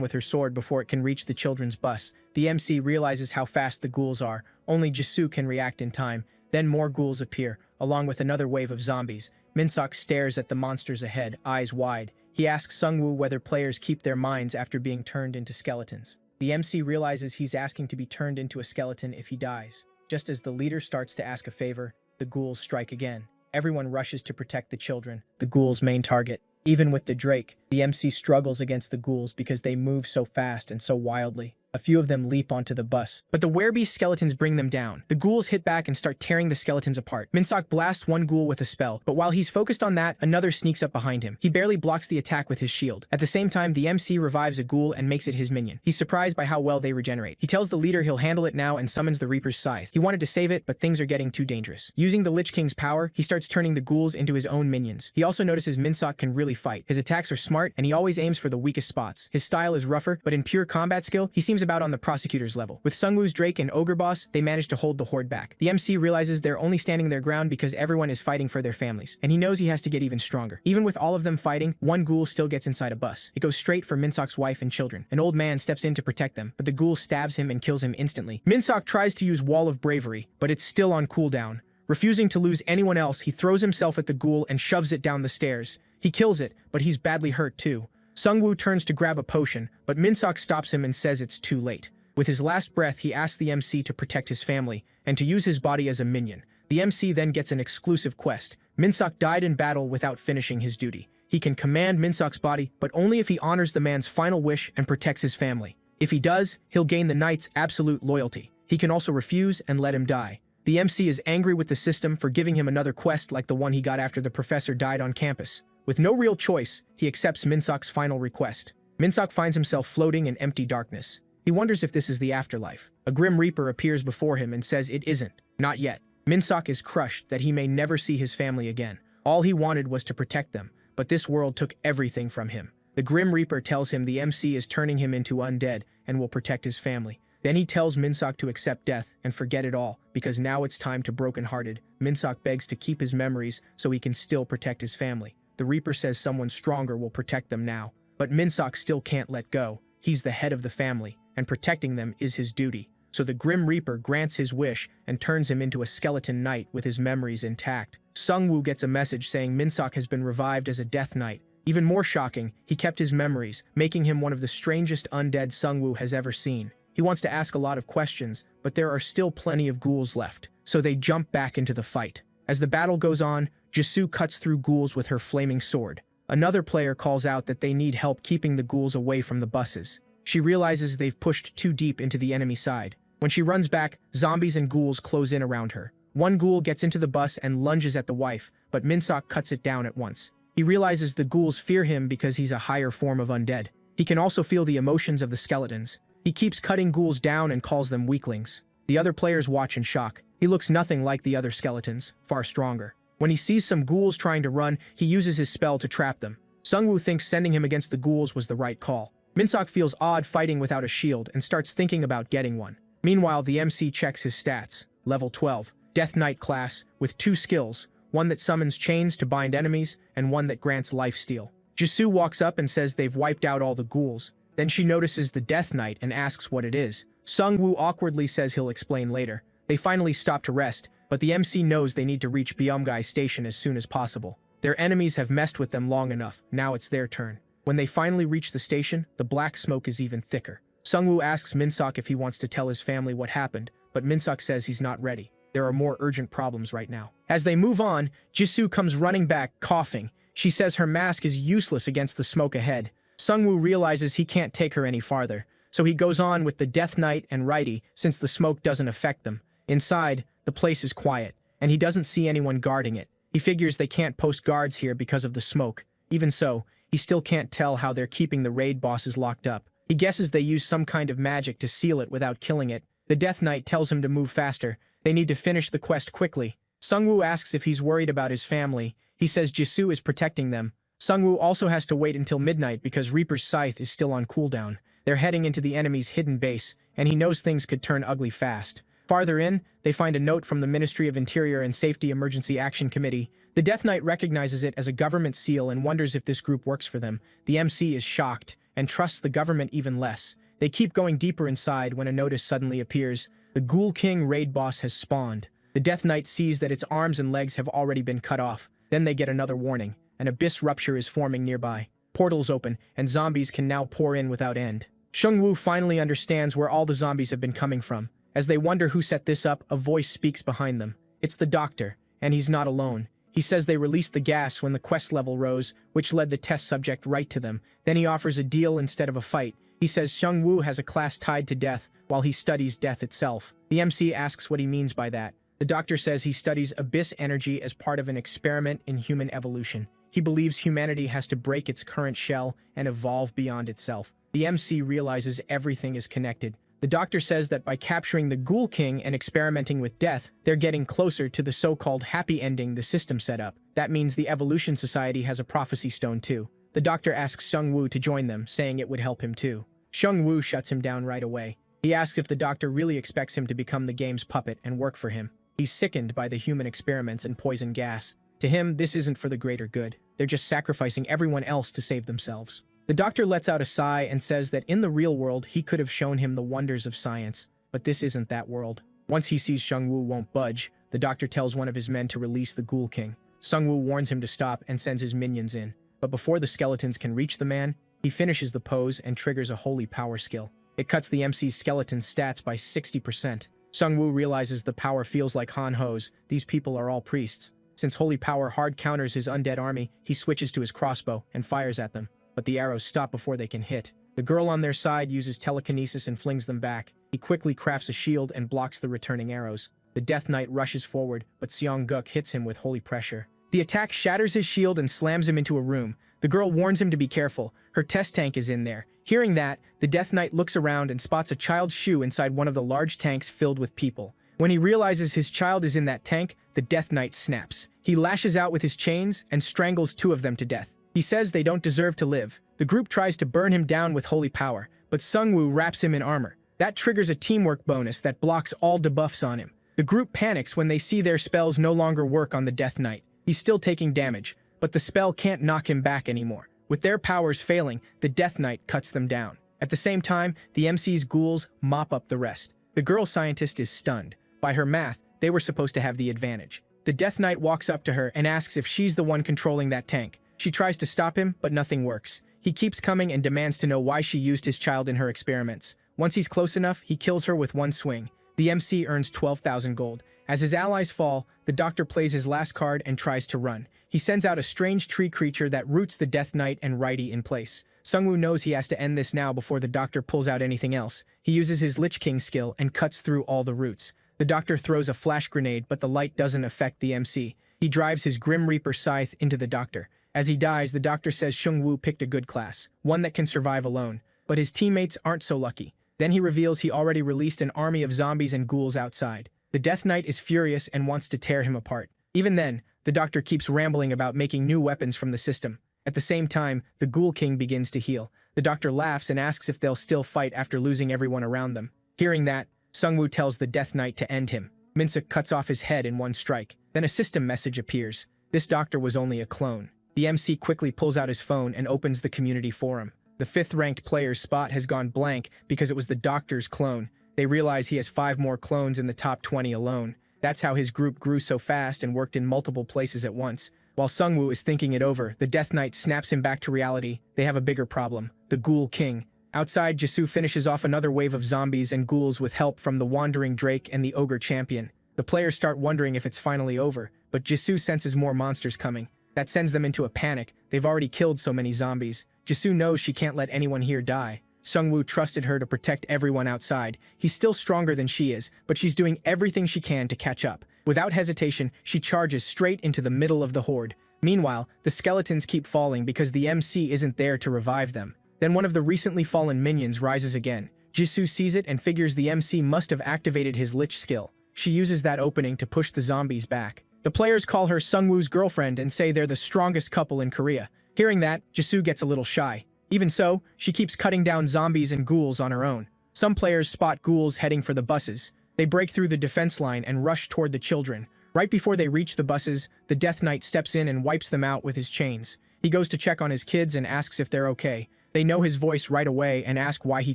with her sword before it can reach the children's bus. The MC realizes how fast the ghouls are. Only Jisoo can react in time. Then more ghouls appear, along with another wave of zombies. Minsok stares at the monsters ahead, eyes wide. He asks Sungwoo whether players keep their minds after being turned into skeletons. The MC realizes he's asking to be turned into a skeleton if he dies. Just as the leader starts to ask a favor, the ghouls strike again. Everyone rushes to protect the children, the ghouls' main target. Even with the Drake, the MC struggles against the ghouls because they move so fast and so wildly. A few of them leap onto the bus, But the werebeast skeletons bring them down. The ghouls hit back and start tearing the skeletons apart. Minsock blasts one ghoul with a spell, but while he's focused on that, another sneaks up behind him. He barely blocks the attack with his shield. At the same time, the MC revives a ghoul and makes it his minion. He's surprised by how well they regenerate. He tells the leader he'll handle it now and summons the Reaper's scythe. He wanted to save it, but things are getting too dangerous. Using the Lich King's power, he starts turning the ghouls into his own minions. He also notices Minsock can really fight. His attacks are smart, and he always aims for the weakest spots. His style is rougher, but in pure combat skill, he seems about on the prosecutor's level. With Sungwoo's Drake and Ogre Boss, they manage to hold the horde back. The MC realizes they're only standing their ground because everyone is fighting for their families, and he knows he has to get even stronger. Even with all of them fighting, one ghoul still gets inside a bus. It goes straight for Minsock's wife and children. An old man steps in to protect them, but the ghoul stabs him and kills him instantly. Minsock tries to use Wall of Bravery, but it's still on cooldown. Refusing to lose anyone else, he throws himself at the ghoul and shoves it down the stairs. He kills it, but he's badly hurt too. Sungwoo turns to grab a potion, but Minsock stops him and says it's too late. With his last breath, he asks the MC to protect his family and to use his body as a minion. The MC then gets an exclusive quest. Minsock died in battle without finishing his duty. He can command Minsock's body, but only if he honors the man's final wish and protects his family. If he does, he'll gain the knight's absolute loyalty. He can also refuse and let him die. The MC is angry with the system for giving him another quest like the one he got after the professor died on campus. With no real choice, he accepts Minsock's final request. Minsock finds himself floating in empty darkness. He wonders if this is the afterlife. A Grim Reaper appears before him and says it isn't. Not yet. Minsock is crushed that he may never see his family again. All he wanted was to protect them, but this world took everything from him. The Grim Reaper tells him the MC is turning him into undead and will protect his family. Then he tells Minsock to accept death and forget it all, because now it's time to brokenhearted. Minsock begs to keep his memories so he can still protect his family. The Reaper says someone stronger will protect them now, but Minsock still can't let go. He's the head of the family, and protecting them is his duty. So the Grim Reaper grants his wish and turns him into a skeleton knight with his memories intact. Sungwoo gets a message saying Minsock has been revived as a death knight. Even more shocking, he kept his memories, making him one of the strangest undead Sungwoo has ever seen. He wants to ask a lot of questions, but there are still plenty of ghouls left, so they jump back into the fight. As the battle goes on, Jisoo cuts through ghouls with her flaming sword. Another player calls out that they need help keeping the ghouls away from the buses. She realizes they've pushed too deep into the enemy side. When she runs back, zombies and ghouls close in around her. One ghoul gets into the bus and lunges at the wife, but Minsock cuts it down at once. He realizes the ghouls fear him because he's a higher form of undead. He can also feel the emotions of the skeletons. He keeps cutting ghouls down and calls them weaklings. The other players watch in shock. He looks nothing like the other skeletons, far stronger. When he sees some ghouls trying to run, he uses his spell to trap them. Sungwoo thinks sending him against the ghouls was the right call. Minsock feels odd fighting without a shield and starts thinking about getting one. Meanwhile, the MC checks his stats. Level 12, Death Knight class, with 2 skills, one that summons chains to bind enemies, and one that grants lifesteal. Jisoo walks up and says they've wiped out all the ghouls. Then she notices the Death Knight and asks what it is. Sungwoo awkwardly says he'll explain later. They finally stop to rest, but the MC knows they need to reach Byumgai Station as soon as possible. Their enemies have messed with them long enough, now it's their turn. When they finally reach the station, the black smoke is even thicker. Sungwoo asks Minsock if he wants to tell his family what happened, but Minsock says he's not ready. There are more urgent problems right now. As they move on, Jisoo comes running back, coughing. She says her mask is useless against the smoke ahead. Sungwoo realizes he can't take her any farther, so he goes on with the Death Knight and Righty since the smoke doesn't affect them. Inside, the place is quiet, and he doesn't see anyone guarding it. He figures they can't post guards here because of the smoke. Even so, he still can't tell how they're keeping the raid bosses locked up. He guesses they use some kind of magic to seal it without killing it. The Death Knight tells him to move faster. They need to finish the quest quickly. Sungwoo asks if he's worried about his family. He says Jisoo is protecting them. Sungwoo also has to wait until midnight because Reaper's scythe is still on cooldown. They're heading into the enemy's hidden base, and he knows things could turn ugly fast. Farther in, they find a note from the Ministry of Interior and Safety Emergency Action Committee. The Death Knight recognizes it as a government seal and wonders if this group works for them. The MC is shocked and trusts the government even less. They keep going deeper inside when a notice suddenly appears. The Ghoul King raid boss has spawned. The Death Knight sees that its arms and legs have already been cut off. Then they get another warning. An abyss rupture is forming nearby. Portals open, and zombies can now pour in without end. Sungwoo finally understands where all the zombies have been coming from. As they wonder who set this up, a voice speaks behind them. It's the doctor, and he's not alone. He says they released the gas when the quest level rose, which led the test subject right to them. Then he offers a deal instead of a fight. He says Xiongwu has a class tied to death while he studies death itself. The MC asks what he means by that. The doctor says he studies abyss energy as part of an experiment in human evolution. He believes humanity has to break its current shell and evolve beyond itself. The MC realizes everything is connected. The doctor says that by capturing the Ghoul King and experimenting with death, they're getting closer to the so-called happy ending the system set up. That means the Evolution Society has a prophecy stone too. The doctor asks Xiongwu to join them, saying it would help him too. Xiongwu shuts him down right away. He asks if the doctor really expects him to become the game's puppet and work for him. He's sickened by the human experiments and poison gas. To him, this isn't for the greater good. They're just sacrificing everyone else to save themselves. The doctor lets out a sigh and says that in the real world, he could have shown him the wonders of science, but this isn't that world. Once he sees Xiongwu won't budge, the doctor tells one of his men to release the Ghoul King. Xiongwu warns him to stop and sends his minions in. But before the skeletons can reach the man, he finishes the pose and triggers a holy power skill. It cuts the MC's skeleton stats by 60%. Xiongwu realizes the power feels like Han Ho's. These people are all priests. Since holy power hard counters his undead army, he switches to his crossbow and fires at them. But the arrows stop before they can hit. The girl on their side uses telekinesis and flings them back. He quickly crafts a shield and blocks the returning arrows. The Death Knight rushes forward, but Seong-guk hits him with holy pressure. The attack shatters his shield and slams him into a room. The girl warns him to be careful. Her test tank is in there. Hearing that, the Death Knight looks around and spots a child's shoe inside one of the large tanks filled with people. When he realizes his child is in that tank, the Death Knight snaps. He lashes out with his chains and strangles 2 of them to death. He says they don't deserve to live. The group tries to burn him down with holy power, but Seong-woo wraps him in armor. That triggers a teamwork bonus that blocks all debuffs on him. The group panics when they see their spells no longer work on the Death Knight. He's still taking damage, but the spell can't knock him back anymore. With their powers failing, the Death Knight cuts them down. At the same time, the MC's ghouls mop up the rest. The girl scientist is stunned. By her math, they were supposed to have the advantage. The Death Knight walks up to her and asks if she's the one controlling that tank. She tries to stop him, but nothing works. He keeps coming and demands to know why she used his child in her experiments. Once he's close enough, he kills her with one swing. The MC earns 12,000 gold. As his allies fall, the doctor plays his last card and tries to run. He sends out a strange tree creature that roots the Death Knight and Righty in place. Seong-woo knows he has to end this now before the doctor pulls out anything else. He uses his Lich King skill and cuts through all the roots. The doctor throws a flash grenade, but the light doesn't affect the MC. He drives his Grim Reaper scythe into the doctor. As he dies, the doctor says Xiongwu picked a good class, one that can survive alone. But his teammates aren't so lucky. Then he reveals he already released an army of zombies and ghouls outside. The Death Knight is furious and wants to tear him apart. Even then, the doctor keeps rambling about making new weapons from the system. At the same time, the Ghoul King begins to heal. The doctor laughs and asks if they'll still fight after losing everyone around them. Hearing that, Seong-woo tells the Death Knight to end him. Minsuk cuts off his head in one strike. Then a system message appears. This doctor was only a clone. The MC quickly pulls out his phone and opens the community forum. The 5th-ranked player's spot has gone blank because it was the doctor's clone. They realize he has 5 more clones in the top 20 alone. That's how his group grew so fast and worked in multiple places at once. While Seong-woo is thinking it over, the Death Knight snaps him back to reality. They have a bigger problem, the Ghoul King. Outside, Jisoo finishes off another wave of zombies and ghouls with help from the Wandering Drake and the Ogre Champion. The players start wondering if it's finally over, but Jisoo senses more monsters coming. That sends them into a panic. They've already killed so many zombies. Jisoo knows she can't let anyone here die. Seong-woo trusted her to protect everyone outside. He's still stronger than she is, but she's doing everything she can to catch up. Without hesitation, she charges straight into the middle of the horde. Meanwhile, the skeletons keep falling because the MC isn't there to revive them. Then one of the recently fallen minions rises again. Jisoo sees it and figures the MC must have activated his Lich skill. She uses that opening to push the zombies back. The players call her Seong-woo's girlfriend and say they're the strongest couple in Korea. Hearing that, Jisoo gets a little shy. Even so, she keeps cutting down zombies and ghouls on her own. Some players spot ghouls heading for the buses. They break through the defense line and rush toward the children. Right before they reach the buses, the Death Knight steps in and wipes them out with his chains. He goes to check on his kids and asks if they're okay. They know his voice right away and ask why he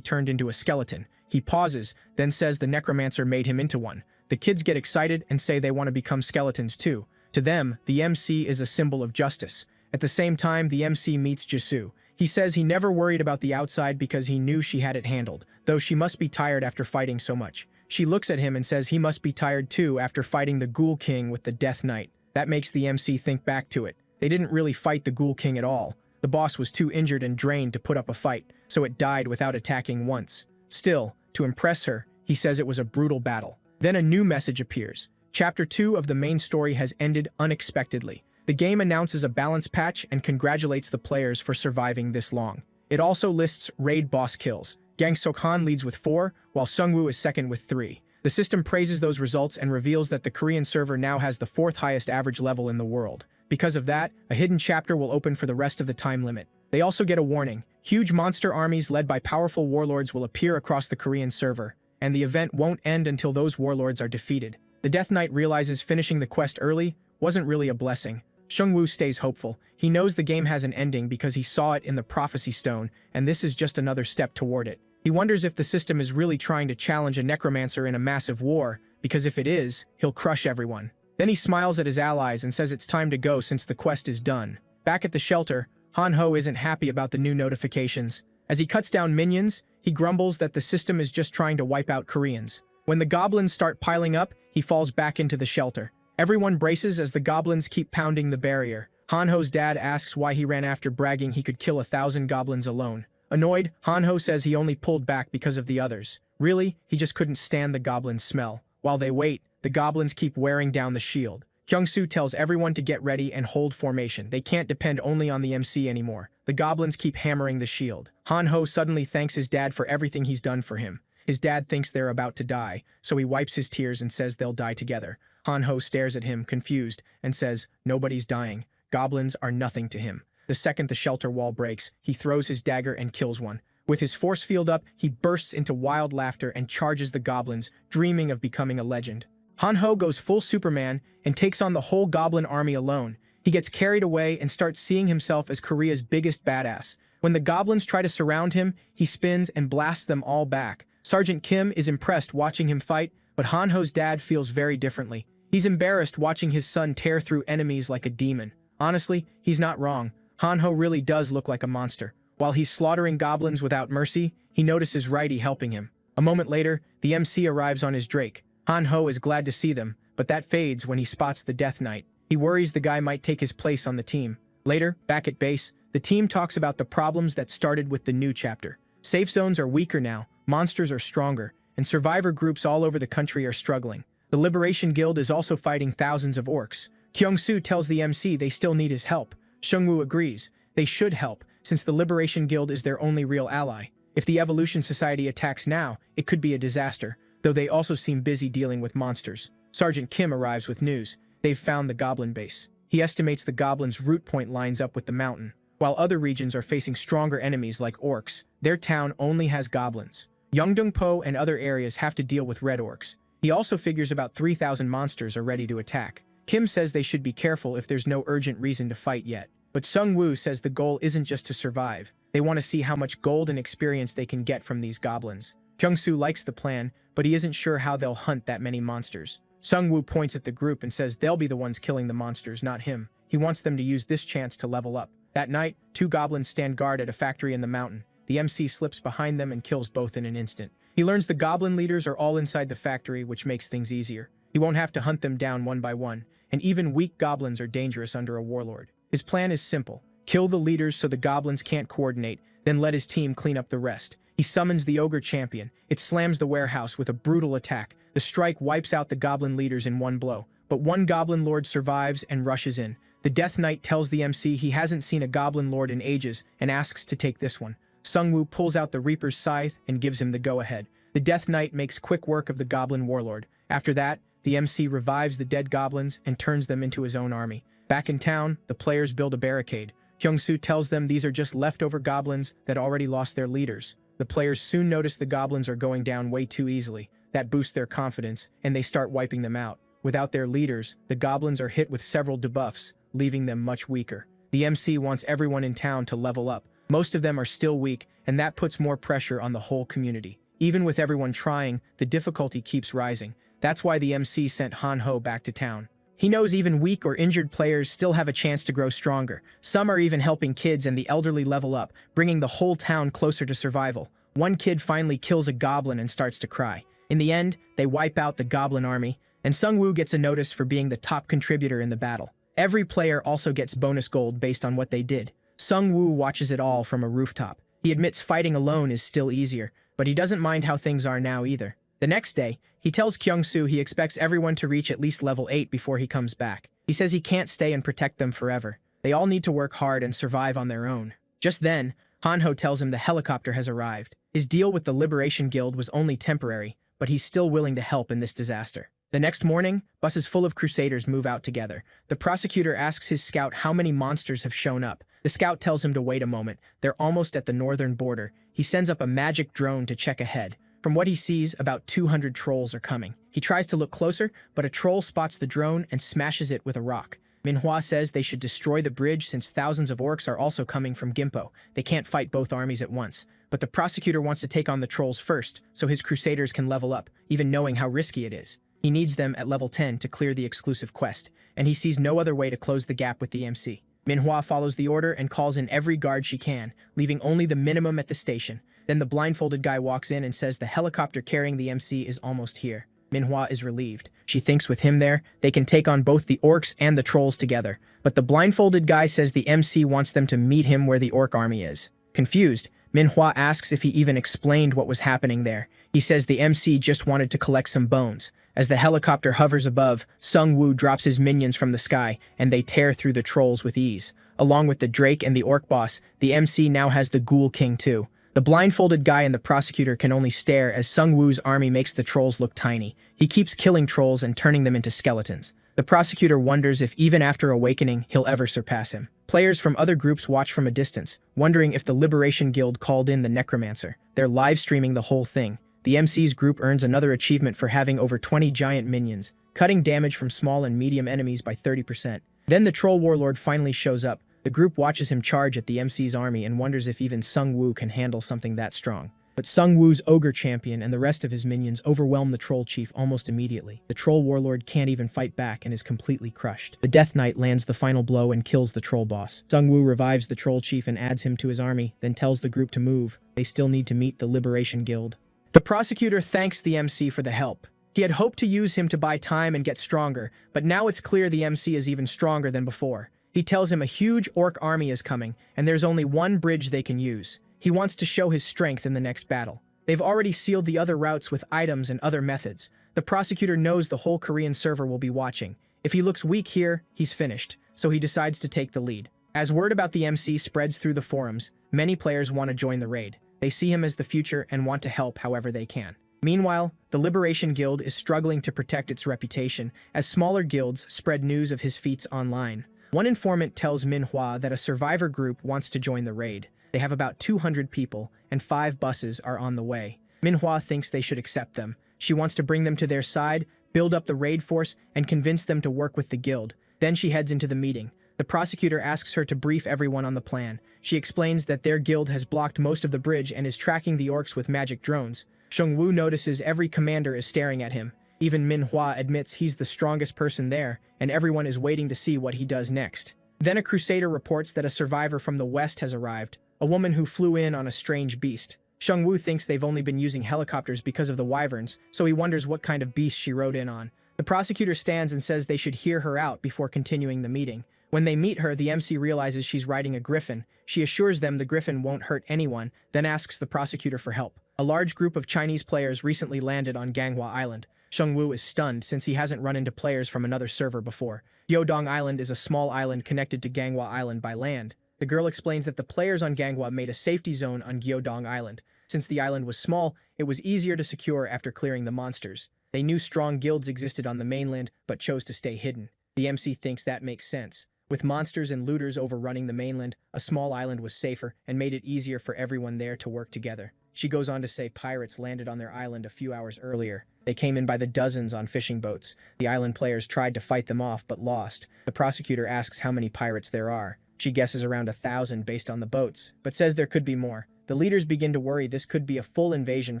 turned into a skeleton. He pauses, then says the necromancer made him into one. The kids get excited and say they want to become skeletons too. To them, the MC is a symbol of justice. At the same time, the MC meets Jisoo. He says he never worried about the outside because he knew she had it handled, though she must be tired after fighting so much. She looks at him and says he must be tired too after fighting the Ghoul King with the Death Knight. That makes the MC think back to it. They didn't really fight the Ghoul King at all. The boss was too injured and drained to put up a fight, so it died without attacking once. Still, to impress her, he says it was a brutal battle. Then a new message appears. Chapter 2 of the main story has ended unexpectedly. The game announces a balance patch and congratulates the players for surviving this long. It also lists raid boss kills. Gang Sokhan leads with 4, while Sungwoo is second with 3. The system praises those results and reveals that the Korean server now has the 4th highest average level in the world. Because of that, a hidden chapter will open for the rest of the time limit. They also get a warning. Huge monster armies led by powerful warlords will appear across the Korean server, and the event won't end until those warlords are defeated. The Death Knight realizes finishing the quest early wasn't really a blessing. Sungwoo stays hopeful. He knows the game has an ending because he saw it in the Prophecy Stone, and this is just another step toward it. He wonders if the system is really trying to challenge a necromancer in a massive war, because if it is, he'll crush everyone. Then he smiles at his allies and says it's time to go since the quest is done. Back at the shelter, Han-ho isn't happy about the new notifications. As he cuts down minions, he grumbles that the system is just trying to wipe out Koreans. When the goblins start piling up, he falls back into the shelter. Everyone braces as the goblins keep pounding the barrier. Han-ho's dad asks why he ran after bragging he could kill 1,000 goblins alone. Annoyed, Han-ho says he only pulled back because of the others. Really, he just couldn't stand the goblins' smell. While they wait, the goblins keep wearing down the shield. Kyung-soo tells everyone to get ready and hold formation. They can't depend only on the MC anymore. The goblins keep hammering the shield. Han-ho suddenly thanks his dad for everything he's done for him. His dad thinks they're about to die, so he wipes his tears and says they'll die together. Han-ho stares at him, confused, and says, "Nobody's dying. Goblins are nothing to him." The second the shelter wall breaks, he throws his dagger and kills one. With his force field up, he bursts into wild laughter and charges the goblins, dreaming of becoming a legend. Han-ho goes full Superman and takes on the whole goblin army alone. He gets carried away and starts seeing himself as Korea's biggest badass. When the goblins try to surround him, he spins and blasts them all back. Sergeant Kim is impressed watching him fight, but Han-ho's dad feels very differently. He's embarrassed watching his son tear through enemies like a demon. Honestly, he's not wrong. Han-ho really does look like a monster. While he's slaughtering goblins without mercy, he notices Righty helping him. A moment later, the MC arrives on his Drake. Han-ho is glad to see them, but that fades when he spots the Death Knight. He worries the guy might take his place on the team. Later, back at base, the team talks about the problems that started with the new chapter. Safe zones are weaker now, monsters are stronger, and survivor groups all over the country are struggling. The Liberation Guild is also fighting thousands of orcs. Kyung-soo tells the MC they still need his help. Sungwoo agrees. They should help, since the Liberation Guild is their only real ally. If the Evolution Society attacks now, it could be a disaster, though they also seem busy dealing with monsters. Sergeant Kim arrives with news. They've found the goblin base. He estimates the goblins' root point lines up with the mountain. While other regions are facing stronger enemies like orcs, their town only has goblins. Yeongdeungpo and other areas have to deal with red orcs. He also figures about 3,000 monsters are ready to attack. Kim says they should be careful if there's no urgent reason to fight yet. But Sungwoo says the goal isn't just to survive. They want to see how much gold and experience they can get from these goblins. Kyung-soo likes the plan, but he isn't sure how they'll hunt that many monsters. Sungwoo points at the group and says they'll be the ones killing the monsters, not him. He wants them to use this chance to level up. That night, 2 goblins stand guard at a factory in the mountain. The MC slips behind them and kills both in an instant. He learns the goblin leaders are all inside the factory, which makes things easier. He won't have to hunt them down one by one, and even weak goblins are dangerous under a warlord. His plan is simple. Kill the leaders so the goblins can't coordinate, then let his team clean up the rest. He summons the ogre champion. It slams the warehouse with a brutal attack. The strike wipes out the goblin leaders in one blow, but one goblin lord survives and rushes in. The Death Knight tells the MC he hasn't seen a goblin lord in ages and asks to take this one. Sungwoo pulls out the Reaper's scythe and gives him the go-ahead. The Death Knight makes quick work of the goblin warlord. After that, the MC revives the dead goblins and turns them into his own army. Back in town, the players build a barricade. Kyung-soo tells them these are just leftover goblins that already lost their leaders. The players soon notice the goblins are going down way too easily. That boosts their confidence, and they start wiping them out. Without their leaders, the goblins are hit with several debuffs, leaving them much weaker. The MC wants everyone in town to level up. Most of them are still weak, and that puts more pressure on the whole community. Even with everyone trying, the difficulty keeps rising. That's why the MC sent Han-ho back to town. He knows even weak or injured players still have a chance to grow stronger. Some are even helping kids and the elderly level up, bringing the whole town closer to survival. One kid finally kills a goblin and starts to cry. In the end, they wipe out the goblin army. and Sung-woo gets a notice for being the top contributor in the battle. Every player also gets bonus gold based on what they did. Sung-woo watches it all from a rooftop. He admits fighting alone is still easier, but he doesn't mind how things are now either. The next day, he tells Kyung-soo he expects everyone to reach at least level 8 before he comes back. He says he can't stay and protect them forever. They all need to work hard and survive on their own. Just then, Hanho tells him the helicopter has arrived. His deal with the Liberation Guild was only temporary, but he's still willing to help in this disaster. The next morning, buses full of crusaders move out together. The prosecutor asks his scout how many monsters have shown up. The scout tells him to wait a moment. They're almost at the northern border. He sends up a magic drone to check ahead. From what he sees, about 200 trolls are coming. He tries to look closer, but a troll spots the drone and smashes it with a rock. Manhwa says they should destroy the bridge since thousands of orcs are also coming from Gimpo. They can't fight both armies at once. But the prosecutor wants to take on the trolls first, so his crusaders can level up, even knowing how risky it is. He needs them at level 10 to clear the exclusive quest, and he sees no other way to close the gap with the MC. Manhwa follows the order and calls in every guard she can, leaving only the minimum at the station. Then the blindfolded guy walks in and says the helicopter carrying the MC is almost here. Manhwa is relieved. She thinks with him there, they can take on both the orcs and the trolls together. But the blindfolded guy says the MC wants them to meet him where the orc army is. Confused, Manhwa asks if he even explained what was happening there. He says the MC just wanted to collect some bones. As the helicopter hovers above, Sung-woo drops his minions from the sky, and they tear through the trolls with ease. Along with the Drake and the orc boss, the MC now has the Ghoul King too. The blindfolded guy and the prosecutor can only stare as Sung-woo's army makes the trolls look tiny. He keeps killing trolls and turning them into skeletons. The prosecutor wonders if even after awakening, he'll ever surpass him. Players from other groups watch from a distance, wondering if the Liberation Guild called in the necromancer. They're live streaming the whole thing. The MC's group earns another achievement for having over 20 giant minions, cutting damage from small and medium enemies by 30%. Then the troll warlord finally shows up. The group watches him charge at the MC's army and wonders if even Sung-woo can handle something that strong. But Sung-woo's ogre champion and the rest of his minions overwhelm the troll chief almost immediately. The troll warlord can't even fight back and is completely crushed. The Death Knight lands the final blow and kills the troll boss. Sung-woo revives the troll chief and adds him to his army, then tells the group to move. They still need to meet the Liberation Guild. The prosecutor thanks the MC for the help. He had hoped to use him to buy time and get stronger, but now it's clear the MC is even stronger than before. He tells him a huge orc army is coming, and there's only one bridge they can use. He wants to show his strength in the next battle. They've already sealed the other routes with items and other methods. The prosecutor knows the whole Korean server will be watching. If he looks weak here, he's finished, so he decides to take the lead. As word about the MC spreads through the forums, many players want to join the raid. They see him as the future and want to help however they can. Meanwhile, the Liberation Guild is struggling to protect its reputation as smaller guilds spread news of his feats online. One informant tells Manhwa that a survivor group wants to join the raid. They have about 200 people, and 5 buses are on the way. Manhwa thinks they should accept them. She wants to bring them to their side, build up the raid force, and convince them to work with the guild. Then she heads into the meeting. The prosecutor asks her to brief everyone on the plan. She explains that their guild has blocked most of the bridge and is tracking the orcs with magic drones. Sung-woo notices every commander is staring at him. Even Manhwa admits he's the strongest person there, and everyone is waiting to see what he does next. Then a crusader reports that a survivor from the west has arrived, a woman who flew in on a strange beast. Sung-woo thinks they've only been using helicopters because of the wyverns, so he wonders what kind of beast she rode in on. The prosecutor stands and says they should hear her out before continuing the meeting. When they meet her, the MC realizes she's riding a griffin. She assures them the griffin won't hurt anyone, then asks the prosecutor for help. A large group of Chinese players recently landed on Ganghwa Island. Sung-woo is stunned since he hasn't run into players from another server before. Gyeodong Island is a small island connected to Ganghwa Island by land. The girl explains that the players on Ganghwa made a safety zone on Gyeodong Island. Since the island was small, it was easier to secure after clearing the monsters. They knew strong guilds existed on the mainland, but chose to stay hidden. The MC thinks that makes sense. With monsters and looters overrunning the mainland, a small island was safer and made it easier for everyone there to work together. She goes on to say pirates landed on their island a few hours earlier. They came in by the dozens on fishing boats. The island players tried to fight them off but lost. The prosecutor asks how many pirates there are. She guesses around 1,000 based on the boats, but says there could be more. The leaders begin to worry this could be a full invasion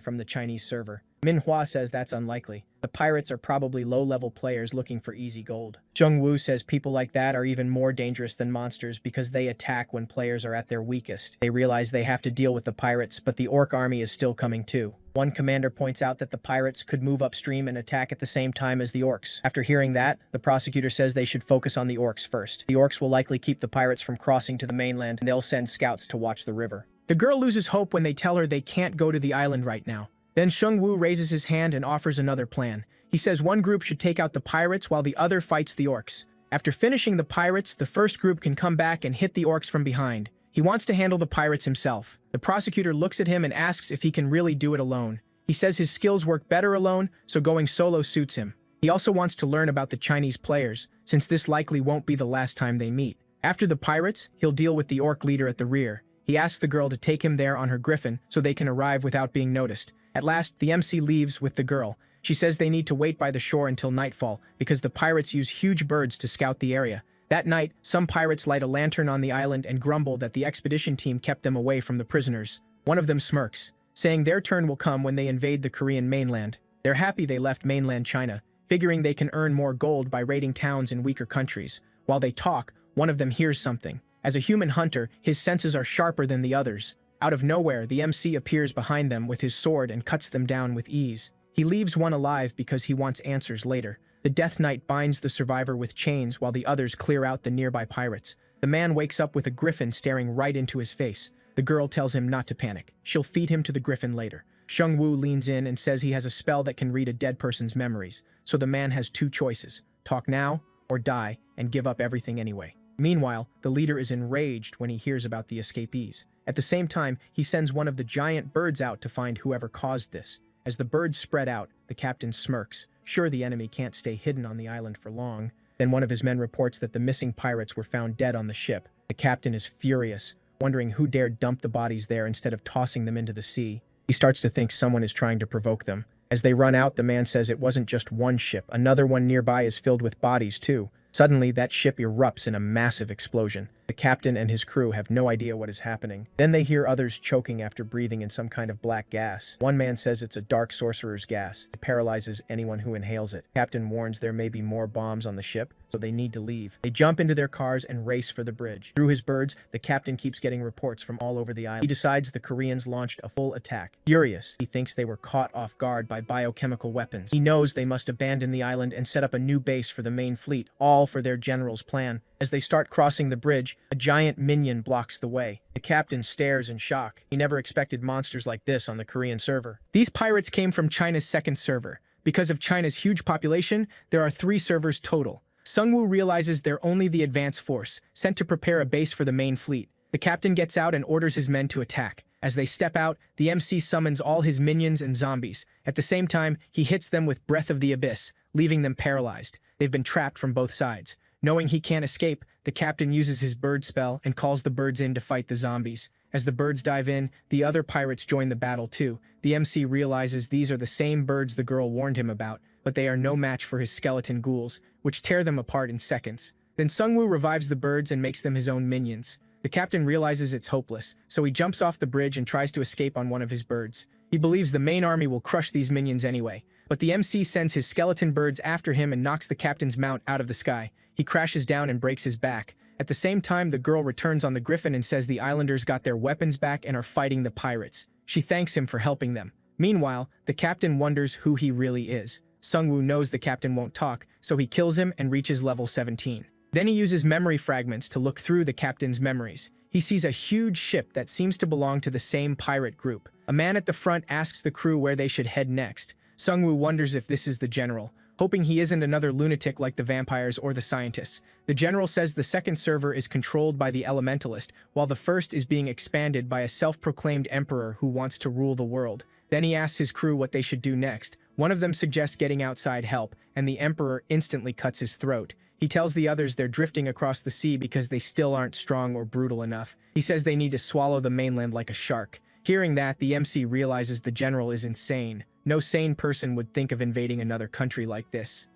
from the Chinese server. Manhwa says that's unlikely. The pirates are probably low-level players looking for easy gold. Jung-woo says people like that are even more dangerous than monsters because they attack when players are at their weakest. They realize they have to deal with the pirates, but the orc army is still coming too. One commander points out that the pirates could move upstream and attack at the same time as the orcs. After hearing that, the prosecutor says they should focus on the orcs first. The orcs will likely keep the pirates from crossing to the mainland, and they'll send scouts to watch the river. The girl loses hope when they tell her they can't go to the island right now. Then Shung-woo raises his hand and offers another plan. He says one group should take out the pirates while the other fights the orcs. After finishing the pirates, the first group can come back and hit the orcs from behind. He wants to handle the pirates himself. The prosecutor looks at him and asks if he can really do it alone. He says his skills work better alone, so going solo suits him. He also wants to learn about the Chinese players, since this likely won't be the last time they meet. After the pirates, he'll deal with the orc leader at the rear. He asks the girl to take him there on her griffin so they can arrive without being noticed. At last, the MC leaves with the girl. She says they need to wait by the shore until nightfall because the pirates use huge birds to scout the area. That night, some pirates light a lantern on the island and grumble that the expedition team kept them away from the prisoners. One of them smirks, saying their turn will come when they invade the Korean mainland. They're happy they left mainland China, figuring they can earn more gold by raiding towns in weaker countries. While they talk, one of them hears something. As a human hunter, his senses are sharper than the others. Out of nowhere, the MC appears behind them with his sword and cuts them down with ease. He leaves one alive because he wants answers later. The Death Knight binds the survivor with chains while the others clear out the nearby pirates. The man wakes up with a griffin staring right into his face. The girl tells him not to panic. She'll feed him to the griffin later. Shung-woo leans in and says he has a spell that can read a dead person's memories. So the man has two choices: talk now or die and give up everything anyway. Meanwhile, the leader is enraged when he hears about the escapees. At the same time, he sends one of the giant birds out to find whoever caused this. As the birds spread out, the captain smirks. Sure, the enemy can't stay hidden on the island for long. Then one of his men reports that the missing pirates were found dead on the ship. The captain is furious, wondering who dared dump the bodies there instead of tossing them into the sea. He starts to think someone is trying to provoke them. As they run out, the man says it wasn't just one ship. Another one nearby is filled with bodies too. Suddenly, that ship erupts in a massive explosion. The captain and his crew have no idea what is happening. Then they hear others choking after breathing in some kind of black gas. One man says it's a dark sorcerer's gas. It paralyzes anyone who inhales it. Captain warns there may be more bombs on the ship, so they need to leave. They jump into their cars and race for the bridge. Through his birds, the captain keeps getting reports from all over the island. He decides the Koreans launched a full attack. Furious, he thinks they were caught off guard by biochemical weapons. He knows they must abandon the island and set up a new base for the main fleet, all for their general's plan. As they start crossing the bridge, a giant minion blocks the way. The captain stares in shock. He never expected monsters like this on the Korean server. These pirates came from China's second server. Because of China's huge population, there are 3 servers total. Sung-woo realizes they're only the advance force, sent to prepare a base for the main fleet. The captain gets out and orders his men to attack. As they step out, the MC summons all his minions and zombies. At the same time, he hits them with Breath of the Abyss, leaving them paralyzed. They've been trapped from both sides. Knowing he can't escape, the captain uses his bird spell and calls the birds in to fight the zombies. As the birds dive in, the other pirates join the battle too. The MC realizes these are the same birds the girl warned him about, but they are no match for his skeleton ghouls, which tear them apart in seconds. Then Sung-woo revives the birds and makes them his own minions. The captain realizes it's hopeless, so he jumps off the bridge and tries to escape on one of his birds. He believes the main army will crush these minions anyway, but the MC sends his skeleton birds after him and knocks the captain's mount out of the sky. He crashes down and breaks his back. At the same time, the girl returns on the griffin and says the islanders got their weapons back and are fighting the pirates. She thanks him for helping them. Meanwhile, the captain wonders who he really is. Sung-woo knows the captain won't talk, so he kills him and reaches level 17. Then he uses memory fragments to look through the captain's memories. He sees a huge ship that seems to belong to the same pirate group. A man at the front asks the crew where they should head next. Sung-woo wonders if this is the general, hoping he isn't another lunatic like the vampires or the scientists. The general says the second server is controlled by the elementalist, while the first is being expanded by a self-proclaimed emperor who wants to rule the world. Then he asks his crew what they should do next. One of them suggests getting outside help, and the emperor instantly cuts his throat. He tells the others they're drifting across the sea because they still aren't strong or brutal enough. He says they need to swallow the mainland like a shark. Hearing that, the MC realizes the general is insane. No sane person would think of invading another country like this.